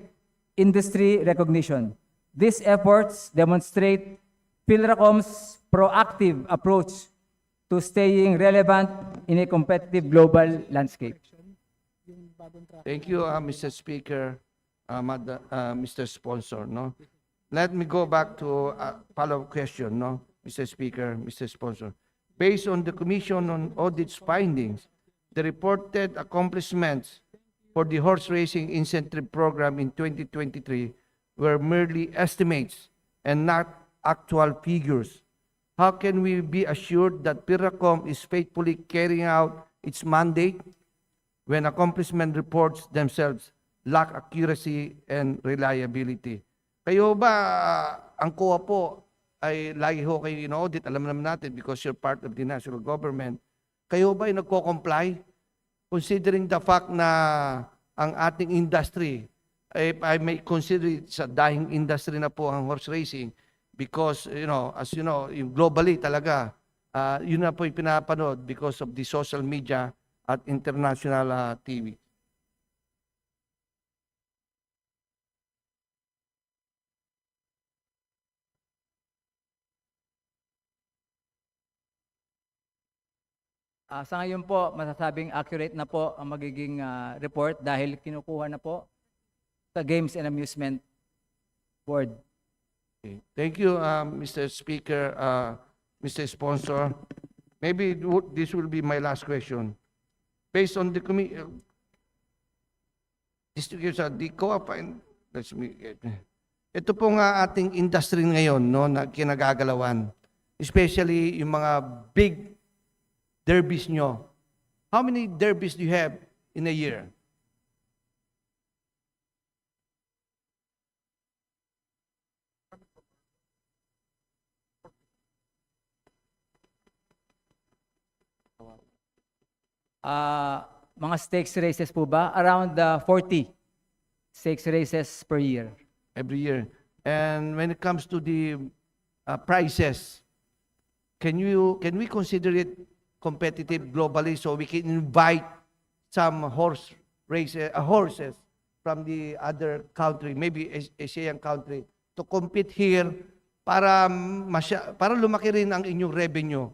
industry recognition. These efforts demonstrate PhilRacom's proactive approach to staying relevant in a competitive global landscape. Thank you, Mr. Speaker, Mr. Sponsor. No, let me go back to a follow-up question. No, Mr. Speaker, Mr. Sponsor. Based on the Commission on Audit's findings, the reported accomplishments for the horse racing incentive program in 2023 were merely estimates and not actual figures. How can we be assured that PhilRacom is faithfully carrying out its mandate when accomplishment reports themselves lack accuracy and reliability? Kayo ba, ang COA po, ay lagi ho kayo in-audit, alam naman natin because you're part of the national government. Kayo ba ay nagko-comply? Considering the fact na ang ating industry, I may consider it sa dying industry na po ang horse racing because, as you know, globally talaga, yun na po yung pinapanood because of the social media at international TV. Sa ngayon po, masasabing accurate na po ang magiging report dahil kinukuha na po sa Games and Amusement Board. Okay. Thank you, Mr. Speaker, Mr. Sponsor. Maybe this will be my last question. Based on the COA Ito po nga ating industry ngayon, no, na kinagagalawan. Especially yung mga big derbies nyo. How many derbies do you have in a year? Mga stakes races po ba? Around 40 stakes races per year. Every year. And when it comes to the prices, can we consider it competitive globally so we can invite some horses from the other country, maybe Asian country, to compete here para lumaki rin ang inyong revenue.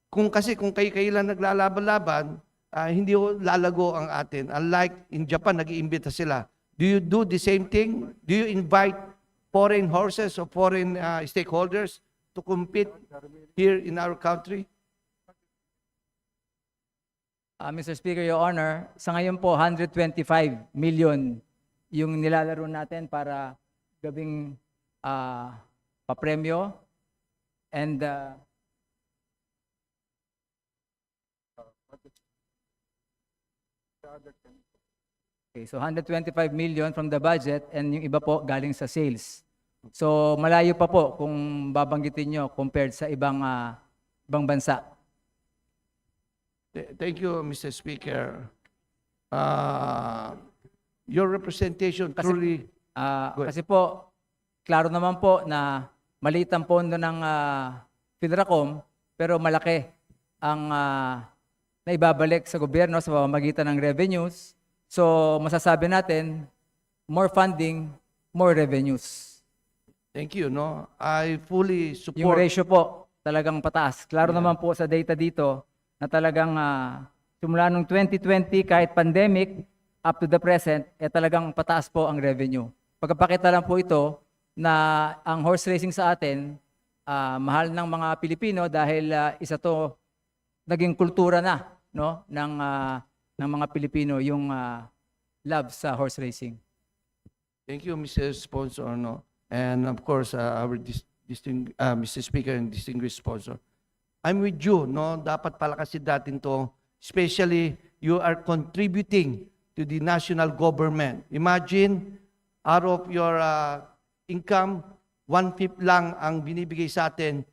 Kung kayo lang naglalaban-laban, hindi lalago ang atin. Unlike in Japan, nag-iimbita sila. Do you do the same thing? Do you invite foreign horses or foreign stakeholders to compete here in our country? Mr. Speaker, Your Honor, sa ngayon po, 125 million yung nilalaro natin para gabing papremyo. And okay, so 125 million from the budget and yung iba po galing sa sales. So malayo pa po kung babanggitin nyo compared sa ibang bansa. Thank you, Mr. Speaker. Your representation truly... Kasi po, klaro naman po na maliit ang pondo ng PhilRacom, pero malaki ang naibabalik sa gobyerno sa pamamagitan ng revenues. So masasabi natin, more funding, more revenues. Thank you. No, I fully support... Yung ratio po, talagang pataas. Klaro naman po sa data dito, na talagang simula nung 2020 kahit pandemic up to the present, talagang pataas po ang revenue. Pagpapakita lang po ito na ang horse racing sa atin, mahal ng mga Pilipino dahil isa to naging kultura na, no, ng mga Pilipino yung love sa horse racing. Thank you, Mr. Sponsor. No? And of course, our Mr. Speaker and distinguished sponsor. I'm with you, no? Dapat palakasin natin to. Especially, you are contributing to the national government. Imagine, out of your income, 1/5 lang ang binibigay sa atin,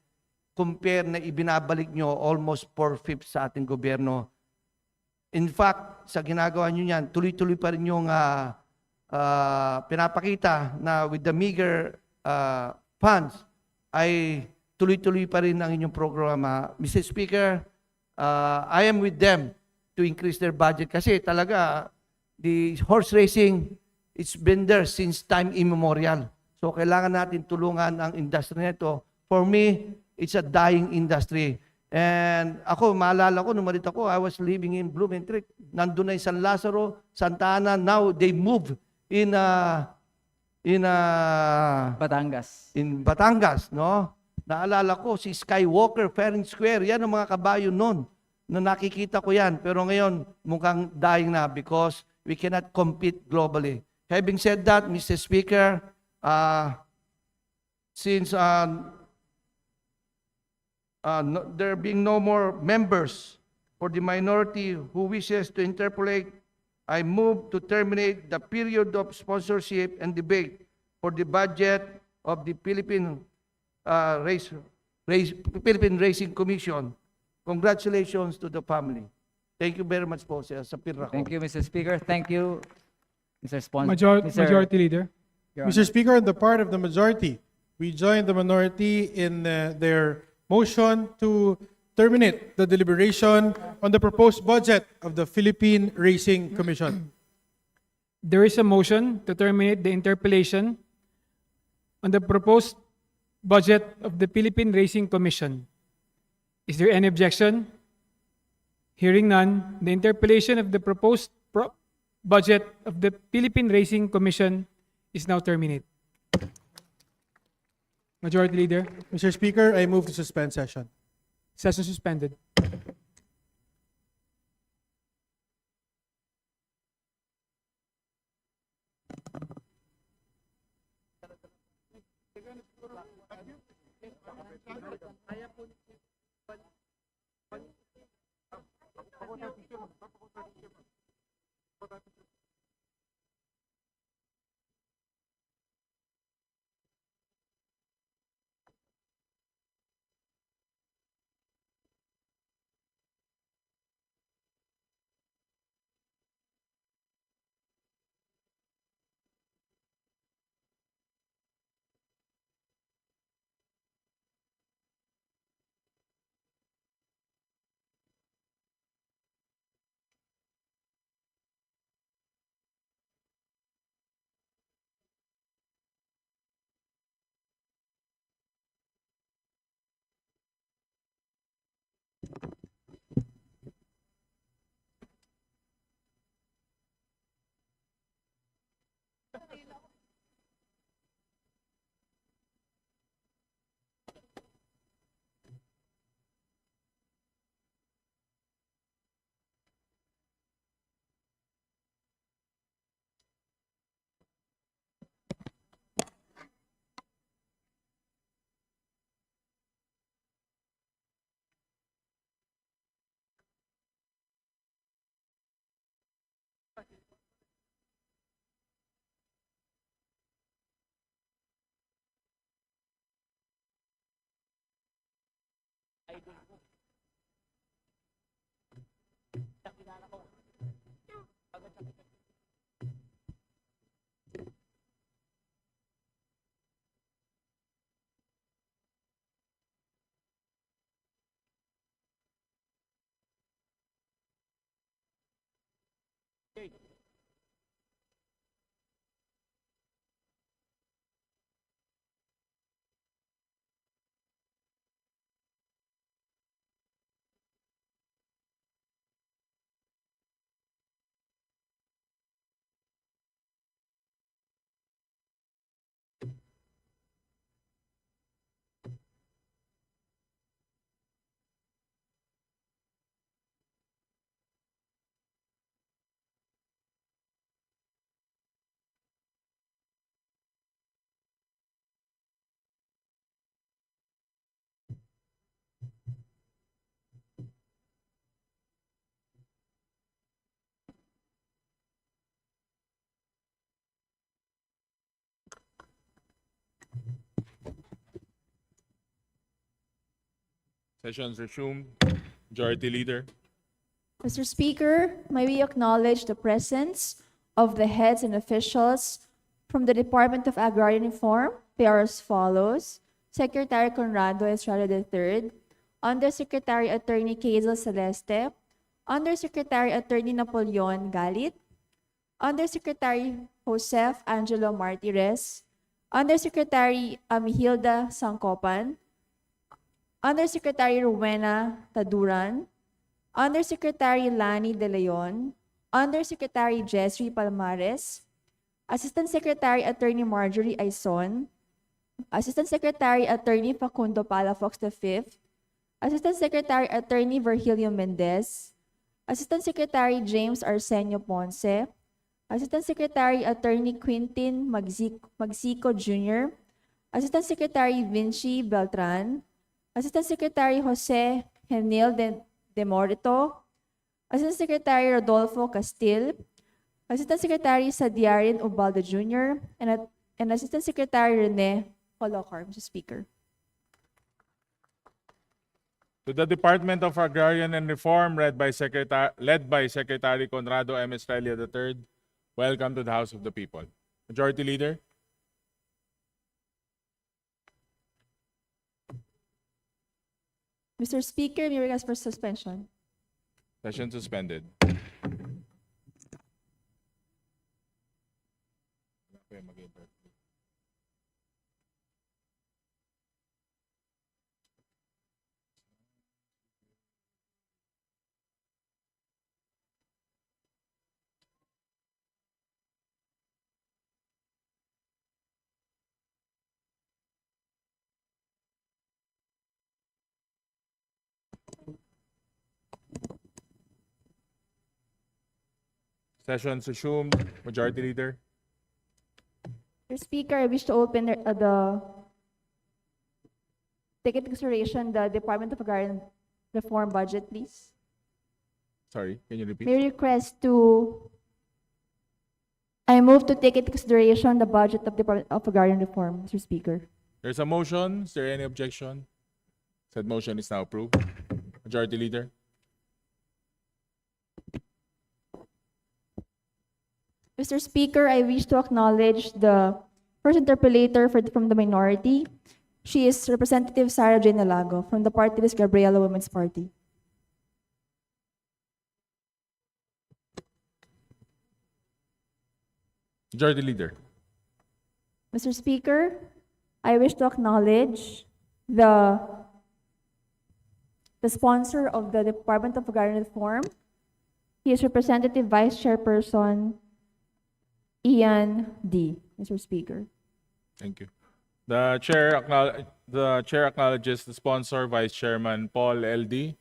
compare na ibinabalik nyo almost 4/5 sa ating gobyerno. In fact, sa ginagawa nyo yan, tuloy-tuloy pa rin yung pinapakita na with the meager funds ay tuloy-tuloy pa rin ang inyong programa. Mr. Speaker, I am with them to increase their budget kasi talaga the horse racing, it's been there since time immemorial. So kailangan natin tulungan ang industry nito. For me, it's a dying industry. And ako, maalala ko, nung malita ko, I was living in Blumentritt. Nandun na yung San Lazaro, Santa Ana. Now, they move in Batangas. In Batangas, no? Naalala ko, si Skywalker, Fair and Square, yan ang mga kabayo noon. Na nakikita ko yan. Pero ngayon, mukhang dying na because we cannot compete globally. Having said that, Mr. Speaker, since there being no more members for the minority who wishes to interpolate, I move to terminate the period of sponsorship and debate for the budget of the Philippine Racing Commission. Congratulations to the family. Thank you very much po sa PhilRacom. Thank you, Mr. Speaker. Thank you, Mr. Sponsor. Majority Leader. Mr. Speaker, on the part of the majority, we join the minority in their motion to terminate the deliberation on the proposed budget of the Philippine Racing Commission. There is a motion to terminate the interpolation on the proposed budget of the Philippine Racing Commission. Is there any objection? Hearing none, the interpolation of the proposed budget of the Philippine Racing Commission is now terminated. Majority Leader. Mr. Speaker, I move to suspend session. Session suspended. Sessions resumed. Majority Leader. Mr. Speaker, may we acknowledge the presence of the heads and officials from the Department of Agrarian Reform. They are as follows: Secretary Conrado Estrada III, Undersecretary Attorney Quezal Celeste, Undersecretary Attorney Napoleon Galit, Undersecretary Joseph Angelo Martires, Undersecretary Amihilda Sangkopan, Undersecretary Rowena Taduran, Undersecretary Lani De Leon, Undersecretary Jesri Palmares, Assistant Secretary Attorney Marjorie Aison, Assistant Secretary Attorney Facundo Palafox V, Assistant Secretary Attorney Virgilio Mendez, Assistant Secretary James Arsenio Ponce, Assistant Secretary Attorney Quintin Magsico Jr., Assistant Secretary Vinci Beltran, Assistant Secretary Jose Henil de Morito, Assistant Secretary Rodolfo Castil, Assistant Secretary Sadiarin Ubaldo Jr., and Assistant Secretary Rene Colocar, Mr. Speaker. To the Department of Agrarian and Reform, led by Secretary Conrado M. Estrella III, welcome to the House of the People. Majority Leader. Mr. Speaker, may I request for suspension. Session suspended. Session resumed. Majority Leader. Mr. Speaker, I wish to open the take into consideration the Department of Agrarian Reform budget, please? Sorry, can you repeat? May request to, I move to take into consideration the budget of Department of Agrarian Reform, Mr. Speaker. There's a motion. Is there any objection? Said motion is now approved. Majority Leader. Mr. Speaker, I wish to acknowledge the first interpellator from the minority. She is Representative Sarah Jane Alago from the party list Gabriela Women's Party. Majority Leader. Mr. Speaker, I wish to acknowledge the sponsor of the Department of Agrarian Reform. He is Representative Vice Chairperson Ian D. Mr. Speaker. Thank you. The chair acknowledges the sponsor, Vice Chairman Paul L.D.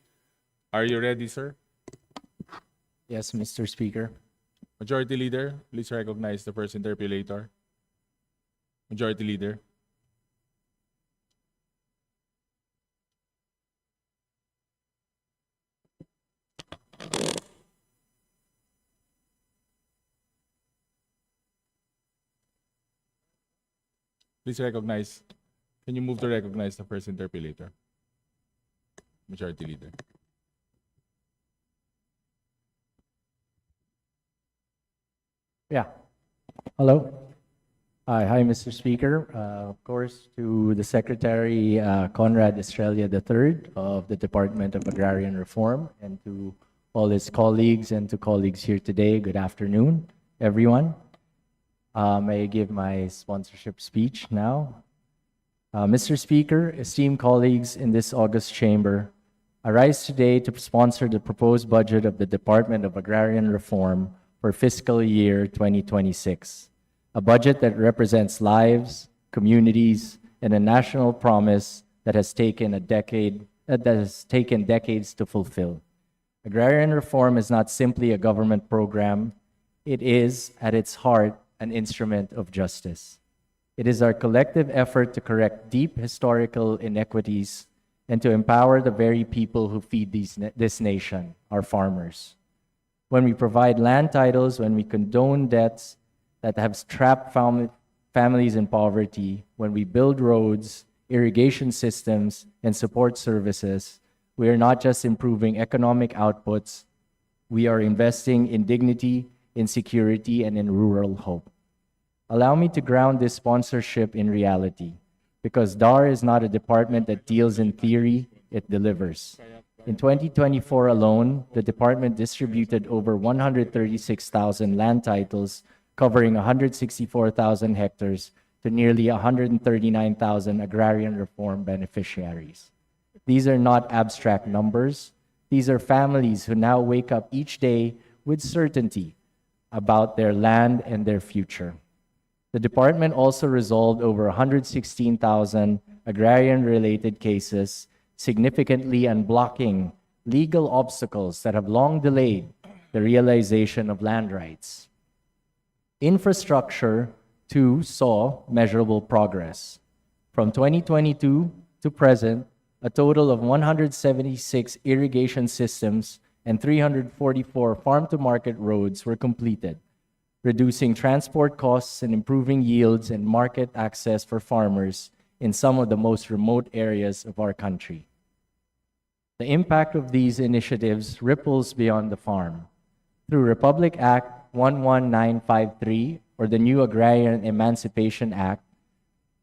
Are you ready, sir? Yes, Mr. Speaker. Majority Leader, please recognize the first interpellator. Majority Leader. Please recognize. Can you move to recognize the first interpellator? Majority Leader. Yeah. Hello. Hi, Mr. Speaker. Of course, to the Secretary Conrad Estrella III of the Department of Agrarian Reform, and to all his colleagues and to colleagues here today, good afternoon, everyone. May I give my sponsorship speech now? Mr. Speaker, esteemed colleagues in this august chamber, I rise today to sponsor the proposed budget of the Department of Agrarian Reform for fiscal year 2026, a budget that represents lives, communities, and a national promise that has taken decades to fulfill. Agrarian reform is not simply a government program. It is, at its heart, an instrument of justice. It is our collective effort to correct deep historical inequities and to empower the very people who feed this nation, our farmers. When we provide land titles, when we condone debts that have trapped families in poverty, when we build roads, irrigation systems, and support services, we are not just improving economic outputs, we are investing in dignity, in security, and in rural hope. Allow me to ground this sponsorship in reality, because DAR is not a department that deals in theory, it delivers. In 2024 alone, the department distributed over 136,000 land titles covering 164,000 hectares to nearly 139,000 agrarian reform beneficiaries. These are not abstract numbers. These are families who now wake up each day with certainty about their land and their future. The department also resolved over 116,000 agrarian-related cases, significantly unblocking legal obstacles that have long delayed the realization of land rights. Infrastructure, too, saw measurable progress. From 2022 to present, a total of 176 irrigation systems and 344 farm-to-market roads were completed, reducing transport costs and improving yields and market access for farmers in some of the most remote areas of our country. The impact of these initiatives ripples beyond the farm. Through Republic Act 11953, or the new Agrarian Emancipation Act,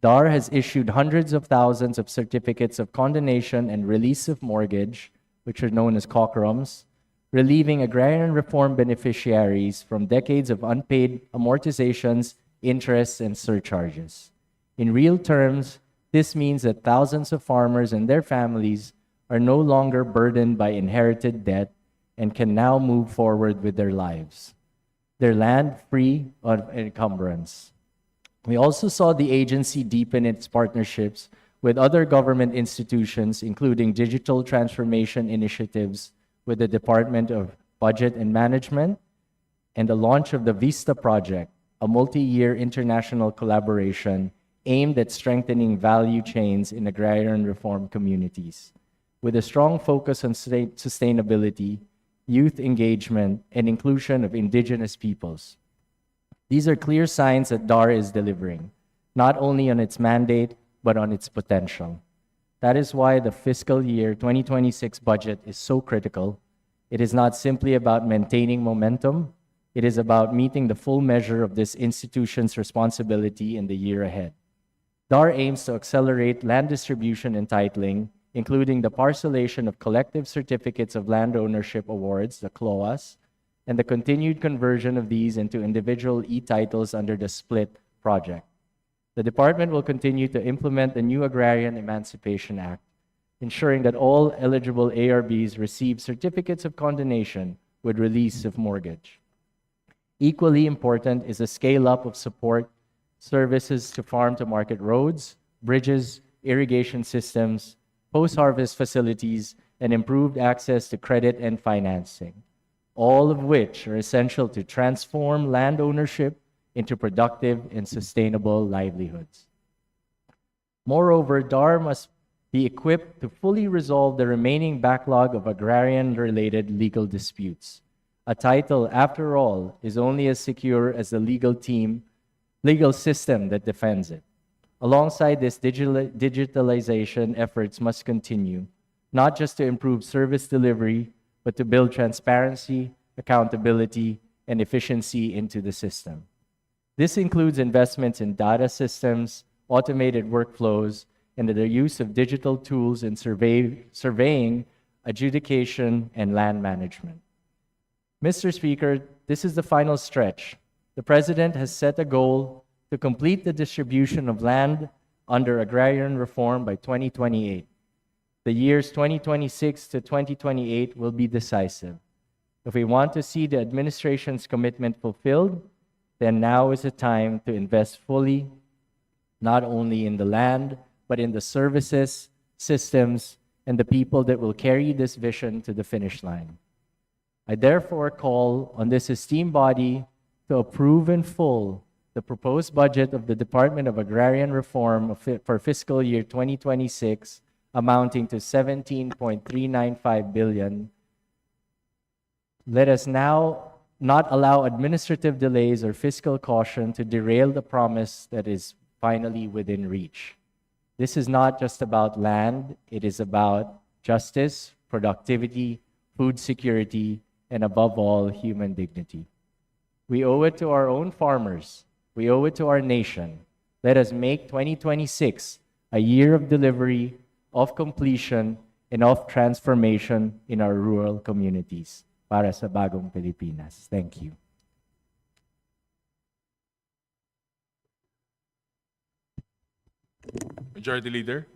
DAR has issued hundreds of thousands of certificates of condonation and release of mortgage, which are known as COCRMs, relieving agrarian reform beneficiaries from decades of unpaid amortizations, interests, and surcharges. In real terms, this means that thousands of farmers and their families are no longer burdened by inherited debt and can now move forward with their lives, their land free of encumbrance. We also saw the agency deepen its partnerships with other government institutions, including digital transformation initiatives with the Department of Budget and Management, and the launch of the VISTA project, a multi-year international collaboration aimed at strengthening value chains in agrarian reform communities, with a strong focus on sustainability, youth engagement, and inclusion of indigenous peoples. These are clear signs that DAR is delivering, not only on its mandate, but on its potential. That is why the fiscal year 2026 budget is so critical. It is not simply about maintaining momentum, it is about meeting the full measure of this institution's responsibility in the year ahead. DAR aims to accelerate land distribution and titling, including the parcelation of collective certificates of land ownership awards, the CLOAs, and the continued conversion of these into individual e-titles under the SPLIT project. The department will continue to implement the new Agrarian Emancipation Act, ensuring that all eligible ARBs receive certificates of condonation with release of mortgage. Equally important is the scale-up of support services to farm-to-market roads, bridges, irrigation systems, post-harvest facilities, and improved access to credit and financing, all of which are essential to transform land ownership into productive and sustainable livelihoods. Moreover, DAR must be equipped to fully resolve the remaining backlog of agrarian-related legal disputes. A title, after all, is only as secure as the legal system that defends it. Alongside this, digitalization efforts must continue, not just to improve service delivery, but to build transparency, accountability, and efficiency into the system. This includes investments in data systems, automated workflows, and the use of digital tools in surveying, adjudication, and land management. Mr. Speaker, this is the final stretch. The President has set a goal to complete the distribution of land under agrarian reform by 2028. The years 2026 to 2028 will be decisive. If we want to see the administration's commitment fulfilled, then now is the time to invest fully, not only in the land, but in the services, systems, and the people that will carry this vision to the finish line. I therefore call on this esteemed body to approve in full the proposed budget of the Department of Agrarian Reform for fiscal year 2026, amounting to 17.395 billion. Let us now not allow administrative delays or fiscal caution to derail the promise that is finally within reach. This is not just about land, it is about justice, productivity, food security, and above all, human dignity. We owe it to our own farmers. We owe it to our nation. Let us make 2026 a year of delivery, of completion, and of transformation in our rural communities para sa bagong Pilipinas. Thank you. Majority Leader.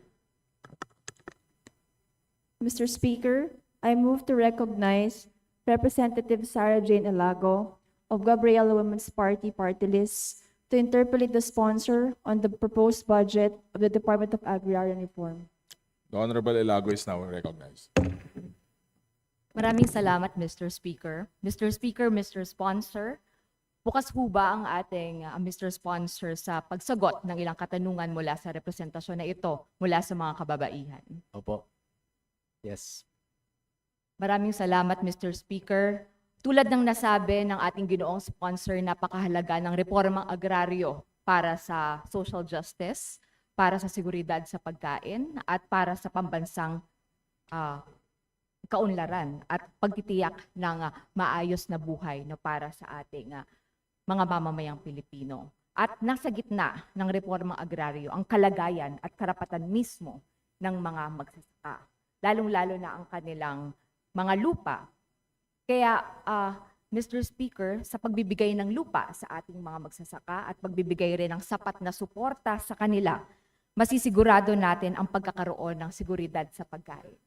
Mr. Speaker, I move to recognize Representative Sarah Jane Elago of Gabriela Women's Party party list to interpolate the sponsor on the proposed budget of the Department of Agrarian Reform. The Honorable Elago is now recognized. Maraming salamat, Mr. Speaker. Mr. Speaker, Mr. Sponsor, bukas ho ba ang ating Mr. Sponsor sa pagsagot ng ilang katanungan mula sa representasyon na ito mula sa mga kababaihan? Opo. Yes. Maraming salamat, Mr. Speaker. Tulad ng nasabi ng ating ginoong sponsor, napakahalaga ng reformang agraryo para sa social justice, para sa seguridad sa pagkain, at para sa pambansang kaunlaran at pagtitiyak ng maayos na buhay na para sa ating mga mamamayang Pilipino. At nasa gitna ng reformang agraryo ang kalagayan at karapatan mismo ng mga magsasaka, lalong-lalo na ang kanilang mga lupa. Kaya, Mr. Speaker, sa pagbibigay ng lupa sa ating mga magsasaka at pagbibigay rin ng sapat na suporta sa kanila, masisigurado natin ang pagkakaroon ng seguridad sa pagkain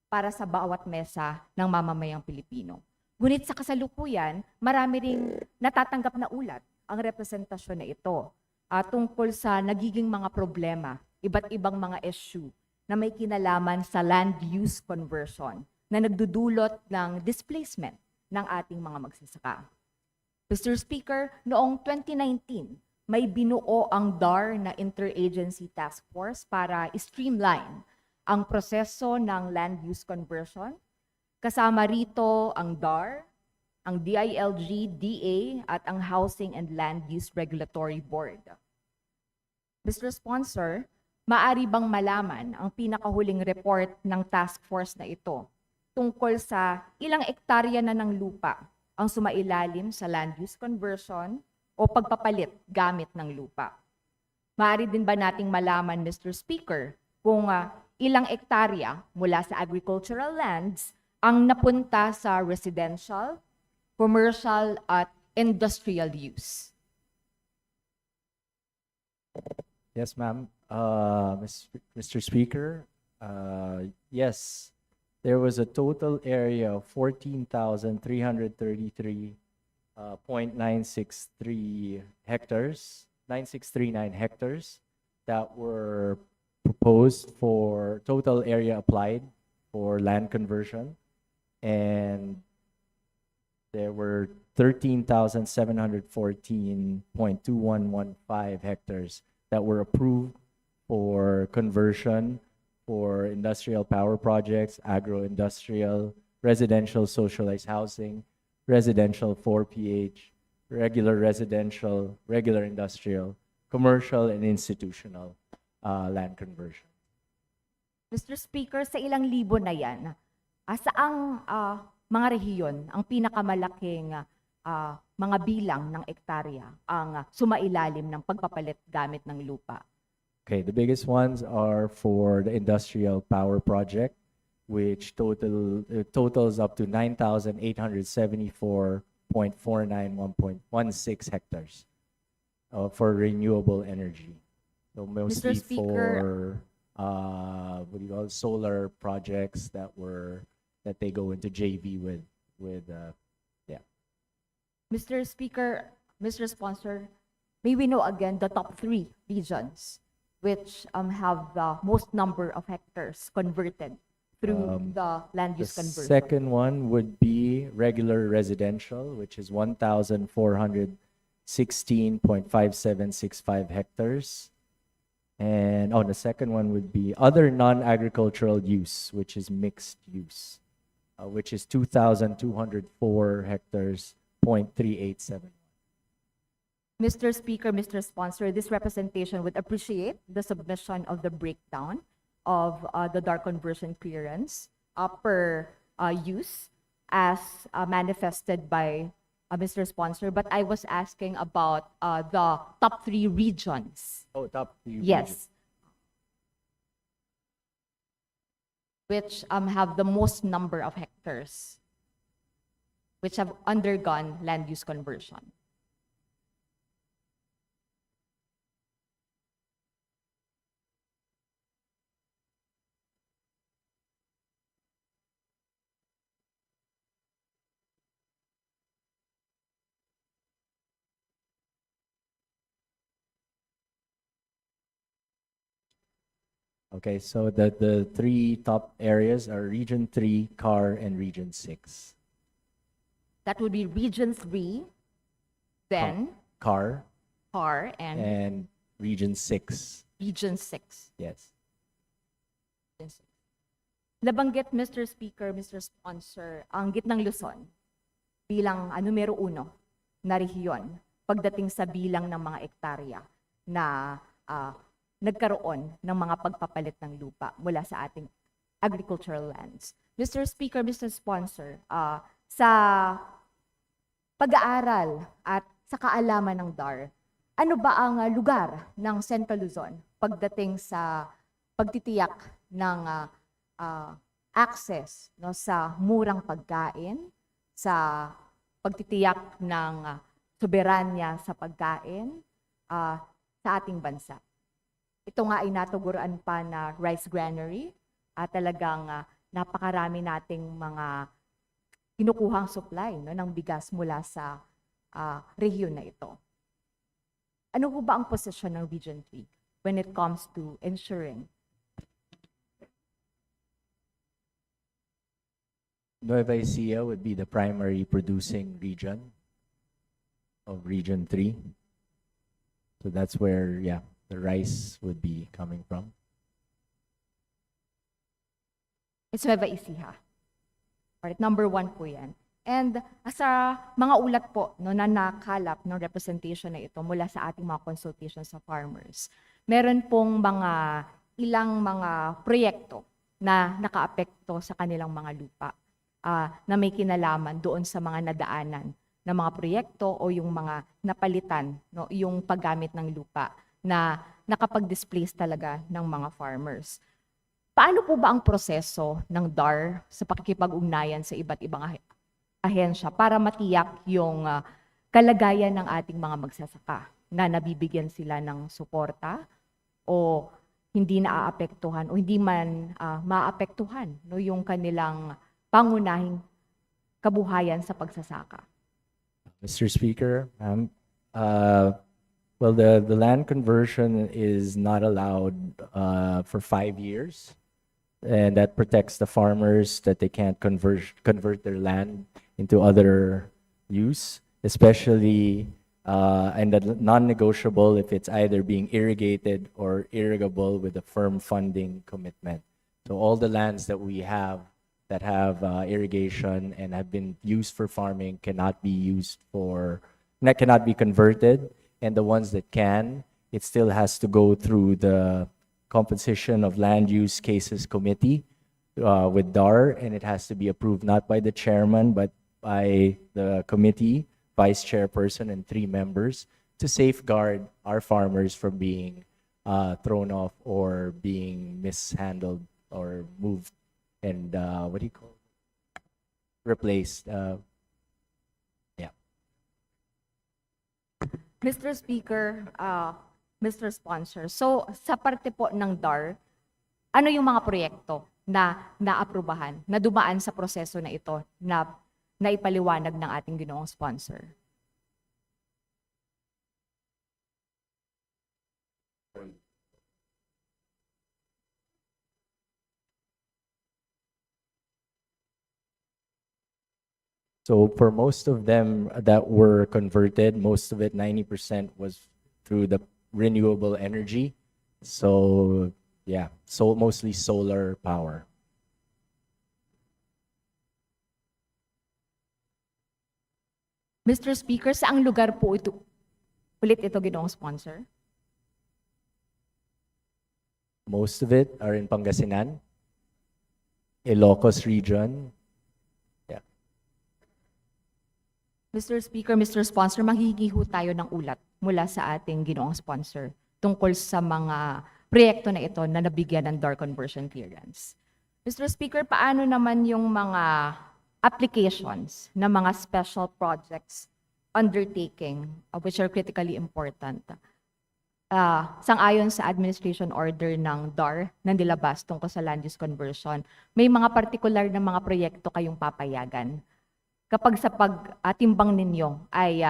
para sa bawat mesa ng mamamayang Pilipino. Ngunit sa kasalukuyan, marami ring natatanggap na ulat ang representasyon na ito tungkol sa nagiging mga problema, iba't ibang mga issue na may kinalaman sa land use conversion na nagdudulot ng displacement ng ating mga magsasaka. Mr. Speaker, noong 2019, may binuo ang DAR na Interagency Task Force para streamline ang proseso ng land use conversion. Kasama rito ang DAR, ang DILG, DA, at ang Housing and Land Use Regulatory Board. Mr. Sponsor, maaari bang malaman ang pinakahuling report ng task force na ito tungkol sa ilang ektarya na ng lupa ang sumailalim sa land use conversion o pagpapalit gamit ng lupa? Maaari din ba nating malaman, Mr. Speaker, kung ilang ektarya mula sa agricultural lands ang napunta sa residential, commercial, at industrial use? Yes, ma'am. Mr. Speaker, yes, there was a total area of 14,333.963 hectares, 9639 hectares that were proposed for total area applied for land conversion. And there were 13,714.2115 hectares that were approved for conversion for industrial power projects, agro-industrial, residential socialized housing, residential 4PH, regular residential, regular industrial, commercial, and institutional land conversion. Mr. Speaker, sa ilang libo na yan, saang mga rehiyon ang pinakamalaking mga bilang ng ektarya ang sumailalim ng pagpapalit gamit ng lupa? Okay, the biggest ones are for the industrial power project, which totals up to 9,874.491.16 hectares for renewable energy. So mostly for what do you call it, solar projects that they go into JV with yeah. Mr. Speaker, Mr. Sponsor, may we know again the top 3 regions which have the most number of hectares converted through the land use The conversion? second one would be regular residential, which is 1,416.5765 hectares. And the second one would be other non-agricultural use, which is mixed use, which is 2,204 hectares, 0.387. Mr. Speaker, Mr. Sponsor, this representation would appreciate the submission of the breakdown of the DAR conversion clearance per use as manifested by Mr. Sponsor, but I was asking about the top 3 regions. Oh, top 3 Yes. Which have the most number of hectares, which have undergone land use conversion. Okay, so the 3 top areas are Region 3, CAR, and Region 6. That would be Region 3, then CAR CAR, and Region 6. Region 6. Yes. Nabanggit, Mr. Speaker, Mr. Sponsor, ang Gitnang Luzon bilang numero 1 na rehiyon pagdating sa bilang ng mga ektarya na nagkaroon ng mga pagpapalit ng lupa mula sa ating agricultural lands. Mr. Speaker, Mr. Sponsor, sa pag-aaral at sa kaalaman ng DAR, ano ba ang lugar ng Central Luzon pagdating sa pagtitiyak ng access sa murang pagkain, sa pagtitiyak ng soberanya sa pagkain sa ating bansa? Ito nga ay natuguran pa na rice granary at talagang napakarami nating mga kinukuhang supply ng bigas mula sa rehiyon na ito. Ano po ba ang posisyon ng Region 3 when it comes to ensuring? Nueva Ecija would be the primary producing region of Region 3. So that's where, yeah, the rice would be coming from. It's Nueva Ecija. Alright, number 1 po yan. And sa mga ulat po no, na nakalap ng representation na ito mula sa ating mga consultations sa farmers, meron pong ilang mga proyekto na nakaapekto sa kanilang mga lupa na may kinalaman doon sa mga nadaanan na mga proyekto o yung mga napalitan, no, yung paggamit ng lupa na nakapag-displace talaga ng mga farmers. Paano po ba ang proseso ng DAR sa pakikipag-ugnayan sa iba't ibang ahensya para matiyak yung kalagayan ng ating mga magsasaka na nabibigyan sila ng suporta o hindi naaapektuhan o hindi man maapektuhan no, yung kanilang pangunahing kabuhayan sa pagsasaka? Mr. Speaker, well, the land conversion is not allowed for 5 years. And that protects the farmers that they can't convert their land into other use, especially and the non-negotiable if it's either being irrigated or irrigable with a firm funding commitment. So all the lands that we have that have irrigation and have been used for farming cannot be cannot be converted, and the ones that can, it still has to go through the Composition of Land Use Cases Committee with DAR, and it has to be approved not by the chairman but by the committee, vice chairperson, and 3 members to safeguard our farmers from being thrown off or being mishandled or moved and replaced. Yeah. Mr. Speaker, Mr. Sponsor, so sa parte po ng DAR, ano yung mga proyekto na naaprubahan, na dumaan sa proseso na ito na naipaliwanag ng ating ginoong sponsor? So for most of them that were converted, most of it, 90%, was through the renewable energy. So yeah, so mostly solar power. Mr. Speaker, saang lugar po ito ginoong sponsor? Most of it are in Pangasinan, Ilocos region. Yeah. Mr. Speaker, Mr. Sponsor, manghihingi ho tayo ng ulat mula sa ating ginoong sponsor tungkol sa mga proyekto na ito na nabigyan ng DAR conversion clearance. Mr. Speaker, paano naman yung mga applications na mga special projects undertaking which are critically important? Sang-ayon sa administration order ng DAR na nilabas tungkol sa land use conversion, may mga particular na mga proyekto kayong papayagan. Kapag sa pag-timbang ninyo ay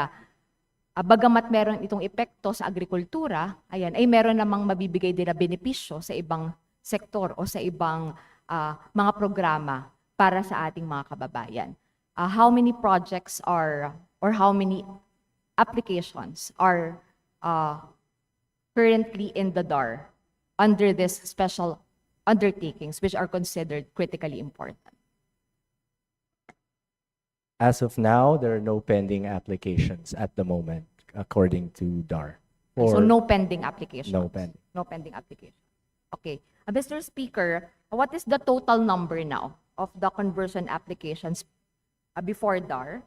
bagamat meron itong epekto sa agrikultura, ay meron namang mabibigay din na benepisyo sa ibang sektor o sa ibang mga programa para sa ating mga kababayan. How many projects or how many applications are currently in the DAR under this special undertakings which are considered critically important? As of now, there are no pending applications at the moment, according to DAR. So no pending applications? No pending. No pending applications. Okay. Mr. Speaker, what is the total number now of the conversion applications before DAR,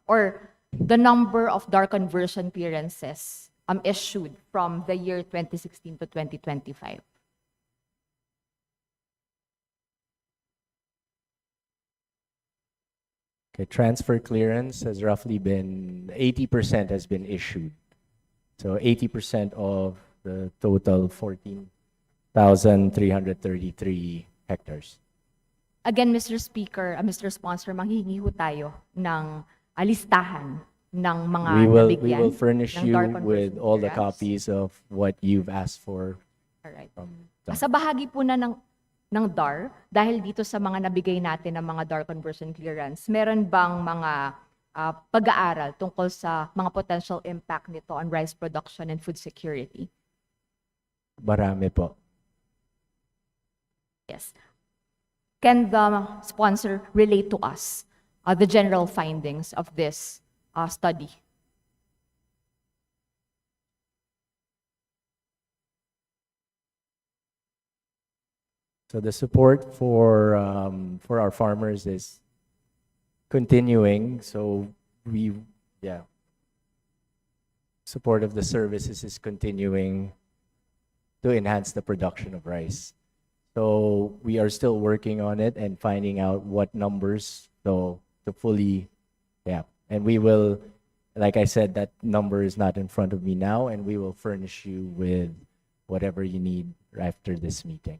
or the number of DAR conversion clearances issued from the year 2016 to 2025? Okay, transfer clearance has roughly been 80% has been issued. So 80% of the total 14,333 hectares. Again, Mr. Speaker, Mr. Sponsor, manghihingi ho tayo ng listahan ng mga We nabigyan will furnish ng you DAR conversion with all the clearance. copies of what you've asked for. Alright. From Sa bahagi po na ng DAR, dahil dito sa mga nabigay natin ng mga DAR conversion clearance, meron bang mga pag-aaral tungkol sa mga potential impact nito on rice production and food security? Marami po. Yes. Can the sponsor relate to us the general findings of this study? So the support for our farmers is continuing. So support of the services is continuing to enhance the production of rice. So we are still working on it and finding out what numbers to fully, and we will, like I said, that number is not in front of me now, and we will furnish you with whatever you need after this meeting.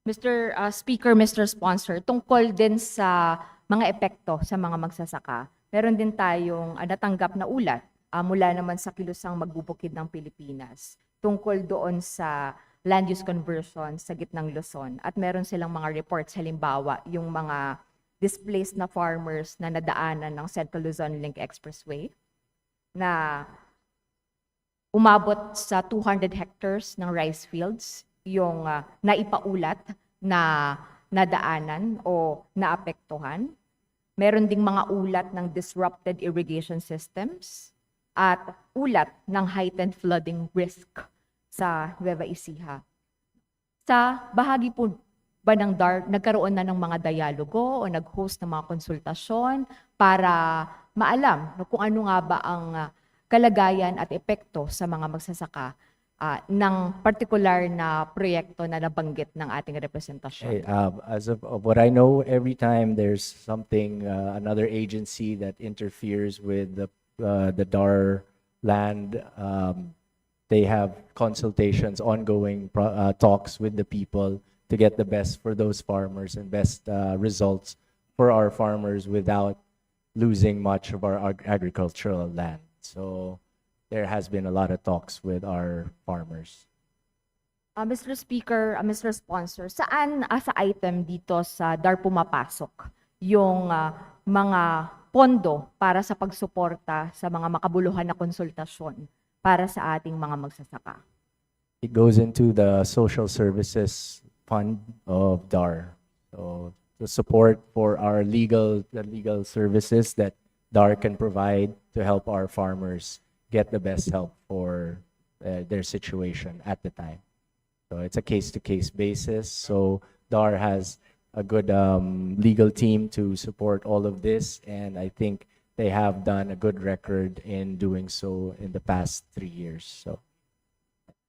Mr. Speaker, Mr. Sponsor, tungkol din sa mga epekto sa mga magsasaka, meron din tayong natanggap na ulat mula naman sa kilusang magbubukid ng Pilipinas tungkol doon sa land use conversion sa gitnang Luzon. At meron silang mga reports, halimbawa, yung mga displaced na farmers na nadaanan ng Central Luzon Link Expressway na umabot sa 200 hectares ng rice fields yung naipaulat na nadaanan o naapektuhan. Meron ding mga ulat ng disrupted irrigation systems at ulat ng heightened flooding risk sa Nueva Ecija. Sa bahagi po ba ng DAR, nagkaroon na ng mga dialogo o nag-host ng mga konsultasyon para maalam kung ano nga ba ang kalagayan at epekto sa mga magsasaka ng particular na proyekto na nabanggit ng ating representasyon? As of what I know, every time there's something, another agency that interferes with the DAR land, they have consultations, ongoing talks with the people to get the best for those farmers and best results for our farmers without losing much of our agricultural land. So there has been a lot of talks with our farmers. Mr. Speaker, Mr. Sponsor, saan sa item dito sa DAR pumapasok yung mga pondo para sa pagsuporta sa mga makabuluhan na konsultasyon para sa ating mga magsasaka? It goes into the social services fund of DAR. So the support for our legal services that DAR can provide to help our farmers get the best help for their situation at the time. So it's a case-to-case basis. So DAR has a good legal team to support all of this, and I think they have done a good record in doing so in the past 3 years. So,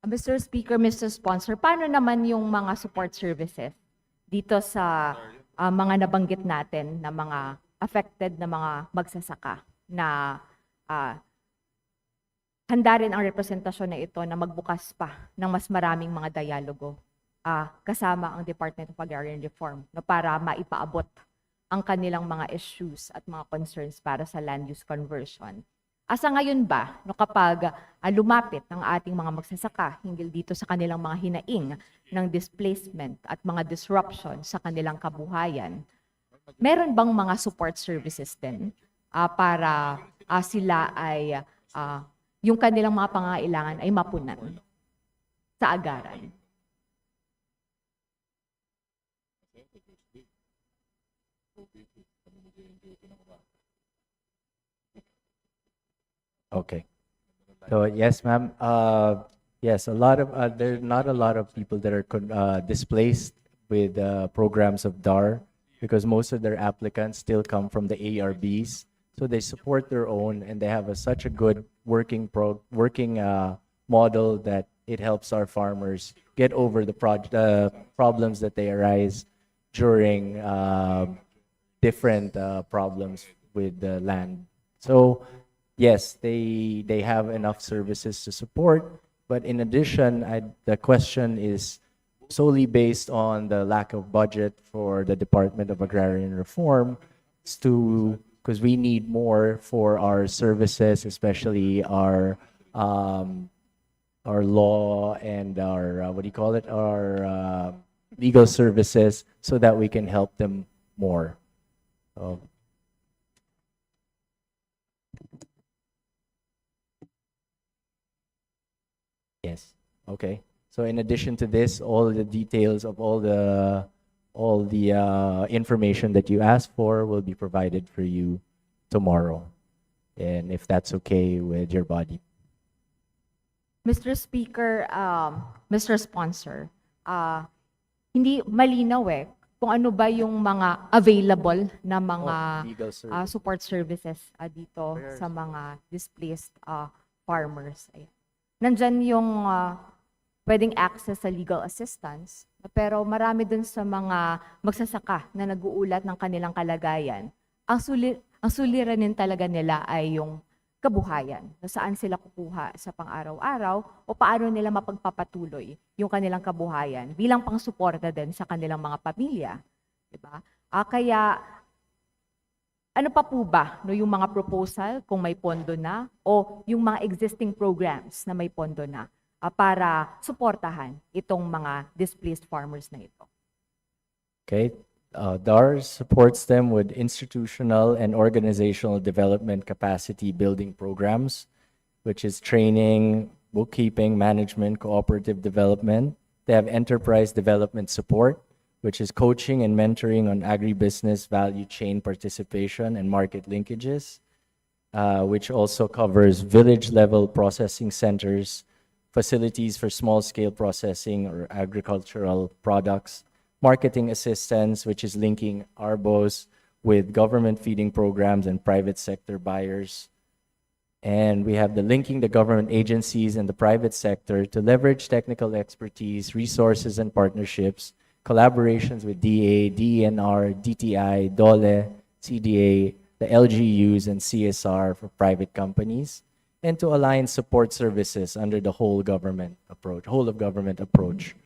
Mr. Speaker, Mr. Sponsor, paano naman yung mga support services dito sa mga nabanggit natin na mga affected na mga magsasaka na handa rin ang representasyon na ito na magbukas pa ng mas maraming mga dialogo kasama ang Department of Agrarian Reform para maipaabot ang kanilang mga issues at mga concerns para sa land use conversion. Asa ngayon ba, kapag lumapit ang ating mga magsasaka hinggil dito sa kanilang mga hinaing ng displacement at mga disruption sa kanilang kabuhayan, meron bang mga support services din para sila ay yung kanilang mga pangangailangan ay mapunan sa agaran? okay. So yes, ma'am. Yes, there are not a lot of people that are displaced with programs of DAR because most of their applicants still come from the ARBs. So they support their own, and they have such a good working model that it helps our farmers get over the problems that they arise during different problems with the land. So yes, they have enough services to support, but in addition, the question is solely based on the lack of budget for the Department of Agrarian Reform because we need more for our services, especially our law and our our legal services, so that we can help them more. Yes. Okay. So in addition to this, all the details of all the information that you asked for will be provided for you tomorrow, and if that's okay with your body. Mr. Speaker, Mr. Sponsor, hindi malinaw kung ano ba yung mga available na mga Legal service. support services dito sa mga displaced farmers. Ayan. Nandyan yung pwedeng access sa legal assistance, pero marami dun sa mga magsasaka na nag-uulat ng kanilang kalagayan. Ang suliranin talaga nila ay yung kabuhayan, na saan sila kukuha sa pang-araw-araw o paano nila mapagpapatuloy yung kanilang kabuhayan bilang pang-suporta din sa kanilang mga pamilya. Diba? Kaya, ano pa po ba yung mga proposal kung may pondo na o yung mga existing programs na may pondo na para suportahan itong mga displaced farmers na ito? Okay. DAR supports them with institutional and organizational development capacity building programs, which is training, bookkeeping, management, cooperative development. They have enterprise development support, which is coaching and mentoring on agribusiness value chain participation and market linkages, which also covers village level processing centers, facilities for small scale processing or agricultural products, marketing assistance, which is linking ARBOs with government feeding programs and private sector buyers. And we have the linking the government agencies and the private sector to leverage technical expertise, resources, and partnerships, collaborations with DA, DNR, DTI, DOLE, CDA, the LGUs, and CSR for private companies, and to align support services under the whole of government approach.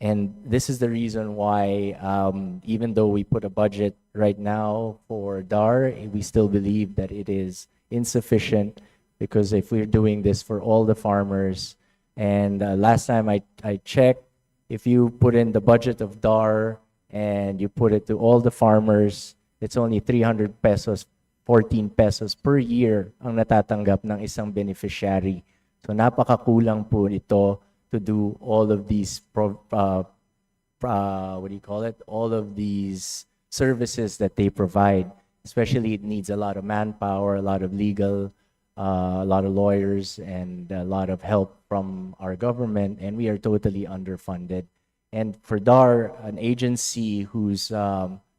And this is the reason why, even though we put a budget right now for DAR, we still believe that it is insufficient, because if we're doing this for all the farmers, and last time I checked, if you put in the budget of DAR and you put it to all the farmers, it's only 300 pesos, 14 pesos per year ang natatanggap ng isang beneficiary. So napakakulang po ito to do all of these all of these services that they provide. Especially, it needs a lot of manpower, a lot of legal, a lot of lawyers, and a lot of help from our government, and we are totally underfunded. And for DAR, an agency whose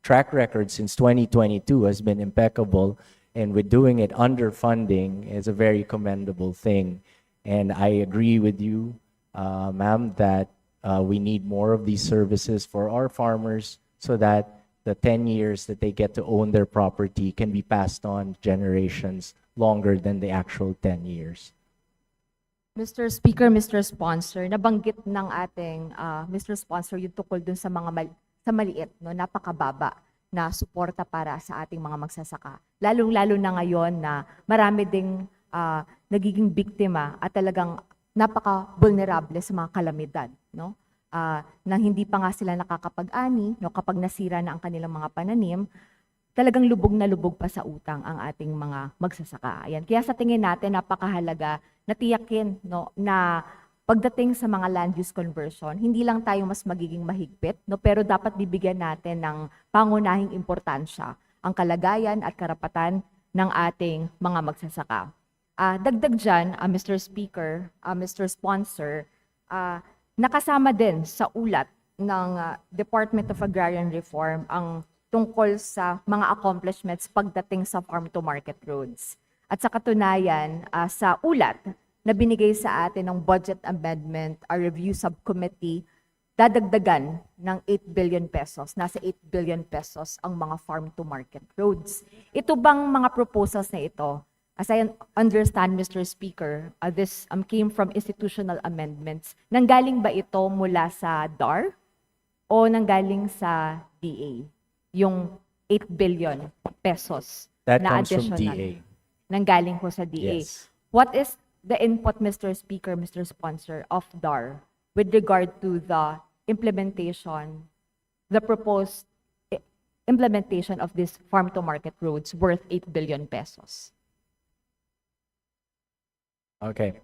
track record since 2022 has been impeccable, and with doing it underfunding is a very commendable thing. And I agree with you, ma'am, that we need more of these services for our farmers so that the 10 years that they get to own their property can be passed on generations longer than the actual 10 years. Mr. Speaker, Mr. Sponsor, nabanggit ng ating Mr. Sponsor yung tukol dun sa mga sa maliit, no, napakababa na suporta para sa ating mga magsasaka. Lalong-lalo na ngayon na marami ding nagiging biktima at talagang napaka-vulnerable sa mga kalamidad, no? Nang hindi pa nga sila nakakapag-ani, no, kapag nasira na ang kanilang mga pananim, talagang lubog na lubog pa sa utang ang ating mga magsasaka. Ayan. Kaya sa tingin natin, napakahalaga na tiyakin, no, na pagdating sa mga land use conversion, hindi lang tayo mas magiging mahigpit, no, pero dapat bibigyan natin ng pangunahing importansya ang kalagayan at karapatan ng ating mga magsasaka. Dagdag dyan, Mr. Speaker, Mr. Sponsor, nakasama din sa ulat ng Department of Agrarian Reform ang tungkol sa mga accomplishments pagdating sa farm-to-market roads. At sa katunayan, sa ulat na binigay sa atin ng Budget Amendment Review Subcommittee, dadagdagan ng 8 billion pesos. Nasa 8 billion pesos ang mga farm-to-market roads. Ito bang mga proposals na ito? As I understand, Mr. Speaker, this came from institutional amendments. Nanggaling ba ito mula sa DAR o nanggaling sa DA? Yung 8 billion pesos That na comes from additional. DA. Nanggaling ko sa DA. Yes. What is the input, Mr. Speaker, Mr. Sponsor, of DAR with regard to the implementation, the proposed implementation of this farm-to-market roads worth 8 billion pesos? Okay.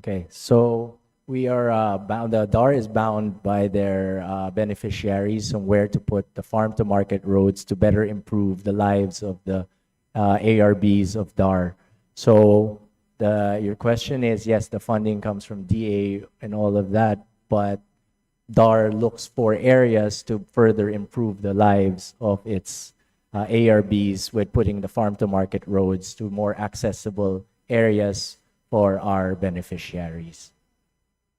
Okay, so we are bound, the DAR is bound by their beneficiaries on where to put the farm-to-market roads to better improve the lives of the ARBs of DAR. So your question is, yes, the funding comes from DA and all of that, but DAR looks for areas to further improve the lives of its ARBs with putting the farm-to-market roads to more accessible areas for our beneficiaries.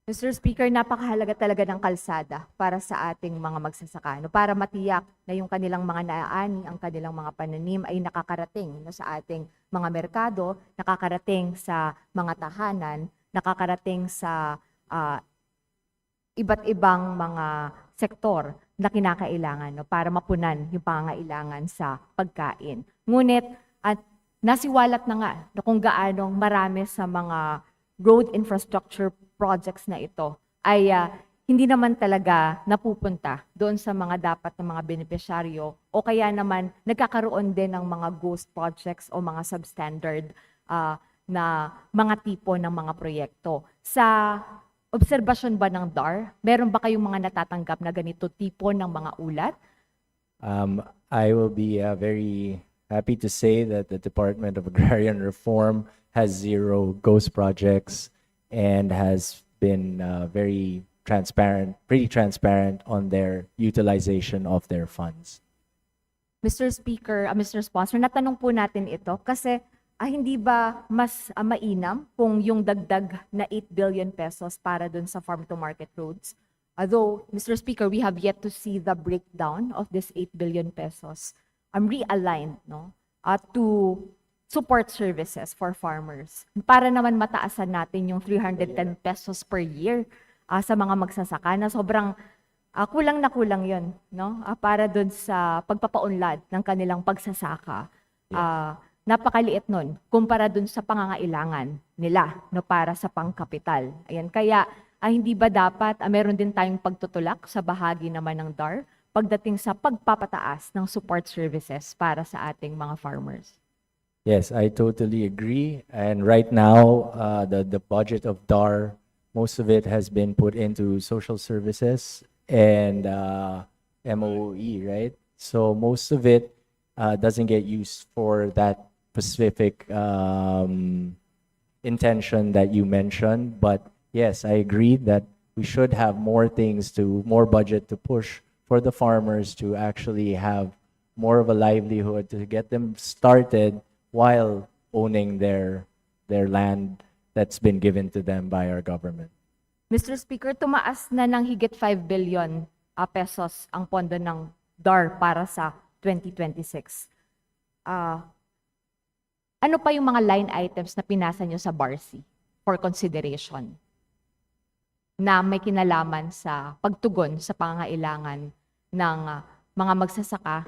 Mr. Speaker, napakahalaga talaga ng kalsada para sa ating mga magsasaka, no? Para matiyak na yung kanilang mga naaani, ang kanilang mga pananim ay nakakarating, no, sa ating mga merkado, nakakarating sa mga tahanan, nakakarating sa iba't ibang mga sektor na kinakailangan, no, para mapunan yung pangangailangan sa pagkain. Ngunit at nasiwalat na nga na kung gaanong marami sa mga road infrastructure projects na ito ay hindi naman talaga napupunta doon sa mga dapat na mga benepisyaryo o kaya naman nagkakaroon din ng mga ghost projects o mga substandard na mga tipo ng mga proyekto. Sa obserbasyon ba ng DAR, meron ba kayong mga natatanggap na ganito tipo ng mga ulat? I will be very happy to say that the Department of Agrarian Reform has 0 ghost projects and has been very transparent, pretty transparent on their utilization of their funds. Mr. Speaker, Mr. Sponsor, natanong po natin ito kasi hindi ba mas mainam kung yung dagdag na 8 billion pesos para dun sa farm-to-market roads? Although, Mr. Speaker, we have yet to see the breakdown of this 8 billion pesos realigned, no, to support services for farmers. Para naman mataasan natin yung 310 pesos per year sa mga magsasaka na sobrang kulang na kulang yun, no? Para dun sa pagpapaunlad ng kanilang pagsasaka. Napakaliit nun kumpara dun sa pangangailangan nila, no, para sa pangkapital. Ayan, kaya hindi ba dapat meron din tayong pagtutulak sa bahagi naman ng DAR pagdating sa pagpapataas ng support services para sa ating mga farmers? Yes, I totally agree. And right now, the budget of DAR, most of it has been put into social services and MOE, right? So most of it doesn't get used for that specific intention that you mentioned. But yes, I agree that we should have more budget to push for the farmers to actually have more of a livelihood, to get them started while owning their land that's been given to them by our government. Mr. Speaker, tumaas na ng higit 5 billion pesos ang pondo ng DAR para sa 2026. Ano pa yung mga line items na pinasa nyo sa BARC for consideration na may kinalaman sa pagtugon sa pangangailangan ng mga magsasaka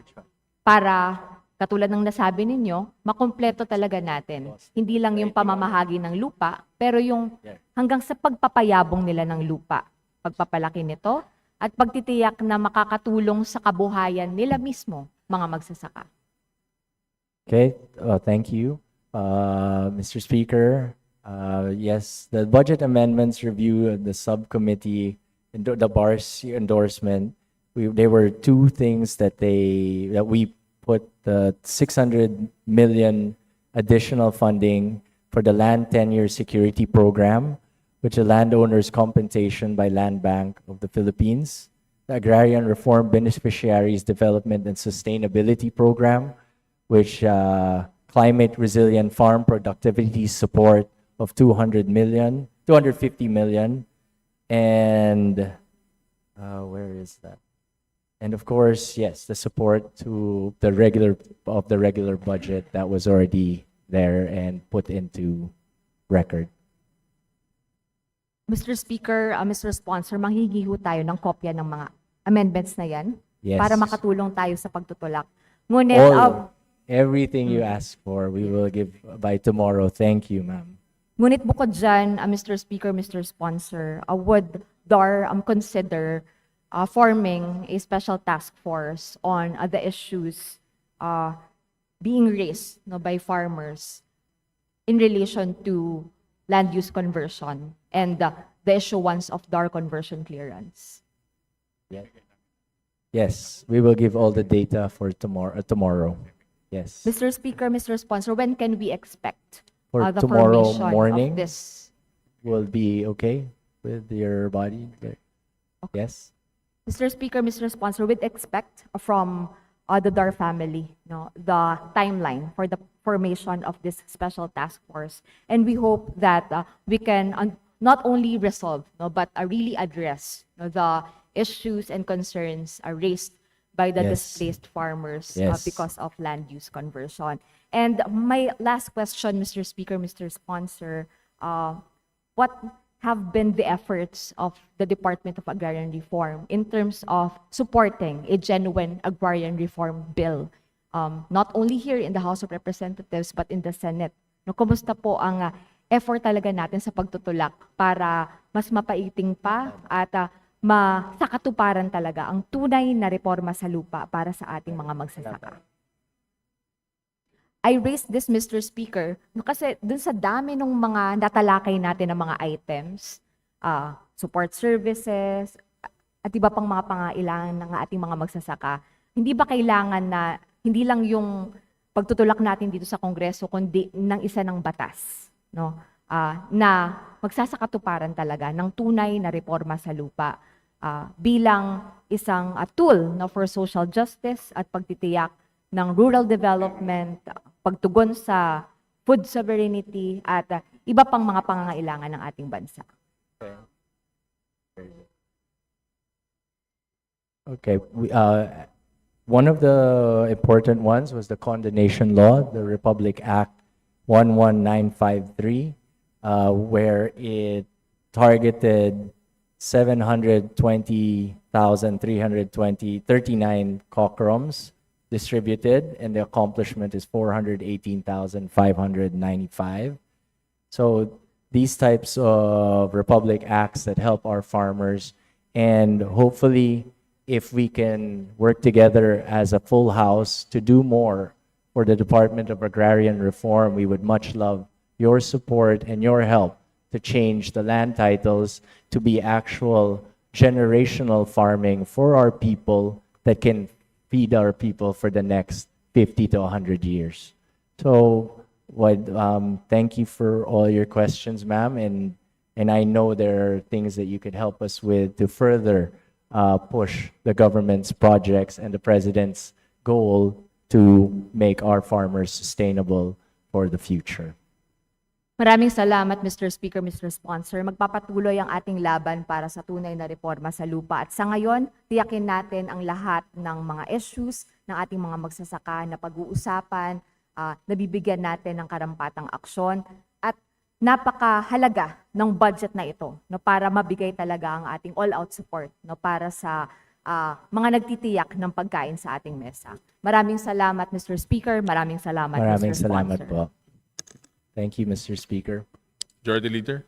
para, katulad ng nasabi ninyo, makumpleto talaga natin. Hindi lang yung pamamahagi ng lupa, pero yung hanggang sa pagpapayabong nila ng lupa, pagpapalaki nito, at pagtitiyak na makakatulong sa kabuhayan nila mismo, mga magsasaka. Okay, thank you, Mr. Speaker. Yes, the budget amendments review, the subcommittee, the BARC endorsement, there were 2 things that we put the 600 million additional funding for the Land Tenure Security Program, which is Landowners Compensation by Land Bank of the Philippines, the Agrarian Reform Beneficiaries Development and Sustainability Program, which Climate Resilient Farm Productivity Support of 250 million, and where is that? And of course, yes, the support to the regular budget that was already there and put into record. Mr. Speaker, Mr. Sponsor, manghihingi ho tayo ng kopya ng mga amendments na yan Yes. para makatulong tayo sa pagtutulak. Ngunit, Everything you ask for, we will give by tomorrow. Thank you, ma'am. ngunit bukod dyan, Mr. Speaker, Mr. Sponsor, would DAR consider forming a special task force on the issues being raised, no, by farmers in relation to land use conversion and the issuance of DAR conversion clearance? Yes, we will give all the data for tomorrow. Yes. Mr. Speaker, Mr. Sponsor, when can we expect For the tomorrow formation morning, of this? will be okay with your body? Yes? Mr. Speaker, Mr. Sponsor, we'd expect from the DAR family, the timeline for the formation of this special task force. And we hope that we can not only resolve, but really address the issues and concerns raised by the Yes. displaced farmers Yes. because of land use conversion. And my last question, Mr. Speaker, Mr. Sponsor, what have been the efforts of the Department of Agrarian Reform in terms of supporting a genuine agrarian reform bill, not only here in the House of Representatives but in the Senate? Kumusta po ang effort talaga natin sa pagtutulak para mas mapaiting pa at sa katuparan talaga ang tunay na reforma sa lupa para sa ating mga magsasaka? I raised this, Mr. Speaker, kasi dun sa dami ng mga natalakay natin ng mga items, support services, at iba pang mga pangailangan ng ating mga magsasaka, hindi ba kailangan na hindi lang yung pagtutulak natin dito sa Kongreso, kundi ng isa ng batas, na magsasakatuparan talaga ng tunay na reforma sa lupa bilang isang tool for social justice at pagtitiyak ng rural development, pagtugon sa food sovereignty at iba pang mga pangangailangan ng ating bansa. Okay. One of the important ones was the condonation law, the Republic Act 11953, where it targeted 720,339 cockerums distributed, and the accomplishment is 418,595. So these types of Republic Acts that help our farmers, and hopefully if we can work together as a full house to do more for the Department of Agrarian Reform, we would much love your support and your help to change the land titles to be actual generational farming for our people that can feed our people for the next 50 to 100 years. So, thank you for all your questions, ma'am, and I know there are things that you could help us with to further push the government's projects and the president's goal to make our farmers sustainable for the future. Maraming salamat, Mr. Speaker, Mr. Sponsor. Magpapatuloy ang ating laban para sa tunay na reforma sa lupa. At sa ngayon, tiyakin natin ang lahat ng mga issues ng ating mga magsasaka na pag-uusapan, nabibigyan natin ng karampatang aksyon. At napakahalaga ng budget na ito para mabigay talaga ang ating all-out support para sa mga nagtitiyak ng pagkain sa ating mesa. Maraming salamat, Mr. Speaker. Maraming salamat, Maraming Mr. salamat Sponsor. po. Thank you, Mr. Speaker. Majority Leader.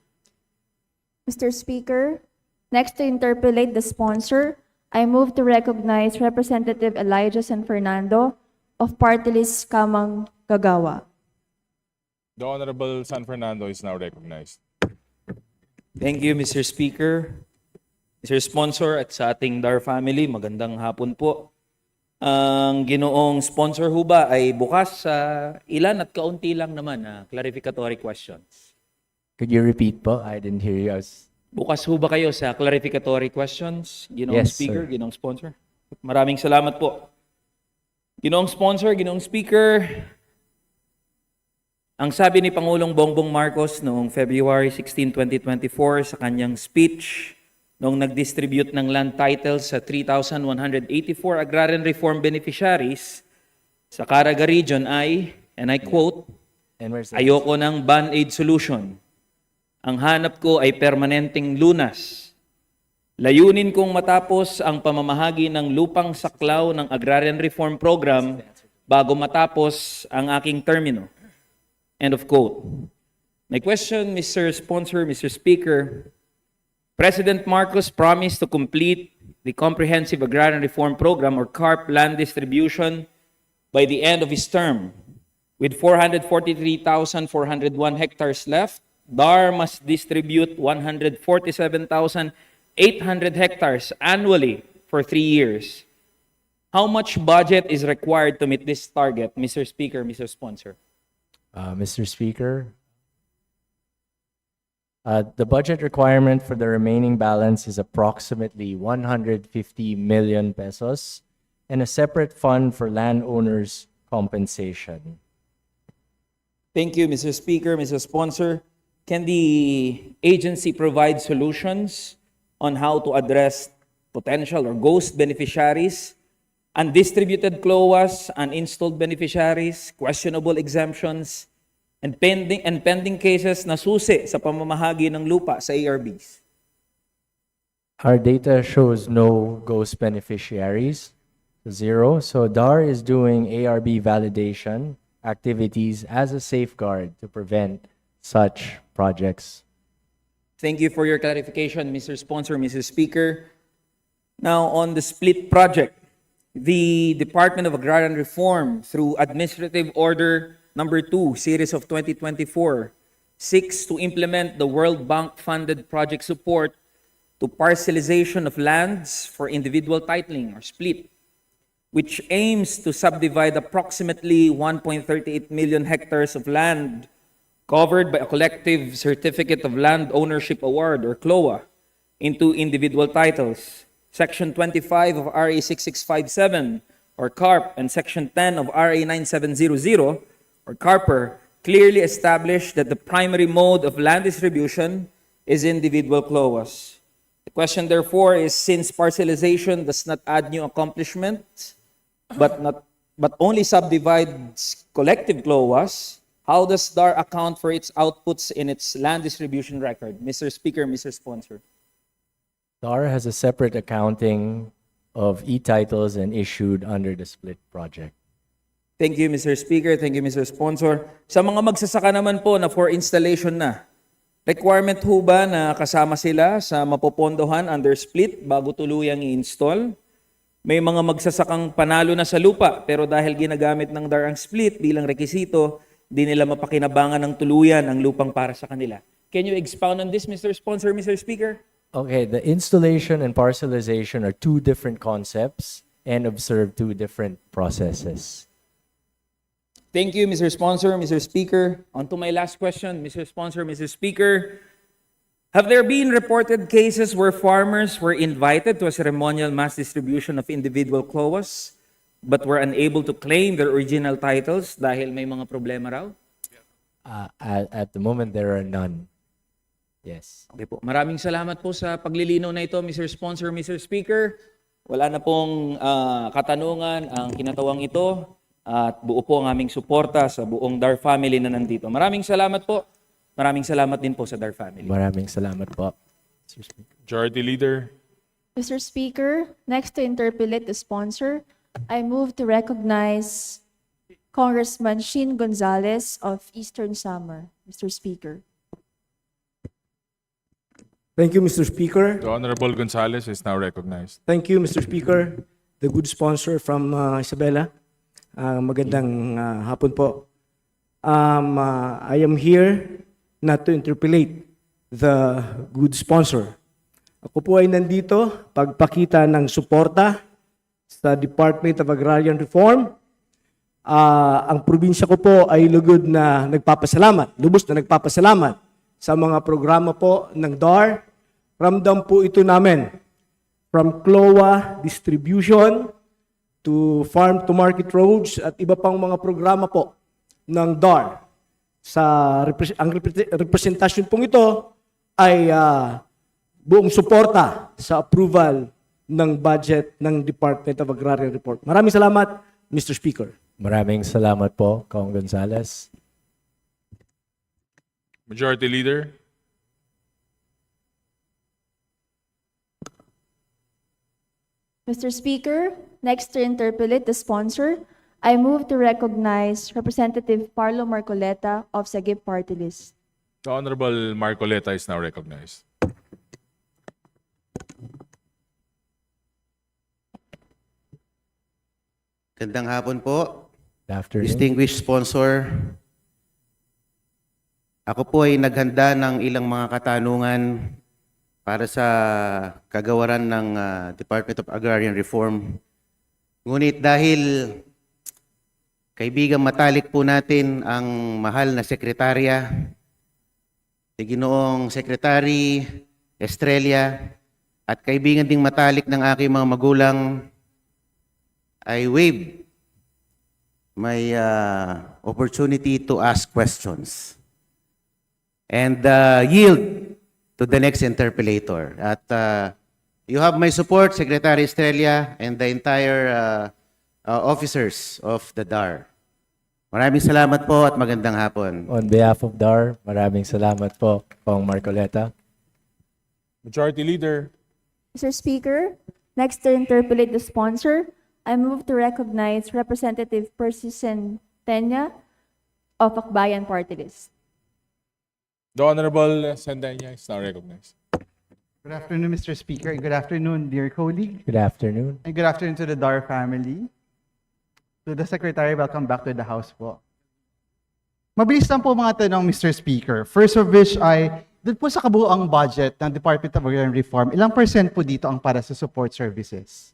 Mr. Speaker, next to interpolate the sponsor, I move to recognize Representative Elijah San Fernando of Party List Kamang Gagawa. The Honorable San Fernando is now recognized. Thank you, Mr. Speaker. Mr. Sponsor at sa ating DAR family, magandang hapon po. Ang ginoong sponsor ho ba ay bukas sa ilan at kaunti lang naman na clarificatory questions. Could you repeat po? I didn't hear you. Bukas ho ba kayo sa clarificatory questions, ginoong Yes, speaker, sir. ginoong sponsor? Maraming salamat po. Ginoong sponsor, ginoong speaker, ang sabi ni Pangulong Bongbong Marcos noong February 16, 2024 sa kanyang speech noong nag-distribute ng land titles sa 3,184 agrarian reform beneficiaries sa Caraga Region ay, and I quote, "Ayoko ng band-aid solution. Ang hanap ko ay permanenteng lunas. Layunin kong matapos ang pamamahagi ng lupang saklaw ng Agrarian Reform Program bago matapos ang aking termino." End of quote. My question, Mr. Sponsor, Mr. Speaker, President Marcos promised to complete the Comprehensive Agrarian Reform Program or CARP land distribution by the end of his term, with 443,401 hectares left DAR must distribute 147,800 hectares annually for 3 years. How much budget is required to meet this target, Mr. Speaker, Mr. Sponsor? Mr. Speaker, the budget requirement for the remaining balance is approximately 150 million pesos and a separate fund for landowners' compensation. Thank you, Mr. Speaker, Mr. Sponsor. Can the agency provide solutions on how to address potential or ghost beneficiaries, undistributed CLOAs, uninstalled beneficiaries, questionable exemptions, and pending cases na susi sa pamamahagi ng lupa sa ARBs? Our data shows no ghost beneficiaries, 0. So DAR is doing ARB validation activities as a safeguard to prevent such projects. Thank you for your clarification, Mr. Sponsor, Mr. Speaker. Now, on the split project, the Department of Agrarian Reform, through Administrative Order Number 2, Series of 2024, seeks to implement the World Bank-funded project support to parcelization of lands for individual titling or split, which aims to subdivide approximately 1.38 million hectares of land covered by a collective Certificate of Land Ownership Award, or CLOA, into individual titles. Section 25 of RA 6657, or CARP, and Section 10 of RA 9700, or CARPER, clearly establish that the primary mode of land distribution is individual CLOAs. The question, therefore, is, since parcelization does not add new accomplishments, but only subdivides collective CLOAs, how does DAR account for its outputs in its land distribution record? Mr. Speaker, Mr. Sponsor. DAR has a separate accounting of e-titles and issued under the split project. Thank you, Mr. Speaker. Thank you, Mr. Sponsor. Sa mga magsasaka naman po na for installation na, requirement ho ba na kasama sila sa mapopondohan under split bago tuluyang i-install? May mga magsasakang panalo na sa lupa pero dahil ginagamit ng DAR ang split bilang rekisito, di nila mapakinabangan ng tuluyan ang lupang para sa kanila. Can you expound on this, Mr. Sponsor, Mr. Speaker? Okay, the installation and parcelization are two different concepts and observe two different processes. Thank you, Mr. Sponsor, Mr. Speaker. On to my last question, Mr. Sponsor, Mr. Speaker. Have there been reported cases where farmers were invited to a ceremonial mass distribution of individual CLOAs but were unable to claim their original titles dahil may mga problema raw? At the moment, there are none. Yes. Okay po. Maraming salamat po sa paglilinaw na ito, Mr. Sponsor, Mr. Speaker. Wala na pong katanungan ang kinatawang ito at buo po ang aming suporta sa buong DAR family na nandito. Maraming salamat po. Maraming salamat din po sa DAR family. Maraming salamat po. Majority Leader. Mr. Speaker, next to interpolate the sponsor, I move to recognize Congressman Shin Gonzalez of Eastern Samar. Mr. Speaker. Thank you, Mr. Speaker. The Honorable Gonzales is now recognized. Thank you, Mr. Speaker. The good sponsor from Isabela. Magandang hapon po. I am here not to interpolate the good sponsor. Ako po ay nandito pagpakita ng suporta sa Department of Agrarian Reform. Ang probinsya ko po ay lubos na nagpapasalamat sa mga programa po ng DAR. Ramdam po ito namin from CLOA distribution to farm to market roads at iba pang mga programa po ng DAR. Ang representasyon pong ito ay buong suporta sa approval ng budget ng Department of Agrarian Report. Maraming salamat, Mr. Speaker. Maraming salamat po, Kong Gonzales. Majority Leader. Mr. Speaker, next to interpolate the sponsor, I move to recognize Representative Parlo Marcoleta of Sagip Party List. The Honorable Marcoleta is now recognized. Gandang hapon po. Good afternoon. Distinguished sponsor, Ako po ay naghanda ng ilang mga katanungan para sa kagawaran ng Department of Agrarian Reform. Ngunit dahil kaibigan matalik po natin ang mahal na sekretarya, si Ginoong Secretary Estrella, at kaibigan ding matalik ng aking mga magulang, I waive my opportunity to ask questions and yield to the next interpellator. At you have my support, Secretary Estrella, and the entire officers of the DAR. Maraming salamat po at magandang hapon. On behalf of DAR, maraming salamat po, Kong Marcoleta. Majority Leader. Mr. Speaker, next to interpolate the sponsor, I move to recognize Representative Percy Centenya of Akbayan Party List. The Honorable Sendanya is now recognized. Good afternoon, Mr. Speaker. Good afternoon, dear colleague. Good afternoon. And good afternoon to the DAR family. To the Secretary, welcome back to the House po. Mabilis lang po mga tanong, Mr. Speaker. First of which ay, doon po sa kabuuang budget ng Department of Agrarian Reform, ilang percent po dito ang para sa support services?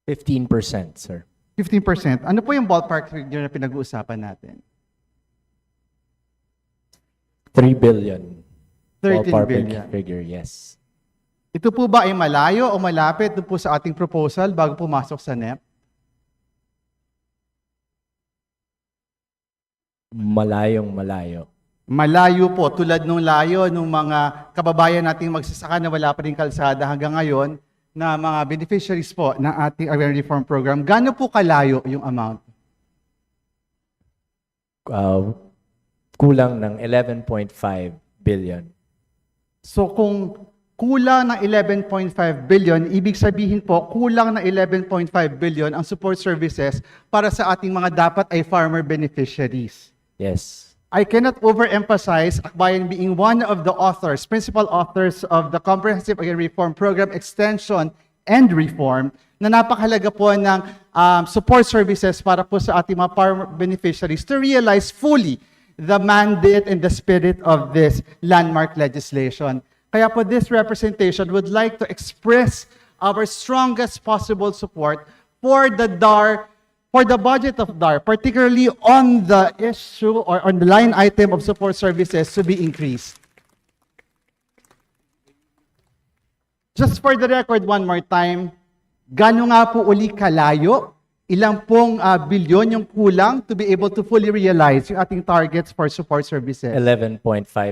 15%, sir. 15%. Ano po yung ballpark figure na pinag-uusapan natin? 3 billion. 13 Ballpark billion. figure, yes. Ito po ba ay malayo o malapit doon po sa ating proposal bago pumasok sa NEP? Malayong malayo. Malayo po, tulad nung layo nung mga kababayan nating magsasaka na wala pa rin kalsada hanggang ngayon na mga beneficiaries po ng ating Agrarian Reform Program. Gaano po kalayo yung amount? Kulang ng 11.5 billion. So kung kulang ng 11.5 billion, ibig sabihin po, kulang ng 11.5 billion ang support services para sa ating mga dapat ay farmer beneficiaries. Yes. I cannot overemphasize Akbayan being one of the authors, principal authors of the Comprehensive Agrarian Reform Program Extension and Reform na napakahalaga po ng support services para po sa ating mga farmer beneficiaries to realize fully the mandate and the spirit of this landmark legislation. Kaya po this representation would like to express our strongest possible support for the DAR, for the budget of DAR, particularly on the issue or on the line item of support services to be increased. Just for the record, one more time, gano'n nga po uli kalayo, ilang pong bilyon yung kulang to be able to fully realize yung ating targets for support services? 11.5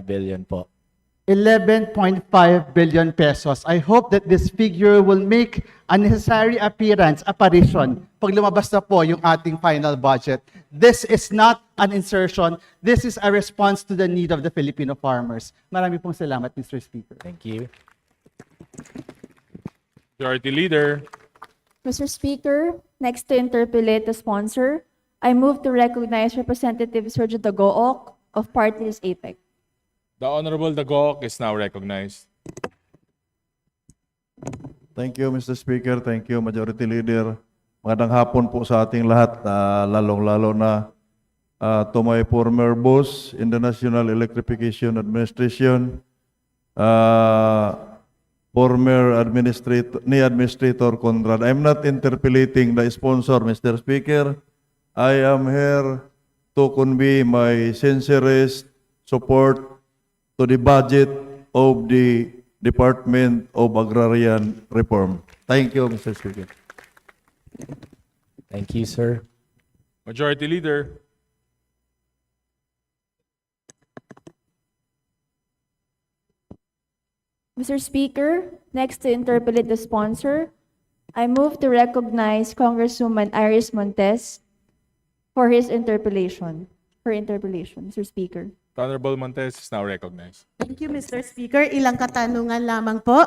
billion po. 11.5 billion pesos. I hope that this figure will make a necessary apparition pag lumabas na po yung ating final budget. This is not an insertion. This is a response to the need of the Filipino farmers. Marami pong salamat, Mr. Speaker. Thank you. Majority Leader. Mr. Speaker, next to interpolate the sponsor, I move to recognize Representative Sergio Dagook of Party List APEC. The Honorable Dagook is now recognized. Thank you, Mr. Speaker. Thank you, Majority Leader. Magandang hapon po sa ating lahat, lalong-lalo na to my former boss in the National Electrification Administration, former Administrator Conrad. I'm not interpolating the sponsor, Mr. Speaker. I am here to convey my sincerest support to the budget of the Department of Agrarian Reform. Thank you, Mr. Speaker. Thank you, sir. Majority Leader. Mr. Speaker, next to interpolate the sponsor, I move to recognize Congresswoman Iris Montes for his interpellation. Her interpellation, Mr. Speaker. The Honorable Montes is now recognized. Thank you, Mr. Speaker. Ilang katanungan lamang po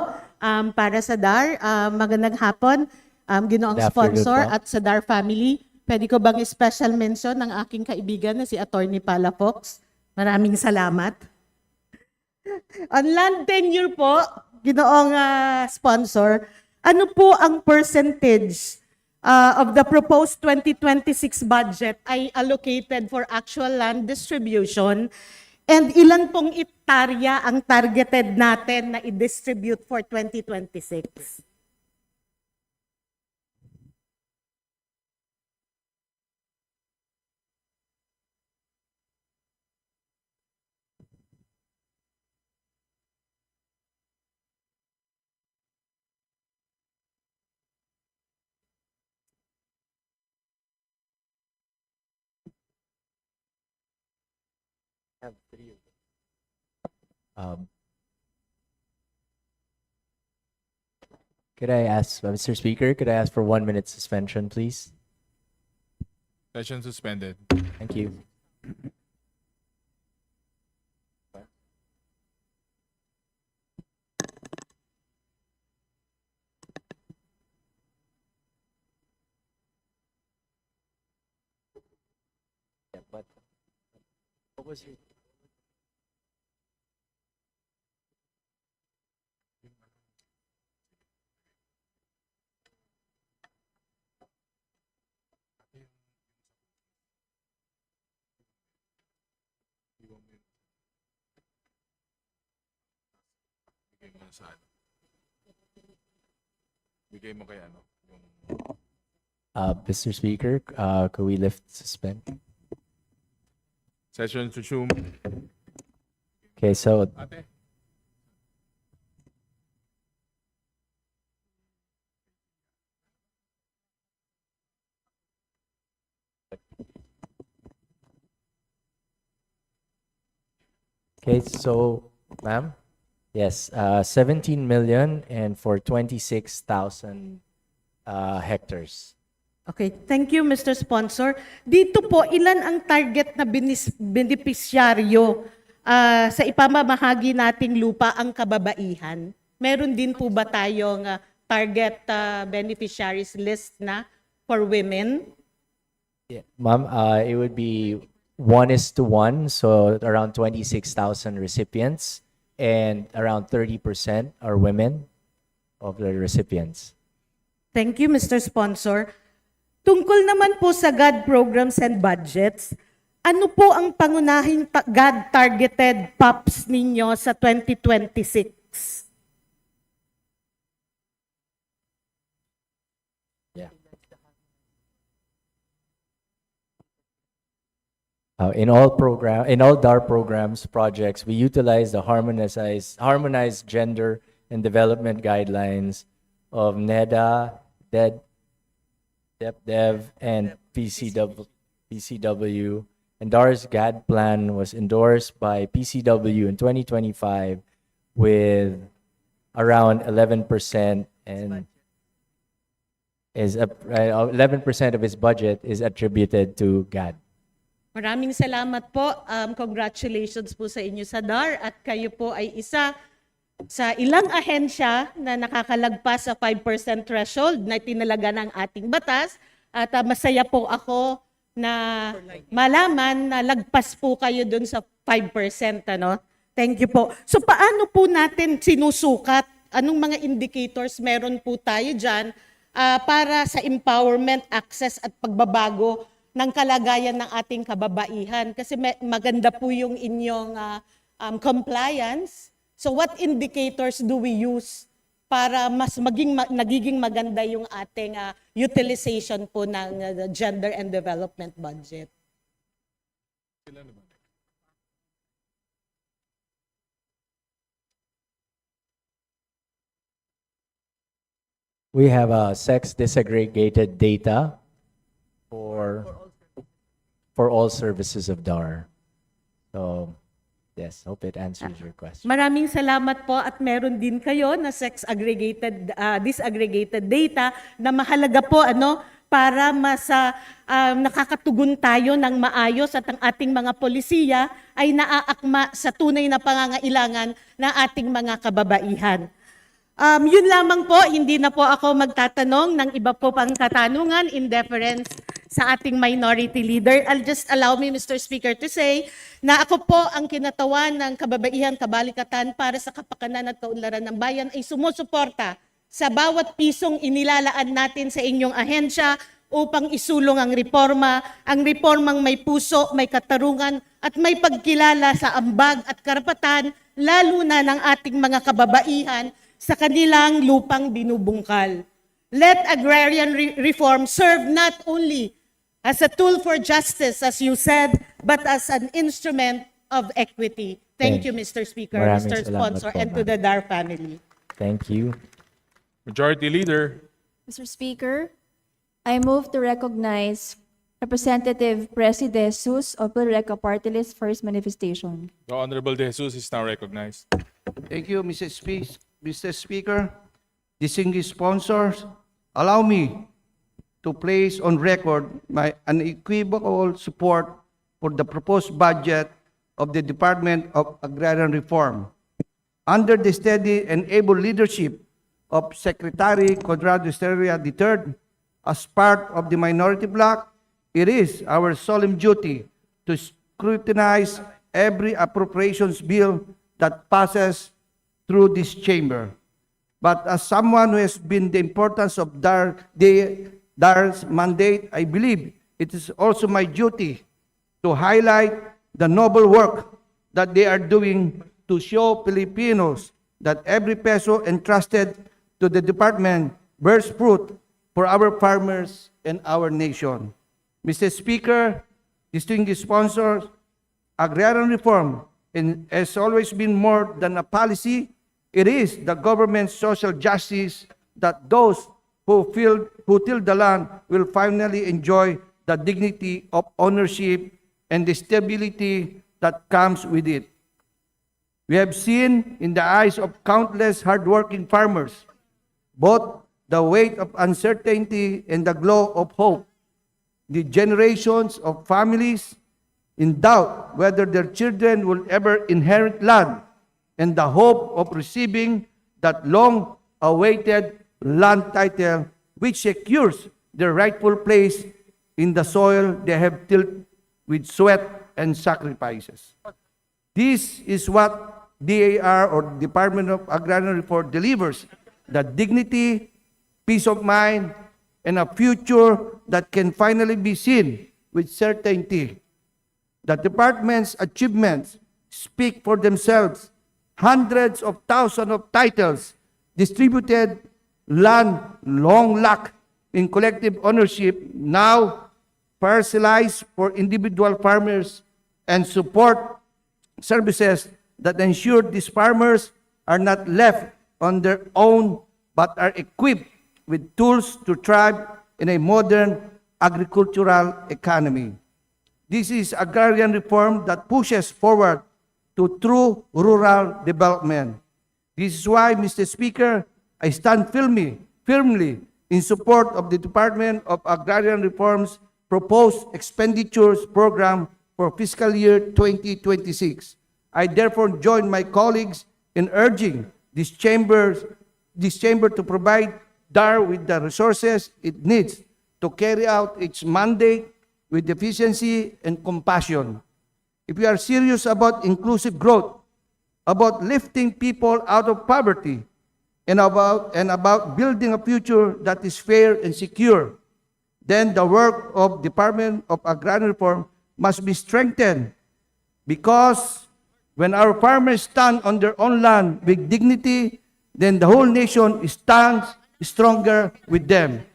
para sa DAR. Magandang hapon, ginoong Good afternoon sponsor po. at sa DAR family. Pwede ko bang special mention ng aking kaibigan na si Attorney Palafox? Maraming salamat. On land tenure po, ginoong sponsor, ano po ang percentage of the proposed 2026 budget ay allocated for actual land distribution? And ilan pong hektarya ang targeted natin na i-distribute for 2026? Um, Could I ask, Mr. Speaker, could I ask for 1 minute suspension, please? Session suspended. Thank you. Yeah, but what was your... Bigay mo sa ano? Bigay mo kay ano? Mr. Speaker, could we lift suspend? Session resumed. Okay, so Ate. okay, so ma'am, yes, 17 million and for 26,000 hectares. Okay, thank you, Mr. Sponsor. Dito po, ilan ang target na benepisyaryo sa ipamamahagi nating lupa ang kababaihan? Meron din po ba tayong target beneficiaries list na for women? Yeah, ma'am, it would be 1:1, so around 26,000 recipients, and around 30% are women of the recipients. Thank you, Mr. Sponsor. Tungkol naman po sa GAD programs and budgets, ano po ang pangunahing GAD targeted POPs ninyo sa 2026? In all DAR programs projects, we utilize the harmonized gender and development guidelines of NEDA, DepDev, and PCW. And DAR's GAD plan was endorsed by PCW in 2025 with around 11% and 11% of its budget is attributed to GAD. Maraming salamat po. Congratulations po sa inyo sa DAR at kayo po ay isa sa ilang ahensya na nakakalagpas sa 5% threshold na tinalaga ng ating batas. At masaya po ako na malaman na lagpas po kayo dun sa 5%. Ano? Thank you po. So paano po natin sinusukat? Anong mga indicators meron po tayo dyan para sa empowerment, access at pagbabago ng kalagayan ng ating kababaihan? Kasi maganda po yung inyong compliance. So what indicators do we use para mas nagiging maganda yung ating utilization po ng gender and development budget? We have sex disaggregated data for all services of DAR. So, yes, hope it answers your question. Maraming salamat po at meron din kayo na disaggregated data na mahalaga po para mas nakakatugon tayo ng maayos at ang ating mga polisiya ay naaakma sa tunay na pangangailangan ng ating mga kababaihan. Yun lamang po, hindi na po ako magtatanong ng iba po pang katanungan in deference sa ating minority leader. I'll just allow me, Mr. Speaker, to say na ako po ang kinatawan ng Kababaihan Kabalikatan para sa Kapakanan at Kaunlaran ng Bayan ay sumusuporta sa bawat pisong inilalaan natin sa inyong ahensya upang isulong ang reformang may puso, may katarungan at may pagkilala sa ambag at karapatan, lalo na ng ating mga kababaihan sa kanilang lupang binubungkal. Let agrarian reform serve not only as a tool for justice, as you said, but as an instrument of equity. Thank you, Mr. Speaker, Maraming Mr. salamat Sponsor, po, and to ma'am. the DAR family. Thank you. Majority Leader. Mr. Speaker, I move to recognize Representative Presi De Jesus of PhilRacing Party List for his manifestation. The Honorable De Jesus is now recognized. Thank you, Mr. Speaker. Distinguished sponsors, allow me to place on record my unequivocal support for the proposed budget of the Department of Agrarian Reform. Under the steady and able leadership of Secretary Conrado Estrella III, as part of the minority bloc, it is our solemn duty to scrutinize every appropriations bill that passes through this chamber. But as someone who has been the importance of DAR's mandate, I believe it is also my duty to highlight the noble work that they are doing to show Filipinos that every peso entrusted to the department bears fruit for our farmers and our nation. Mr. Speaker, distinguished sponsors, agrarian reform has always been more than a policy. It is the government's social justice that those who till the land will finally enjoy the dignity of ownership and the stability that comes with it. We have seen in the eyes of countless hardworking farmers both the weight of uncertainty and the glow of hope. The generations of families in doubt whether their children will ever inherit land, and the hope of receiving that long-awaited land title which secures their rightful place in the soil they have tilled with sweat and sacrifices. This is what DAR, or Department of Agrarian Reform, delivers: the dignity, peace of mind, and a future that can finally be seen with certainty. The department's achievements speak for themselves. Hundreds of thousands of titles, distributed land long lacked in collective ownership, now parcelized for individual farmers, and support services that ensure these farmers are not left on their own but are equipped with tools to thrive in a modern agricultural economy. This is agrarian reform that pushes forward to true rural development. This is why, Mr. Speaker, I stand firmly in support of the Department of Agrarian Reform's proposed expenditures program for fiscal year 2026. I therefore join my colleagues in urging this chamber to provide DAR with the resources it needs to carry out its mandate with efficiency and compassion. If we are serious about inclusive growth, about lifting people out of poverty, and about building a future that is fair and secure, then the work of Department of Agrarian Reform must be strengthened, because when our farmers stand on their own land with dignity, then the whole nation stands stronger with them.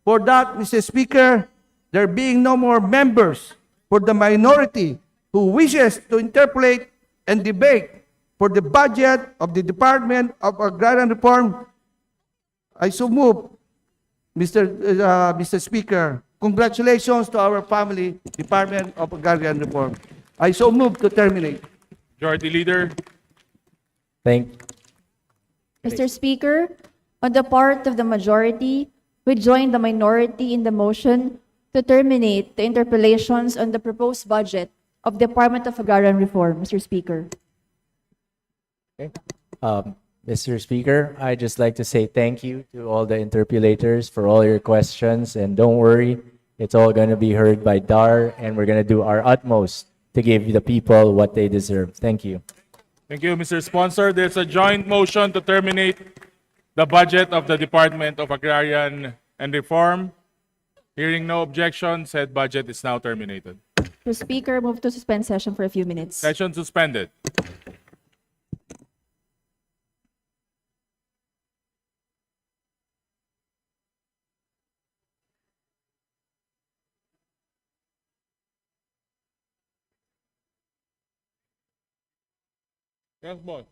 For that, Mr. Speaker, there being no more members for the minority who wishes to interpolate and debate for the budget of the Department of Agrarian Reform, I so move, Mr. Speaker. Congratulations to our family, Department of Agrarian Reform. I so move to terminate. Majority Leader. Mr. Speaker, on the part of the majority, we join the minority in the motion to terminate the interpellations on the proposed budget of Department of Agrarian Reform, Mr. Speaker. Mr. Speaker, I'd just like to say thank you to all the interpellators for all your questions, and don't worry, it's all going to be heard by DAR, and we're going to do our utmost to give the people what they deserve. Thank you. Thank you, Mr. Sponsor. There's a joint motion to terminate the budget of the Department of Agrarian and Reform. Hearing no objection, said budget is now terminated. Mr. Speaker, move to suspend session for a few minutes. Session suspended. Yes, boss.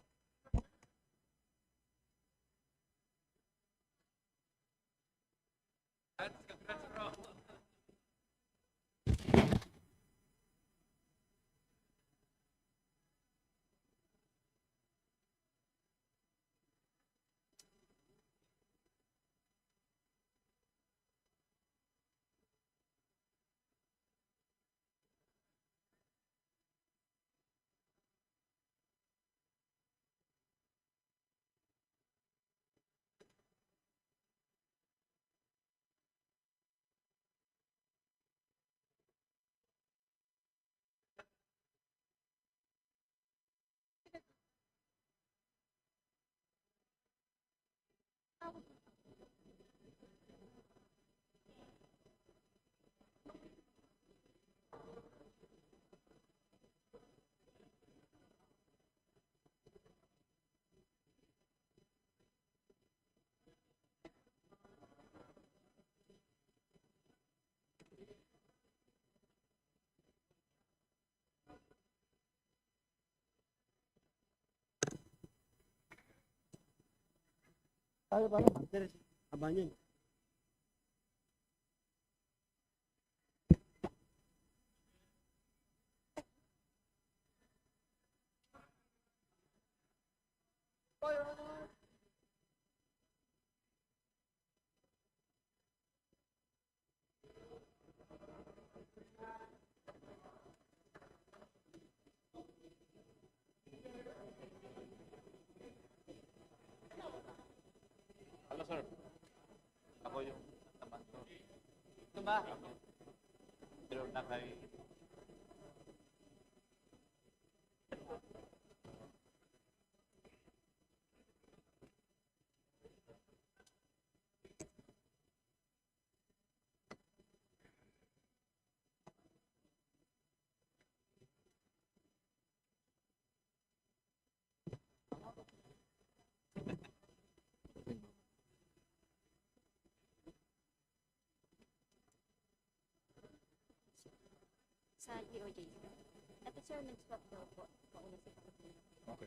Hello, sir. Ako yung taman ko. Ito ba? Pero na kay... Sa DOJ. Ito sir, nag-swap daw po. Kauna si Kapatid. Okay.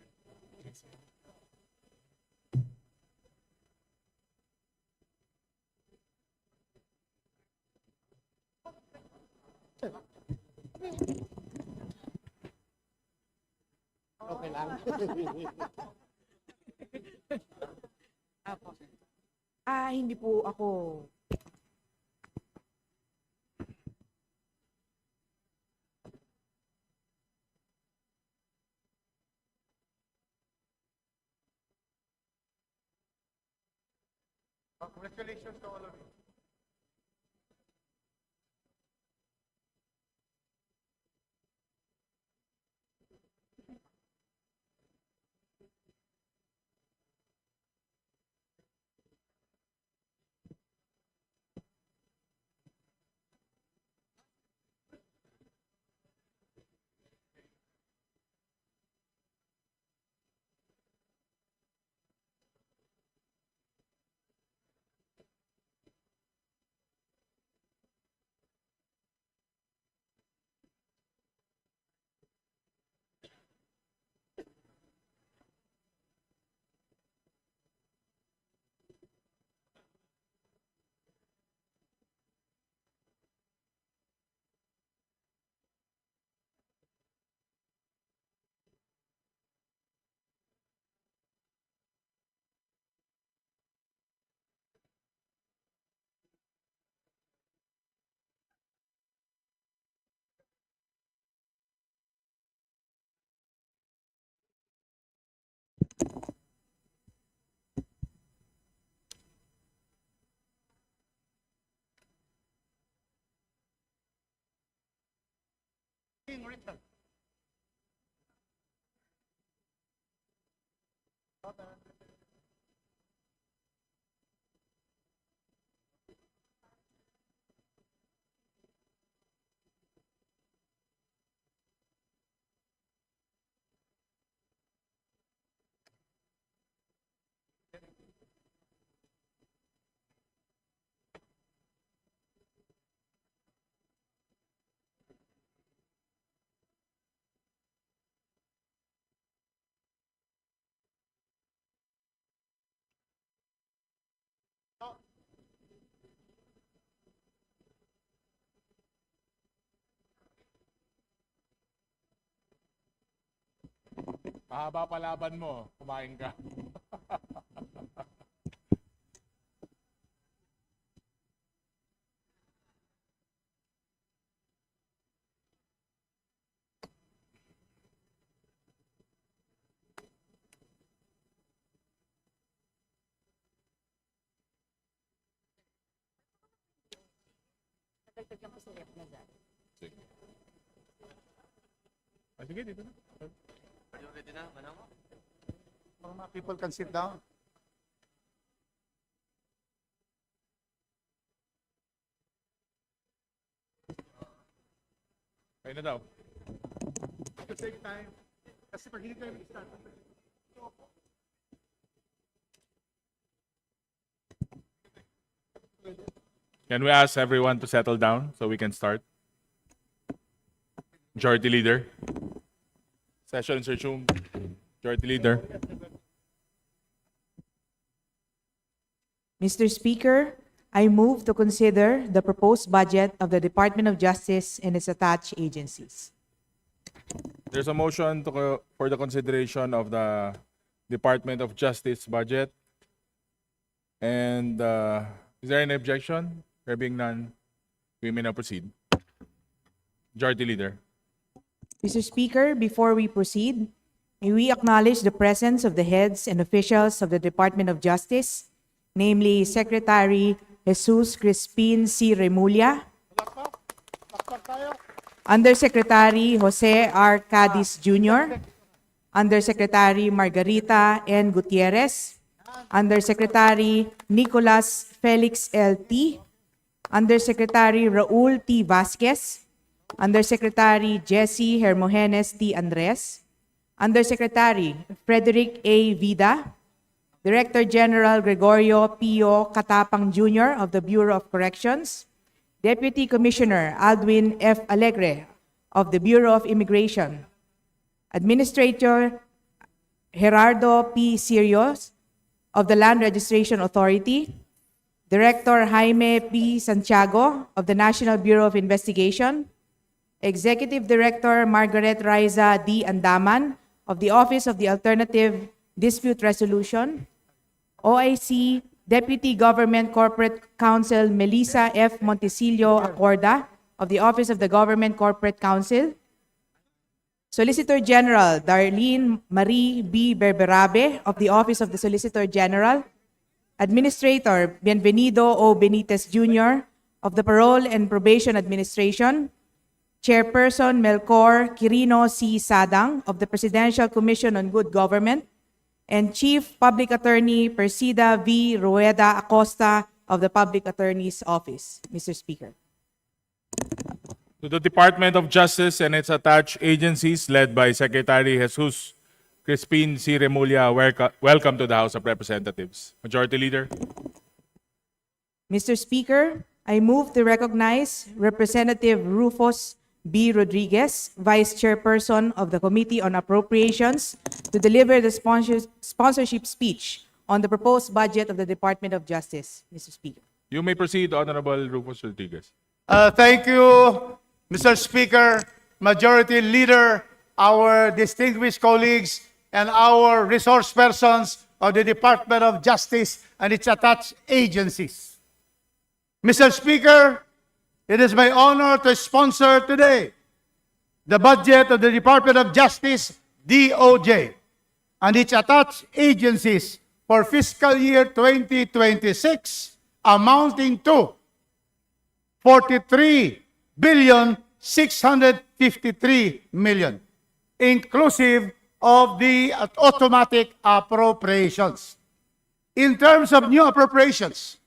Okay lang. Hindi po ako. Congratulations to all of you. Being written. Mahaba palaban mo. Kumain ka. Nadagdagan ko sa rep na dyan. Sige. Ah, sige, dito na. Mga people can sit down. Kayo na daw. To take time. Kasi pag hindi tayo mag-start. Can we ask everyone to settle down so we can start? Majority Leader. Session is resumed. Majority Leader. Mr. Speaker, I move to consider the proposed budget of the Department of Justice and its attached agencies. There's a motion for the consideration of the Department of Justice budget. And is there any objection? There being none, we may now proceed. Majority Leader. Mr. Speaker, before we proceed, may we acknowledge the presence of the heads and officials of the Department of Justice, namely Secretary Jesus Crispin C. Remulla, Undersecretary Jose R. Cadiz Jr., Undersecretary Margarita N. Gutierrez, Undersecretary Nicolas Felix L. T., Undersecretary Raul T. Vasquez, Undersecretary Jesse Hermogenes T. Andres, Undersecretary Frederick A. Vida, Director General Gregorio Pio Catapang Jr. of the Bureau of Corrections, Deputy Commissioner Aldwin F. Alegre of the Bureau of Immigration, Administrator Gerardo P. Sirios of the Land Registration Authority, Director Jaime P. Santiago of the National Bureau of Investigation, Executive Director Margaret Raiza D. Andaman of the Office of the Alternative Dispute Resolution, OIC Deputy Government Corporate Counsel Melissa F. Montesillo Acorda of the Office of the Government Corporate Counsel, Solicitor General Darlene Marie B. Berberabe of the Office of the Solicitor General, Administrator Bienvenido O. Benitez Jr. of the Parole and Probation Administration, Chairperson Melchor Quirino C. Sadang of the Presidential Commission on Good Government, and Chief Public Attorney Persida V. Rueda Acosta of the Public Attorney's Office. Mr. Speaker. To the Department of Justice and its attached agencies led by Secretary Jesus Crispin C. Remulla, welcome to the House of Representatives. Majority Leader. Mr. Speaker, I move to recognize Representative Rufus B. Rodriguez, Vice Chairperson of the Committee on Appropriations, to deliver the sponsorship speech on the proposed budget of the Department of Justice. Mr. Speaker. You may proceed, Honorable Rufus Rodriguez. Thank you, Mr. Speaker, Majority Leader, our distinguished colleagues, and our resource persons of the Department of Justice and its attached agencies. Mr. Speaker, it is my honor to sponsor today the budget of the Department of Justice, DOJ, and its attached agencies for fiscal year 2026 amounting to 43,653 million, inclusive of the automatic appropriations. In terms of new appropriations,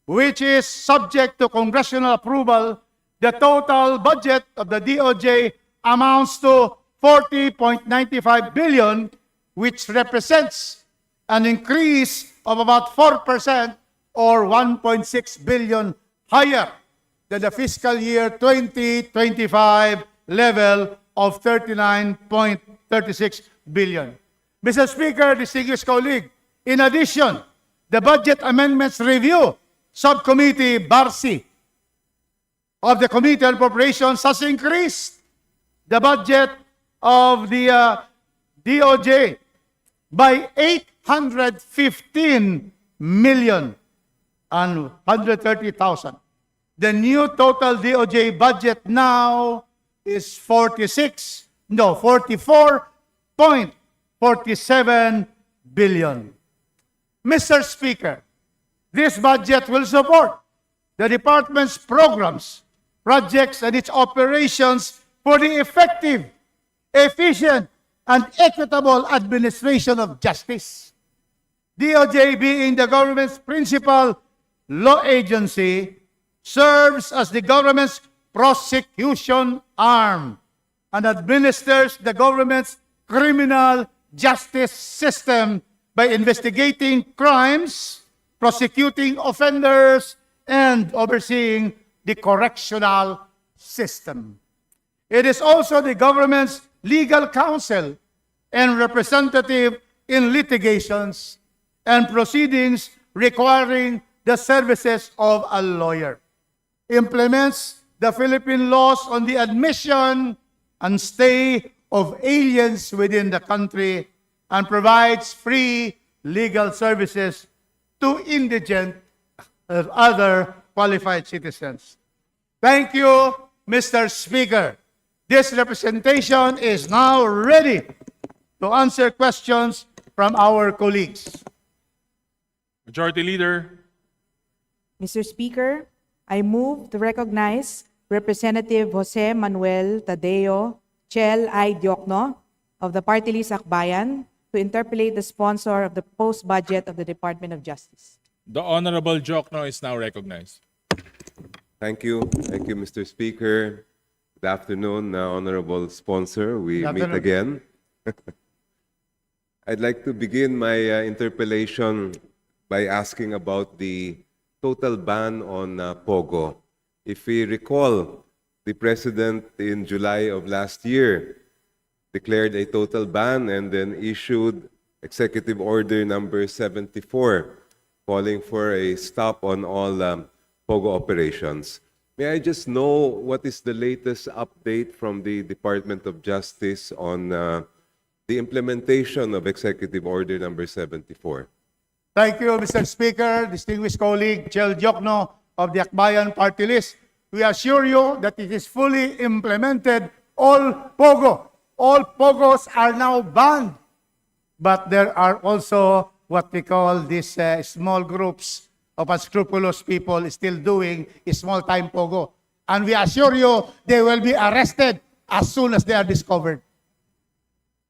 which is subject to congressional approval, the total budget of the DOJ amounts to 40.95 billion, which represents an increase of about 4% or 1.6 billion higher than the fiscal year 2025 level of 39.36 billion. Mr. Speaker, distinguished colleague, in addition, the Budget Amendments Review Subcommittee, BARSI, of the Committee on Appropriations has increased the budget of the DOJ by 815 million and 130,000. The new total DOJ budget now is 44.47 billion. Mr. Speaker, this budget will support the department's programs, projects, and its operations for the effective, efficient, and equitable administration of justice. DOJ, being the government's principal law agency, serves as the government's prosecution arm and administers the government's criminal justice system by investigating crimes, prosecuting offenders, and overseeing the correctional system. It is also the government's legal counsel and representative in litigations and proceedings requiring the services of a lawyer. Implements the Philippine laws on the admission and stay of aliens within the country and provides free legal services to indigent and other qualified citizens. Thank you, Mr. Speaker. This representation is now ready to answer questions from our colleagues. Majority Leader. Mr. Speaker, I move to recognize Representative Jose Manuel Tadeo Chel I. Diokno of the Party List Akbayan to interpolate the sponsor of the proposed budget of the Department of Justice. The Honorable Jokno is now recognized. Thank you. Thank you, Mr. Speaker. Good afternoon, Honorable Sponsor. We meet again. I'd like to begin my interpellation by asking about the total ban on POGO. If we recall, the President in July of last year declared a total ban and then issued Executive Order number 74 calling for a stop on all POGO operations. May I just know what is the latest update from the Department of Justice on the implementation of Executive Order number 74? Thank you, Mr. Speaker, distinguished colleague Chel Diokno of the Akbayan Party List. We assure you that it is fully implemented. All POGOs are now banned. But there are also what we call these small groups of unscrupulous people still doing small-time POGO. And we assure you they will be arrested as soon as they are discovered.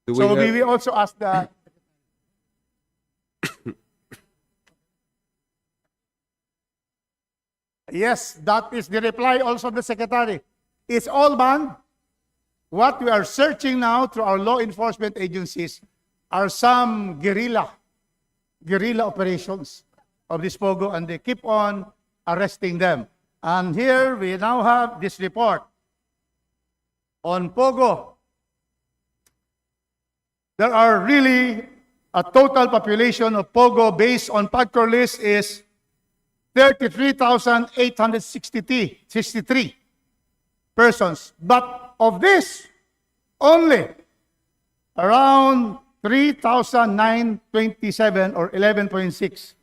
So we will also ask the... Yes, that is the reply also of the Secretary. It's all banned. What we are searching now through our law enforcement agencies are some guerrilla operations of this POGO, and they keep on arresting them. And here we now have this report on POGO. There are really a total population of POGO based on PAGCOR list is 33,863 persons. But of this, only around 3,927 or 11.6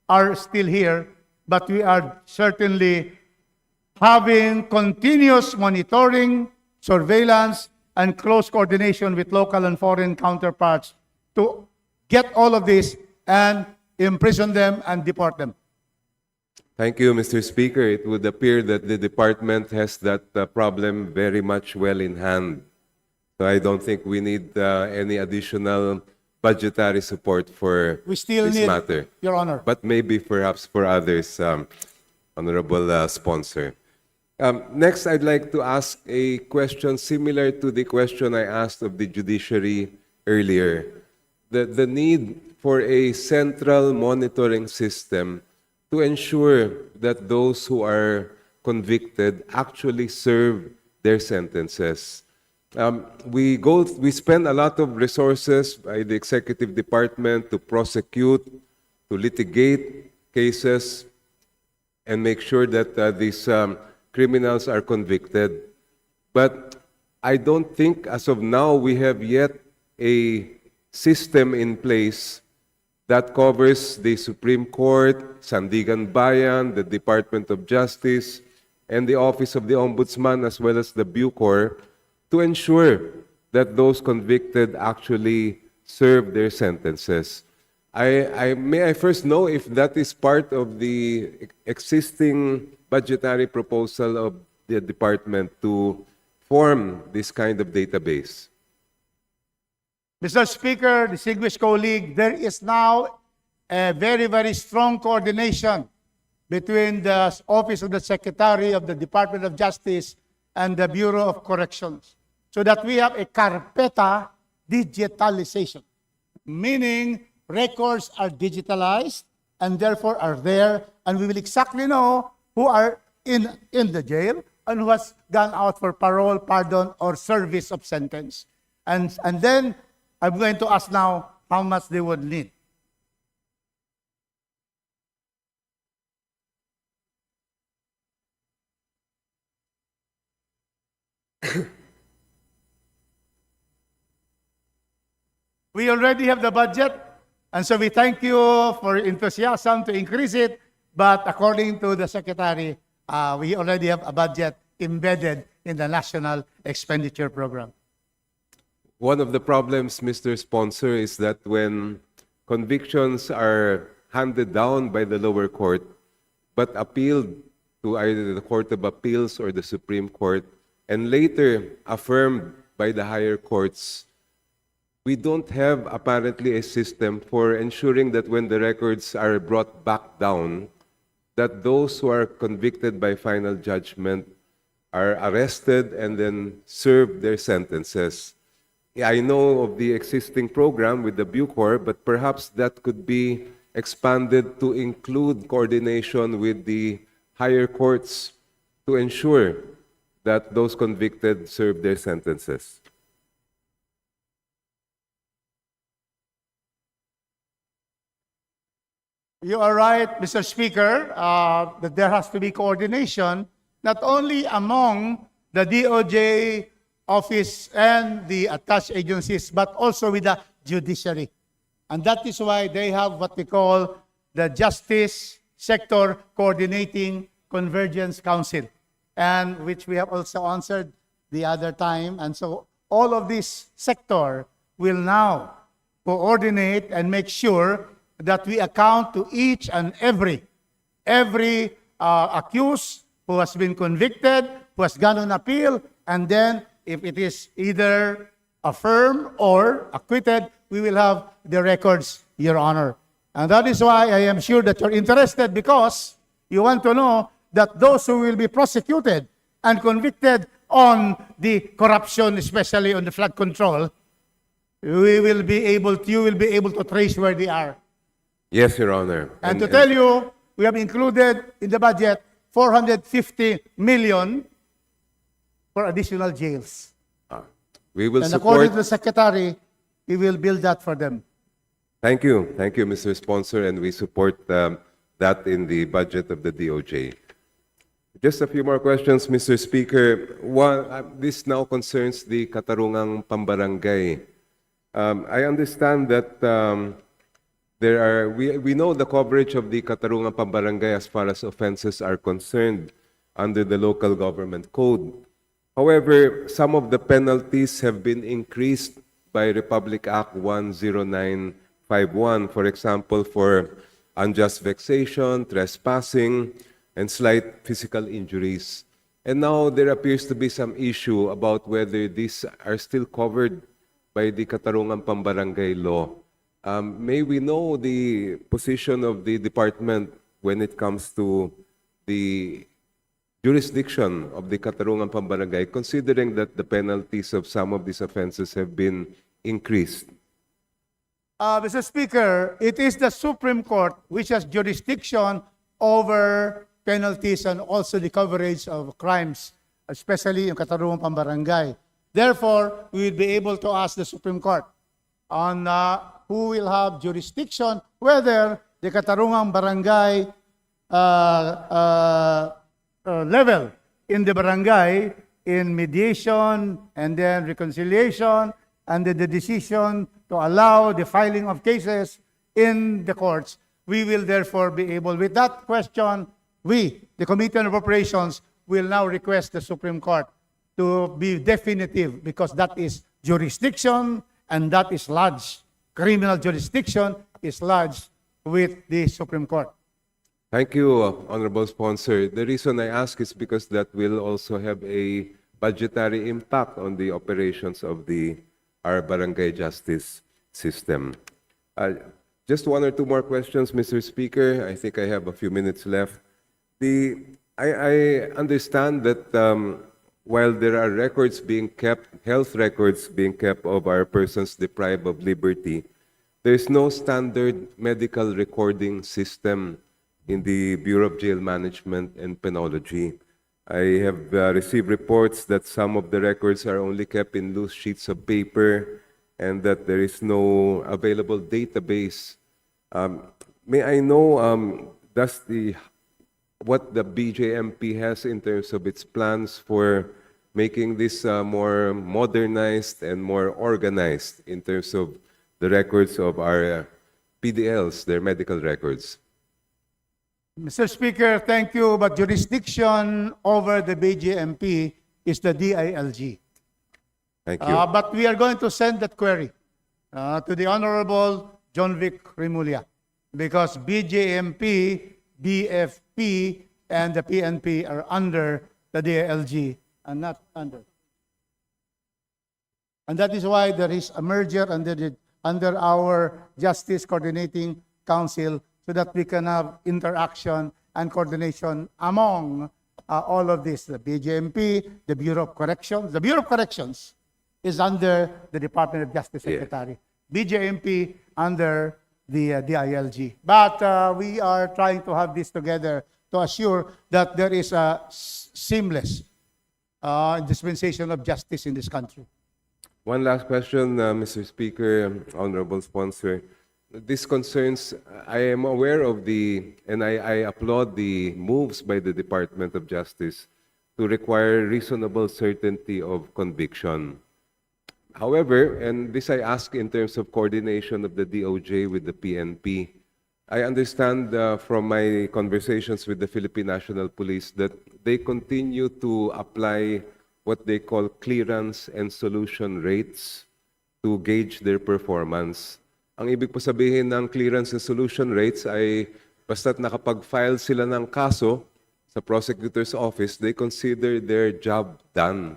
are still here, but we are certainly having continuous monitoring, surveillance, and close coordination with local and foreign counterparts to get all of this and imprison them and deport them. Thank you, Mr. Speaker. It would appear that the department has that problem very much well in hand. So I don't think we need any additional budgetary support for this matter. Your Honor. But maybe perhaps for others, Honorable Sponsor. Next, I'd like to ask a question similar to the question I asked of the judiciary earlier. The need for a central monitoring system to ensure that those who are convicted actually serve their sentences. We spend a lot of resources by the executive department to prosecute, to litigate cases, and make sure that these criminals are convicted. But I don't think as of now we have yet a system in place that covers the Supreme Court, Sandigan Bayan, the Department of Justice, and the Office of the Ombudsman, as well as the Bucor, to ensure that those convicted actually serve their sentences. May I first know if that is part of the existing budgetary proposal of the department to form this kind of database? Mr. Speaker, distinguished colleague, there is now a very, very strong coordination between the Office of the Secretary of the Department of Justice and the Bureau of Corrections, so that we have a carpeta digitalization, meaning records are digitalized and therefore are there, and we will exactly know who are in the jail and who has gone out for parole, pardon, or service of sentence. And then I'm going to ask now how much they would need. We already have the budget, and so we thank you for enthusiasm to increase it, but according to the Secretary, we already have a budget embedded in the National Expenditure Program. One of the problems, Mr. Sponsor, is that when convictions are handed down by the lower court but appealed to either the Court of Appeals or the Supreme Court and later affirmed by the higher courts, we don't have apparently a system for ensuring that when the records are brought back down, that those who are convicted by final judgment are arrested and then serve their sentences. I know of the existing program with the Bucor, but perhaps that could be expanded to include coordination with the higher courts to ensure that those convicted serve their sentences. You are right, Mr. Speaker, that there has to be coordination, not only among the DOJ office and the attached agencies, but also with the judiciary. And that is why they have what we call the Justice Sector Coordinating Convergence Council, and which we have also answered the other time. And so all of this sector will now coordinate and make sure that we account to each and every accused who has been convicted, who has gone on appeal, and then if it is either affirmed or acquitted, we will have the records, Your Honor. And that is why I am sure that you're interested, because you want to know that those who will be prosecuted and convicted on the corruption, especially on the flood control, you will be able to trace where they are. Yes, Your Honor. And to tell you, we have included in the budget 450 million for additional jails. We will and support. according to the Secretary, we will build that for them. Thank you, Mr. Sponsor, and we support that in the budget of the DOJ. Just a few more questions, Mr. Speaker. One, this now concerns the Katarungang Pambarangay. I understand that we know the coverage of the Katarungang Pambarangay as far as offenses are concerned under the local government code. However, some of the penalties have been increased by Republic Act 10951, for example, for unjust vexation, trespassing, and slight physical injuries. And now there appears to be some issue about whether these are still covered by the Katarungang Pambarangay law. May we know the position of the department when it comes to the jurisdiction of the Katarungang Pambarangay, considering that the penalties of some of these offenses have been increased? Mr. Speaker, it is the Supreme Court which has jurisdiction over penalties and also the coverage of crimes, especially in Katarungang Pambarangay. Therefore, we will be able to ask the Supreme Court on who will have jurisdiction, whether the Katarungang Barangay level in the barangay in mediation and then reconciliation and the decision to allow the filing of cases in the courts, we will therefore be able, with that question, we, the Committee on Appropriations, will now request the Supreme Court to be definitive because that is jurisdiction and that is lodged. Criminal jurisdiction is lodged with the Supreme Court. Thank you, Honorable Sponsor. The reason I ask is because that will also have a budgetary impact on the operations of our barangay justice system. Just one or two more questions, Mr. Speaker. I think I have a few minutes left. I understand that while there are records being kept, health records being kept of our persons deprived of liberty, there is no standard medical recording system in the Bureau of Jail Management and Penology. I have received reports that some of the records are only kept in loose sheets of paper and that there is no available database. May I know what the BJMP has in terms of its plans for making this more modernized and more organized in terms of the records of our PDLs, their medical records? Mr. Speaker, thank you, but jurisdiction over the BJMP is the DILG. Thank you. But we are going to send that query to the Honorable John Vic Remulla because BJMP, BFP, and the PNP are under the DILG and not under. And that is why there is a merger under our Justice Coordinating Council so that we can have interaction and coordination among all of this, the BJMP, the Bureau of Corrections. The Bureau of Corrections is under the Department of Justice Secretary. BJMP under the DILG. But we are trying to have this together to assure that there is a seamless dispensation of justice in this country. One last question, Mr. Speaker, Honorable Sponsor. This concerns, I am aware of and I applaud the moves by the Department of Justice to require reasonable certainty of conviction. However, and this I ask in terms of coordination of the DOJ with the PNP, I understand from my conversations with the Philippine National Police that they continue to apply what they call clearance and solution rates to gauge their performance. Ang ibig po sabihin ng clearance and solution rates ay basta't nakapag-file sila ng kaso sa prosecutor's office, they consider their job done.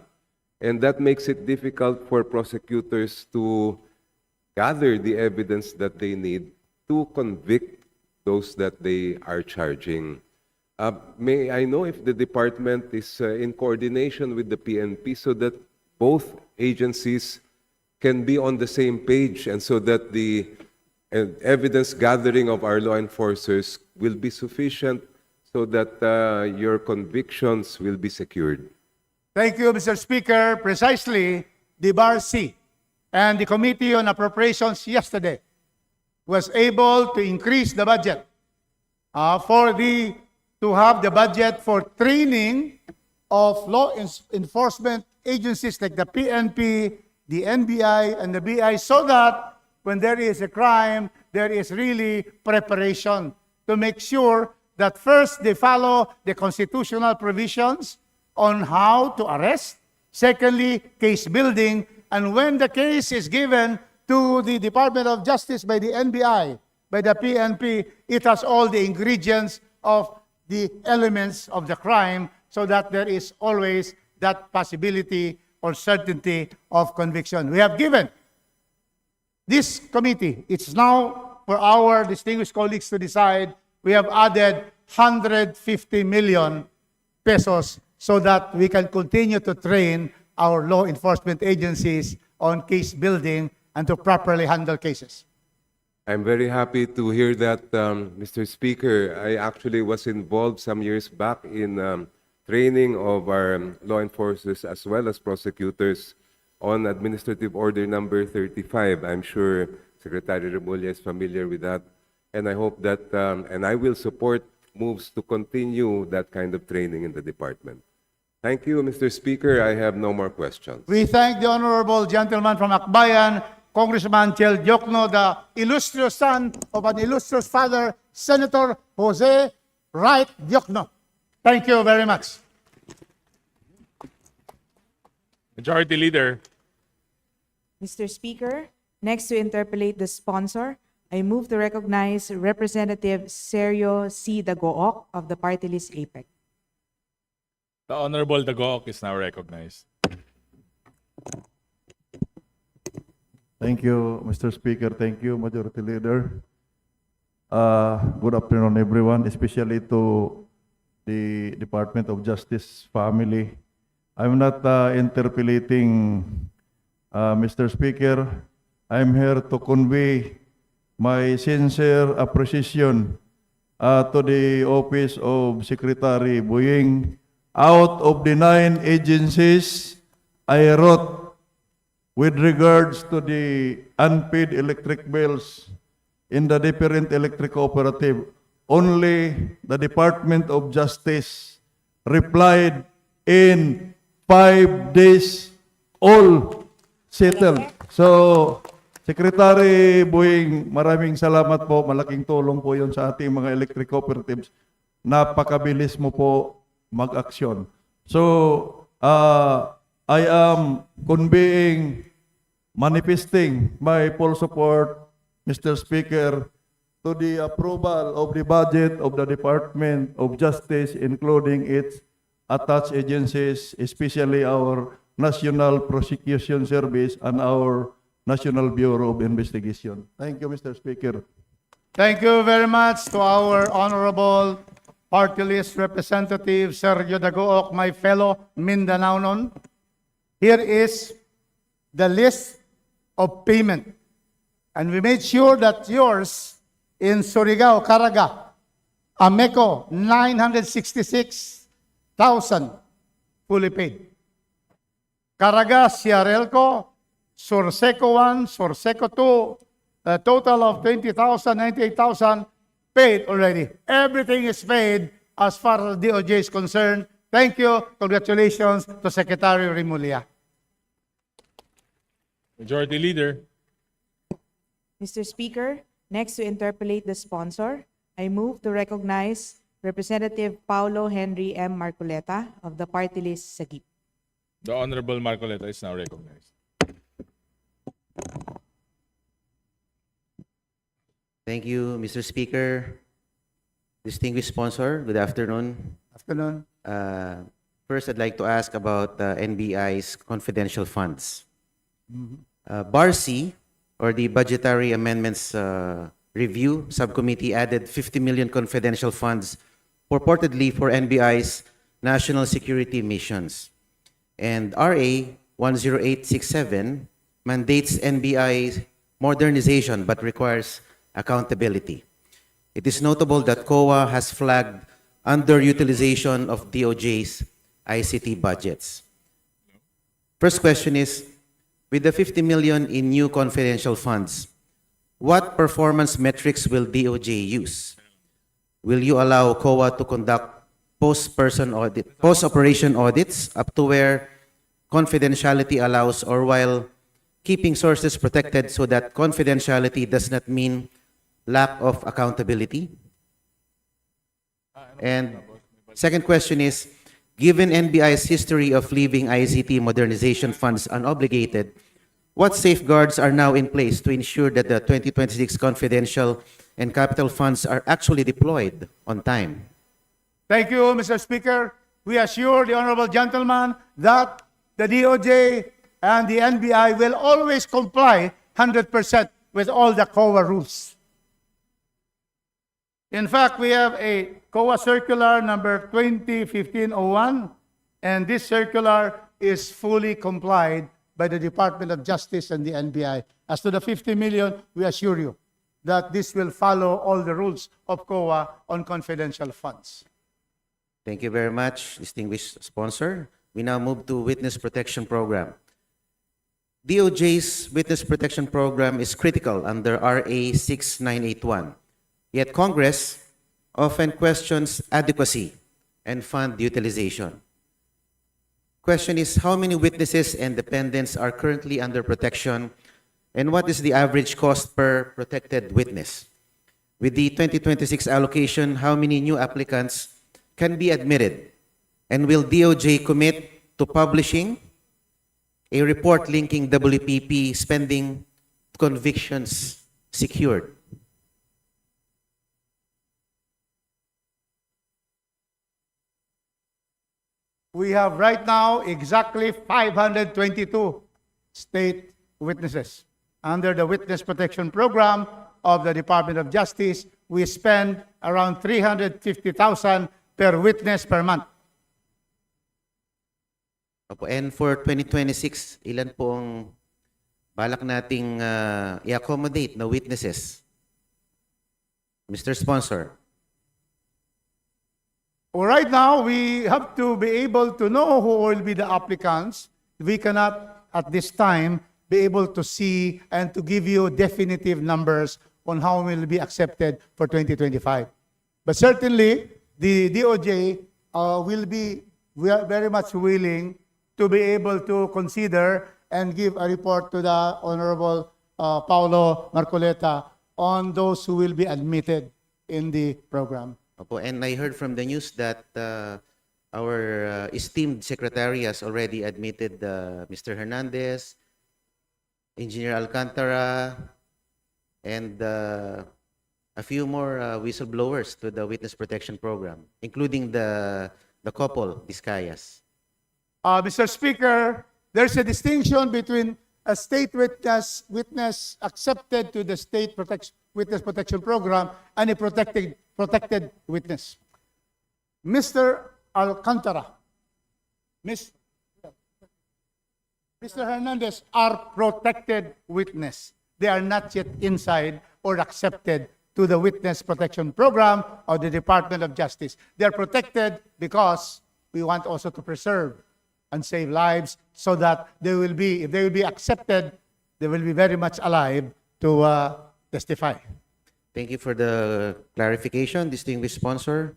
And that makes it difficult for prosecutors to gather the evidence that they need to convict those that they are charging. May I know if the department is in coordination with the PNP so that both agencies can be on the same page and so that the evidence gathering of our law enforcers will be sufficient so that your convictions will be secured? Thank you, Mr. Speaker. Precisely, the Bar C and the Committee on Appropriations yesterday was able to increase the budget to have the budget for training of law enforcement agencies like the PNP, the NBI, and the BI so that when there is a crime, there is really preparation to make sure that first they follow the constitutional provisions on how to arrest, secondly, case building, and when the case is given to the Department of Justice by the NBI, by the PNP, it has all the ingredients of the elements of the crime so that there is always that possibility or certainty of conviction. We have given this committee, it's now for our distinguished colleagues to decide, we have added 150 million pesos so that we can continue to train our law enforcement agencies on case building and to properly handle cases. I'm very happy to hear that, Mr. Speaker. I actually was involved some years back in training of our law enforcers as well as prosecutors on Administrative Order number 35. I'm sure Secretary Remulla is familiar with that. And I hope that, and I will support moves to continue that kind of training in the department. Thank you, Mr. Speaker. I have no more questions. We thank the honorable gentleman from Akbayan, Congressman Chel Diokno, the illustrious son of an illustrious father, Senator Jose Wright Diokno. Thank you very much. Majority Leader. Mr. Speaker, next to interpolate the sponsor, I move to recognize Representative Sergio C. Dagook of the party list APEC. The Honorable Dagook is now recognized. Thank you, Mr. Speaker. Thank you, Majority Leader. Good afternoon, everyone, especially to the Department of Justice family. I'm not interpolating, Mr. Speaker. I'm here to convey my sincere appreciation to the Office of Secretary Boying. Out of the 9 agencies I wrote with regards to the unpaid electric bills in the different electric cooperative, only the Department of Justice replied in 5 days, all settled. So, Secretary Boying, maraming salamat po. Malaking tulong po yun sa ating mga electric cooperatives. Napakabilis mo po mag-aksyon. So, I am conveying, manifesting my full support, Mr. Speaker, to the approval of the budget of the Department of Justice, including its attached agencies, especially our National Prosecution Service and our National Bureau of Investigation. Thank you, Mr. Speaker. Thank you very much to our honorable party list representative, Sergio Dagook, my fellow Mindanaonon. Here is the list of payment. And we made sure that yours in Surigao, Caraga, Ameco, 966,000 fully paid. Caraga, Ciarelco, Surseco 1, Surseco 2, a total of 20,000, 98,000 paid already. Everything is paid as far as DOJ is concerned. Thank you. Congratulations to Secretary Remulla. Majority Leader. Mr. Speaker, next to interpolate the sponsor, I move to recognize Representative Paulo Henry M. Marcoleta of the party list Sagip. The Honorable Marcoleta is now recognized. Thank you, Mr. Speaker. Distinguished sponsor, good afternoon. Afternoon. First, I'd like to ask about NBI's confidential funds. BARC, or the Budgetary Amendments Review Subcommittee, added 50 million confidential funds purportedly for NBI's national security missions. And RA 10867 mandates NBI modernization but requires accountability. It is notable that COA has flagged underutilization of DOJ's ICT budgets. First question is, with the 50 million in new confidential funds, what performance metrics will DOJ use? Will you allow COA to conduct post-operation audits up to where confidentiality allows, or while keeping sources protected so that confidentiality does not mean lack of accountability? And second question is, given NBI's history of leaving ICT modernization funds unobligated, what safeguards are now in place to ensure that the 2026 confidential and capital funds are actually deployed on time? Thank you, Mr. Speaker. We assure the honorable gentleman that the DOJ and the NBI will always comply 100% with all the COA rules. In fact, we have a COA circular number 2015-01, and this circular is fully complied by the Department of Justice and the NBI. As to the 50 million, we assure you that this will follow all the rules of COA on confidential funds. Thank you very much, distinguished sponsor. We now move to Witness Protection Program. DOJ's Witness Protection Program is critical under RA 6981. Yet Congress often questions adequacy and fund utilization. Question is, how many witnesses and dependents are currently under protection, and what is the average cost per protected witness? With the 2026 allocation, how many new applicants can be admitted? And will DOJ commit to publishing a report linking WPP spending convictions secured? We have right now exactly 522 state witnesses. Under the Witness Protection Program of the Department of Justice, we spend around 350,000 per witness per month. Opo, and for 2026, ilan po ang balak nating i-accommodate na witnesses? Mr. Sponsor. Well, right now, we have to be able to know who will be the applicants. We cannot, at this time, be able to see and to give you definitive numbers on how will be accepted for 2025. But certainly, the DOJ we are very much willing to be able to consider and give a report to the Honorable Paulo Marcoleta on those who will be admitted in the program. Opo, and I heard from the news that our esteemed secretary has already admitted Mr. Hernandez, Engineer Alcantara, and a few more whistleblowers to the Witness Protection Program, including the couple, Vizcayas. Mr. Speaker, there's a distinction between a state witness accepted to the state witness protection program and a protected witness. Mr. Alcantara, Mr. Hernandez are protected witness. They are not yet inside or accepted to the witness protection program of the Department of Justice. They are protected because we want also to preserve and save lives so that they will be, if they will be accepted, they will be very much alive to testify. Thank you for the clarification, distinguished sponsor.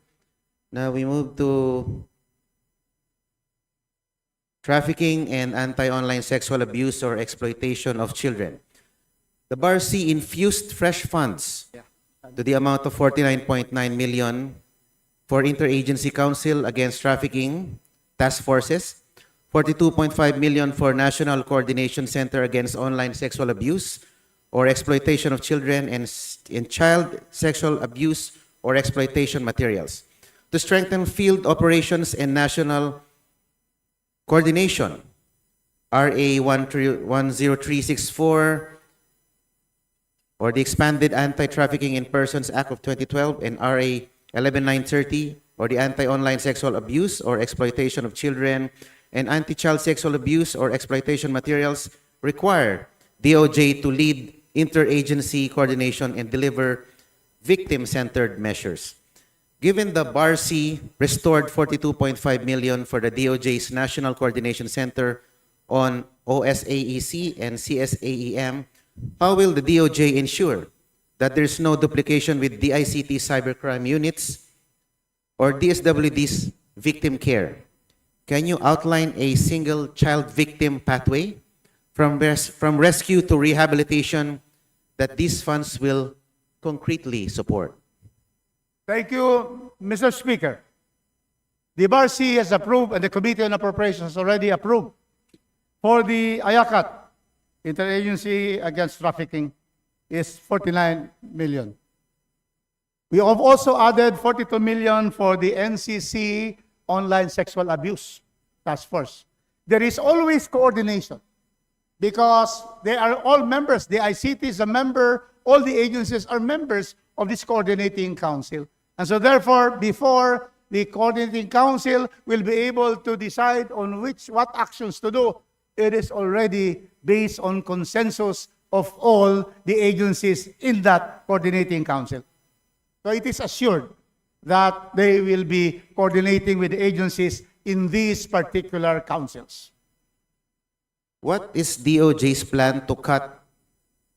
Now we move to trafficking and anti-online sexual abuse or exploitation of children. The Bar C infused fresh funds to the amount of 49.9 million for Interagency Council Against Trafficking Task Forces, 42.5 million for National Coordination Center Against Online Sexual Abuse or Exploitation of Children and Child Sexual Abuse or Exploitation Materials, to strengthen field operations and national coordination. RA 10364 or the Expanded Anti-Trafficking in Persons Act of 2012 and RA 11930 or the Anti-Online Sexual Abuse or Exploitation of Children and Anti-Child Sexual Abuse or Exploitation Materials require DOJ to lead interagency coordination and deliver victim-centered measures. Given the Bar C restored 42.5 million for the DOJ's National Coordination Center on OSAEC and CSAEM, how will the DOJ ensure that there's no duplication with DICT cybercrime units or DSWD's victim care? Can you outline a single child victim pathway from rescue to rehabilitation that these funds will concretely support? Thank you, Mr. Speaker. The Bar C has approved and the Committee on Appropriations has already approved for the IACAT, Interagency Against Trafficking, is 49 million. We have also added 42 million for the NCC Online Sexual Abuse Task Force. There is always coordination because they are all members. The ICT is a member, all the agencies are members of this coordinating council. And so therefore, before the coordinating council will be able to decide on what actions to do, it is already based on consensus of all the agencies in that coordinating council. So it is assured that they will be coordinating with the agencies in these particular councils. What is DOJ's plan to cut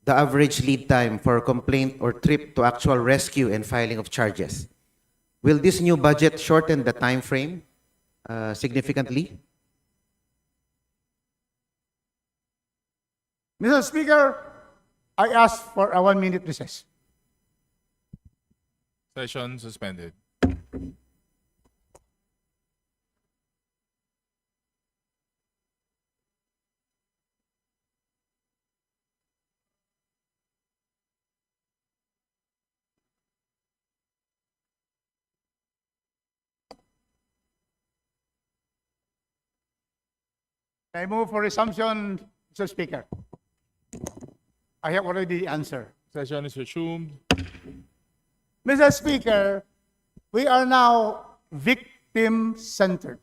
the average lead time for complaint or trip to actual rescue and filing of charges? Will this new budget shorten the time frame significantly? Mr. Speaker, I ask for a 1-minute recess. Session suspended. I move for resumption, Mr. Speaker. I have already answered. Session is resumed. Mr. Speaker, we are now victim-centered.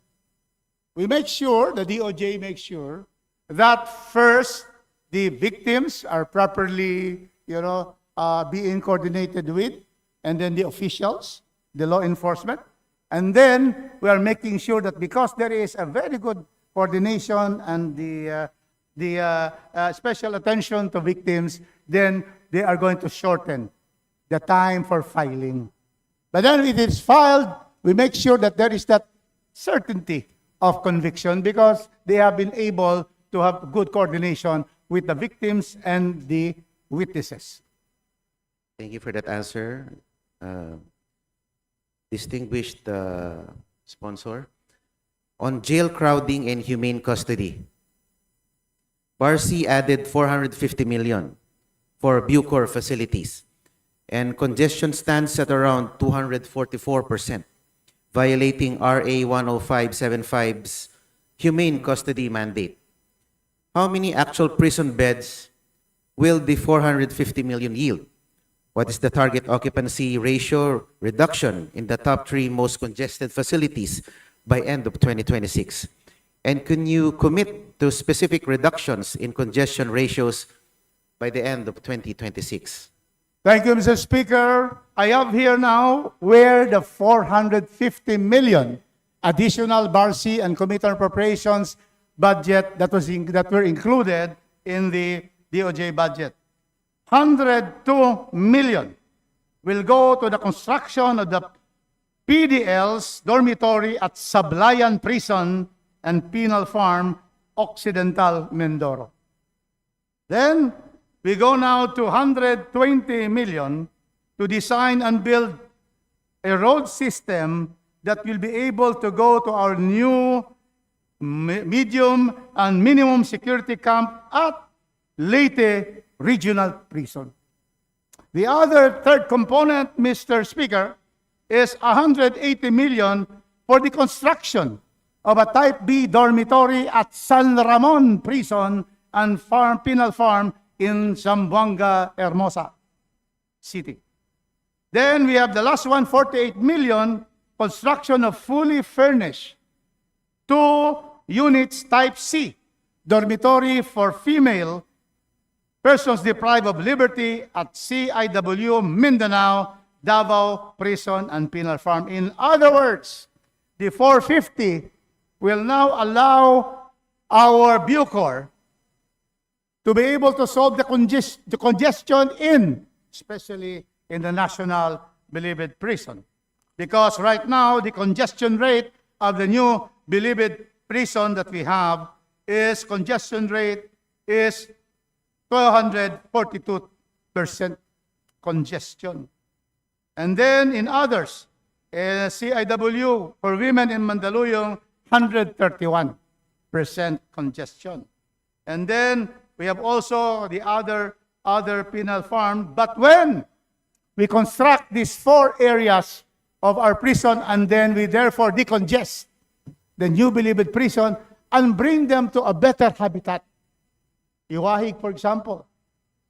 We make sure, the DOJ makes sure, that first, the victims are properly, being coordinated with, and then the officials, the law enforcement. And then we are making sure that because there is a very good coordination and the special attention to victims, then they are going to shorten the time for filing. But then if it is filed, we make sure that there is that certainty of conviction because they have been able to have good coordination with the victims and the witnesses. Thank you for that answer, distinguished sponsor. On jail crowding and humane custody, Barsi added 450 million for Bucor facilities, and congestion stands at around 244%, violating RA 10575's humane custody mandate. How many actual prison beds will the 450 million yield? What is the target occupancy ratio reduction in the top 3 most congested facilities by end of 2026? And can you commit to specific reductions in congestion ratios by the end of 2026? Thank you, Mr. Speaker. I have here now where the 450 million additional Barsi and Committee on Appropriations budget that were included in the DOJ budget. 102 million will go to the construction of the PDL's dormitory at Sablayan Prison and Penal Farm, Occidental Mindoro. Then we go now to 120 million to design and build a road system that will be able to go to our new medium and minimum security camp at Leyte Regional Prison. The other third component, Mr. Speaker, is 180 million for the construction of a Type B dormitory at San Ramon Prison and Penal Farm in Zamboanga, Hermosa City. Then we have the last one, 48 million, construction of fully furnished 2 units Type C, dormitory for female persons deprived of liberty at CIW, Mindanao, Davao Prison and Penal Farm. In other words, the 450 will now allow our Bucor to be able to solve the congestion especially in the National Bilibid Prison. Because right now, the congestion rate of the new Bilibid Prison that we have congestion rate is 242% congestion. And then in others, CIW for women in Mandaluyong, 131% congestion. And then we have also the other penal farm. But when we construct these 4 areas of our prison and then we therefore decongest the new Bilibid prison and bring them to a better habitat, Iwahig, for example,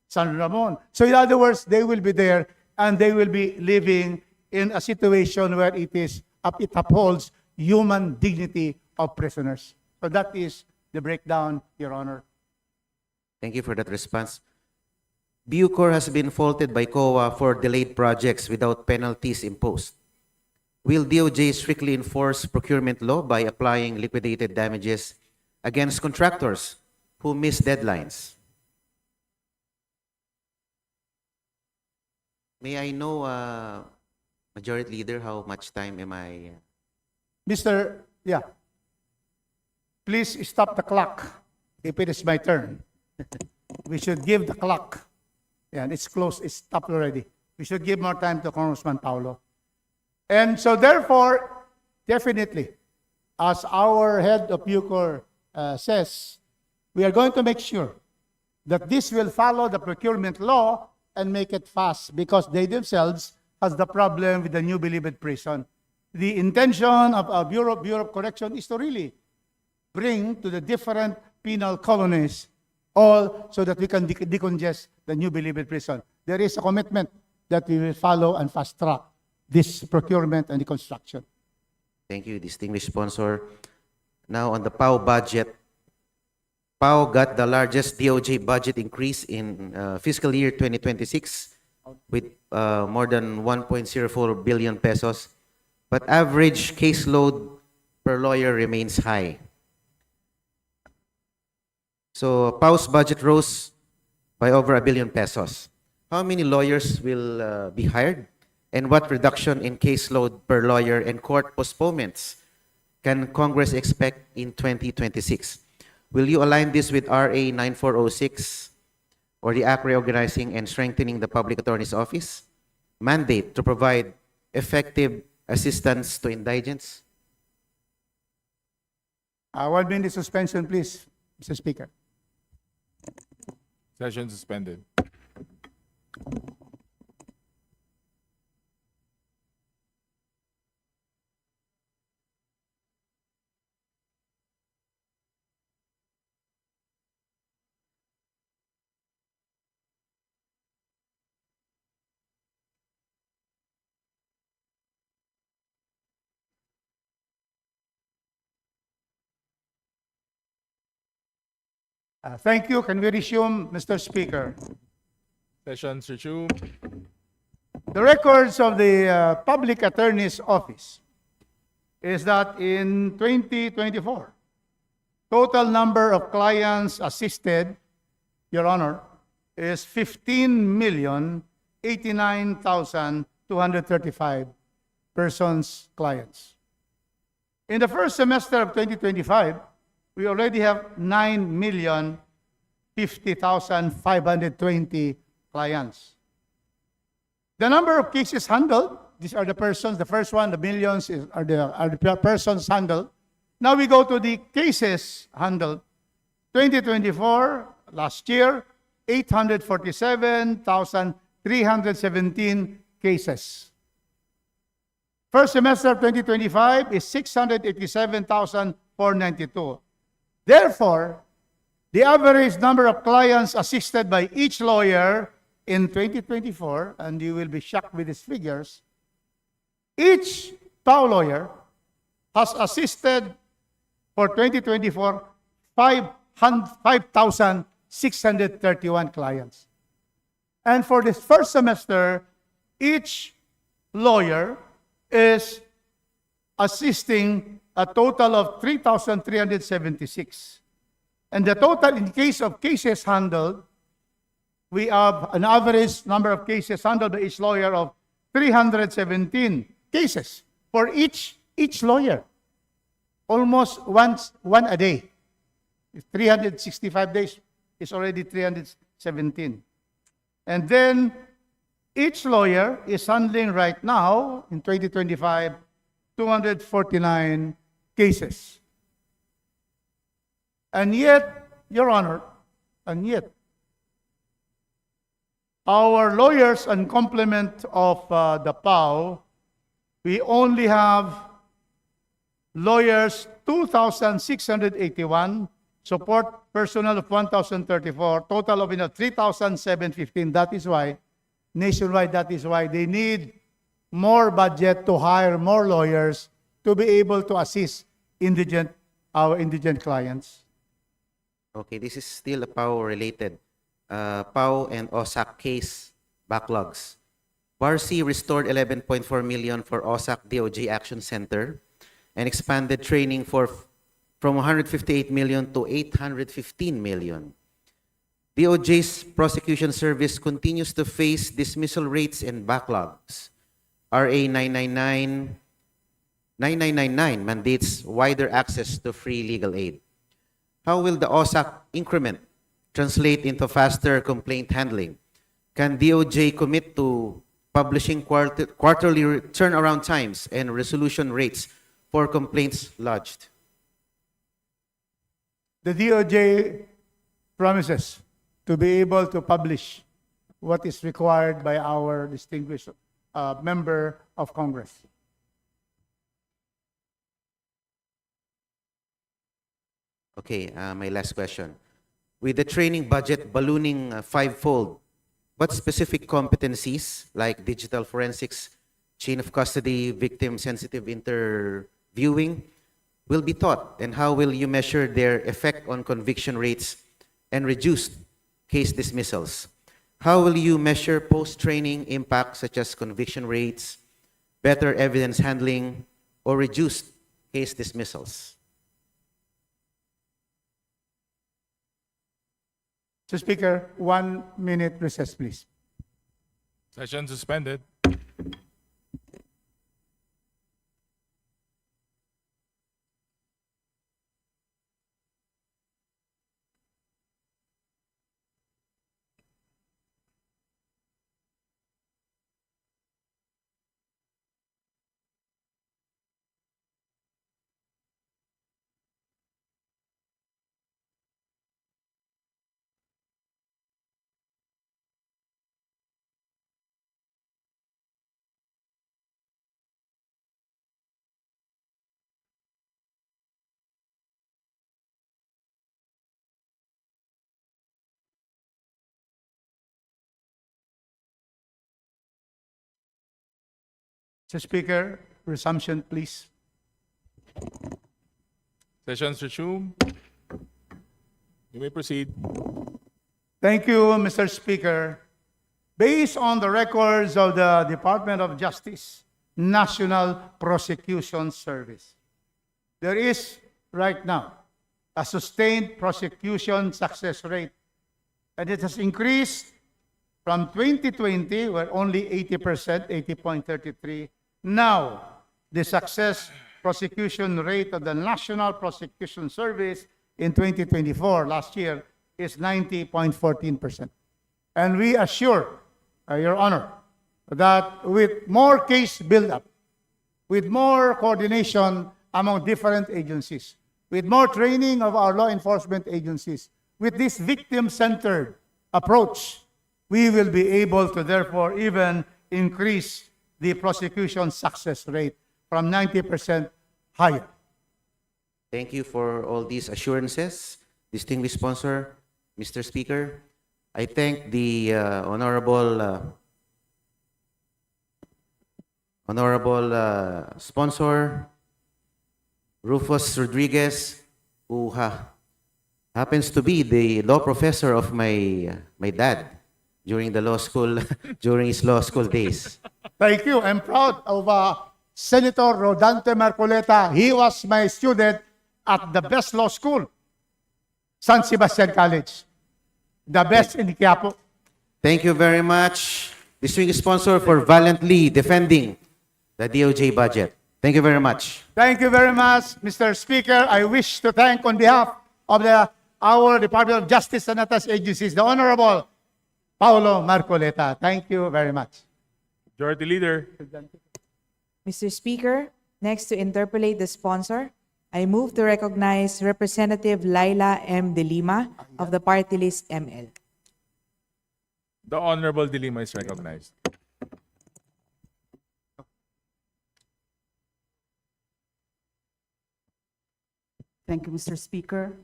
San Ramon. So in other words, they will be there and they will be living in a situation where it upholds human dignity of prisoners. So that is the breakdown, Your Honor. Thank you for that response. Bucor has been faulted by COA for delayed projects without penalties imposed. Will DOJ strictly enforce procurement law by applying liquidated damages against contractors who miss deadlines? May I know, Majority Leader, how much time am I? Please stop the clock if it is my turn. we should give the clock. Yeah, it's closed, it's stopped already. We should give more time to Congressman Paulo. And so therefore, definitely, as our head of UCOR says, we are going to make sure that this will follow the procurement law and make it fast because they themselves has the problem with the New Bilibid prison. The intention of our Bureau of Correction is to really bring to the different penal colonies all so that we can decongest the New Bilibid prison. There is a commitment that we will follow and fast track this procurement and the construction. Thank you, distinguished sponsor. Now on the PAO budget, PAO got the largest DOJ budget increase in fiscal year 2026 with more than 1.04 billion pesos, but average caseload per lawyer remains high. So PAO's budget rose by over 1 billion pesos. How many lawyers will be hired? And what reduction in caseload per lawyer and court postponements can Congress expect in 2026? Will you align this with RA 9406 or the Act Reorganizing and Strengthening the Public Attorney's Office mandate to provide effective assistance to indigents? 1 minute suspension, please, Mr. Speaker. Session suspended. Thank you. Can we resume, Mr. Speaker? Sessions resumed. The records of the Public Attorney's Office is that in 2024, total number of clients assisted, Your Honor, is 15,089,235 persons, clients. In the first semester of 2025, we already have 9,050,520 clients. The number of cases handled, these are the persons, the first one, the millions are the persons handled. Now we go to the cases handled. 2024, last year, 847,317 cases. First semester of 2025 is 687,492. Therefore, the average number of clients assisted by each lawyer in 2024, and you will be shocked with these figures, each PAO lawyer has assisted for 2024 5,631 clients. And for this first semester, each lawyer is assisting a total of 3,376. And the total in case of cases handled, we have an average number of cases handled by each lawyer of 317 cases for each lawyer. Almost one a day. 365 days is already 317. And then each lawyer is handling right now, in 2025, 249 cases. And yet, Your Honor, and yet, our lawyers and complement of the PAO, we only have lawyers 2,681, support personnel of 1,034, total of 3,715. That is why, nationwide, that is why they need more budget to hire more lawyers to be able to assist our indigent clients. Okay, this is still a PAO related. PAO and OSAC case backlogs. BARC restored 11.4 million for OSAC DOJ Action Center and expanded training from 158 million to 815 million. DOJ's prosecution service continues to face dismissal rates and backlogs. RA 9999 mandates wider access to free legal aid. How will the OSAC increment translate into faster complaint handling? Can DOJ commit to publishing quarterly turnaround times and resolution rates for complaints lodged? The DOJ promises to be able to publish what is required by our distinguished member of Congress. Okay, my last question. With the training budget ballooning fivefold, what specific competencies like digital forensics, chain of custody, victim-sensitive interviewing will be taught, and how will you measure their effect on conviction rates and reduced case dismissals? How will you measure post-training impacts such as conviction rates, better evidence handling, or reduced case dismissals? Mr. Speaker, 1 minute recess, please. Session suspended. Mr. Speaker, resumption, please. Sessions resumed. You may proceed. Thank you, Mr. Speaker. Based on the records of the Department of Justice National Prosecution Service, there is right now a sustained prosecution success rate, and it has increased from 2020, where only 80%, 80.33. Now, the success prosecution rate of the National Prosecution Service in 2024, last year, is 90.14%. And we assure, Your Honor, that with more case build-up, with more coordination among different agencies, with more training of our law enforcement agencies, with this victim-centered approach, we will be able to therefore even increase the prosecution success rate from 90% higher. Thank you for all these assurances, distinguished sponsor. Mr. Speaker, I thank the honorable sponsor, Rufus Rodriguez, who happens to be the law professor of my dad during the law school, during his law school days. Thank you. I'm proud of Senator Rodante Marcoleta. He was my student at the best law school, San Sebastian College, the best in Quiapo. Thank you very much, distinguished sponsor, for valiantly defending the DOJ budget. Thank you very much. Thank you very much, Mr. Speaker. I wish to thank on behalf of our Department of Justice and attached agencies, the Honorable Paulo Marcoleta. Thank you very much. Majority Leader. Mr. Speaker, next to interpolate the sponsor, I move to recognize Representative Laila M. De Lima of the party list ML. The Honorable De Lima is recognized. Thank you, Mr. Speaker,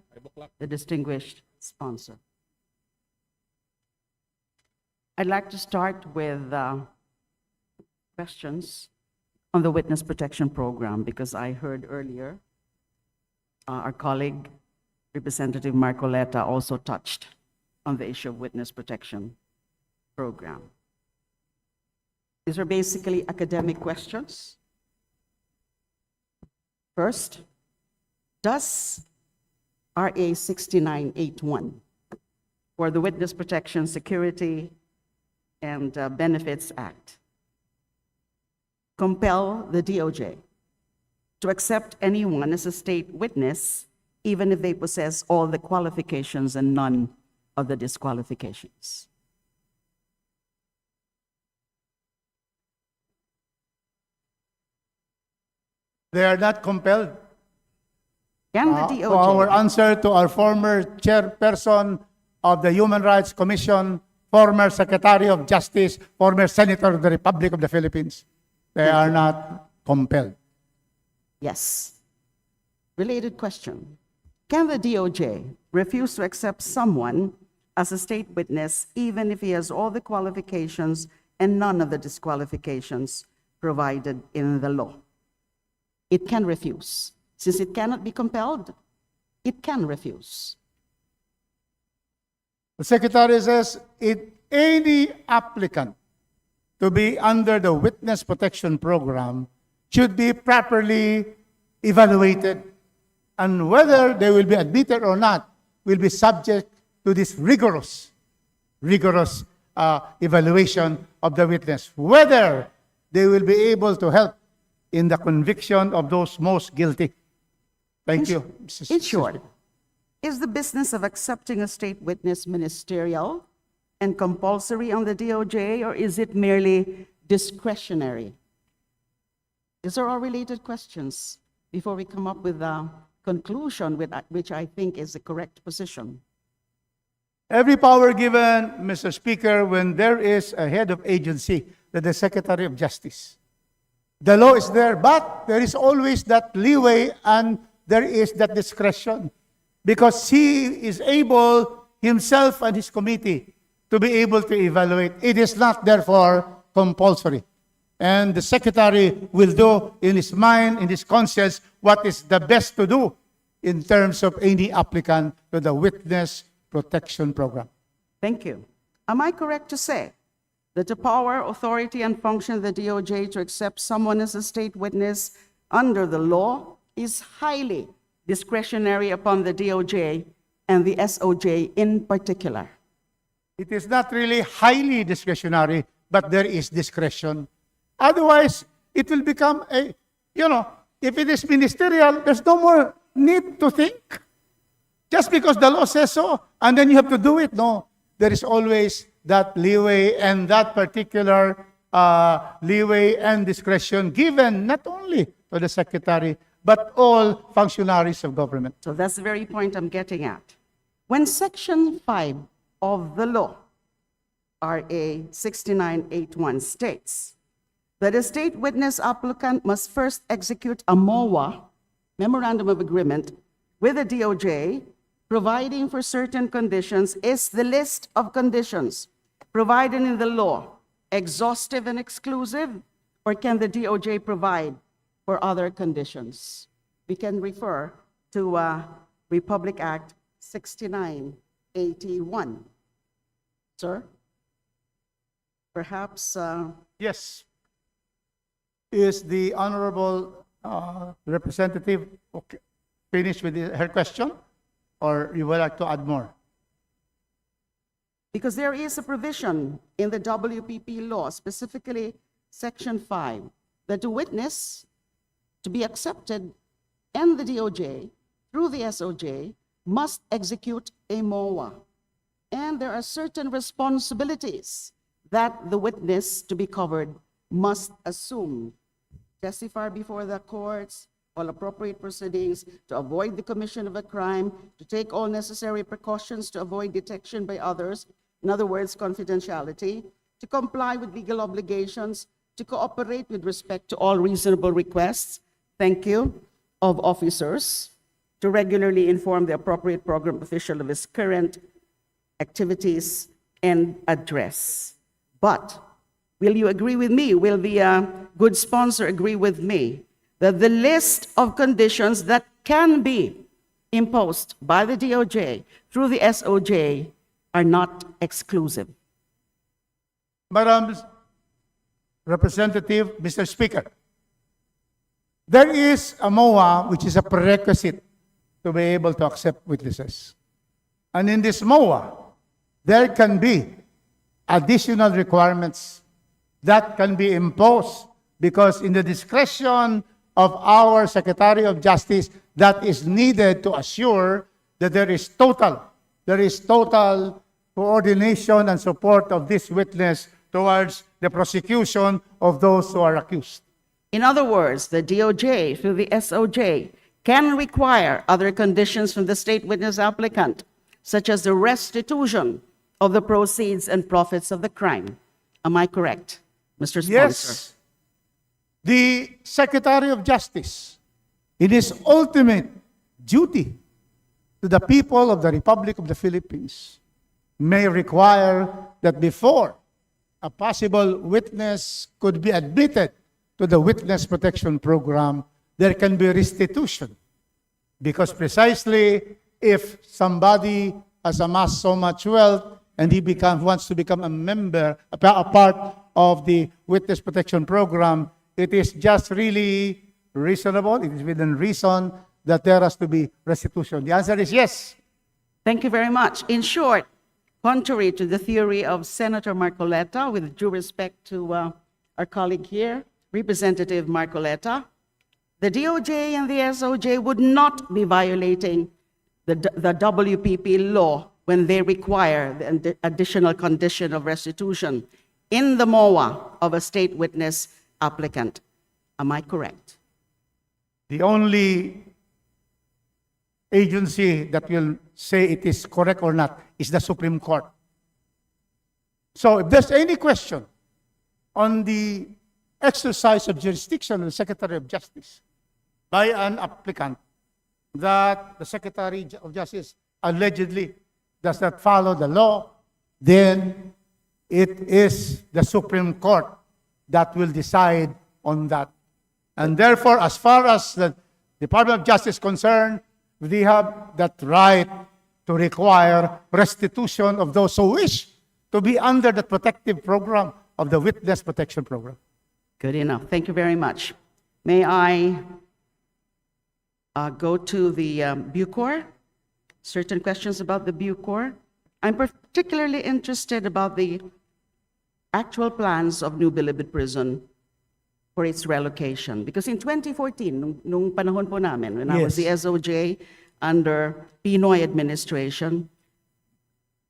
the distinguished sponsor. I'd like to start with questions on the Witness Protection Program, because I heard earlier our colleague, Representative Marcoleta, also touched on the issue of Witness Protection Program. These are basically academic questions. First, does RA 6981 for the Witness Protection, Security, and Benefits Act compel the DOJ to accept anyone as a state witness, even if they possess all the qualifications and none of the disqualifications? They are not compelled. Can the So our DOJ, answer to our former chairperson of the Human Rights Commission, former Secretary of Justice, former Senator of the Republic of the Philippines, they are not compelled. yes. Related question. Can the DOJ refuse to accept someone as a state witness even if he has all the qualifications and none of the disqualifications provided in the law? It can refuse. Since it cannot be compelled, it can refuse. The Secretary says, any applicant to be under the Witness Protection Program should be properly evaluated, and whether they will be admitted or not will be subject to this rigorous evaluation of the witness, whether they will be able to help in the conviction of those most guilty. Thank you. In short, is the business of accepting a state witness ministerial and compulsory on the DOJ, or is it merely discretionary? These are all related questions before we come up with a conclusion which I think is the correct position. Every power given, Mr. Speaker, when there is a head of agency, the Secretary of Justice. The law is there, but there is always that leeway and there is that discretion, because he is able, himself and his committee, to be able to evaluate. It is not, therefore, compulsory. And the Secretary will do in his mind, in his conscience, what is the best to do in terms of any applicant to the Witness Protection Program. Thank you. Am I correct to say that the power, authority, and function of the DOJ to accept someone as a state witness under the law is highly discretionary upon the DOJ and the SOJ in particular? It is not really highly discretionary, but there is discretion. Otherwise, it will become a, if it is ministerial, there's no more need to think. Just because the law says so, and then you have to do it. No, there is always that leeway and that particular leeway and discretion given not only to the Secretary, but all functionaries of government. So that's the very point I'm getting at. When Section 5 of the law, RA 6981, states that a state witness applicant must first execute a MOA, Memorandum of Agreement, with the DOJ, providing for certain conditions, is the list of conditions provided in the law exhaustive and exclusive, or can the DOJ provide for other conditions? We can refer to Republic Act 6981. Sir? Perhaps... Yes. Is the Honorable Representative finished with her question? Or you would like to add more? Because there is a provision in the WPP law, specifically Section 5, that the witness to be accepted and the DOJ through the SOJ must execute a MOA. And there are certain responsibilities that the witness to be covered must assume. Testify before the courts, all appropriate proceedings, to avoid the commission of a crime, to take all necessary precautions to avoid detection by others, in other words, confidentiality, to comply with legal obligations, to cooperate with respect to all reasonable requests, thank you, of officers, to regularly inform the appropriate program official of his current activities and address. But will you agree with me, will the good sponsor agree with me, that the list of conditions that can be imposed by the DOJ through the SOJ are not exclusive? Madam Representative, Mr. Speaker, there is a MOA which is a prerequisite to be able to accept witnesses. And in this MOA, there can be additional requirements that can be imposed because in the discretion of our Secretary of Justice, that is needed to assure that there is total coordination and support of this witness towards the prosecution of those who are accused. In other words, the DOJ through the SOJ can require other conditions from the state witness applicant, such as the restitution of the proceeds and profits of the crime. Am I correct, Mr. Sponsor? Yes, the Secretary of Justice, in his ultimate duty to the people of the Republic of the Philippines, may require that before a possible witness could be admitted to the Witness Protection Program, there can be restitution. Because precisely if somebody has amassed so much wealth and he wants to become a member, a part of the Witness Protection Program, it is just really reasonable, it is within reason that there has to be restitution. The answer is yes. Thank you very much. In short, contrary to the theory of Senator Marcoleta, with due respect to our colleague here, Representative Marcoleta, the DOJ and the SOJ would not be violating the WPP law when they require the additional condition of restitution in the MOA of a state witness applicant. Am I correct? The only agency that will say it is correct or not is the Supreme Court. So if there's any question on the exercise of jurisdiction of the Secretary of Justice by an applicant that the Secretary of Justice allegedly does not follow the law, then it is the Supreme Court that will decide on that. And therefore, as far as the Department of Justice is concerned, we have that right to require restitution of those who wish to be under the protective program of the Witness Protection Program. Good enough. Thank you very much. May I go to the Bucor? Certain questions about the Bucor. I'm particularly interested about the actual plans of New Bilibid Prison for its relocation. Because in 2014, nung panahon po namin, when I was the SOJ under Pinoy administration,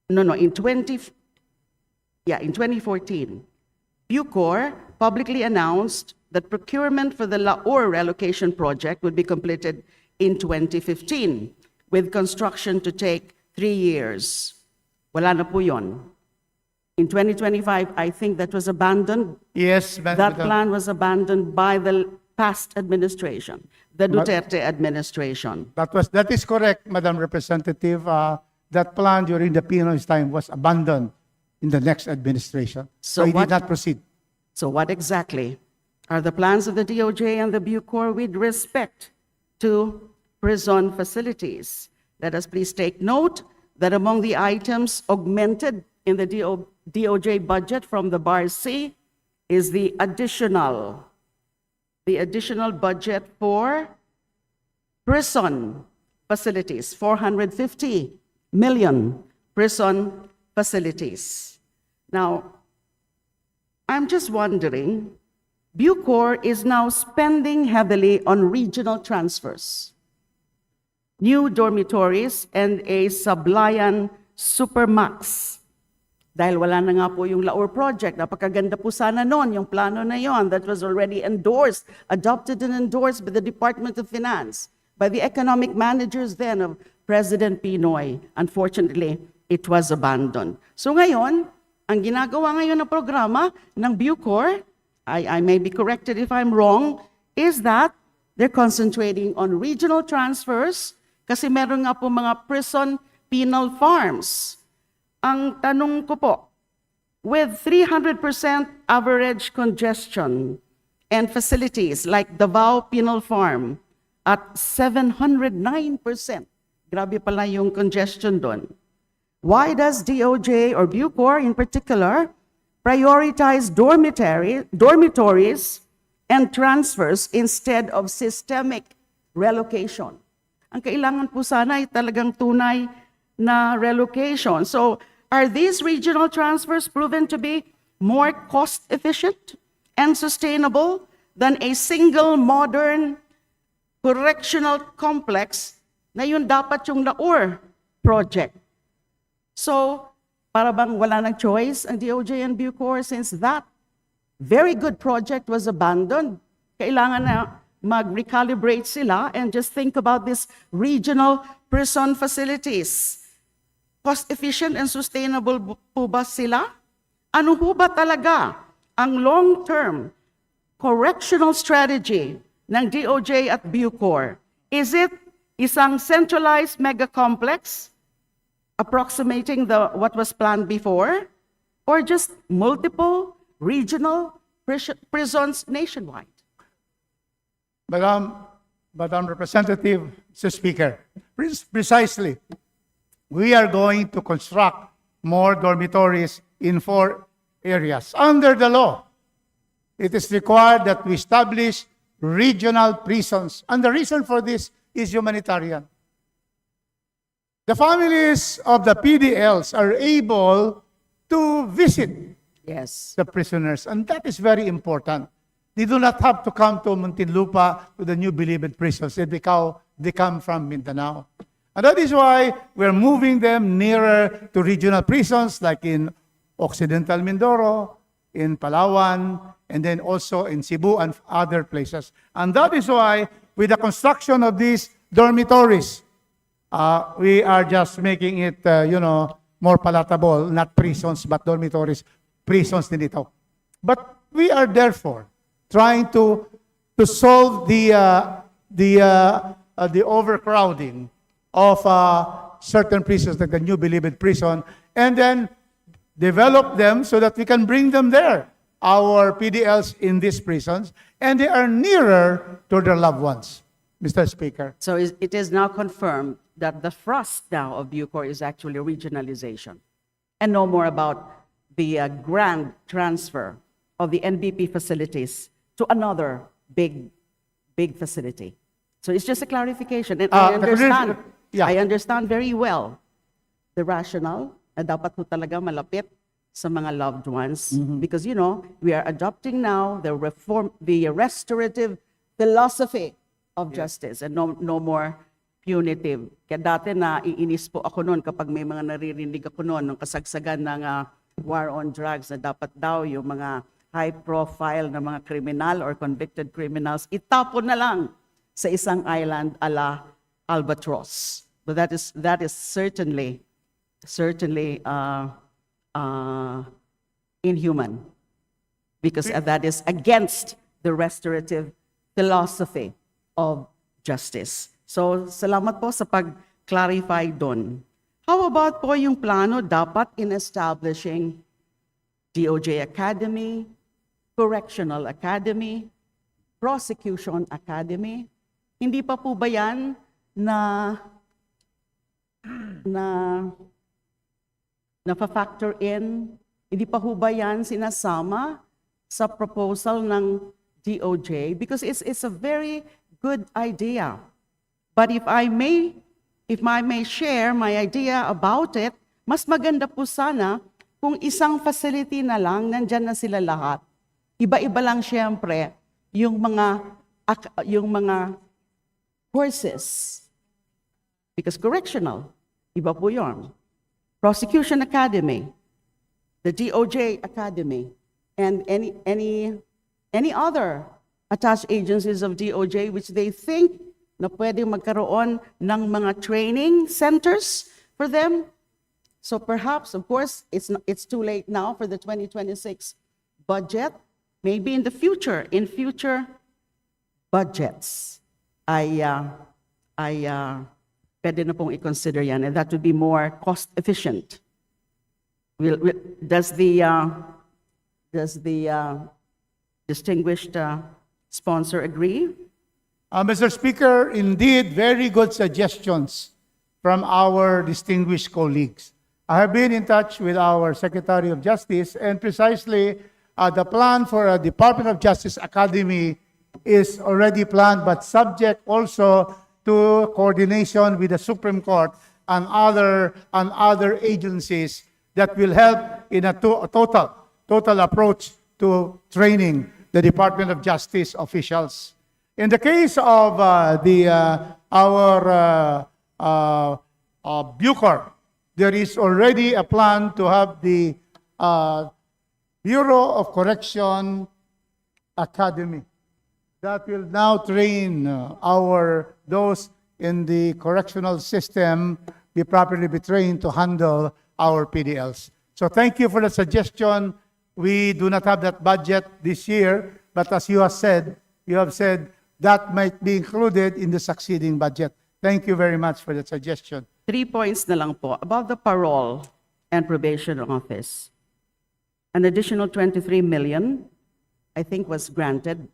in 2014, Bucor publicly announced that procurement for the Laur relocation project would be completed in 2015, with construction to take 3 years. Wala na po yun. In 2025, I think that was abandoned. Yes, That plan was abandoned by the past administration, the Duterte administration. That is correct, Madam Representative. That plan during the Pinoy's time was abandoned in the next administration. So it did not proceed. So what exactly are the plans of the DOJ and the Bucor with respect to prison facilities? Let us please take note that among the items augmented in the DOJ budget from the Bar C is the additional budget for prison facilities, 450 million prison facilities. Now, I'm just wondering, Bucor is now spending heavily on regional transfers, new dormitories, and a Sablayan Supermax. Dahil wala na nga po yung Laur project, napakaganda po sana noon, yung plano na yon that was already endorsed, adopted and endorsed by the Department of Finance, by the economic managers then of President Pinoy. Unfortunately, it was abandoned. So ngayon, ang ginagawa ngayon na programa ng Bucor, I may be corrected if I'm wrong, is that they're concentrating on regional transfers kasi meron nga po mga prison penal farms. Ang tanong ko po, with 300% average congestion and facilities like Davao Penal Farm at 709%, grabe pala yung congestion doon. Why does DOJ or Bucor in particular prioritize dormitories and transfers instead of systemic relocation? Ang kailangan po sana ay talagang tunay na relocation. So, are these regional transfers proven to be more cost-efficient and sustainable than a single modern correctional complex na yun dapat yung Laur project? So, Para bang wala ng choice ang DOJ and Bucor since that very good project was abandoned. Kailangan na mag-recalibrate sila and just think about these regional prison facilities. Cost-efficient and sustainable po ba sila? Ano ho ba talaga ang long-term correctional strategy ng DOJ at Bucor? Is it isang centralized mega-complex approximating what was planned before? Or just multiple regional prisons nationwide? Madam Representative, Mr. Speaker, precisely, we are going to construct more dormitories in 4 areas. Under the law, it is required that we establish regional prisons. And the reason for this is humanitarian. The families of the PDLs are able to visit the prisoners, and that is very important. They do not have to come to Muntinlupa, to the New Bilibid prisons. They come from Mindanao. And that is why we're moving them nearer to regional prisons like in Occidental Mindoro, in Palawan, and then also in Cebu and other places. And that is why, with the construction of these dormitories, we are just making it, more palatable, not prisons, but dormitories. Prisons din ito. But we are therefore trying to solve the overcrowding of certain prisons, like the New Bilibid prison, and then develop them so that we can bring them there, our PDLs in these prisons, and they are nearer to their loved ones, Mr. Speaker. So it is now confirmed that the thrust now of Bucor is actually regionalization, and no more about the grand transfer of the NBP facilities to another big facility. So it's just a clarification, and I understand very well the rationale na dapat po talaga malapit sa mga loved ones, because we are adopting now the restorative philosophy of justice, and no more punitive. Kaya dati na iinis po ako noon kapag may mga naririnig ako noon ng kasagsagan ng war on drugs na dapat daw yung mga high profile na mga kriminal or convicted criminals itapon na lang sa isang island ala Albatross. But that is certainly inhuman, because that is against the restorative philosophy of justice. So salamat po sa pag-clarify doon. How about po yung plano dapat in establishing DOJ Academy, Correctional Academy, Prosecution Academy? Hindi pa po ba yan na factor in? Hindi pa po ba yan sinasama sa proposal ng DOJ? Because it's a very good idea. But if I may share my idea about it, mas maganda po sana kung isang facility na lang, nandyan na sila lahat. Iba-iba lang siyempre yung mga courses. Because correctional, iba po yun. Prosecution Academy, the DOJ Academy, and any other attached agencies of DOJ which they think na pwede magkaroon ng mga training centers for them. So perhaps, of course, it's too late now for the 2026 budget. Maybe in future budgets, pwede na pong i-consider yan, and that would be more cost efficient. Does the distinguished sponsor agree? Mr. Speaker, indeed, very good suggestions from our distinguished colleagues. I have been in touch with our Secretary of Justice, and precisely the plan for a Department of Justice Academy is already planned, but subject also to coordination with the Supreme Court and other agencies that will help in a total approach to training the Department of Justice officials. In the case of our Bucor there is already a plan to have the Bureau of Correction Academy that will now train those in the correctional system be properly be trained to handle our PDLs. So thank you for the suggestion. We do not have that budget this year, but as you have said that might be included in the succeeding budget. Thank you very much for the suggestion. 3 points na lang po. About the parole and probation office. An additional 23 million, I think, was granted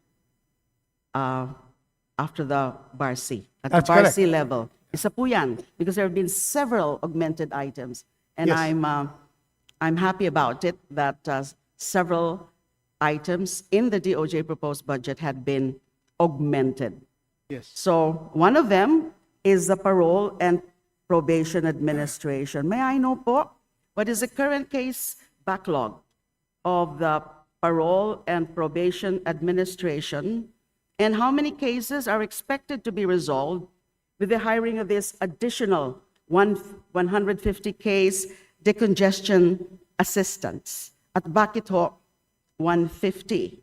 after the BARC, at That's the BARC correct. level. Isa po yan, because there have been several augmented items. And Yes. I'm happy about it that several items in the DOJ proposed budget had been augmented. Yes. So one of them is the Parole and Probation Administration. May I know po, what is the current case backlog of the Parole and Probation Administration, and how many cases are expected to be resolved with the hiring of this additional 150 case decongestion assistants? At bakit ho 150?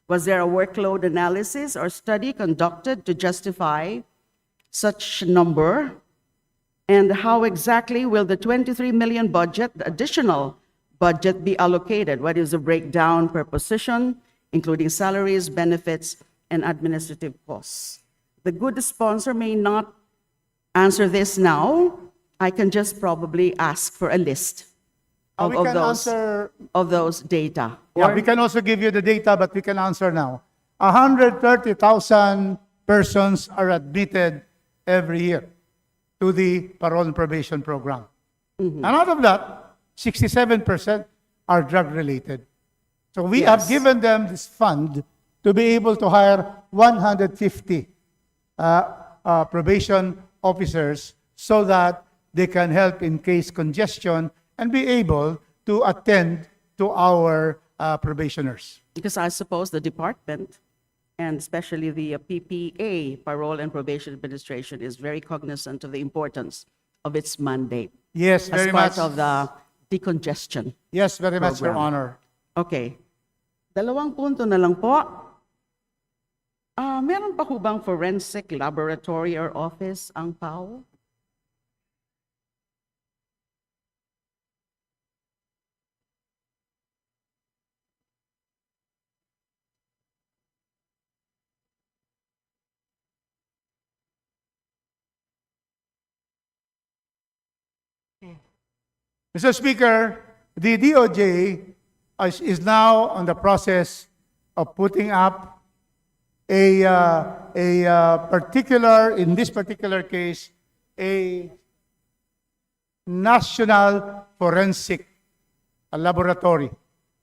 Was there a workload analysis or study conducted to justify such number? And how exactly will the 23 million budget, the additional budget, be allocated? What is the breakdown per position, including salaries, benefits, and administrative costs? The good sponsor may not answer this now. I can just probably ask for a list of, We of can those answer. of those data. Yeah, Or- we can also give you the data, but we can answer now. 130,000 persons are admitted every year to the parole and probation program. And out of that, 67% are drug-related. So we have Yes. given them this fund to be able to hire 150 probation officers so that they can help in case congestion and be able to attend to our probationers. Because I suppose the department, and especially the PPA, Parole and Probation Administration, is very cognizant of the importance of its mandate. Yes, very as part much. of the decongestion. Yes, very much, Your program. Honor. Okay. Dalawang punto na lang po. Meron pa ho bang forensic laboratory or office ang PAO? Mr. Speaker, the DOJ is now on the process of putting up in this particular case, a national forensic laboratory.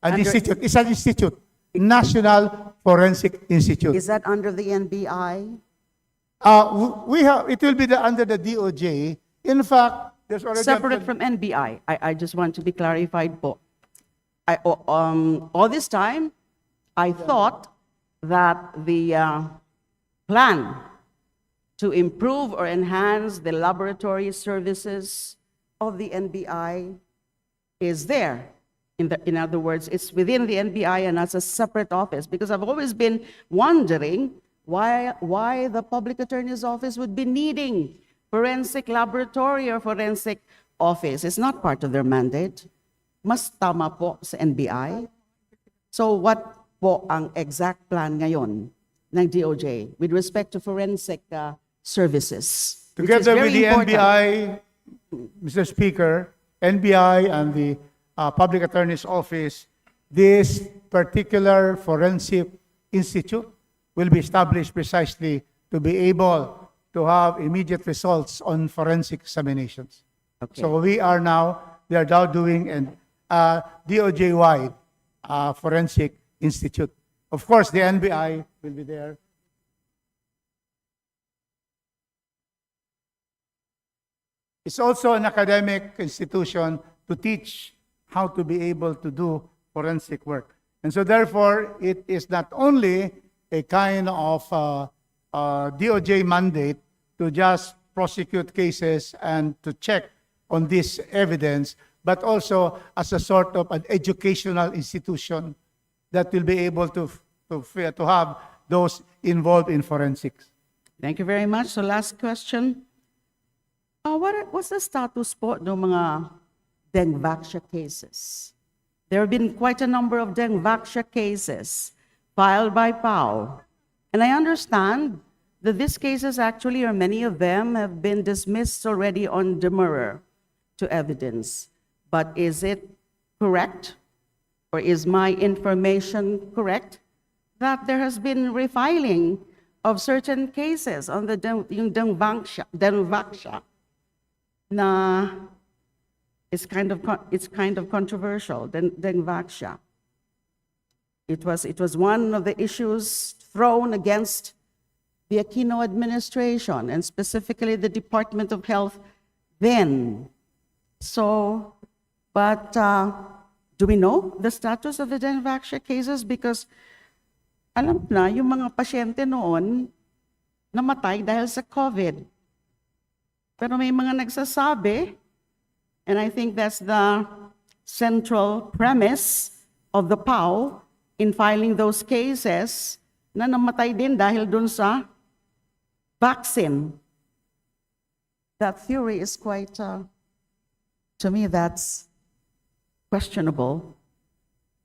An institute. It's an institute. National Forensic Institute. Is that under the NBI? It will be under the DOJ. In fact, there's already Separate from NBI. I just want to be clarified po. All this time, I thought that the plan to improve or enhance the laboratory services of the NBI is there. In other words, it's within the NBI and as a separate office, because I've always been wondering why the Public Attorney's Office would be needing forensic laboratory or forensic office. It's not part of their mandate. Mas tama po sa NBI. So what po ang exact plan ngayon ng DOJ with respect to forensic services? which is Together with very the important. NBI, Mr. Speaker, NBI and the Public Attorney's Office, this particular forensic institute will be established precisely to be able to have immediate results on forensic examinations. Okay. So they are now doing an DOJ-wide forensic institute. Of course, the NBI will be there. It's also an academic institution to teach how to be able to do forensic work. And so therefore, it is not only a kind of DOJ mandate to just prosecute cases and to check on this evidence, but also as a sort of an educational institution that will be able to have those involved in forensics. Thank you very much. So last question. What's the status po ng mga Dengvaxia cases? There have been quite a number of Dengvaxia cases filed by PAO. And I understand that these cases actually, or many of them, have been dismissed already on demurrer to evidence. But is it correct, or is my information correct, that there has been refiling of certain cases on the Dengvaxia na it's kind of controversial, Dengvaxia. It was one of the issues thrown against the Aquino administration, and specifically the Department of Health then. So, but do we know the status of the Dengvaxia cases? Because alam na, yung mga pasyente noon namatay dahil sa COVID. Pero may mga nagsasabi, and I think that's the central premise of the PAO in filing those cases, na namatay din dahil dun sa vaccine. That theory is quite, to me, that's questionable.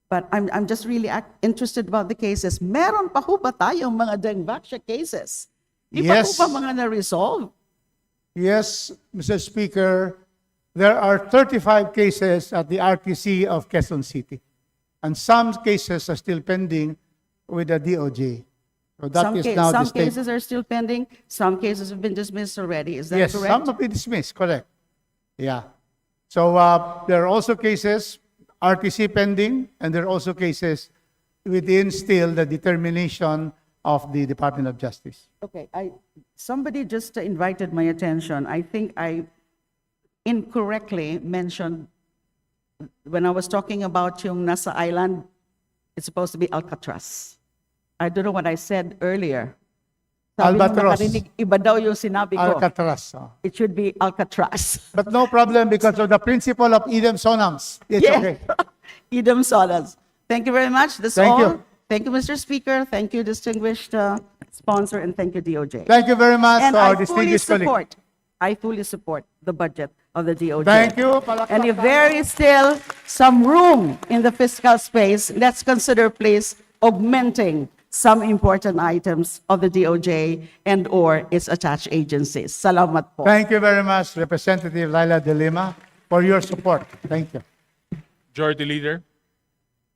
But I'm just really interested about the cases. Meron pa ho ba tayong mga Dengvaxia cases? Di pa ho Yes. ba mga na-resolve? Yes, Mr. Speaker, there are 35 cases at the RTC of Quezon City. And some cases are still pending with the DOJ. So that is now the Some state. cases are still pending, some cases have been dismissed already. Is that Yes, correct? some have been dismissed, correct. Yeah. So there are also cases, RTC pending, and there are also cases within still the determination of the Department of Justice. Okay, somebody just invited my attention. I think I incorrectly mentioned, when I was talking about yung nasa island, it's supposed to be Alcatraz. I don't know what I said earlier. Sabi nung Albatros. nakarinig, iba daw yung sinabi ko. Alcatraz. Oh. It should be Alcatraz. But no problem because of the principle of idem sonans. It's Yes. okay. Idem solas. Thank you very much. That's Thank all. you. Thank you, Mr. Speaker. Thank you, distinguished sponsor, and thank you, DOJ. Thank you very much And to our I fully distinguished colleague. support the budget of the DOJ. Thank you. And if there is still some room in the fiscal space, let's consider, please, augmenting some important items of the DOJ and or its attached agencies. Salamat po. Thank you very much, Representative Laila De Lima, for your support. Thank you. Majority Leader.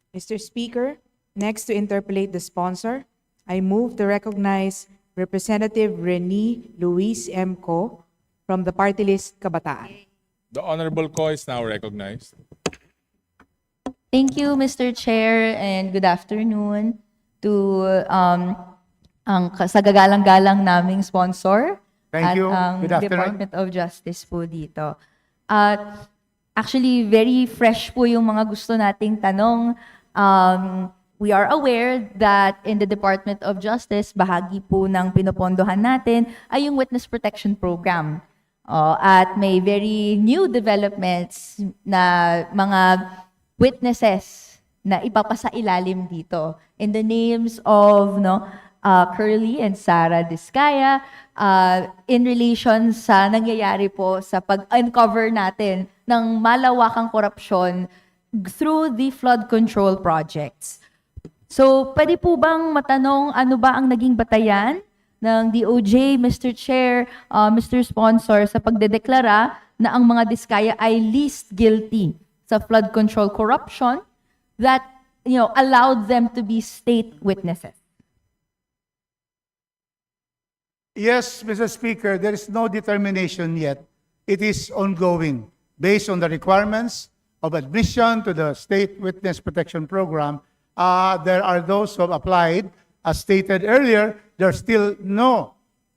Mr. Speaker, next to interpolate the sponsor, I move to recognize Representative Rene Luis M. Co. from the party list Kabataan. The Honorable Ko is now recognized. Thank you, Mr. Chair, and good afternoon to ang sa gagalang-galang naming sponsor Thank at you. ang Good afternoon. Department of Justice po dito. At actually, very fresh po yung mga gusto nating tanong. We are aware that in the Department of Justice, bahagi po ng pinopondohan natin ay yung Witness Protection Program. At may very new developments na mga witnesses na ipapasa ilalim dito in the names of Curly and Sarah Diskaya in relation sa nangyayari po sa pag-uncover natin ng malawakang korupsyon through the flood control projects. So, pwede po bang matanong ano ba ang naging batayan ng DOJ, Mr. Chair, Mr. Sponsor, sa pagdedeklara na ang mga Diskaya ay least guilty sa flood control corruption that allowed them to be state witnesses? Yes, Mr. Speaker, there is no determination yet. It is ongoing. Based on the requirements of admission to the State Witness Protection Program, there are those who have applied. As stated earlier, there's still no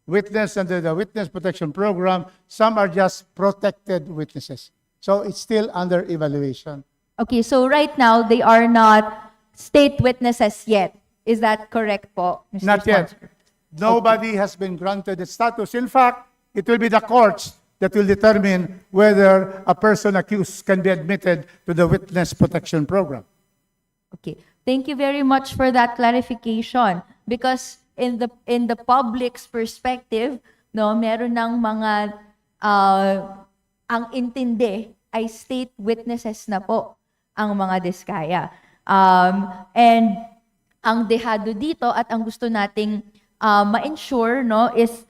witness under the Witness Protection Program. Some are just protected witnesses. So it's still under evaluation. Okay, so right now, they are not state witnesses yet. Is that correct po, Mr. Not yet. Sponsor? Nobody has been granted the status. In fact, it will be the courts that will determine whether a person accused can be admitted to the witness protection program. Okay. Thank you very much for that clarification, because in the public's perspective, no, meron ng mga ang intindi ay state witnesses na po ang mga diskaya. And ang dehado dito at ang gusto nating ma-ensure, no, is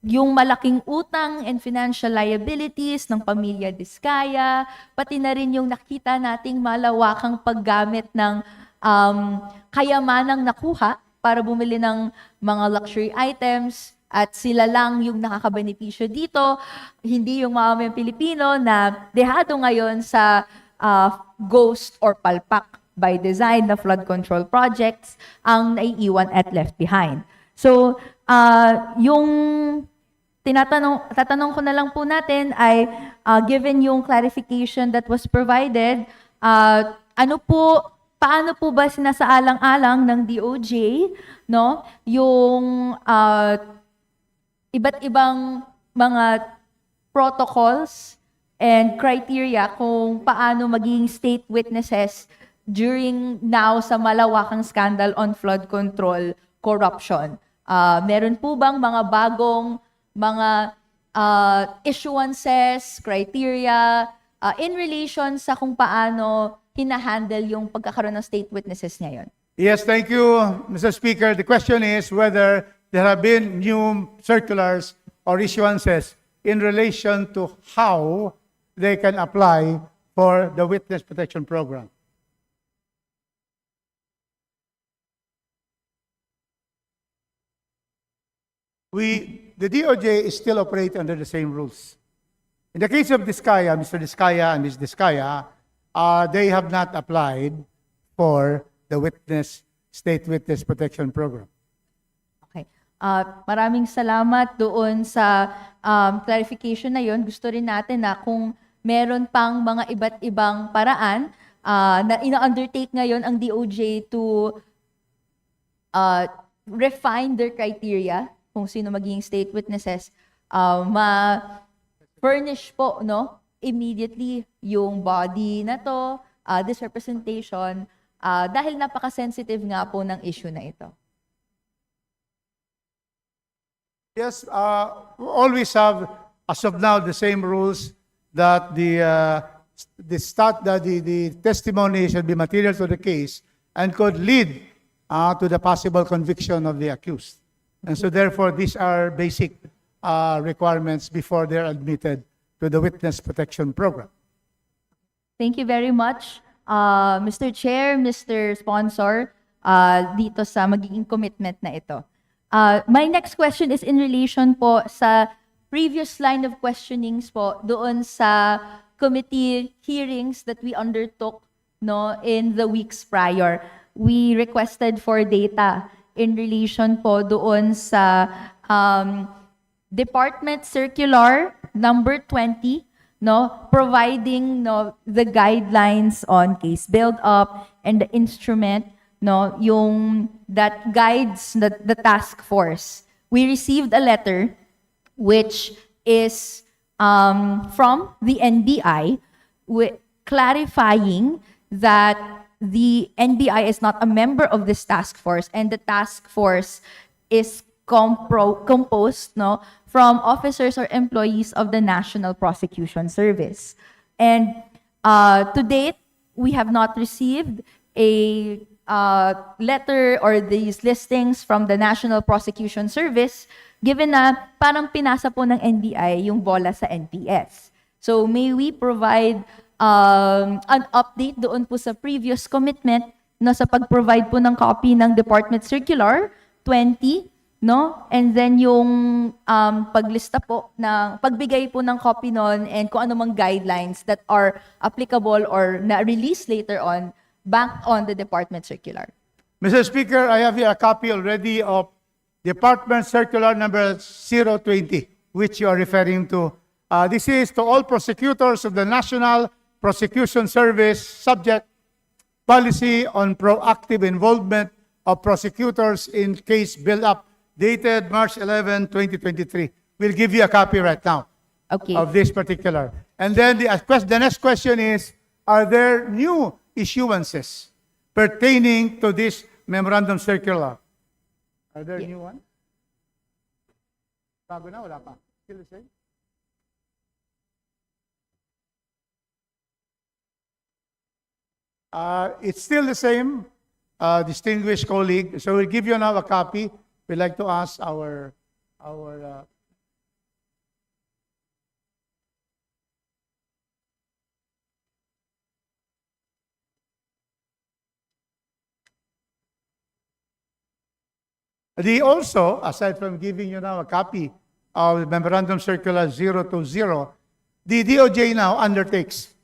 yung malaking utang and financial liabilities ng pamilya Diskaya, pati na rin yung nakita nating malawakang paggamit ng kayamanang nakuha para bumili ng mga luxury items, at sila lang yung nakakabenepisyo dito, hindi yung mamamayang Pilipino na dehado ngayon sa ghost or palpak by design na flood control projects ang naiiwan at left behind. So, yung tatanong ko na lang po natin ay, given yung clarification that was provided, paano po ba sinasaalang-alang ng DOJ, no, yung iba't ibang mga protocols and criteria kung paano maging state witnesses during now sa malawakang scandal on flood control corruption? Meron po bang mga bagong mga issuances, criteria, in relation sa kung paano hinahandle yung pagkakaroon ng state witnesses ngayon? Yes, thank you, Mr. Speaker. The question is whether there have been new circulars or issuances in relation to how they can apply for the witness protection program. The DOJ is still operating under the same rules. In the case of Diskaya, Mr. Diskaya and Ms. Diskaya, they have not applied for the state witness protection program. Okay. Maraming salamat doon sa clarification na yon. Gusto rin natin na kung meron pang mga iba't ibang paraan na ina-undertake ngayon ang DOJ to refine their criteria kung sino magiging state witnesses, ma-furnish po, no, immediately yung body na to, this representation, dahil napaka-sensitive nga po ng issue na ito. Yes, we always have, as of now, the same rules that the testimony should be material to the case and could lead to the possible conviction of the accused. And so therefore, these are basic requirements before they're admitted to the witness protection program. Thank you very much, Mr. Chair, Mr. Sponsor, dito sa magiging commitment na ito. My next question is in relation po sa previous line of questionings po doon sa committee hearings that we undertook, no, in the weeks prior. We requested for data in relation po doon sa Department Circular number 20, no, providing, no, the guidelines on case build-up and the instrument, no, yung that guides the task force. We received a letter which is from the NBI clarifying that the NBI is not a member of this task force, and the task force is composed, no, from officers or employees of the National Prosecution Service. And to date, we have not received a letter or these listings from the National Prosecution Service, given na parang pinasa po ng NBI yung bola sa NPS. So may we provide an update doon po sa previous commitment, no, sa pag-provide po ng copy ng Department Circular 20, no, and then yung paglista po ng pagbigay po ng copy noon and kung ano mang guidelines that are applicable or na-release later on back on the Department Circular. Mr. Speaker, I have here a copy already of Department Circular number 020, which you are referring to. This is to all prosecutors of the National Prosecution Service, subject policy on proactive involvement of prosecutors in case build-up, dated March 11, 2023. We'll give you a copy right now. Okay. of this particular. And then the next question is, are there new issuances pertaining to this memorandum circular? Are there new ones? Bago na, wala pa. Still the same? It's still the same, distinguished colleague. So we'll give you now a copy. We'd like to ask our also, aside from giving you now a copy of Memorandum Circular 020, the DOJ now undertakes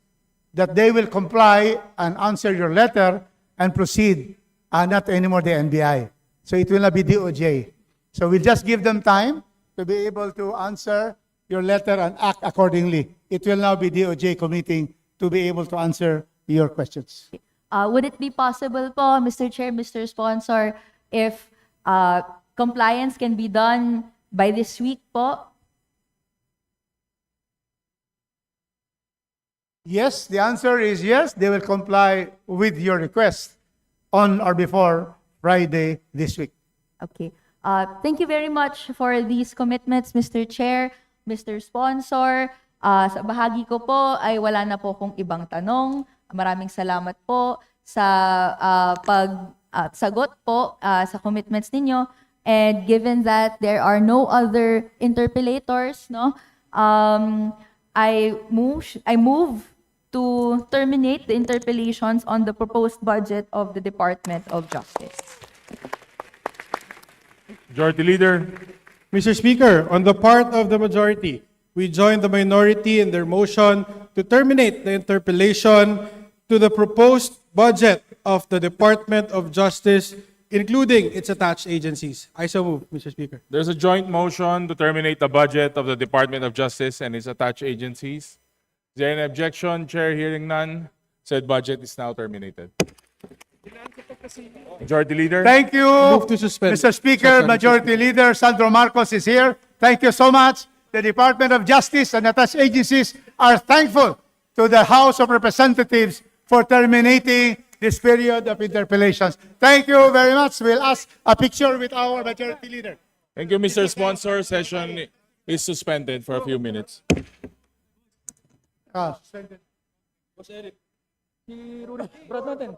that they will comply and answer your letter and proceed, not anymore the NBI. So it will not be DOJ. So we'll just give them time to be able to answer your letter and act accordingly. It will now be DOJ committing to be able to answer your questions. Would it be possible po, Mr. Chair, Mr. Sponsor, if compliance can be done by this week po? Yes, the answer is yes. They will comply with your request on or before Friday this week. Okay. Thank you very much for these commitments, Mr. Chair, Mr. Sponsor. Sa bahagi ko po ay wala na po kong ibang tanong. Maraming salamat po sa pagsagot po sa commitments ninyo. And given that there are no other interpellators, no, I move to terminate the interpellations on the proposed budget of the Department of Justice. Majority Leader. Mr. Speaker, on the part of the majority, we join the minority in their motion to terminate the interpellation to the proposed budget of the Department of Justice, including its attached agencies. I so move, Mr. Speaker. There's a joint motion to terminate the budget of the Department of Justice and its attached agencies. Is there any objection? Chair, hearing none. Said budget is now terminated. Majority Leader. Thank you, Move to suspend. Mr. Speaker. Majority Leader Sandro Marcos is here. Thank you so much. The Department of Justice and attached agencies are thankful to the House of Representatives for terminating this period of interpellations. Thank you very much. We'll ask a picture with our Majority Leader. Thank you, Mr. Sponsor. Session is suspended for a few minutes. Suspended. Boss Eric, si Rudy, brad natin.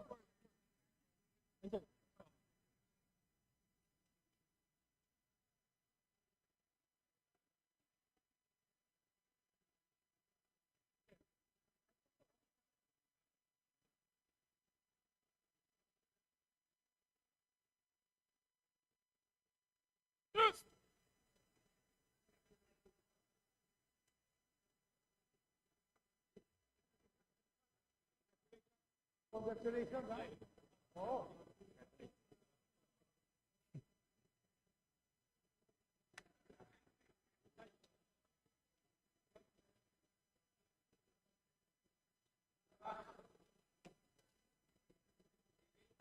Congratulations. Oh.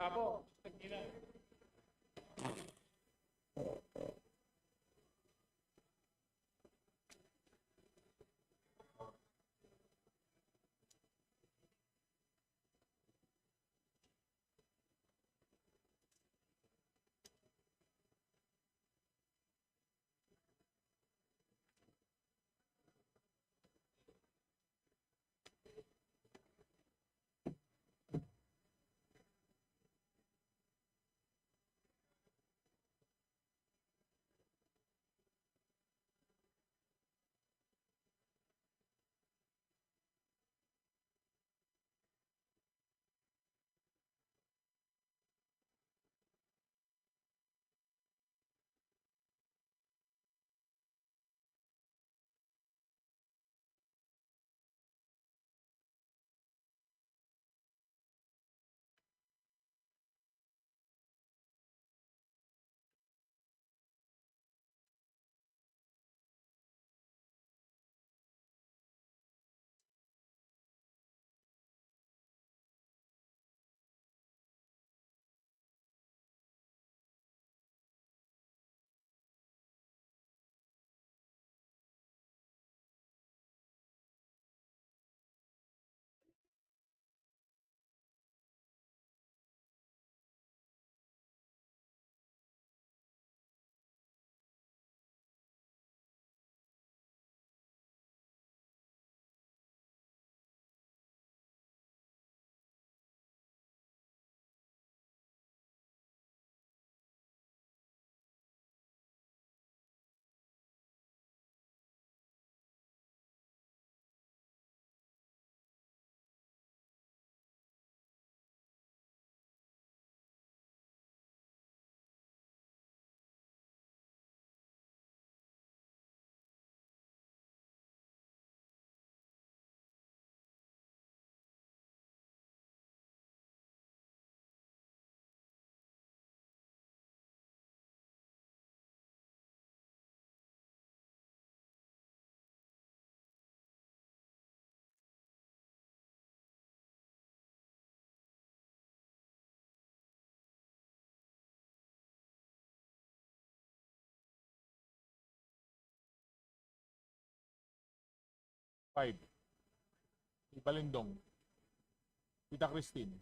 Apo, 5. Ibalindong. Tita Christine.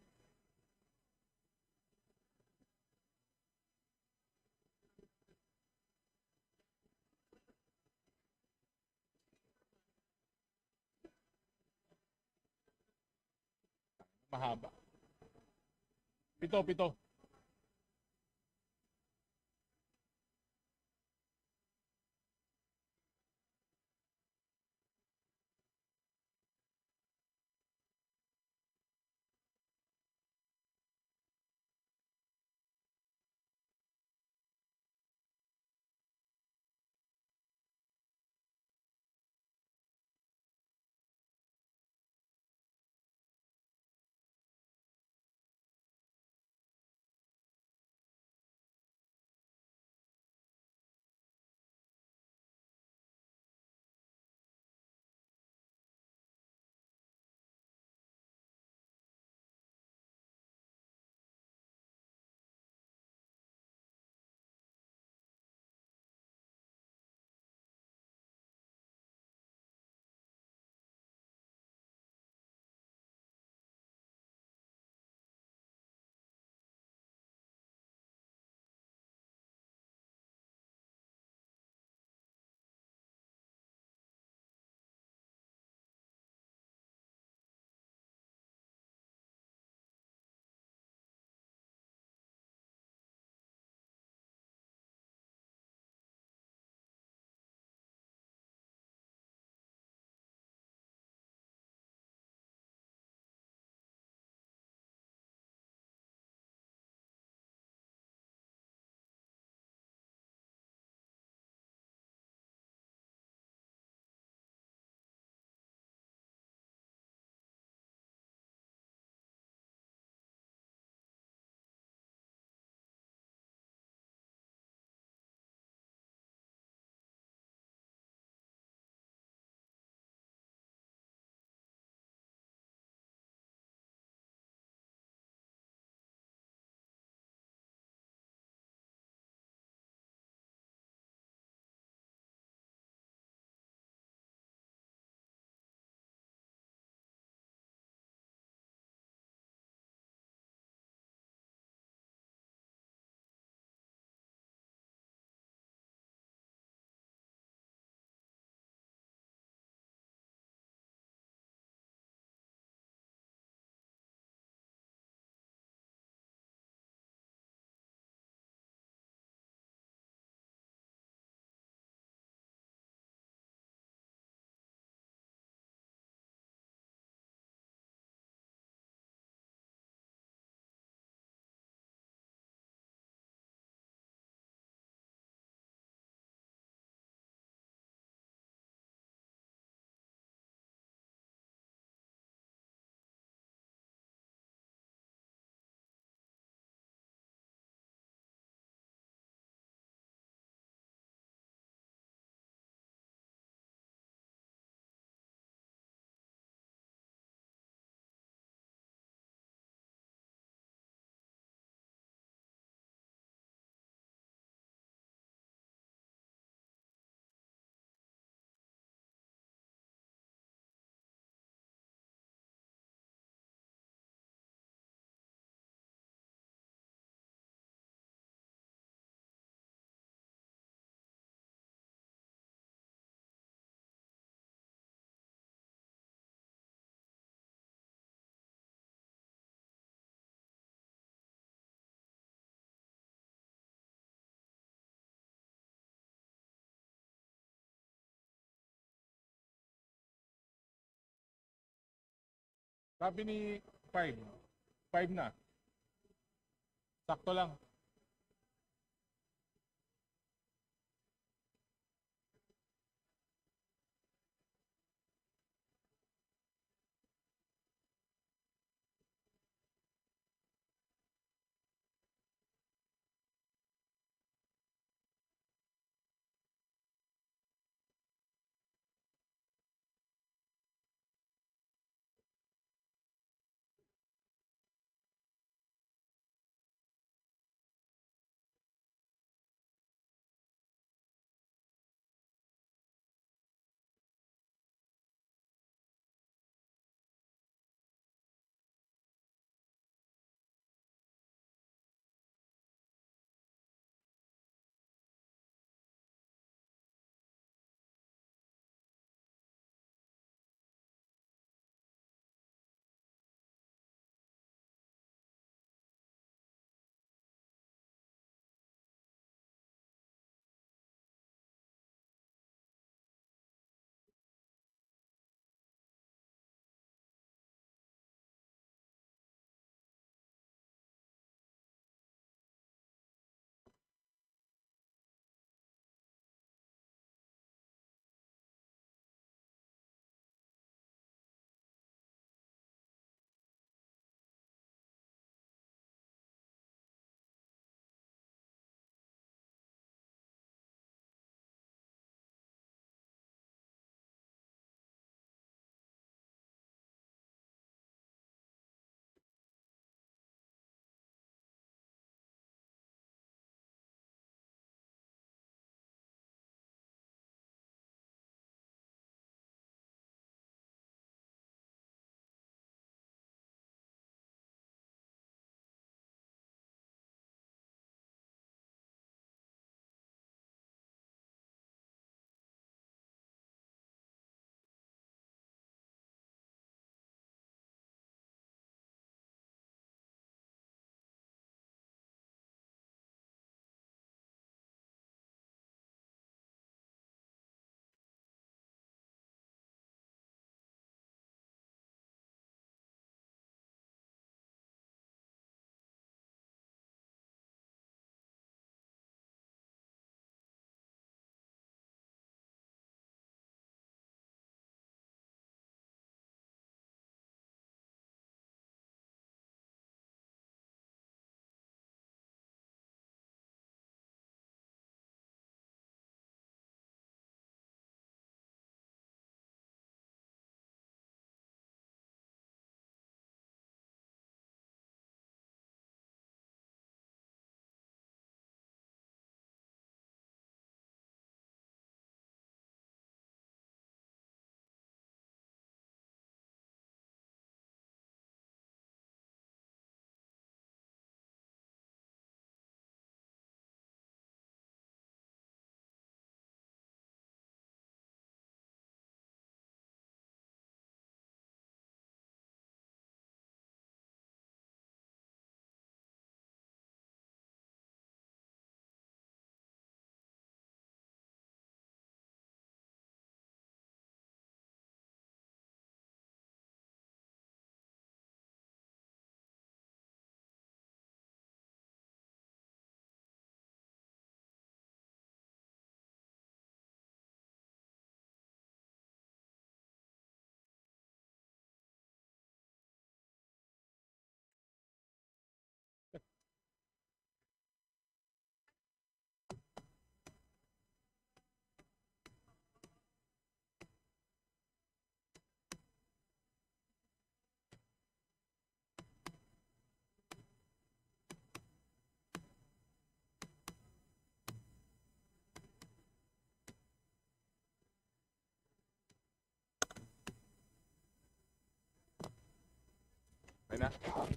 Mahaba. 7. Sabi ni 5. 5 na. Sakto lang.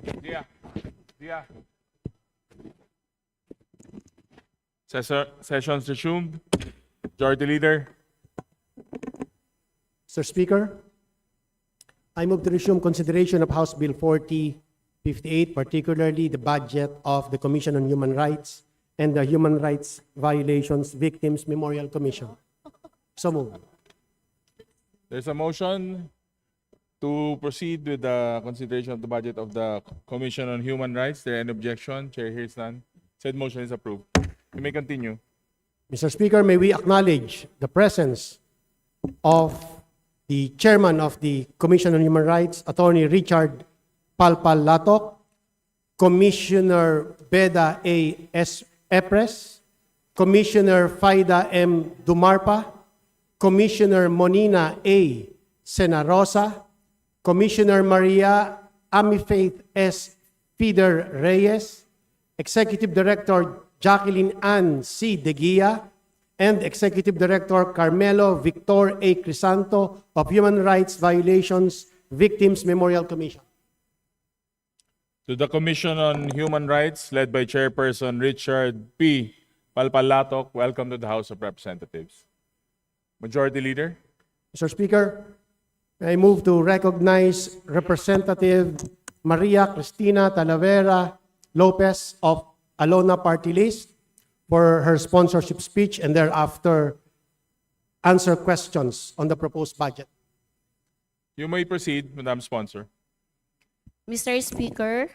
Dia. Sessions resumed. Majority Leader. Mr. Speaker, I move to resume consideration of House Bill 4058, particularly the budget of the Commission on Human Rights and the Human Rights Violations Victims Memorial Commission. So moved. There's a motion to proceed with the consideration of the budget of the Commission on Human Rights. There any objection? Chair hears none. Said motion is approved. You may continue. Mr. Speaker, may we acknowledge the presence of the Chairman of the Commission on Human Rights, Attorney Richard Palpal Latok, Commissioner Beda A. S. Epres, Commissioner Faida M. Dumarpa, Commissioner Monina A. Senarosa, Commissioner Maria Amifaith S. Fider Reyes, Executive Director Jacqueline Ann C. De Guia, and Executive Director Carmelo Victor A. Crisanto of Human Rights Violations Victims Memorial Commission. To the Commission on Human Rights, led by Chairperson Richard P. Palpalatok, welcome to the House of Representatives. Majority Leader. Mr. Speaker, I move to recognize Representative Maria Cristina Talavera Lopez of Alona Party List for her sponsorship speech and thereafter answer questions on the proposed budget. You may proceed, Madam Sponsor. Mr. Speaker,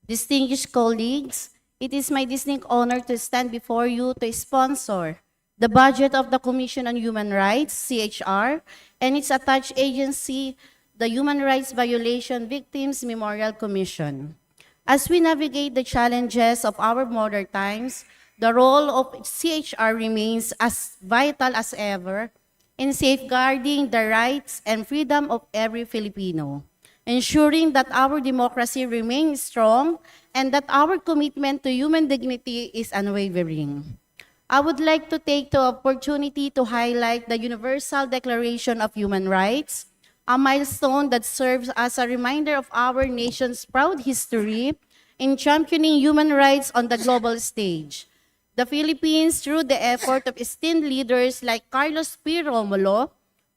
distinguished colleagues, it is my distinct honor to stand before you to sponsor the budget of the Commission on Human Rights, CHR, and its attached agency, the Human Rights Violation Victims Memorial Commission. As we navigate the challenges of our modern times, the role of CHR remains as vital as ever in safeguarding the rights and freedom of every Filipino, ensuring that our democracy remains strong and that our commitment to human dignity is unwavering. I would like to take the opportunity to highlight the Universal Declaration of Human Rights, a milestone that serves as a reminder of our nation's proud history in championing human rights on the global stage. The Philippines, through the effort of esteemed leaders like Carlos P. Romulo,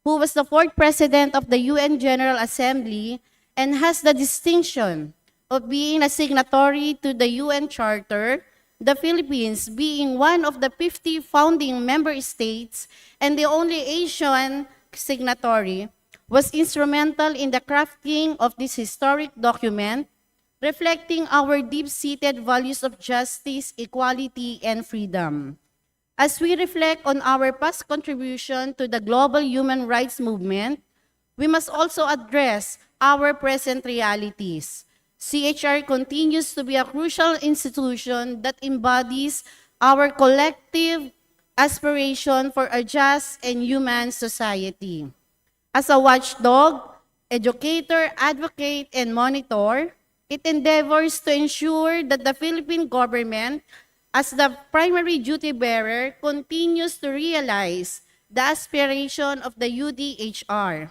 who was the 4th President of the UN General Assembly and has the distinction of being a signatory to the UN Charter, the Philippines being one of the 50 founding member states and the only Asian signatory, was instrumental in the crafting of this historic document, reflecting our deep-seated values of justice, equality, and freedom. As we reflect on our past contribution to the global human rights movement, we must also address our present realities. CHR continues to be a crucial institution that embodies our collective aspiration for a just and human society. As a watchdog, educator, advocate, and monitor, it endeavors to ensure that the Philippine government, as the primary duty bearer, continues to realize the aspiration of the UDHR.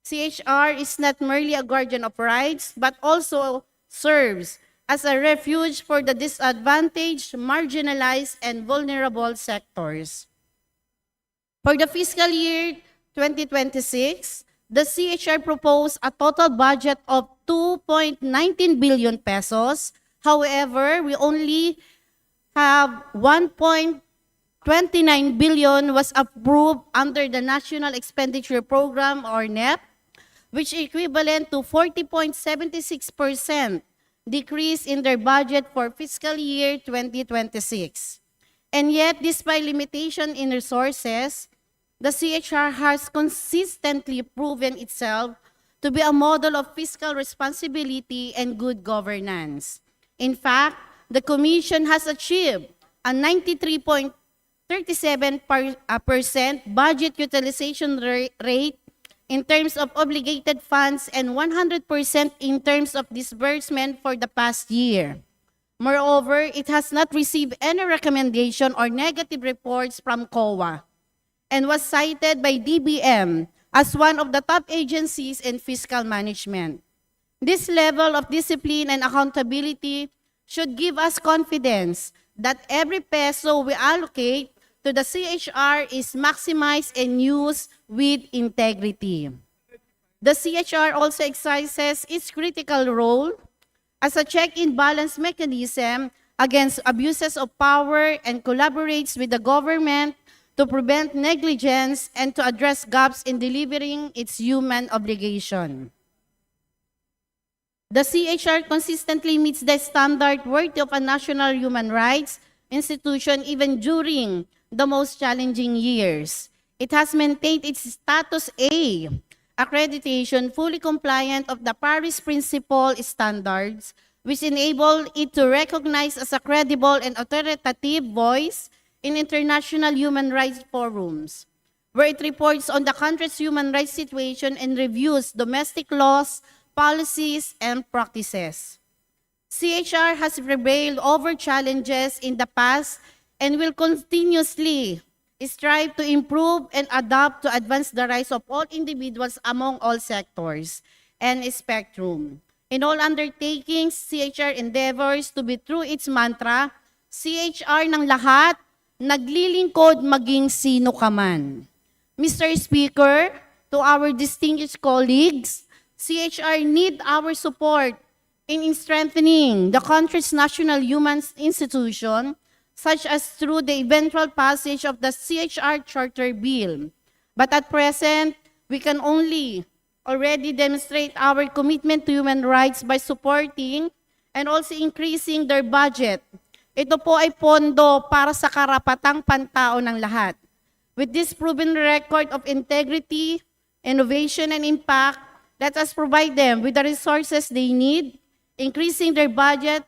CHR is not merely a guardian of rights, but also serves as a refuge for the disadvantaged, marginalized, and vulnerable sectors. For the fiscal year 2026, the CHR proposed a total budget of 2.19 billion pesos. However, we only have 1.29 billion was approved under the National Expenditure Program or NEP, which equivalent to 40.76% decrease in their budget for fiscal year 2026. And yet, despite limitation in resources, the CHR has consistently proven itself to be a model of fiscal responsibility and good governance. In fact, the Commission has achieved a 93.37% budget utilization rate in terms of obligated funds and 100% in terms of disbursement for the past year. Moreover, it has not received any recommendation or negative reports from COA and was cited by DBM as one of the top agencies in fiscal management. This level of discipline and accountability should give us confidence that every peso we allocate to the CHR is maximized and used with integrity. The CHR also exercises its critical role as a check and balance mechanism against abuses of power and collaborates with the government to prevent negligence and to address gaps in delivering its human obligation. The CHR consistently meets the standard worthy of a national human rights institution even during the most challenging years. It has maintained its status A accreditation fully compliant of the Paris Principle standards, which enable it to recognize as a credible and authoritative voice in international human rights forums, where it reports on the country's human rights situation and reviews domestic laws, policies, and practices. CHR has prevailed over challenges in the past and will continuously strive to improve and adapt to advance the rights of all individuals among all sectors and spectrum. In all undertakings, CHR endeavors to be true its mantra, CHR ng lahat, naglilingkod maging sino ka man. Mr. Speaker, to our distinguished colleagues, CHR need our support in strengthening the country's national human institution, such as through the eventual passage of the CHR Charter Bill. But at present, we can only already demonstrate our commitment to human rights by supporting and also increasing their budget. Ito po ay pondo para sa karapatang pantao ng lahat. With this proven record of integrity, innovation, and impact, let us provide them with the resources they need. Increasing their budget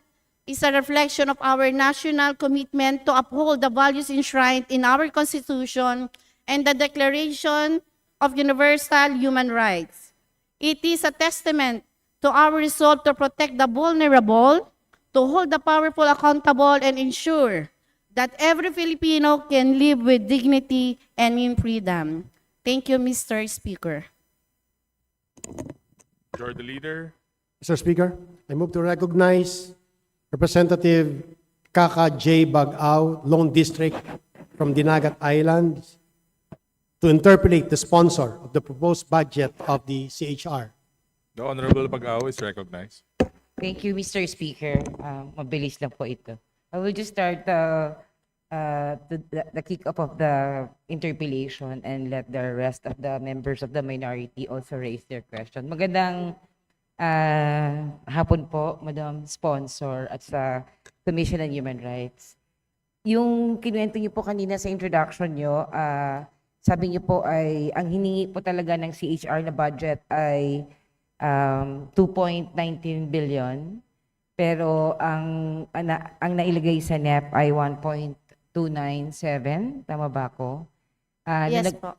is a reflection of our national commitment to uphold the values enshrined in our Constitution and the Declaration of Universal Human Rights. It is a testament to our resolve to protect the vulnerable, to hold the powerful accountable, and ensure that every Filipino can live with dignity and in freedom. Thank you, Mr. Speaker. Majority Leader. Mr. Speaker, I move to recognize Representative Kaka J. Bagao, Lone District from Dinagat Islands, to interpolate the sponsor of the proposed budget of the CHR. The Honorable Bagao is recognized. Thank you, Mr. Speaker. Mabilis lang po ito. I will just start the kick-off of the interpellation and let the rest of the members of the minority also raise their question. Magandang hapon po, Madam Sponsor at sa Commission on Human Rights. Yung kinuwento niyo po kanina sa introduction niyo, sabi niyo po ay ang hiningi po talaga ng CHR na budget ay 2.19 billion. Pero ang nailagay sa NEP ay 1.297. Tama ba ako? Yes po.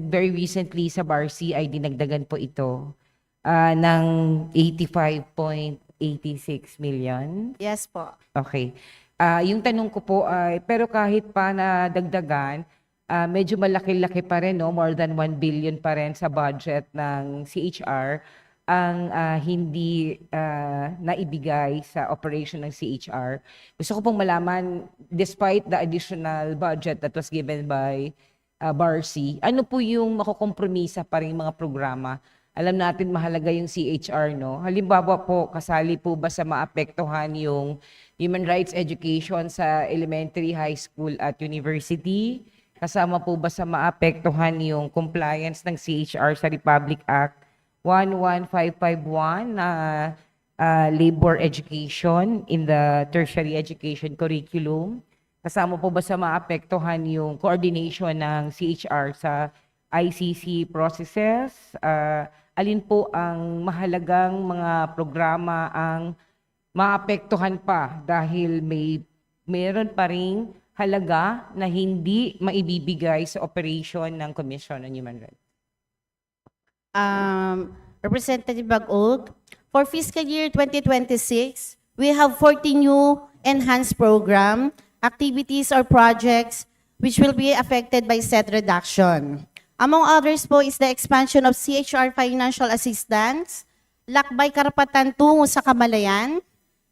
Very recently sa BARC ay dinagdagan po ito ng 85.86 million. Yes po. Okay. Yung tanong ko po ay, pero kahit pa na dagdagan, medyo malaki-laki pa rin, no? More than 1 billion pa rin sa budget ng CHR ang hindi naibigay sa operation ng CHR. Gusto ko pong malaman, despite the additional budget that was given by BARC, ano po yung makukompromisa pa rin mga programa? Alam natin mahalaga yung CHR, no? Halimbawa po, kasali po ba sa maapektuhan yung human rights education sa elementary, high school at university? Kasama po ba sa maapektuhan yung compliance ng CHR sa Republic Act 11551 na labor education in the tertiary education curriculum? Kasama po ba sa maapektuhan yung coordination ng CHR sa ICC processes? Alin po ang mahalagang mga programa ang maapektuhan pa dahil meron pa ring halaga na hindi maibibigay sa operation ng Commission on Human Rights? Representative Bagog, for fiscal year 2026, we have 14 new enhanced program, activities or projects which will be affected by said reduction. Among others po is the expansion of CHR financial assistance, lakbay karapatan tungo sa kamalayan,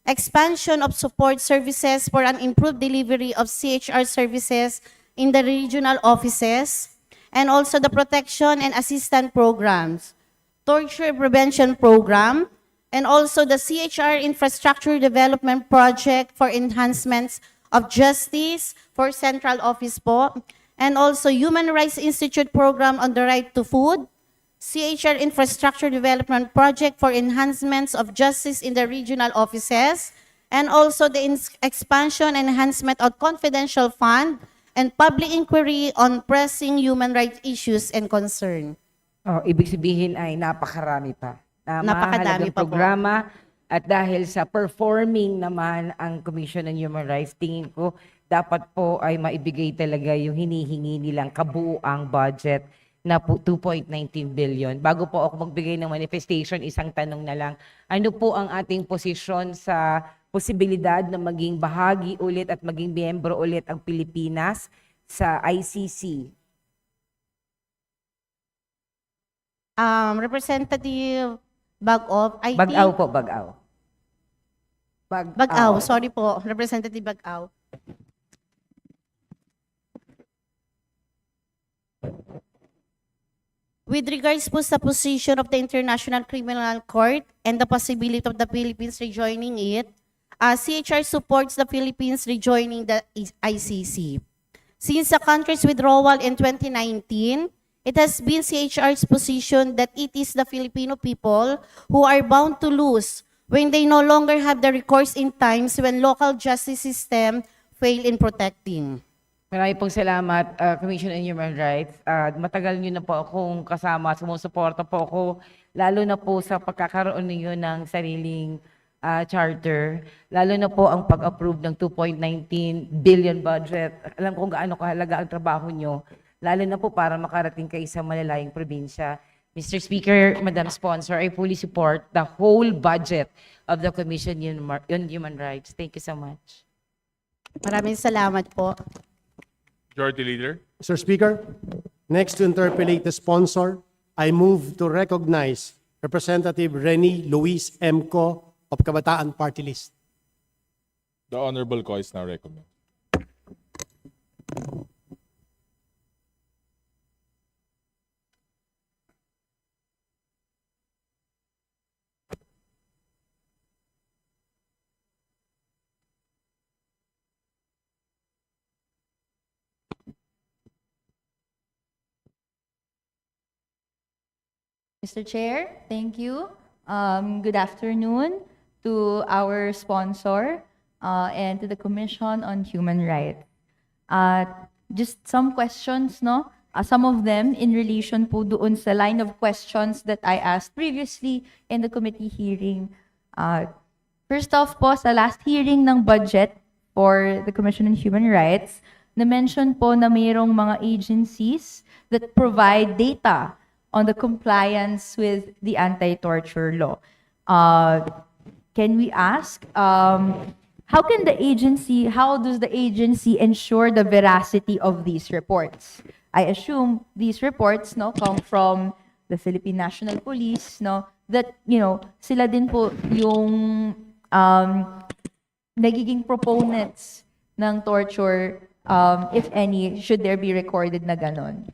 expansion of support services for an improved delivery of CHR services in the regional offices, and also the protection and assistance programs, torture prevention program, and also the CHR infrastructure development project for enhancements of justice for central office po, and also Human Rights Institute program on the right to food, CHR infrastructure development project for enhancements of justice in the regional offices, and also the expansion and enhancement of confidential fund and public inquiry on pressing human rights issues and concern. Oh, ibig sabihin ay napakarami pa. Napakadami Mahalagang pa po. programa. At dahil sa performing naman ang Commission on Human Rights, tingin ko dapat po ay maibigay talaga yung hinihingi nilang kabuuang budget na po 2.19 billion. Bago po ako magbigay ng manifestation, isang tanong na lang. Ano po ang ating posisyon sa posibilidad na maging bahagi ulit at maging miyembro ulit ang Pilipinas sa ICC? Representative Bag-Off, I Bag-aw think... po, Bag-aw. Bag-Aw, sorry po, Representative Bag-Aw. With regards po sa position of the International Criminal Court and the possibility of the Philippines rejoining it, CHR supports the Philippines rejoining the ICC. Since the country's withdrawal in 2019, it has been CHR's position that it is the Filipino people who are bound to lose when they no longer have the recourse in times when local justice system fail in protecting. Marami pong salamat, Commission on Human Rights. Matagal niyo na po akong kasama, sumusuporta po ako, lalo na po sa pagkakaroon niyo ng sariling charter, lalo na po ang pag-approve ng 2.19 billion budget. Alam kong gaano kahalaga ang trabaho niyo, lalo na po para makarating kayo sa malalayang probinsya. Mr. Speaker, Madam Sponsor, I fully support the whole budget of the Commission on Human Rights. Thank you so much. Maraming salamat po. Majority Leader. Mr. Speaker, next to interpellate the sponsor, I move to recognize Representative Reni Luis M. Co. of Kabataan Party List. The Honorable Co is now recommended. Mr. Chair, thank you. Good afternoon to our sponsor and to the Commission on Human Rights. Just some questions, no? Some of them in relation po doon sa line of questions that I asked previously in the committee hearing. First off po, sa last hearing ng budget for the Commission on Human Rights, na-mention po na mayroong mga agencies that provide data on the compliance with the anti-torture law. Can we ask, how does the agency ensure the veracity of these reports? I assume these reports, no, come from the Philippine National Police, no, that, sila din po yung nagiging proponents ng torture, if any, should there be recorded na ganon.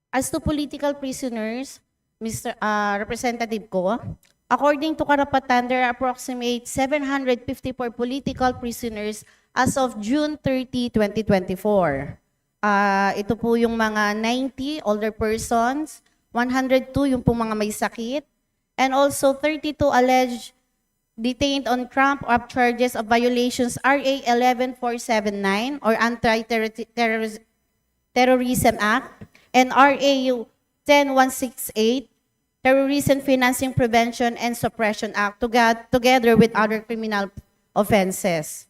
As to political prisoners, Mr. Representative Ko, according to Karapatan, there are approximate 754 political prisoners as of June 30, 2024. Ito po yung mga 90 older persons, 102 yung po mga may sakit, and also 32 alleged detained on trump-up charges of violations RA 11479 or Anti-Terrorism Act and RA 10168 Terrorism Financing Prevention and Suppression Act together with other criminal offenses.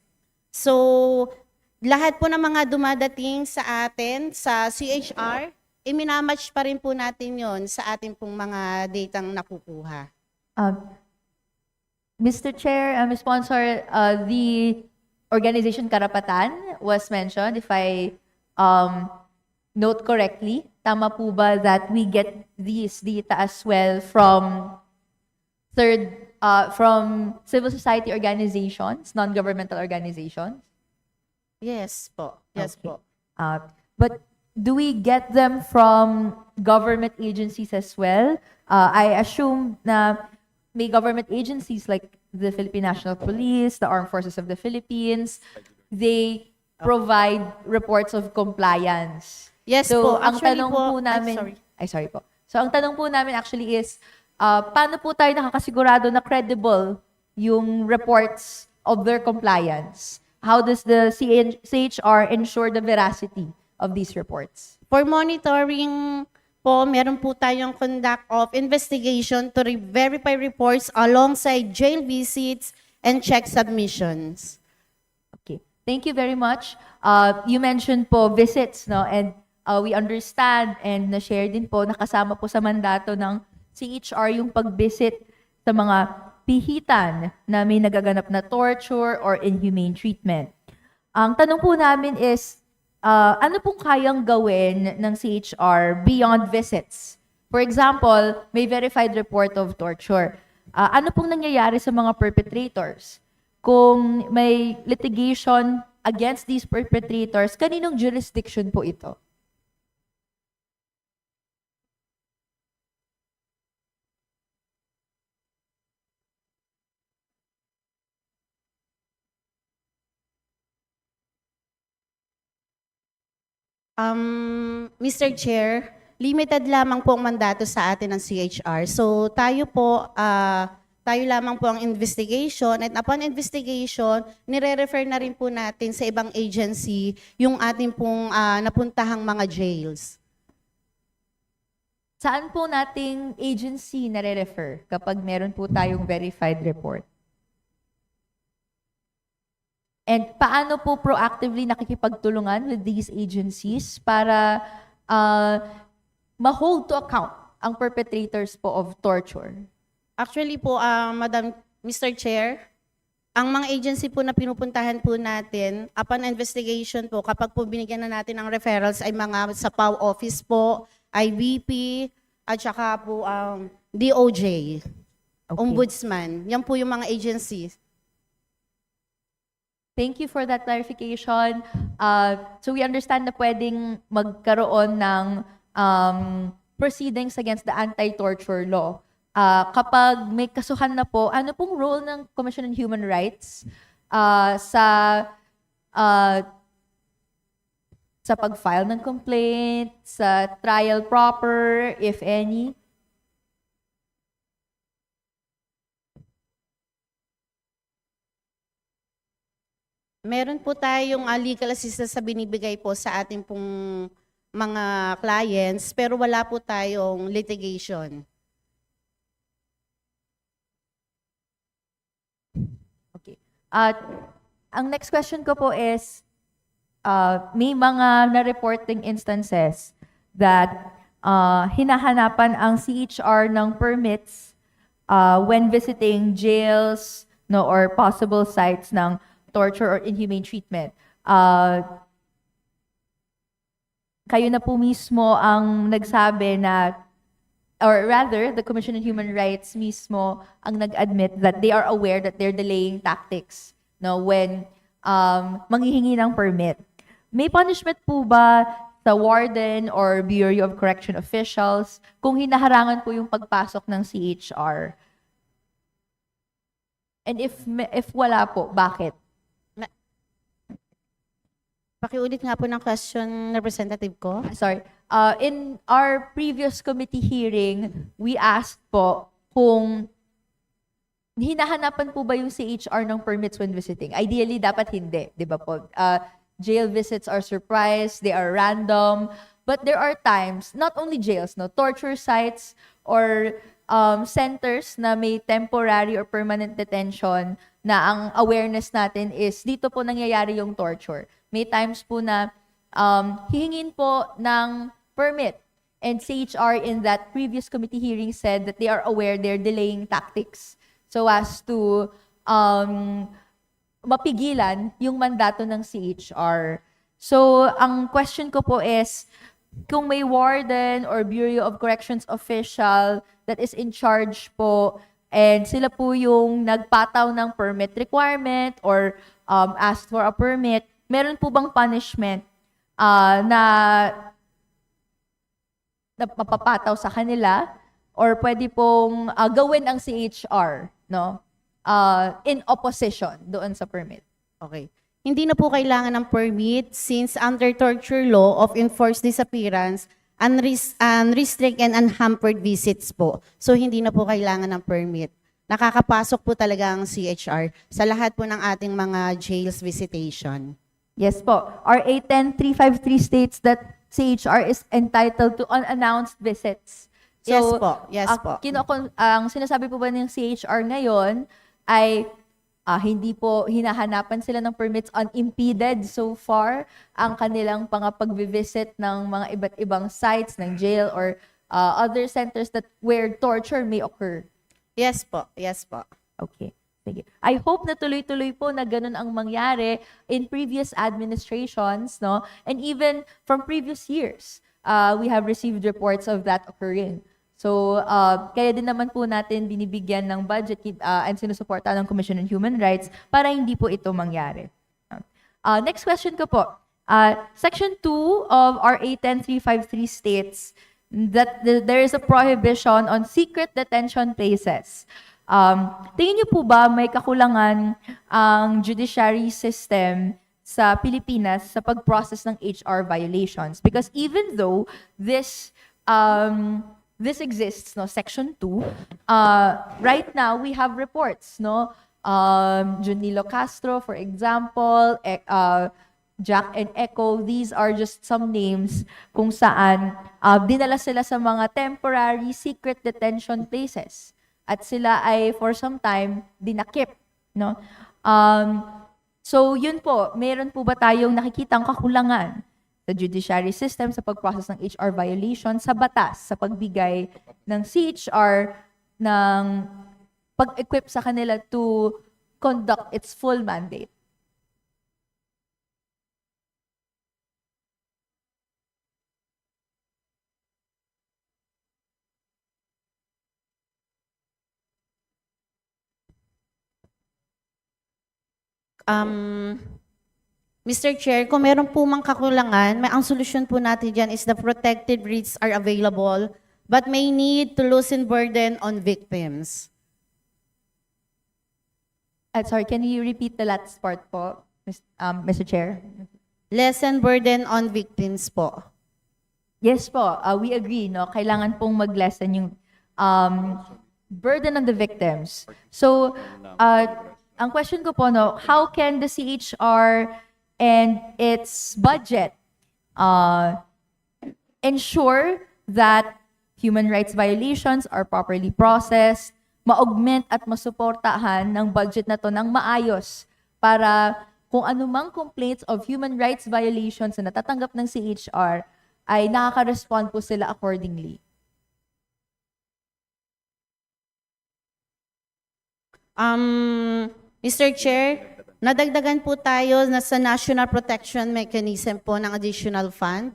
So, lahat po ng mga dumadating sa atin sa CHR, iminamatch pa rin po natin yon sa ating pong mga datang nakukuha. Mr. Chair, Ms. Sponsor, the organization Karapatan was mentioned, if I note correctly. Tama po ba that we get these data as well from from civil society organizations, non-governmental organizations? Yes po. Yes Okay. po. But do we get them from government agencies as well? I assume na may government agencies like the Philippine National Police, the Armed Forces of the Philippines, they provide reports of compliance. Yes So, po. ang Actually tanong po, po namin, sorry po. So, ang tanong po namin actually is, paano po tayo nakakasigurado na credible yung reports of their compliance? How does the CHR ensure the veracity of these reports? For monitoring po, meron po tayong conduct of investigation to verify reports alongside jail visits and check submissions. Okay. Thank you very much. You mentioned po visits, no? And we understand and na-share din po, nakasama po sa mandato ng CHR yung pag-visit sa mga pihitan na may nagaganap na torture or inhumane treatment. Ang tanong po namin is, ano pong kayang gawin ng CHR beyond visits? For example, may verified report of torture. Ano pong nangyayari sa mga perpetrators? Kung may litigation against these perpetrators, kaninong jurisdiction po ito? Mr. Chair, limited lamang po ang mandato sa atin ng CHR. So tayo po, tayo lamang po ang investigation at upon investigation, nire-refer na rin po natin sa ibang agency yung ating pong napuntahang mga jails. Saan po nating agency nare-refer kapag meron po tayong verified report? And paano po proactively nakikipagtulungan with these agencies para ma-hold to account ang perpetrators po of torture? Actually po, Madam Mr. Chair, ang mga agency po na pinupuntahan po natin, upon investigation po, kapag po binigyan na natin ng referrals ay mga sa PAW office po, IBP, at saka po DOJ, Ombudsman. Yan po yung mga agencies. Thank you for that clarification. So we understand na pwedeng magkaroon ng proceedings against the anti-torture law. Kapag may kasuhan na po, ano pong role ng Commission on Human Rights sa pag-file ng complaint, sa trial proper, if any? Meron po tayong legal assistance sa binibigay po sa ating pong mga clients, pero wala po tayong litigation. Okay. Ang next question ko po is, may mga na-reporting instances that hinahanapan ang CHR ng permits when visiting jails, no, or possible sites ng torture or inhumane treatment. Kayo na po mismo ang nagsabi na, or rather, the Commission on Human Rights mismo ang nag-admit that they are aware that they're delaying tactics, no, when manghihingi ng permit. May punishment po ba sa warden or Bureau of Correction officials kung hinaharangan po yung pagpasok ng CHR? And if wala po, bakit? Pakiulit nga po ng question, representative ko. Sorry. In our previous committee hearing, we asked po kung hinahanapan po ba yung CHR ng permits when visiting? Ideally, dapat hindi, di ba po? Jail visits are surprise, they are random, but there are times, not only jails, no, torture sites or centers na may temporary or permanent detention na ang awareness natin is dito po nangyayari yung torture. May times po na hihingin po ng permit. And CHR in that previous committee hearing said that they are aware they're delaying tactics so as to mapigilan yung mandato ng CHR. So, ang question ko po is, kung may warden or Bureau of Corrections official that is in charge po, and sila po yung nagpataw ng permit requirement or asked for a permit, meron po bang punishment na mapapataw sa kanila or pwede pong gawin ang CHR, no? In opposition doon sa permit. Okay. Hindi na po kailangan ng permit since under torture law of enforced disappearance, unrestricted and unhampered visits po. So hindi na po kailangan ng permit. Nakakapasok po talaga ang CHR sa lahat po ng ating mga jails visitation. Yes po. RA 10353 states that CHR is entitled to unannounced visits. So, Yes po, yes po. Ang sinasabi po ba ng CHR ngayon ay hindi po hinahanapan sila ng permits unimpeded so far ang kanilang pagvivisit ng mga iba't ibang sites ng jail or other centers where torture may occur. Yes po, yes po. Okay. Sige. I hope na tuloy-tuloy po na ganun ang mangyari in previous administrations, no? And even from previous years, we have received reports of that occurring. So, kaya din naman po natin binibigyan ng budget and sinusuporta ng Commission on Human Rights para hindi po ito mangyari. Next question ko po. Section 2 of RA 10353 states that there is a prohibition on secret detention places. Tingin niyo po ba may kakulangan ang judiciary system sa Pilipinas sa pag-process ng HR violations? Because even though this exists, no, Section 2, right now we have reports, no? Junilo Castro, for example, Jack and Echo, these are just some names kung saan dinala sila sa mga temporary secret detention places. At sila ay for some time dinakip, no? So yun po, meron po ba tayong nakikitang kakulangan sa judiciary system sa pag-process ng HR violation sa batas, sa pagbigay ng CHR ng pag-equip sa kanila to conduct its full mandate? Mr. Chair, kung meron po mang kakulangan, ang solusyon po natin dyan is the protective rates are available but may need to loosen burden on victims. Sorry, can you repeat the last part po, Mr. Chair? Lessen burden on victims po. Yes po, we agree, no? Kailangan pong mag-lessen yung burden on the victims. So, ang question ko po, no, how can the CHR and its budget ensure that human rights violations are properly processed, ma-augment at masuportahan ng budget na to ng maayos para kung anumang complaints of human rights violations na natatanggap ng CHR ay nakaka-respond po sila accordingly? Mr. Chair, nadagdagan po tayo na sa National Protection Mechanism po ng additional fund.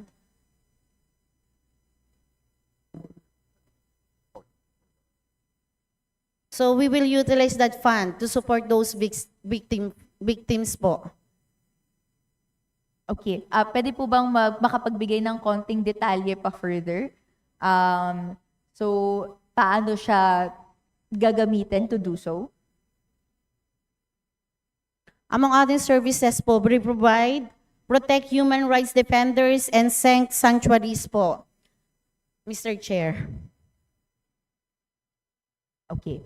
So we will utilize that fund to support those victims po. Okay. Pwede po bang makapagbigay ng konting detalye pa further? So, paano siya gagamitin to do so? Among other services po, we provide, protect human rights defenders and sanctuaries po. Mr. Chair. Okay.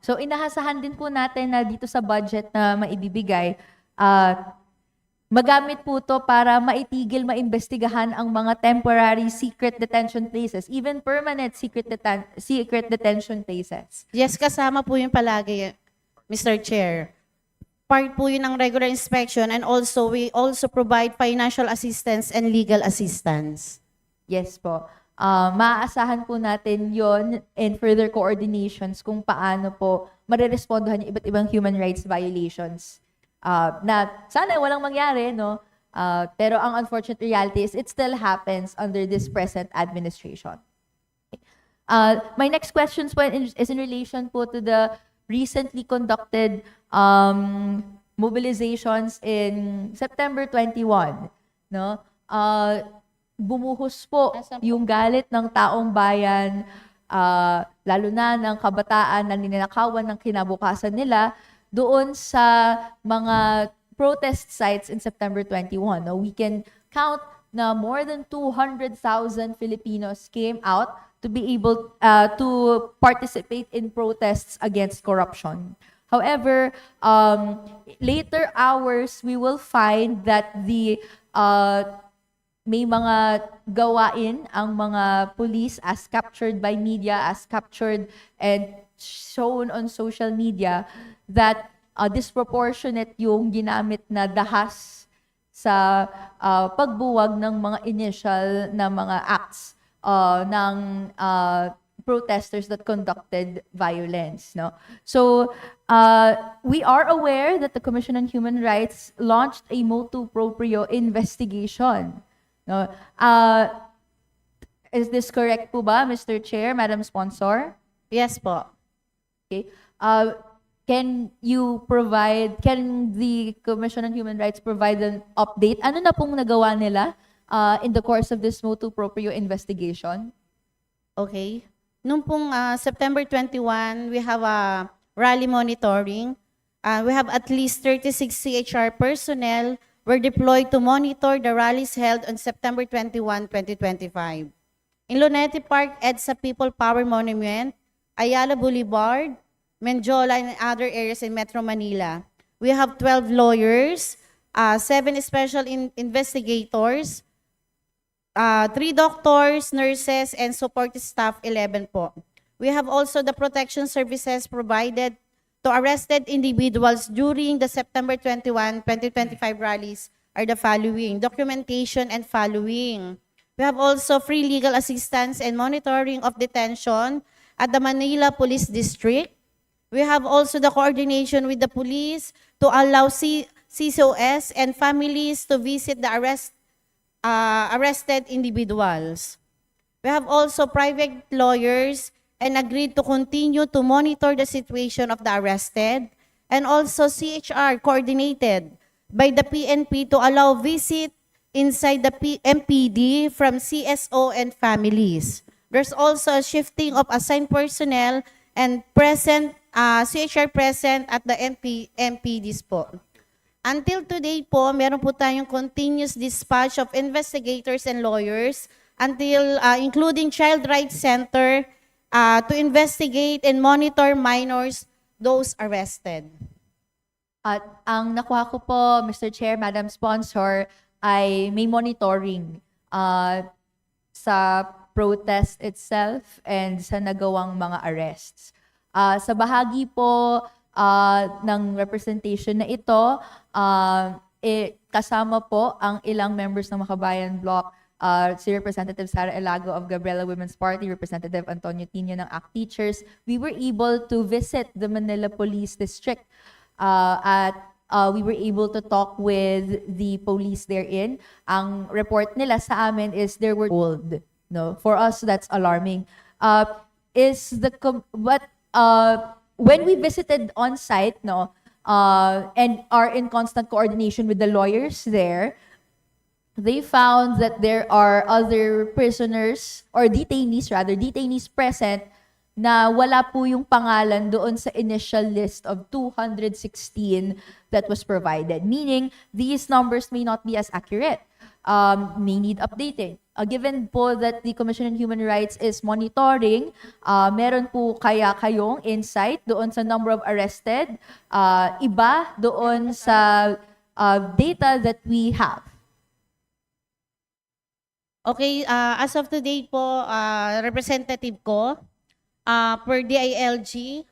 So inahasahan din po natin na dito sa budget na maibibigay, magamit po to para maitigil, maimbestigahan ang mga temporary secret detention places, even permanent secret detention places. Yes, kasama po yun palagi, Mr. Chair. Part po yun ng regular inspection, and also we also provide financial assistance and legal assistance. Yes po. Maaasahan po natin yon and further coordinations kung paano po marerespondohan yung iba't ibang human rights violations. Na sana walang mangyari, no? Pero ang unfortunate reality is it still happens under this present administration. My next questions po is in relation po to the recently conducted mobilizations in September 21. No? Bumuhos po yung galit ng taong bayan, lalo na ng kabataan na ninanakawan ng kinabukasan nila doon sa mga protest sites in September 21. No? We can count na more than 200,000 Filipinos came out to be able to participate in protests against corruption. However, later hours, we will find that may mga gawain ang mga police as captured by media, as captured and shown on social media that disproportionate yung ginamit na dahas sa pagbuwag ng mga initial na mga acts ng protesters that conducted violence. No? So, we are aware that the Commission on Human Rights launched a motu proprio investigation. No? Is this correct po ba, Mr. Chair, Madam Sponsor? Yes po. Okay. Can the Commission on Human Rights provide an update? Ano na pong nagawa nila in the course of this motu proprio investigation? Okay. Nung pong September 21, we have a rally monitoring. We have at least 36 CHR personnel were deployed to monitor the rallies held on September 21, 2025. In Lunete Park, EDSA People Power Monument, Ayala Boulevard, Menjola, and other areas in Metro Manila. We have 12 lawyers, 7 special investigators, 3 doctors, nurses, and support staff, 11 po. We have also the protection services provided to arrested individuals during the September 21, 2025 rallies are the following: documentation and following. We have also free legal assistance and monitoring of detention at the Manila Police District. We have also the coordination with the police to allow CCOS and families to visit the arrested individuals. We have also private lawyers and agreed to continue to monitor the situation of the arrested, and also CHR coordinated by the PNP to allow visit inside the MPD from CSO and families. There's also a shifting of assigned personnel and CHR present at the MPDs po. Until today po, meron po tayong continuous dispatch of investigators and lawyers until including Child Rights Center to investigate and monitor minors, those arrested. At ang nakuha ko po, Mr. Chair, Madam Sponsor, ay may monitoring sa protest itself and sa nagawang mga arrests. Sa bahagi po ng representation na ito, kasama po ang ilang members ng Makabayan Bloc, si Representative Sara Elago of Gabriela Women's Party, Representative Antonio Tino ng ACT Teachers. We were able to visit the Manila Police District we were able to talk with the police therein. Ang report nila sa amin is there were old. No, for us that's alarming. When we visited on site, no, and are in constant coordination with the lawyers there, they found that there are other prisoners or detainees present na wala po yung pangalan doon sa initial list of 216 that was provided. Meaning, these numbers may not be as accurate, may need updating. given po that the Commission on Human Rights is monitoring, meron po kaya kayong insight doon sa number of arrested, iba doon sa data that we have? Okay, as of today po, representative ko, per DILG,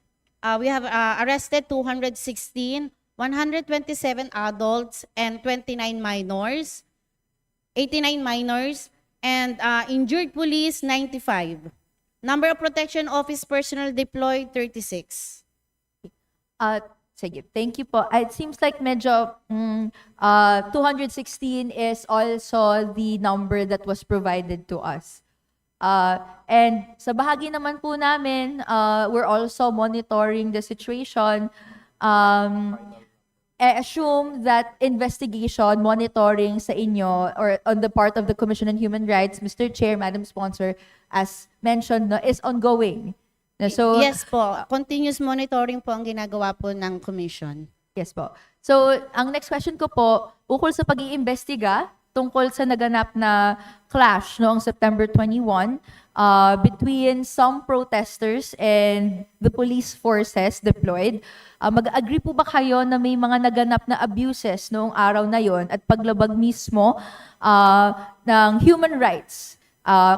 we have arrested 216, 127 adults and 89 minors, 89 minors, and injured police 95. Number of protection office personnel deployed 36. Sige, thank you po. It seems like medyo 216 is also the number that was provided to us. And sa bahagi naman po namin, we're also monitoring the situation. I assume that investigation, monitoring sa inyo or on the part of the Commission on Human Rights, Mr. Chair, Madam Sponsor, as mentioned, no, is ongoing. So, Yes po, continuous monitoring po ang ginagawa po ng commission. yes po. So, ang next question ko po, ukol sa pag-iimbestiga tungkol sa naganap na clash noong September 21 between some protesters and the police forces deployed. Mag-agree po ba kayo na may mga naganap na abuses noong araw na yon at paglabag mismo ng human rights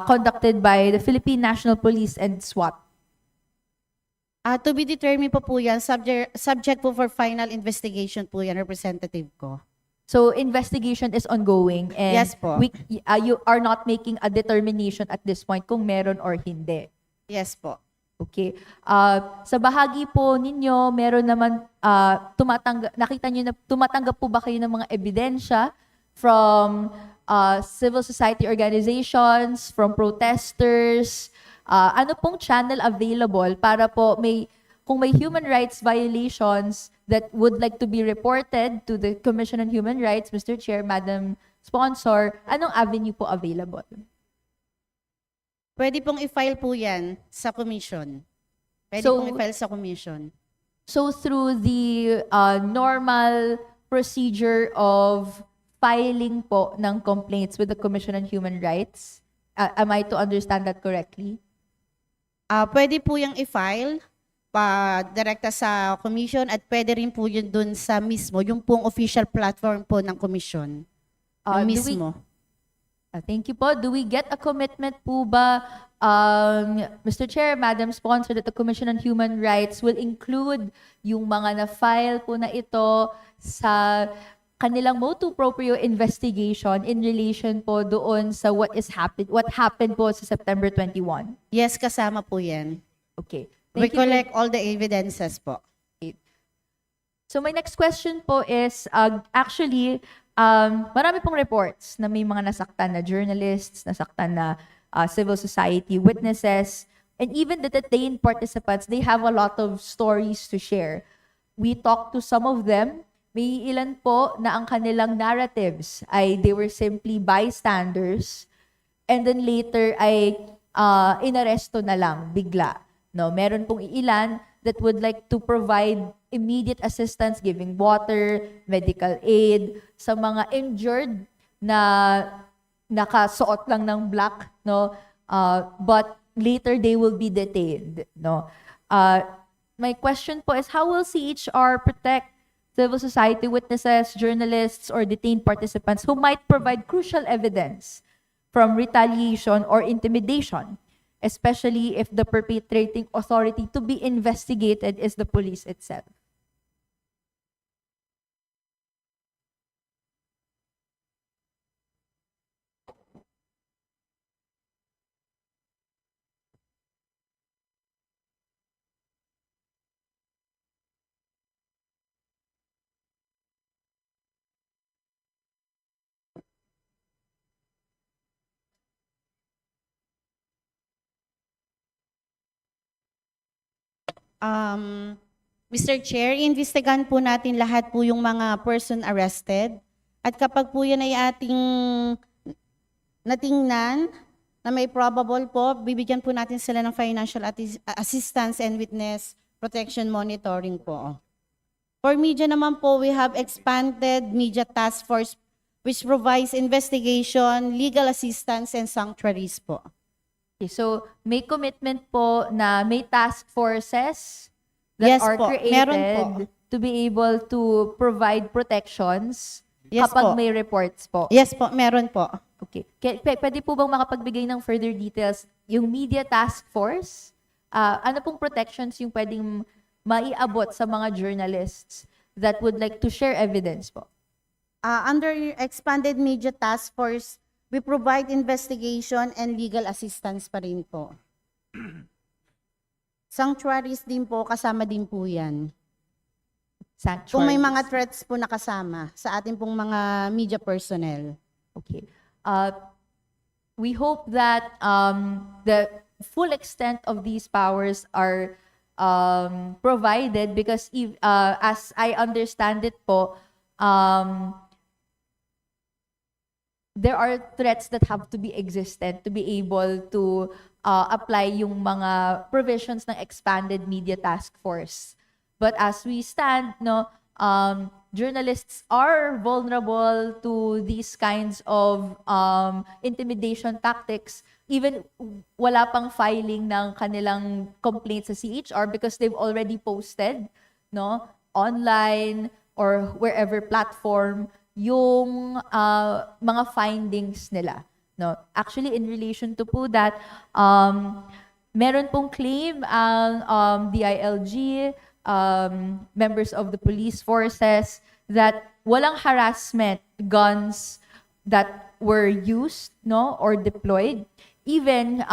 conducted by the Philippine National Police and SWAT? To be determined po yan, subject po for final investigation po yan, representative ko. So investigation is ongoing and Yes po. You are not making a determination at this point kung meron or hindi. Yes po. Okay. Sa bahagi po ninyo, meron naman nakita niyo na tumatanggap po ba kayo ng mga ebidensya from civil society organizations, from protesters? Ano pong channel available para po kung may human rights violations that would like to be reported to the Commission on Human Rights, Mr. Chair, Madam Sponsor, anong avenue po available? Pwede pong i-file po yan sa commission. Pwede So- pong i-file sa commission. So through the normal procedure of filing po ng complaints with the Commission on Human Rights, am I to understand that correctly? Pwede po yung i-file direkta sa commission at pwede rin po yun dun sa mismo, yung pong official platform po ng commission. Yung Do we- mismo. Thank you po. Do we get a commitment po ba, Mr. Chair, Madam Sponsor, that the Commission on Human Rights will include yung mga na-file po na ito sa kanilang motu proprio investigation in relation po doon sa what happened po sa September 21? Yes, kasama po yan. Okay. We Thank you. collect all the evidences po. So my next question po is, actually, marami pong reports na may mga nasaktan na journalists, nasaktan na civil society witnesses, and even the detained participants, they have a lot of stories to share. We talked to some of them. May ilan po na ang kanilang narratives ay they were simply bystanders, and then later ay inaresto na lang bigla. No, meron pong ilan that would like to provide immediate assistance, giving water, medical aid sa mga injured na nakasuot lang ng black, no? But later they will be detained, no? My question po is, how will CHR protect civil society witnesses, journalists, or detained participants who might provide crucial evidence from retaliation or intimidation, especially if the perpetrating authority to be investigated is the police itself? Mr. Chair, iimbestigahan po natin lahat po yung mga person arrested. At kapag po yan ay ating natingnan na may probable po, bibigyan po natin sila ng financial assistance and witness protection monitoring po. For media naman po, we have expanded media task force which provides investigation, legal assistance, and sanctuaries po. Okay, so may commitment po na may task forces that Yes are po, meron po. created to be able to provide protections Yes kapag po. may reports po. Yes po, meron po. Okay. Pwede po bang makapagbigay ng further details? Yung media task force, ano pong protections yung pwedeng maiabot sa mga journalists that would like to share evidence po? Under your expanded media task force, we provide investigation and legal assistance pa rin po. Sanctuaries din po, kasama din po yan. Kung may mga threats po nakasama sa ating pong mga media personnel. Okay. We hope that the full extent of these powers are provided because as I understand it po, there are threats that have to be existent to be able to apply yung mga provisions ng expanded media task force. But as we stand, journalists are vulnerable to these kinds of intimidation tactics, even wala pang filing ng kanilang complaint sa CHR because they've already posted online or wherever platform yung mga findings nila. Actually, in relation to po that, meron pong claim ang DILG, members of the police forces, that walang harassment guns that were used or deployed. Even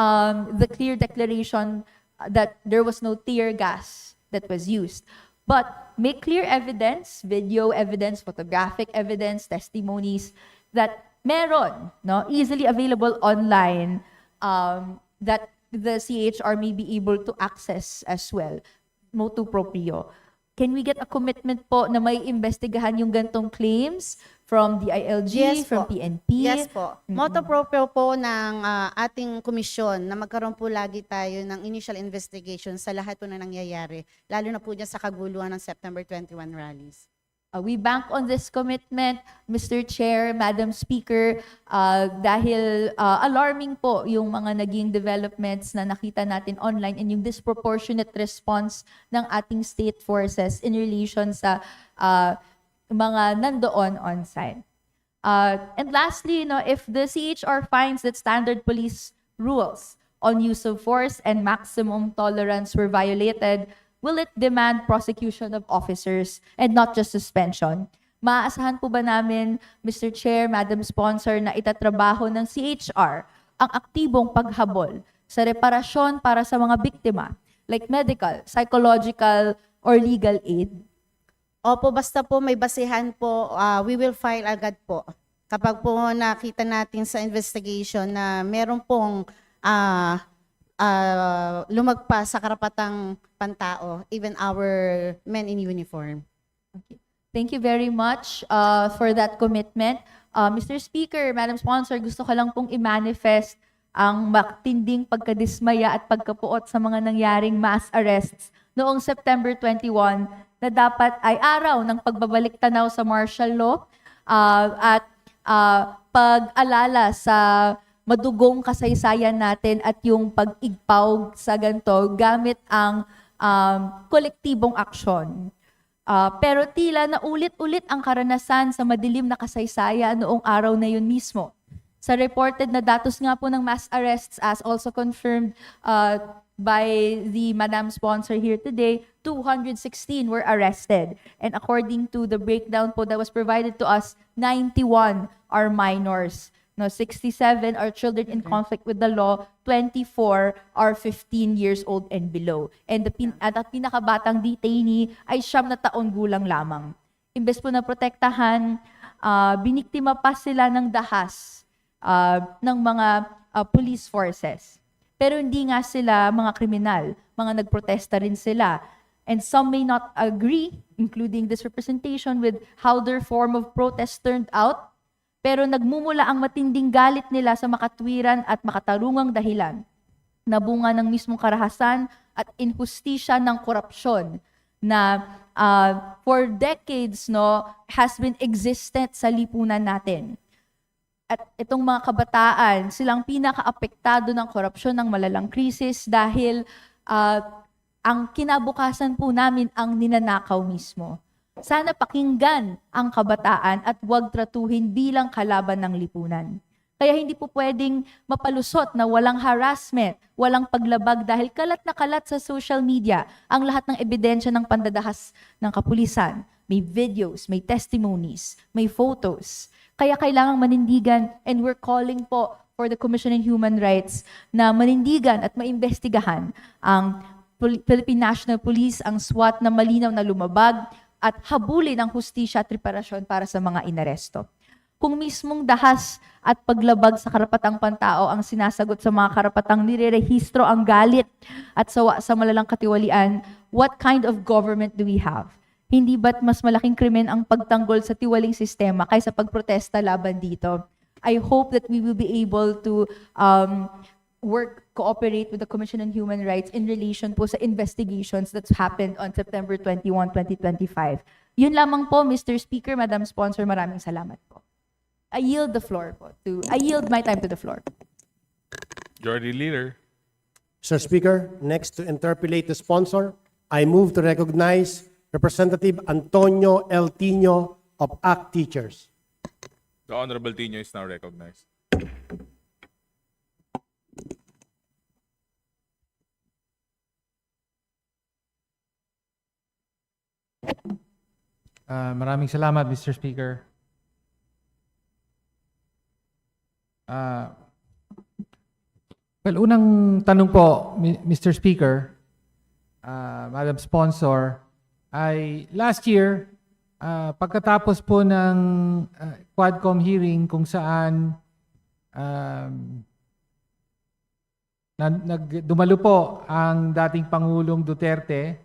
the clear declaration that there was no tear gas that was used. But may clear evidence, video evidence, photographic evidence, testimonies that meron, easily available online, that the CHR may be able to access as well. Motu proprio. Can we get a commitment po na may investigahan yung gantong claims from the DILG, from PNP? Yes po. Motu proprio po ng ating komisyon na magkaroon po lagi tayo ng initial investigation sa lahat po na nangyayari, lalo na po dyan sa kaguluhan ng September 21 rallies. We bank on this commitment, Mr. Chair, Madam Speaker, dahil alarming po yung mga naging developments na nakita natin online and yung disproportionate response ng ating state forces in relation sa mga nandoon on-site. And lastly, if the CHR finds that standard police rules on use of force and maximum tolerance were violated, will it demand prosecution of officers and not just suspension? Maaasahan po ba namin, Mr. Chair, Madam Sponsor, na itatrabaho ng CHR ang aktibong paghabol sa reparasyon para sa mga biktima, like medical, psychological, or legal aid? Opo, basta po may basihan po, we will file agad po. Kapag po nakita natin sa investigation na meron pong lumagpas sa karapatang pantao, even our men in uniform. Okay. Thank you very much for that commitment. Mr. Speaker, Madam Sponsor, gusto ko lang pong i-manifest ang matinding pagkadismaya at pagkapuot sa mga nangyaring mass arrests noong September 21 na dapat ay araw ng pagbabalik tanaw sa martial law at pag-alala sa madugong kasaysayan natin at yung pag-igpaw sa ganito gamit ang kolektibong aksyon. Pero tila na ulit-ulit ang karanasan sa madilim na kasaysayan noong araw na yun mismo. Sa reported na datos nga po ng mass arrests as also confirmed by the Madam Sponsor here today, 216 were arrested. And according to the breakdown po that was provided to us, 91 are minors. 67 are children in conflict with the law, 24 are 15 years old and below. And at pinakabatang detainee ay 9 na taon gulang lamang. Imbes po na protektahan, biniktima pa sila ng dahas ng mga police forces. Pero hindi nga sila mga kriminal, mga nagprotesta rin sila. And some may not agree, including this representation, with how their form of protest turned out. Pero nagmumula ang matinding galit nila sa makatwiran at makatarungang dahilan na bunga ng mismong karahasan at inhustisya ng korupsyon na for decades has been existent sa lipunan natin. at itong mga kabataan, silang pinaka-apektado ng korupsyon ng malalang krisis dahil ang kinabukasan po namin ang ninanakaw mismo. Sana pakinggan ang kabataan at huwag tratuhin bilang kalaban ng lipunan. Kaya hindi po pwedeng mapalusot na walang harassment, walang paglabag dahil kalat na kalat sa social media ang lahat ng ebidensya ng pandadahas ng kapulisan. May videos, may testimonies, may photos. Kaya kailangang manindigan, and we're calling po for the Commission on Human Rights na manindigan at maimbestigahan ang Philippine National Police, ang SWAT na malinaw na lumabag at habulin ang hustisya at reparasyon para sa mga inaresto. Kung mismong dahas at paglabag sa karapatang pantao ang sinasagot sa mga karapatang nirerehistro ang galit at sawa sa malalang katiwalian, what kind of government do we have? Hindi ba't mas malaking krimen ang pagtanggol sa tiwaling sistema kaysa pagprotesta laban dito? I hope that we will be able to cooperate with the Commission on Human Rights in relation po sa investigations that's happened on September 21, 2025. Yun lamang po, Mr. Speaker, Madam Sponsor, maraming salamat po. I yield my time to the floor. Majority Leader. Mr. Speaker, next to interpolate the sponsor, I move to recognize Representative Antonio L. Tino of ACT Teachers. The Honorable Tino is now recognized. Maraming salamat, Mr. Speaker. Well, unang tanong po, Mr. Speaker, Madam Sponsor, ay last year, pagkatapos po ng Quadcom hearing kung saan dumalo po ang dating Pangulong Duterte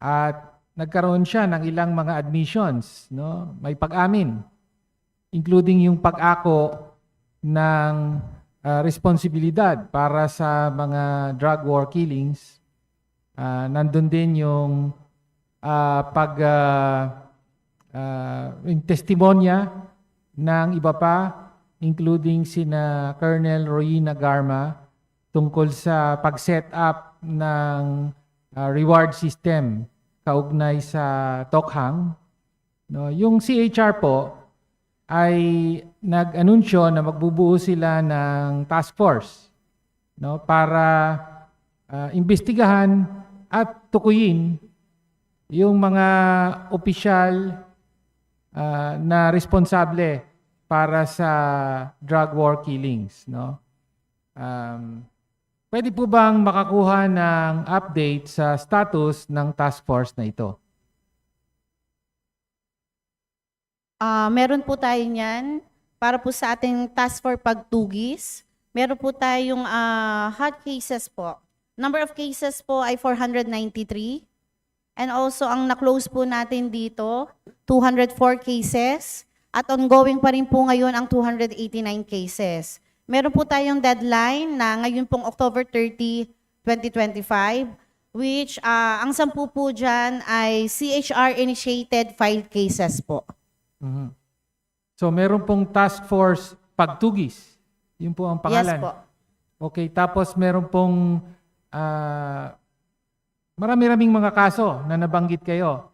at nagkaroon siya ng ilang mga admissions, no? May pag-amin, including yung pag-ako ng responsibilidad para sa mga drug war killings. Nandun din yung yung testimonya ng iba pa, including sina Colonel Royina Garma tungkol sa pag-set up ng reward system kaugnay sa Tokhang. No, yung CHR po ay nag-anunsyo na magbubuo sila ng task force, no, para imbestigahan at tukuyin yung mga opisyal na responsable para sa drug war killings, no. Pwede po bang makakuha ng update sa status ng task force na ito? Meron po tayo niyan para po sa ating task force pagtugis. Meron po tayong hot cases po. Number of cases po ay 493. And also ang na-close po natin dito, 204 cases. At ongoing pa rin po ngayon ang 289 cases. Meron po tayong deadline na ngayon pong October 30, 2025, which ang 10 po dyan ay CHR-initiated filed cases po. Mhm. So meron pong task force pagtugis. Yun po ang pangalan. Yes po. Okay, tapos meron pong marami-raming mga kaso na nabanggit kayo.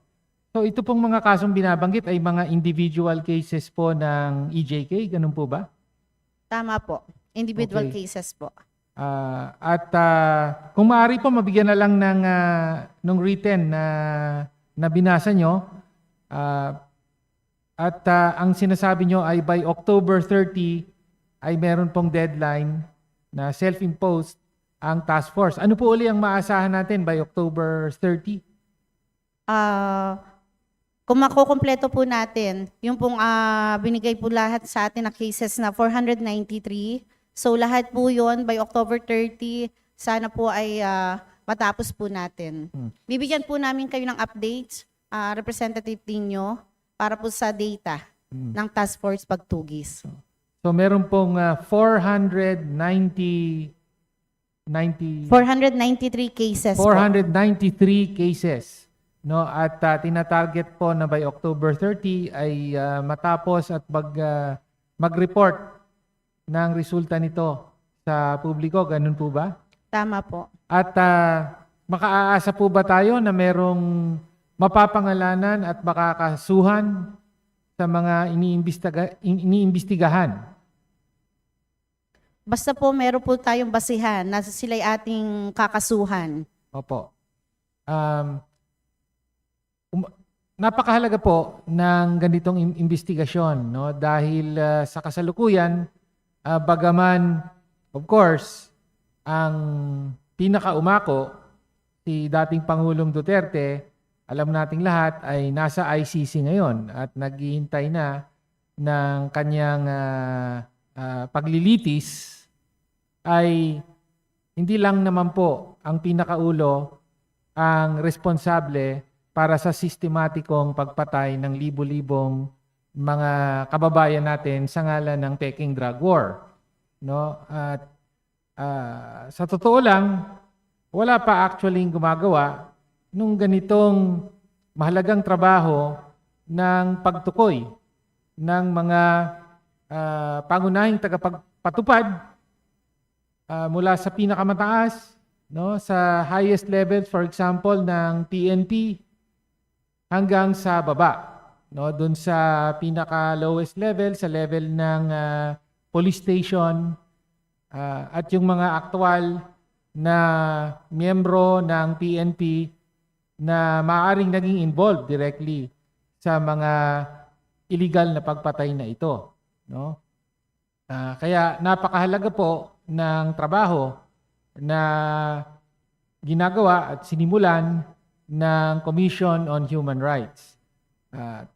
So ito pong mga kasong binabanggit ay mga individual cases po ng EJK, ganun po ba? Tama po. Individual Okay. cases po. Kung maaari po, mabigyan na lang ng written na binasa nyo. Ang sinasabi nyo ay by October 30 ay meron pong deadline na self-imposed ang task force. Ano po uli ang maasahan natin by October 30? Kung makukompleto po natin, yung pong binigay po lahat sa atin na cases na 493. So lahat po yon by October 30, sana po ay matapos po natin. Bibigyan po namin kayo ng updates, representative ninyo, para po sa data ng task force pagtugis. So meron pong 493 cases po. 493 cases. No, at tinatarget po na by October 30 ay matapos at mag-report ng resulta nito sa publiko. Ganun po ba? Tama po. At makaaasa po ba tayo na merong mapapangalanan at makakasuhan sa mga iniimbestigahan? Basta po meron po tayong basihan na sila'y ating kakasuhan. Opo. Napakahalaga po ng ganitong investigasyon, no? Dahil sa kasalukuyan, bagaman, of course, ang pinakaumako, si dating Pangulong Duterte, alam nating lahat ay nasa ICC ngayon at naghihintay na ng kanyang paglilitis, ay hindi lang naman po ang pinakaulo ang responsable para sa sistematikong pagpatay ng libo-libong mga kababayan natin sa ngalan ng peking drug war. No? At sa totoo lang, wala pa actually gumagawa nung ganitong mahalagang trabaho ng pagtukoy ng mga pangunahing tagapagpatupad mula sa pinakamataas, no, sa highest levels, for example, ng PNP hanggang sa baba, no, doon sa pinaka-lowest level, sa level ng police station, at yung mga aktual na miyembro ng PNP na maaaring naging involved directly sa mga illegal na pagpatay na ito, no? Kaya napakahalaga po ng trabaho na ginagawa at sinimulan ng Commission on Human Rights.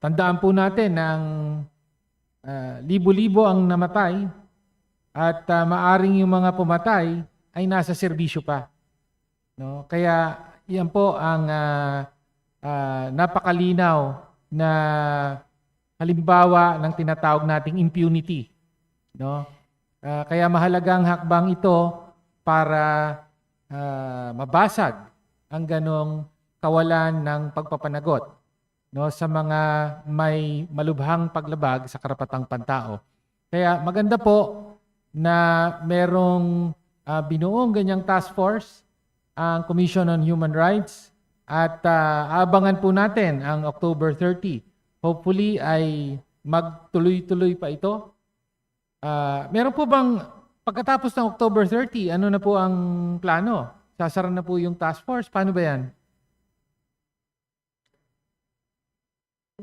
Tandaan po natin ng libo-libo ang namatay at maaring yung mga pumatay ay nasa serbisyo pa. No? Kaya yan po ang napakalinaw na halimbawa ng tinatawag nating impunity. No? Kaya mahalagang hakbang ito para mabasag ang ganong kawalan ng pagpapanagot, no, sa mga may malubhang paglabag sa karapatang pantao. Kaya maganda po na merong binuong ganyang task force ang Commission on Human Rights at abangan po natin ang October 30. Hopefully ay magtuloy-tuloy pa ito. Meron po bang pagkatapos ng October 30, ano na po ang plano? Sasara na po yung task force? Paano ba yan?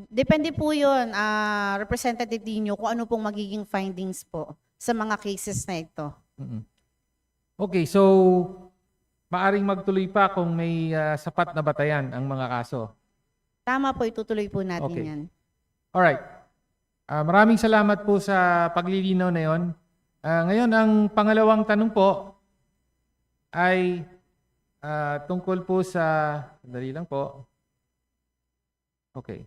Depende po yun, Representative Dino, kung ano pong magiging findings po sa mga cases na ito. Okay, so maaring magtuloy pa kung may sapat na batayan ang mga kaso. Tama po, itutuloy po natin Okay. yan. Alright. Maraming salamat po sa paglilinaw na yon. Ngayon, ang pangalawang tanong po ay tungkol po sa... Dali lang po. Okay.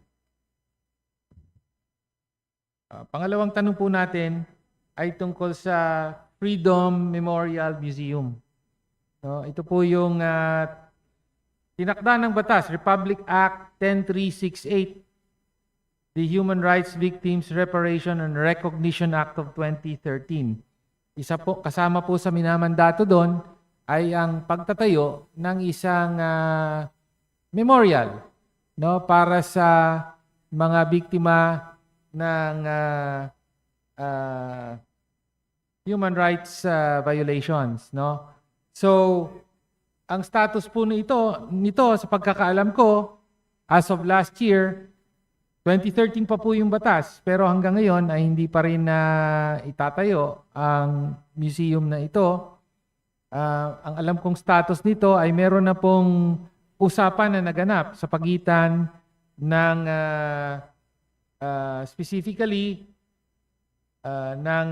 Pangalawang tanong po natin ay tungkol sa Freedom Memorial Museum. No, ito po yung tinakda ng batas, Republic Act 10368. The Human Rights Victims Reparation and Recognition Act of 2013. Isa po, kasama po sa minamandato doon ay ang pagtatayo ng isang memorial, no, para sa mga biktima ng human rights violations, no? So, ang status po nito sa pagkakaalam ko, as of last year, 2013 pa po yung batas, pero hanggang ngayon ay hindi pa rin na itatayo ang museum na ito. Ang alam kong status nito ay meron na pong usapan na naganap sa pagitan ng specifically ng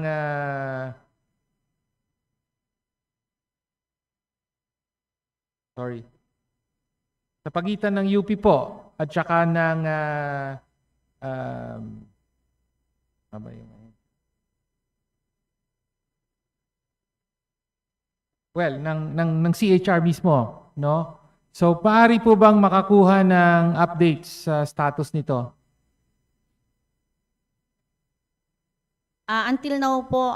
sa pagitan ng UP po at saka ng ng CHR mismo, no? So, paari po bang makakuha ng updates sa status nito? Until now po,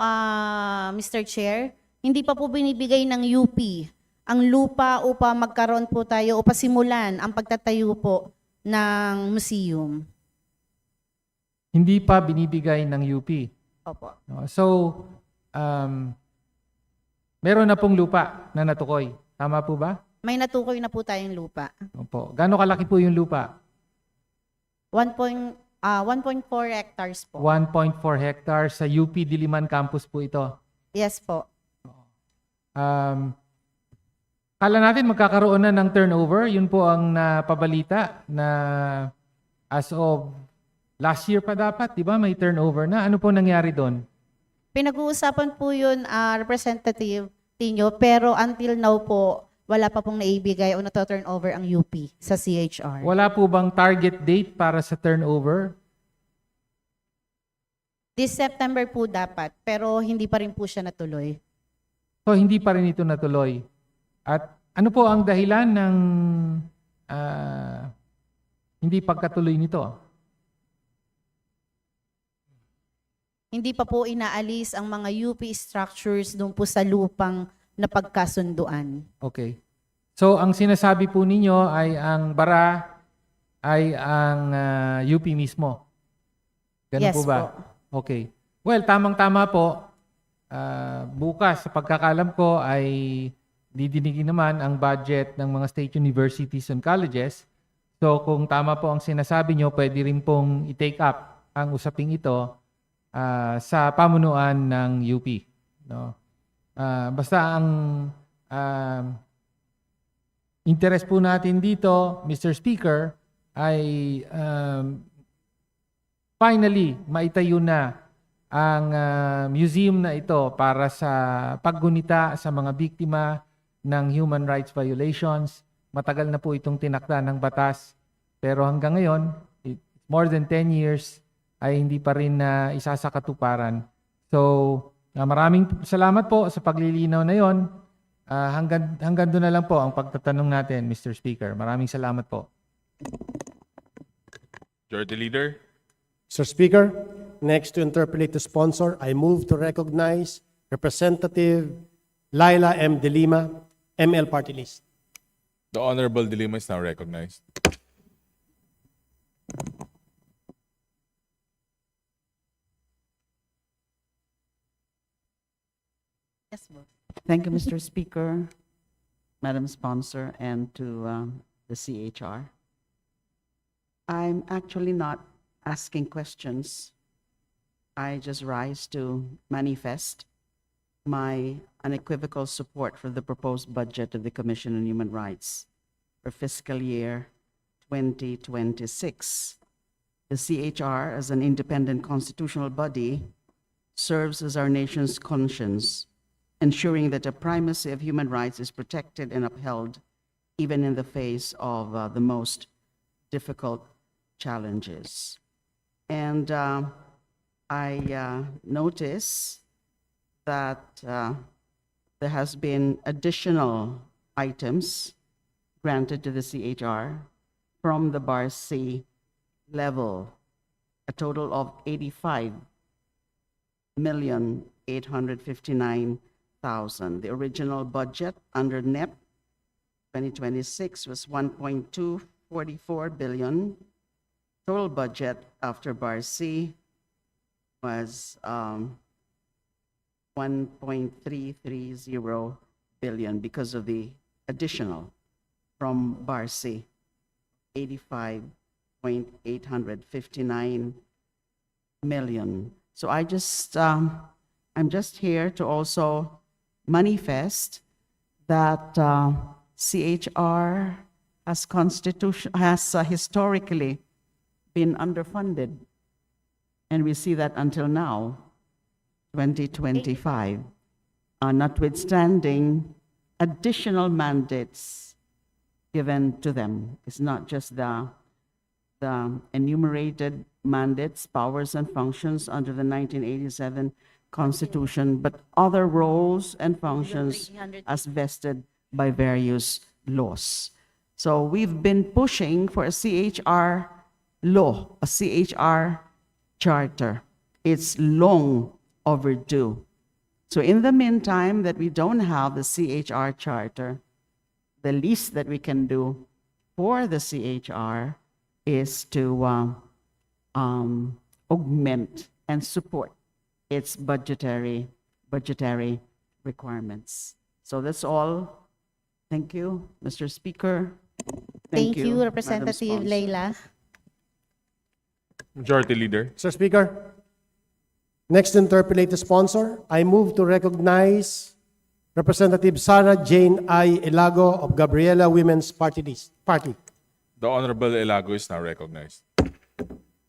Mr. Chair, hindi pa po binibigay ng UP ang lupa upang magkaroon po tayo o pasimulan ang pagtatayo po ng museum. Hindi pa binibigay ng UP. Opo. No? So, meron na pong lupa na natukoy. Tama po ba? May natukoy na po tayong lupa. Opo. Gaano kalaki po yung lupa? 1.4 hectares po. 1.4 hectares sa UP Diliman campus po ito. Yes po. Kala natin magkakaroon na ng turnover. Yun po ang napabalita na as of last year pa dapat, di ba? May turnover na. Ano po nangyari doon? Pinag-uusapan po yun, Representative Tinyo, pero until now po, wala pa pong naibigay o nato-turnover ang UP sa CHR. Wala po bang target date para sa turnover? This September po dapat, pero hindi pa rin po siya natuloy. So, hindi pa rin ito natuloy. At ano po ang dahilan ng hindi pagkatuloy nito? Hindi pa po inaalis ang mga UP structures doon po sa lupang napagkasunduan. Okay. So, ang sinasabi po ninyo ay ang bara ay ang UP mismo. Ganun Yes po ba? Okay. Well, tamang-tama po. Bukas, sa pagkakalam ko, ay didinigin naman ang budget ng mga state universities and colleges. So, kung tama po ang sinasabi nyo, pwede rin pong i-take up ang usaping ito sa pamunuan ng UP. No? Basta ang interest po natin dito, Mr. Speaker, ay finally maitayo na ang museum na ito para sa paggunita sa mga biktima ng human rights violations. Matagal na po itong tinakda ng batas, pero hanggang ngayon, more than 10 years, ay hindi pa rin isa sa katuparan. So, maraming salamat po sa paglilinaw na yon. Hanggang doon na lang po ang pagtatanong natin, Mr. Speaker. Maraming salamat po. Majority Leader. Mr. Speaker, next to interpolate the sponsor, I move to recognize Representative Laila M. De Lima, ML Party List. The Honorable De Lima is now recognized. Yes, boss. Thank you, Mr. Speaker, Madam Sponsor, and to the CHR. I'm actually not asking questions. I just rise to manifest my unequivocal support for the proposed budget of the Commission on Human Rights for fiscal year 2026. The CHR, as an independent constitutional body, serves as our nation's conscience, ensuring that the primacy of human rights is protected and upheld even in the face of the most difficult challenges. And I notice that there has been additional items granted to the CHR from the Bar C level, a total of 85,859,000. The original budget under NEP 2026 was 1.244 billion. Total budget after Bar C was 1.330 billion because of the additional from Bar C, 85.859 million. So I'm just here to also manifest that CHR has historically been underfunded, and we see that until now, 2025, notwithstanding additional mandates given to them. It's not just the enumerated mandates, powers, and functions under the 1987 Constitution, but other roles and functions as vested by various laws. So we've been pushing for a CHR law, a CHR charter. It's long overdue. So in the meantime that we don't have the CHR charter, the least that we can do for the CHR is to augment and support its budgetary requirements. So that's all. Thank you, Mr. Speaker. Thank you, Madam Representative Sponsor. Leila. Majority Leader. Mr. Speaker, next to interpolate the sponsor, I move to recognize Representative Sarah Jane I. Elago of Gabriela Women's Party. The Honorable Elago is now recognized.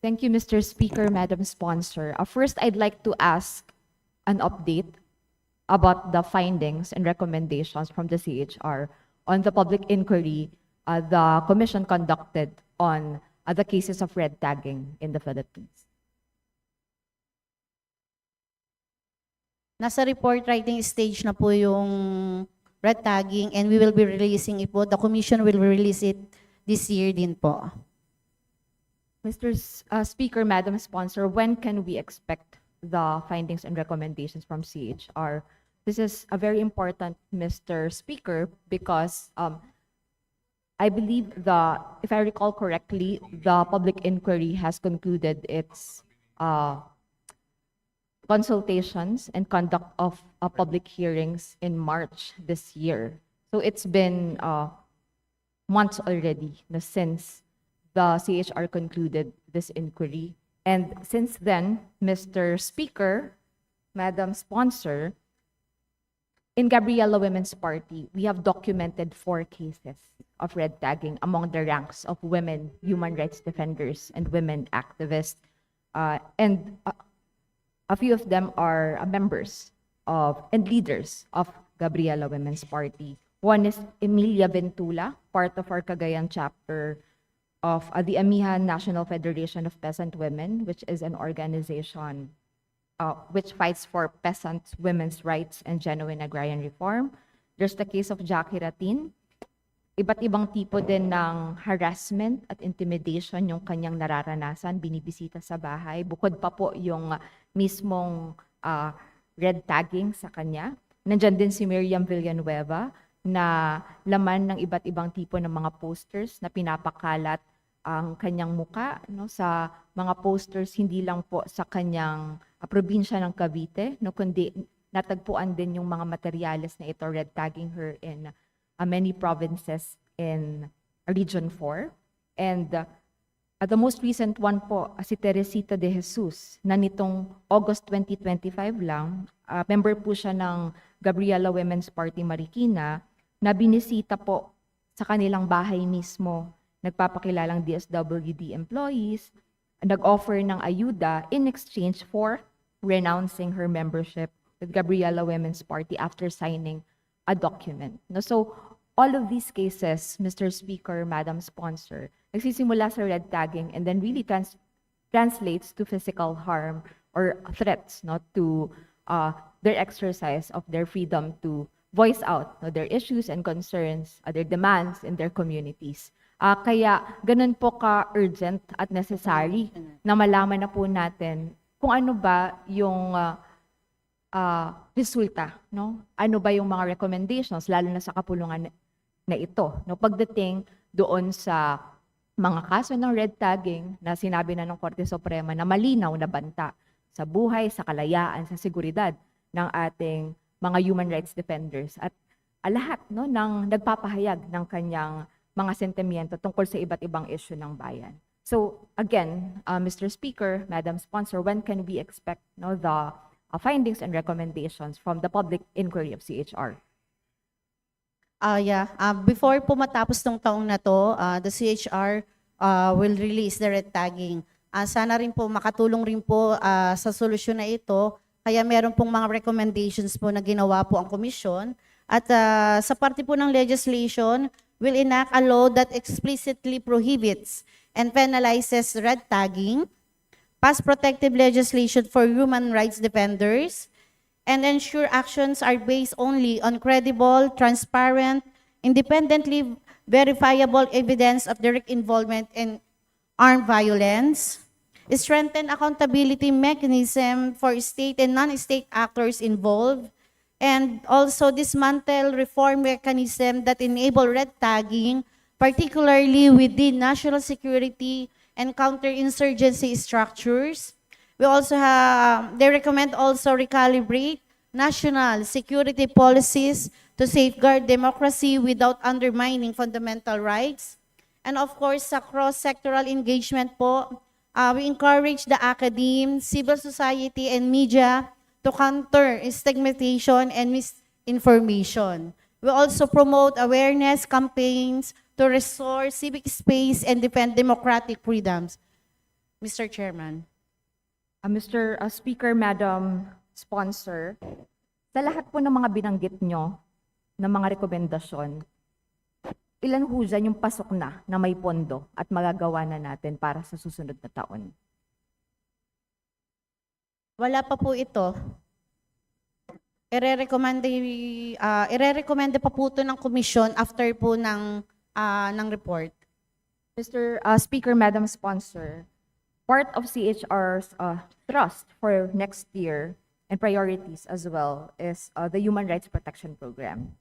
Thank you, Mr. Speaker, Madam Sponsor. First, I'd like to ask an update about the findings and recommendations from the CHR on the public inquiry the Commission conducted on the cases of red tagging in the Philippines. Nasa report writing stage na po yung red tagging and we will be releasing it po. The Commission will release it this year din po. Mr. Speaker, Madam Sponsor, when can we expect the findings and recommendations from CHR? This is a very important, Mr. Speaker, because I believe if I recall correctly, the public inquiry has concluded its consultations and conduct of public hearings in March this year. So it's been months already since the CHR concluded this inquiry. And since then, Mr. Speaker, Madam Sponsor, in Gabriela Women's Party, we have documented 4 cases of red tagging among the ranks of women human rights defenders and women activists. And a few of them are members of and leaders of Gabriela Women's Party. One is Emilia Ventula, part of our Cagayan chapter of the Amihan National Federation of Peasant Women, which is an organization which fights for peasant women's rights and genuine agrarian reform. There's the case of Jackie Ratin. Iba't ibang tipo din ng harassment at intimidation yung kanyang nararanasan, binibisita sa bahay. Bukod pa po yung mismong red tagging sa kanya. Nandyan din si Miriam Villanueva na laman ng iba't ibang tipo ng mga posters na pinapakalat ang kanyang muka sa mga posters, hindi lang po sa kanyang probinsya ng Cavite, kundi natagpuan din yung mga materyales na ito, red tagging her in many provinces in Region 4. And the most recent one po, si Teresita de Jesus, na nitong August 2025 lang, member po siya ng Gabriela Women's Party Marikina, na binisita po sa kanilang bahay mismo, nagpapakilalang DSWD employees, nag-offer ng ayuda in exchange for renouncing her membership with Gabriela Women's Party after signing a document. So, all of these cases, Mr. Speaker, Madam Sponsor, nagsisimula sa red tagging and then really translates to physical harm or threats to their exercise of their freedom to voice out their issues and concerns, their demands in their communities. Kaya ganun po ka-urgent at necessary na malaman na po natin kung ano ba yung resulta, ano ba yung mga recommendations, lalo na sa kapulungan na ito. Pagdating doon sa mga kaso ng red tagging na sinabi na ng Korte Suprema na malinaw na banta sa buhay, sa kalayaan, sa seguridad ng ating mga human rights defenders at lahat ng nagpapahayag ng kanyang mga sentimiento tungkol sa iba't ibang issue ng bayan. So again, Mr. Speaker, Madam Sponsor, when can we expect the findings and recommendations from the public inquiry of CHR? Before po matapos tong taong na to, the CHR will release the red tagging. Sana rin po makatulong rin po sa solusyon na ito. Kaya meron pong mga recommendations po na ginawa po ang komisyon. At sa parte po ng legislation, will enact a law that explicitly prohibits and penalizes red tagging, pass protective legislation for human rights defenders, and ensure actions are based only on credible, transparent, independently verifiable evidence of direct involvement in armed violence, strengthen accountability mechanism for state and non-state actors involved, and also dismantle reform mechanism that enable red tagging, particularly within national security and counterinsurgency structures. We also have, they recommend also recalibrate national security policies to safeguard democracy without undermining fundamental rights. And of course, sa cross-sectoral engagement po, we encourage the academe, civil society, and media to counter stigmatization and misinformation. We also promote awareness campaigns to restore civic space and defend democratic freedoms. Mr. Chairman. Mr. Speaker, Madam Sponsor, sa lahat po ng mga binanggit nyo ng mga rekomendasyon, ilan ho dyan yung pasok na may pondo at magagawa na natin para sa susunod na taon? Wala pa po ito. Irerekomenda pa po ito ng komisyon after po ng report. Mr. Speaker, Madam Sponsor, part of CHR's thrust for next year and priorities as well is the Human Rights Protection Program.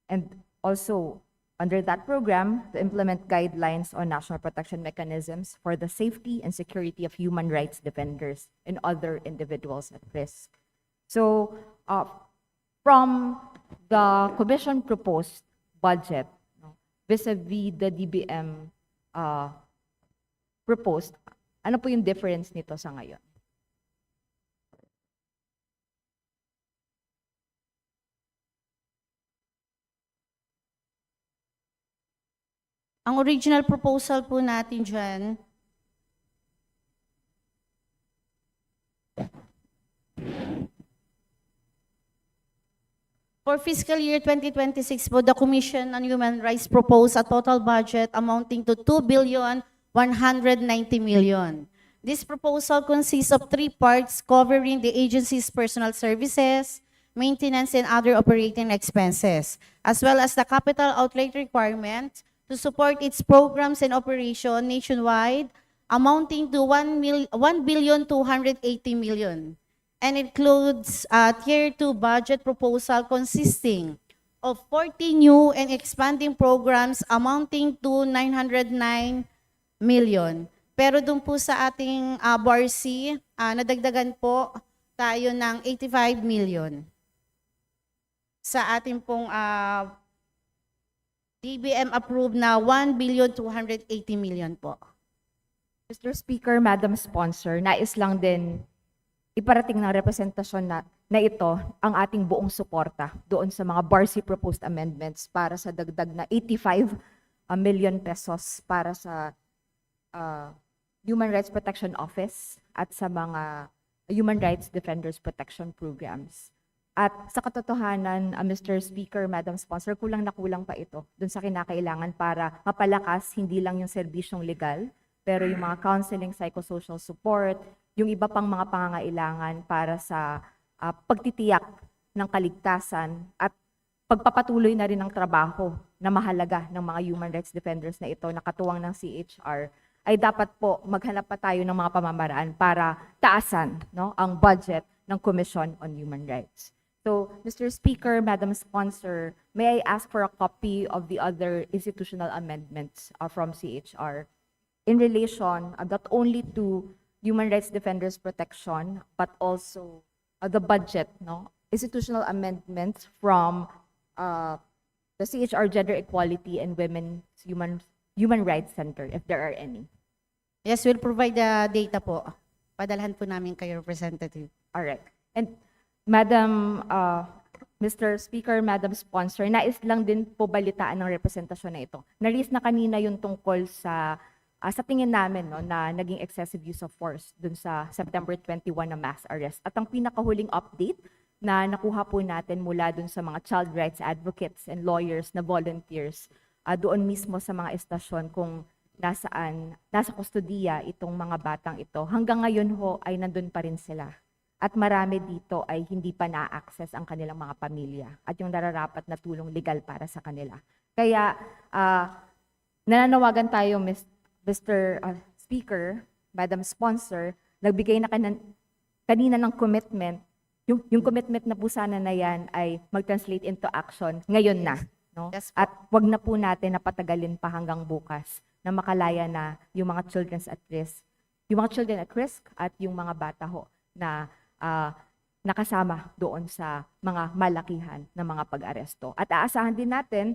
And also, under that program, to implement guidelines on national protection mechanisms for the safety and security of human rights defenders and other individuals at risk. So, from the Commission proposed budget, vis-a-vis the DBM proposed, ano po yung difference nito sa ngayon? Ang original proposal po natin dyan, for fiscal year 2026 po, the Commission on Human Rights proposed a total budget amounting to 2,190 million. This proposal consists of 3 parts covering the agency's personal services, maintenance, and other operating expenses, as well as the capital outlay requirement to support its programs and operation nationwide, amounting to 1,280 million. And includes a Tier 2 budget proposal consisting of 40 new and expanding programs amounting to 909 million. Pero dun po sa ating BARC, nadagdagan po tayo ng 85 million. Sa ating pong DBM approved na 1,280 million po. Mr. Speaker, Madam Sponsor, nais lang din iparating ng representasyon na ito ang ating buong suporta doon sa mga BARC proposed amendments para sa dagdag na 85 million pesos para sa Human Rights Protection Office at sa mga Human Rights Defenders Protection Programs. At sa katotohanan, Mr. Speaker, Madam Sponsor, kulang na kulang pa ito dun sa kinakailangan para mapalakas hindi lang yung serbisyong legal, pero yung mga counseling, psychosocial support, yung iba pang mga pangangailangan para sa pagtitiyak ng kaligtasan at pagpapatuloy na rin ng trabaho na mahalaga ng mga human rights defenders na ito na katuwang ng CHR, ay dapat po maghanap pa tayo ng mga pamamaraan para taasan ang budget ng Commission on Human Rights. So, Mr. Speaker, Madam Sponsor, may I ask for a copy of the other institutional amendments from CHR in relation not only to human rights defenders protection, but also the budget, institutional amendments from the CHR Gender Equality and Women's Human Rights Center, if there are any. Yes, we'll provide the data po. Padalhan po namin kayo, Representative. All right. And Madam, Mr. Speaker, Madam Sponsor, nais lang din po balitaan ng representasyon na ito. Naris na kanina yung tungkol sa tingin namin na naging excessive use of force dun sa September 21 na mass arrest. At ang pinakahuling update na nakuha po natin mula dun sa mga child rights advocates and lawyers na volunteers doon mismo sa mga estasyon kung nasa kustodiya itong mga batang ito. Hanggang ngayon ho ay nandun pa rin sila. At marami dito ay hindi pa na-access ang kanilang mga pamilya at yung nararapat na tulong legal para sa kanila. Kaya nananawagan tayo, Mr. Speaker, Madam Sponsor, nagbigay na kanina ng commitment. Yung commitment na po sana na yan ay mag-translate into action ngayon na. No? At wag na po natin napatagalin pa hanggang bukas na makalaya na yung mga children at risk at yung mga bata ho na nakasama doon sa mga malakihan na mga pag-aresto. At aasahan din natin,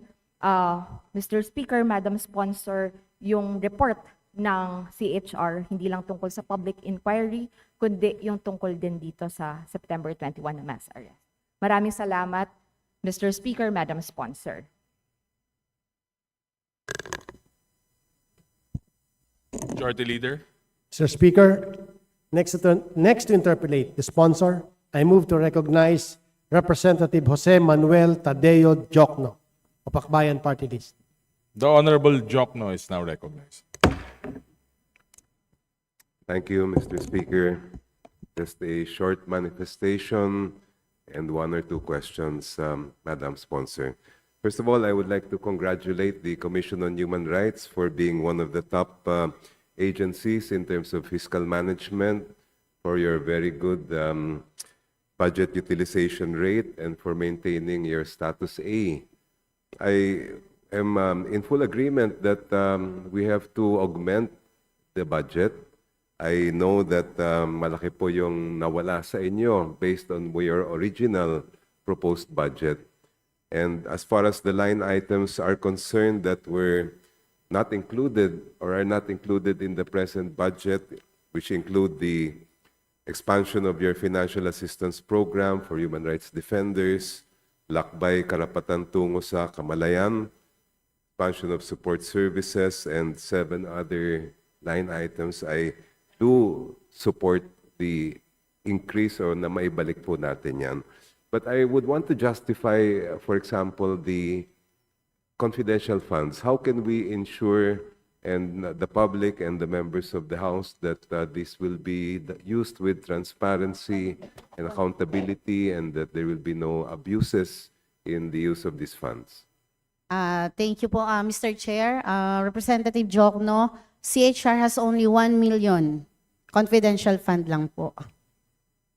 Mr. Speaker, Madam Sponsor, yung report ng CHR, hindi lang tungkol sa public inquiry, kundi yung tungkol din dito sa September 21 na mass arrest. Maraming salamat, Mr. Speaker, Madam Sponsor. Majority Leader. Mr. Speaker, next to interpolate the sponsor, I move to recognize Representative Jose Manuel Tadeo Jokno of Akbayan Party List. The Honorable Jokno is now recognized. Thank you, Mr. Speaker. Just a short manifestation and one or two questions, Madam Sponsor. First of all, I would like to congratulate the Commission on Human Rights for being one of the top agencies in terms of fiscal management, for your very good budget utilization rate, and for maintaining your status A. I am in full agreement that we have to augment the budget. I know that malaki po yung nawala sa inyo based on your original proposed budget. And as far as the line items are concerned that were not included or are not included in the present budget, which include the expansion of your financial assistance program for human rights defenders, lakbay karapatan tungo sa kamalayan, expansion of support services, and 7 other line items, I do support the increase o na maibalik po natin yan. But I would want to justify, for example, the confidential funds. How can we ensure, and the public and the members of the House, that this will be used with transparency and accountability, and that there will be no abuses in the use of these funds? Thank you po, Mr. Chair. Representative Jokno, CHR has only 1 million. Confidential fund lang po.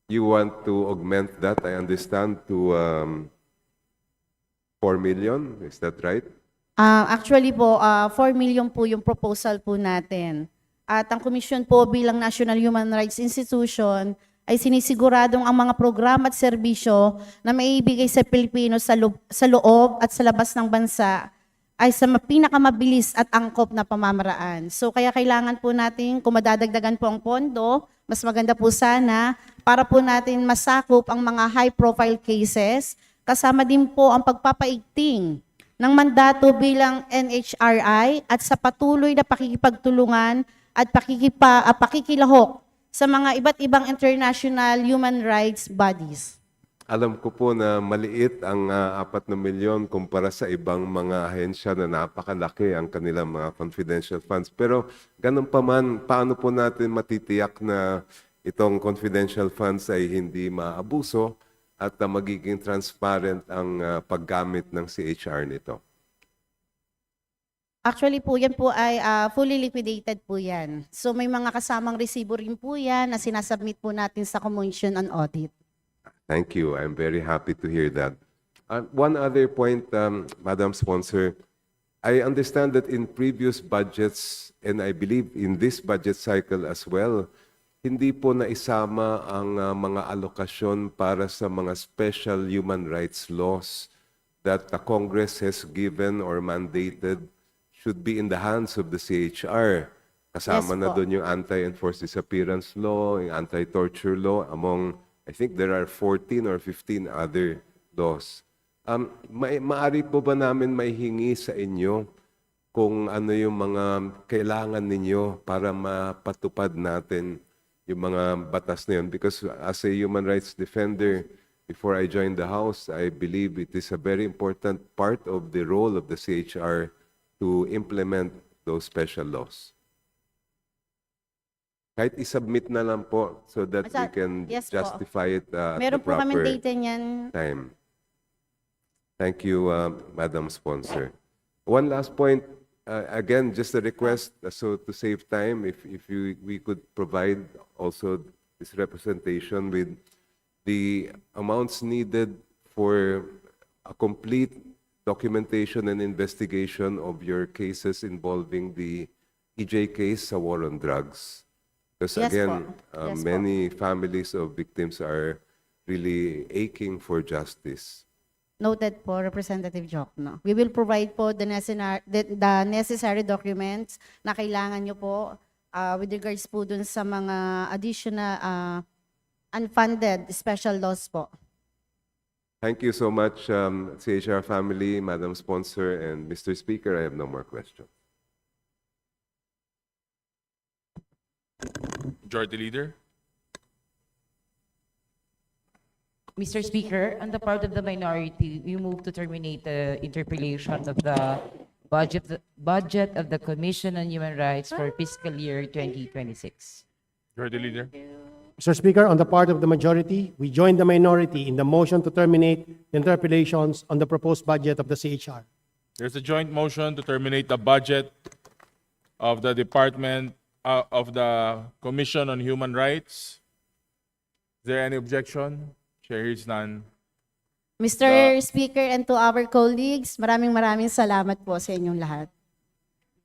You want to augment that, I understand, to 4 million? Is that right? Actually po, 4 million po yung proposal po natin. At ang komisyon po bilang National Human Rights Institution ay sinisiguradong ang mga programa at serbisyo na maibigay sa Pilipino sa loob at sa labas ng bansa ay sa pinakamabilis at angkop na pamamaraan. So kaya kailangan po natin, kung madadagdagan po ang pondo, mas maganda po sana para po natin masakop ang mga high-profile cases, kasama din po ang pagpapaigting ng mandato bilang NHRI at sa patuloy na pakikipagtulungan at pakikilahok sa mga iba't ibang international human rights bodies. Alam ko po na maliit ang 4 na milyon kumpara sa ibang mga ahensya na napakalaki ang kanilang mga confidential funds. Pero ganun pa man, paano po natin matitiyak na itong confidential funds ay hindi maabuso at magiging transparent ang paggamit ng CHR nito? Actually po, yan po ay fully liquidated po yan. So may mga kasamang resibo rin po yan na sinasubmit po natin sa Commission on Audit. Thank you. I'm very happy to hear that. One other point, Madam Sponsor, I understand that in previous budgets, and I believe in this budget cycle as well, hindi po naisama ang mga alokasyon para sa mga special human rights laws that the Congress has given or mandated should be in the hands of the CHR. Kasama na doon yung anti-enforced disappearance law, yung anti-torture law, among, I think there are 14 or 15 other laws. Maari po ba namin maihingi sa inyo kung ano yung mga kailangan ninyo para mapatupad natin yung mga batas na yun? Because as a human rights defender, before I joined the House, I believe it is a very important part of the role of the CHR to implement those special laws. Kahit isubmit na lang po so that we can justify it at the Meron po proper kaming data niyan. time. Thank you, Madam Sponsor. One last point, again, just a request, so to save time, if we could provide also this representation with the amounts needed for a complete documentation and investigation of your cases involving the EJ case sa war on drugs. Because Yes, again, po. Yes, po. many families of victims are really aching for justice. Noted po, Representative Jokno. We will provide po the necessary documents na kailangan nyo po with regards po dun sa mga additional unfunded special laws po. Thank you so much, CHR family, Madam Sponsor, and Mr. Speaker. I have no more questions. Majority Leader. Mr. Speaker, on the part of the minority, we move to terminate the interpolation of the budget of the Commission on Human Rights for fiscal year 2026. Majority Leader. Mr. Speaker, on the part of the majority, we join the minority in the motion to terminate the interpellations on the proposed budget of the CHR. There's a joint motion to terminate the budget of the Department of the Commission on Human Rights. Is there any objection? Chair hears none. Mr. Speaker and to our colleagues, maraming salamat po sa inyong lahat.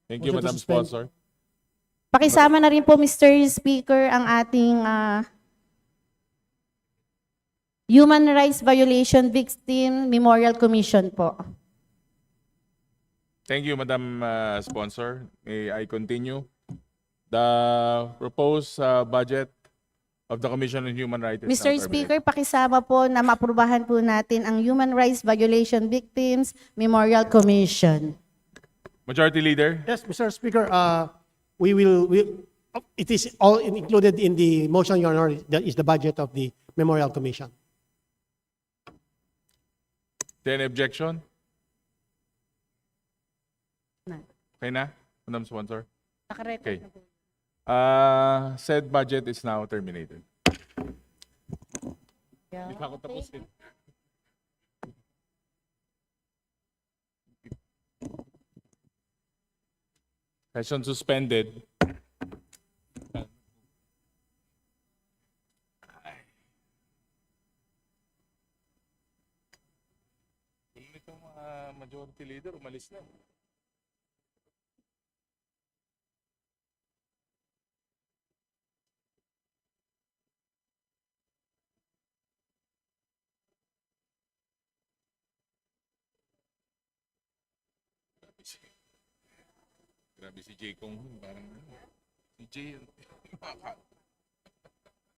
Thank you, Motion to Madam suspend. Sponsor. Pakisama na rin po, Mr. Speaker, ang ating Human Rights Violation Victim Memorial Commission po. Thank you, Madam Sponsor. May I continue? The proposed budget of the Commission on Human Rights is Mr. now Speaker, pakisama po na maaprubahan po natin ang Human Rights Violation Victims Memorial Commission. Majority Leader. Yes, Mr. Speaker, it is all included in the motion, Your Honor, that is the budget of the Memorial Commission. Is there any objection? None. Okay na, Madam Sponsor? Nakarecord Okay. na po. Said budget is now terminated. Yeah. Hindi pa ako tapusin. Session suspended. Itong majority leader, umalis na. Grabe si Jay kung parang si Jay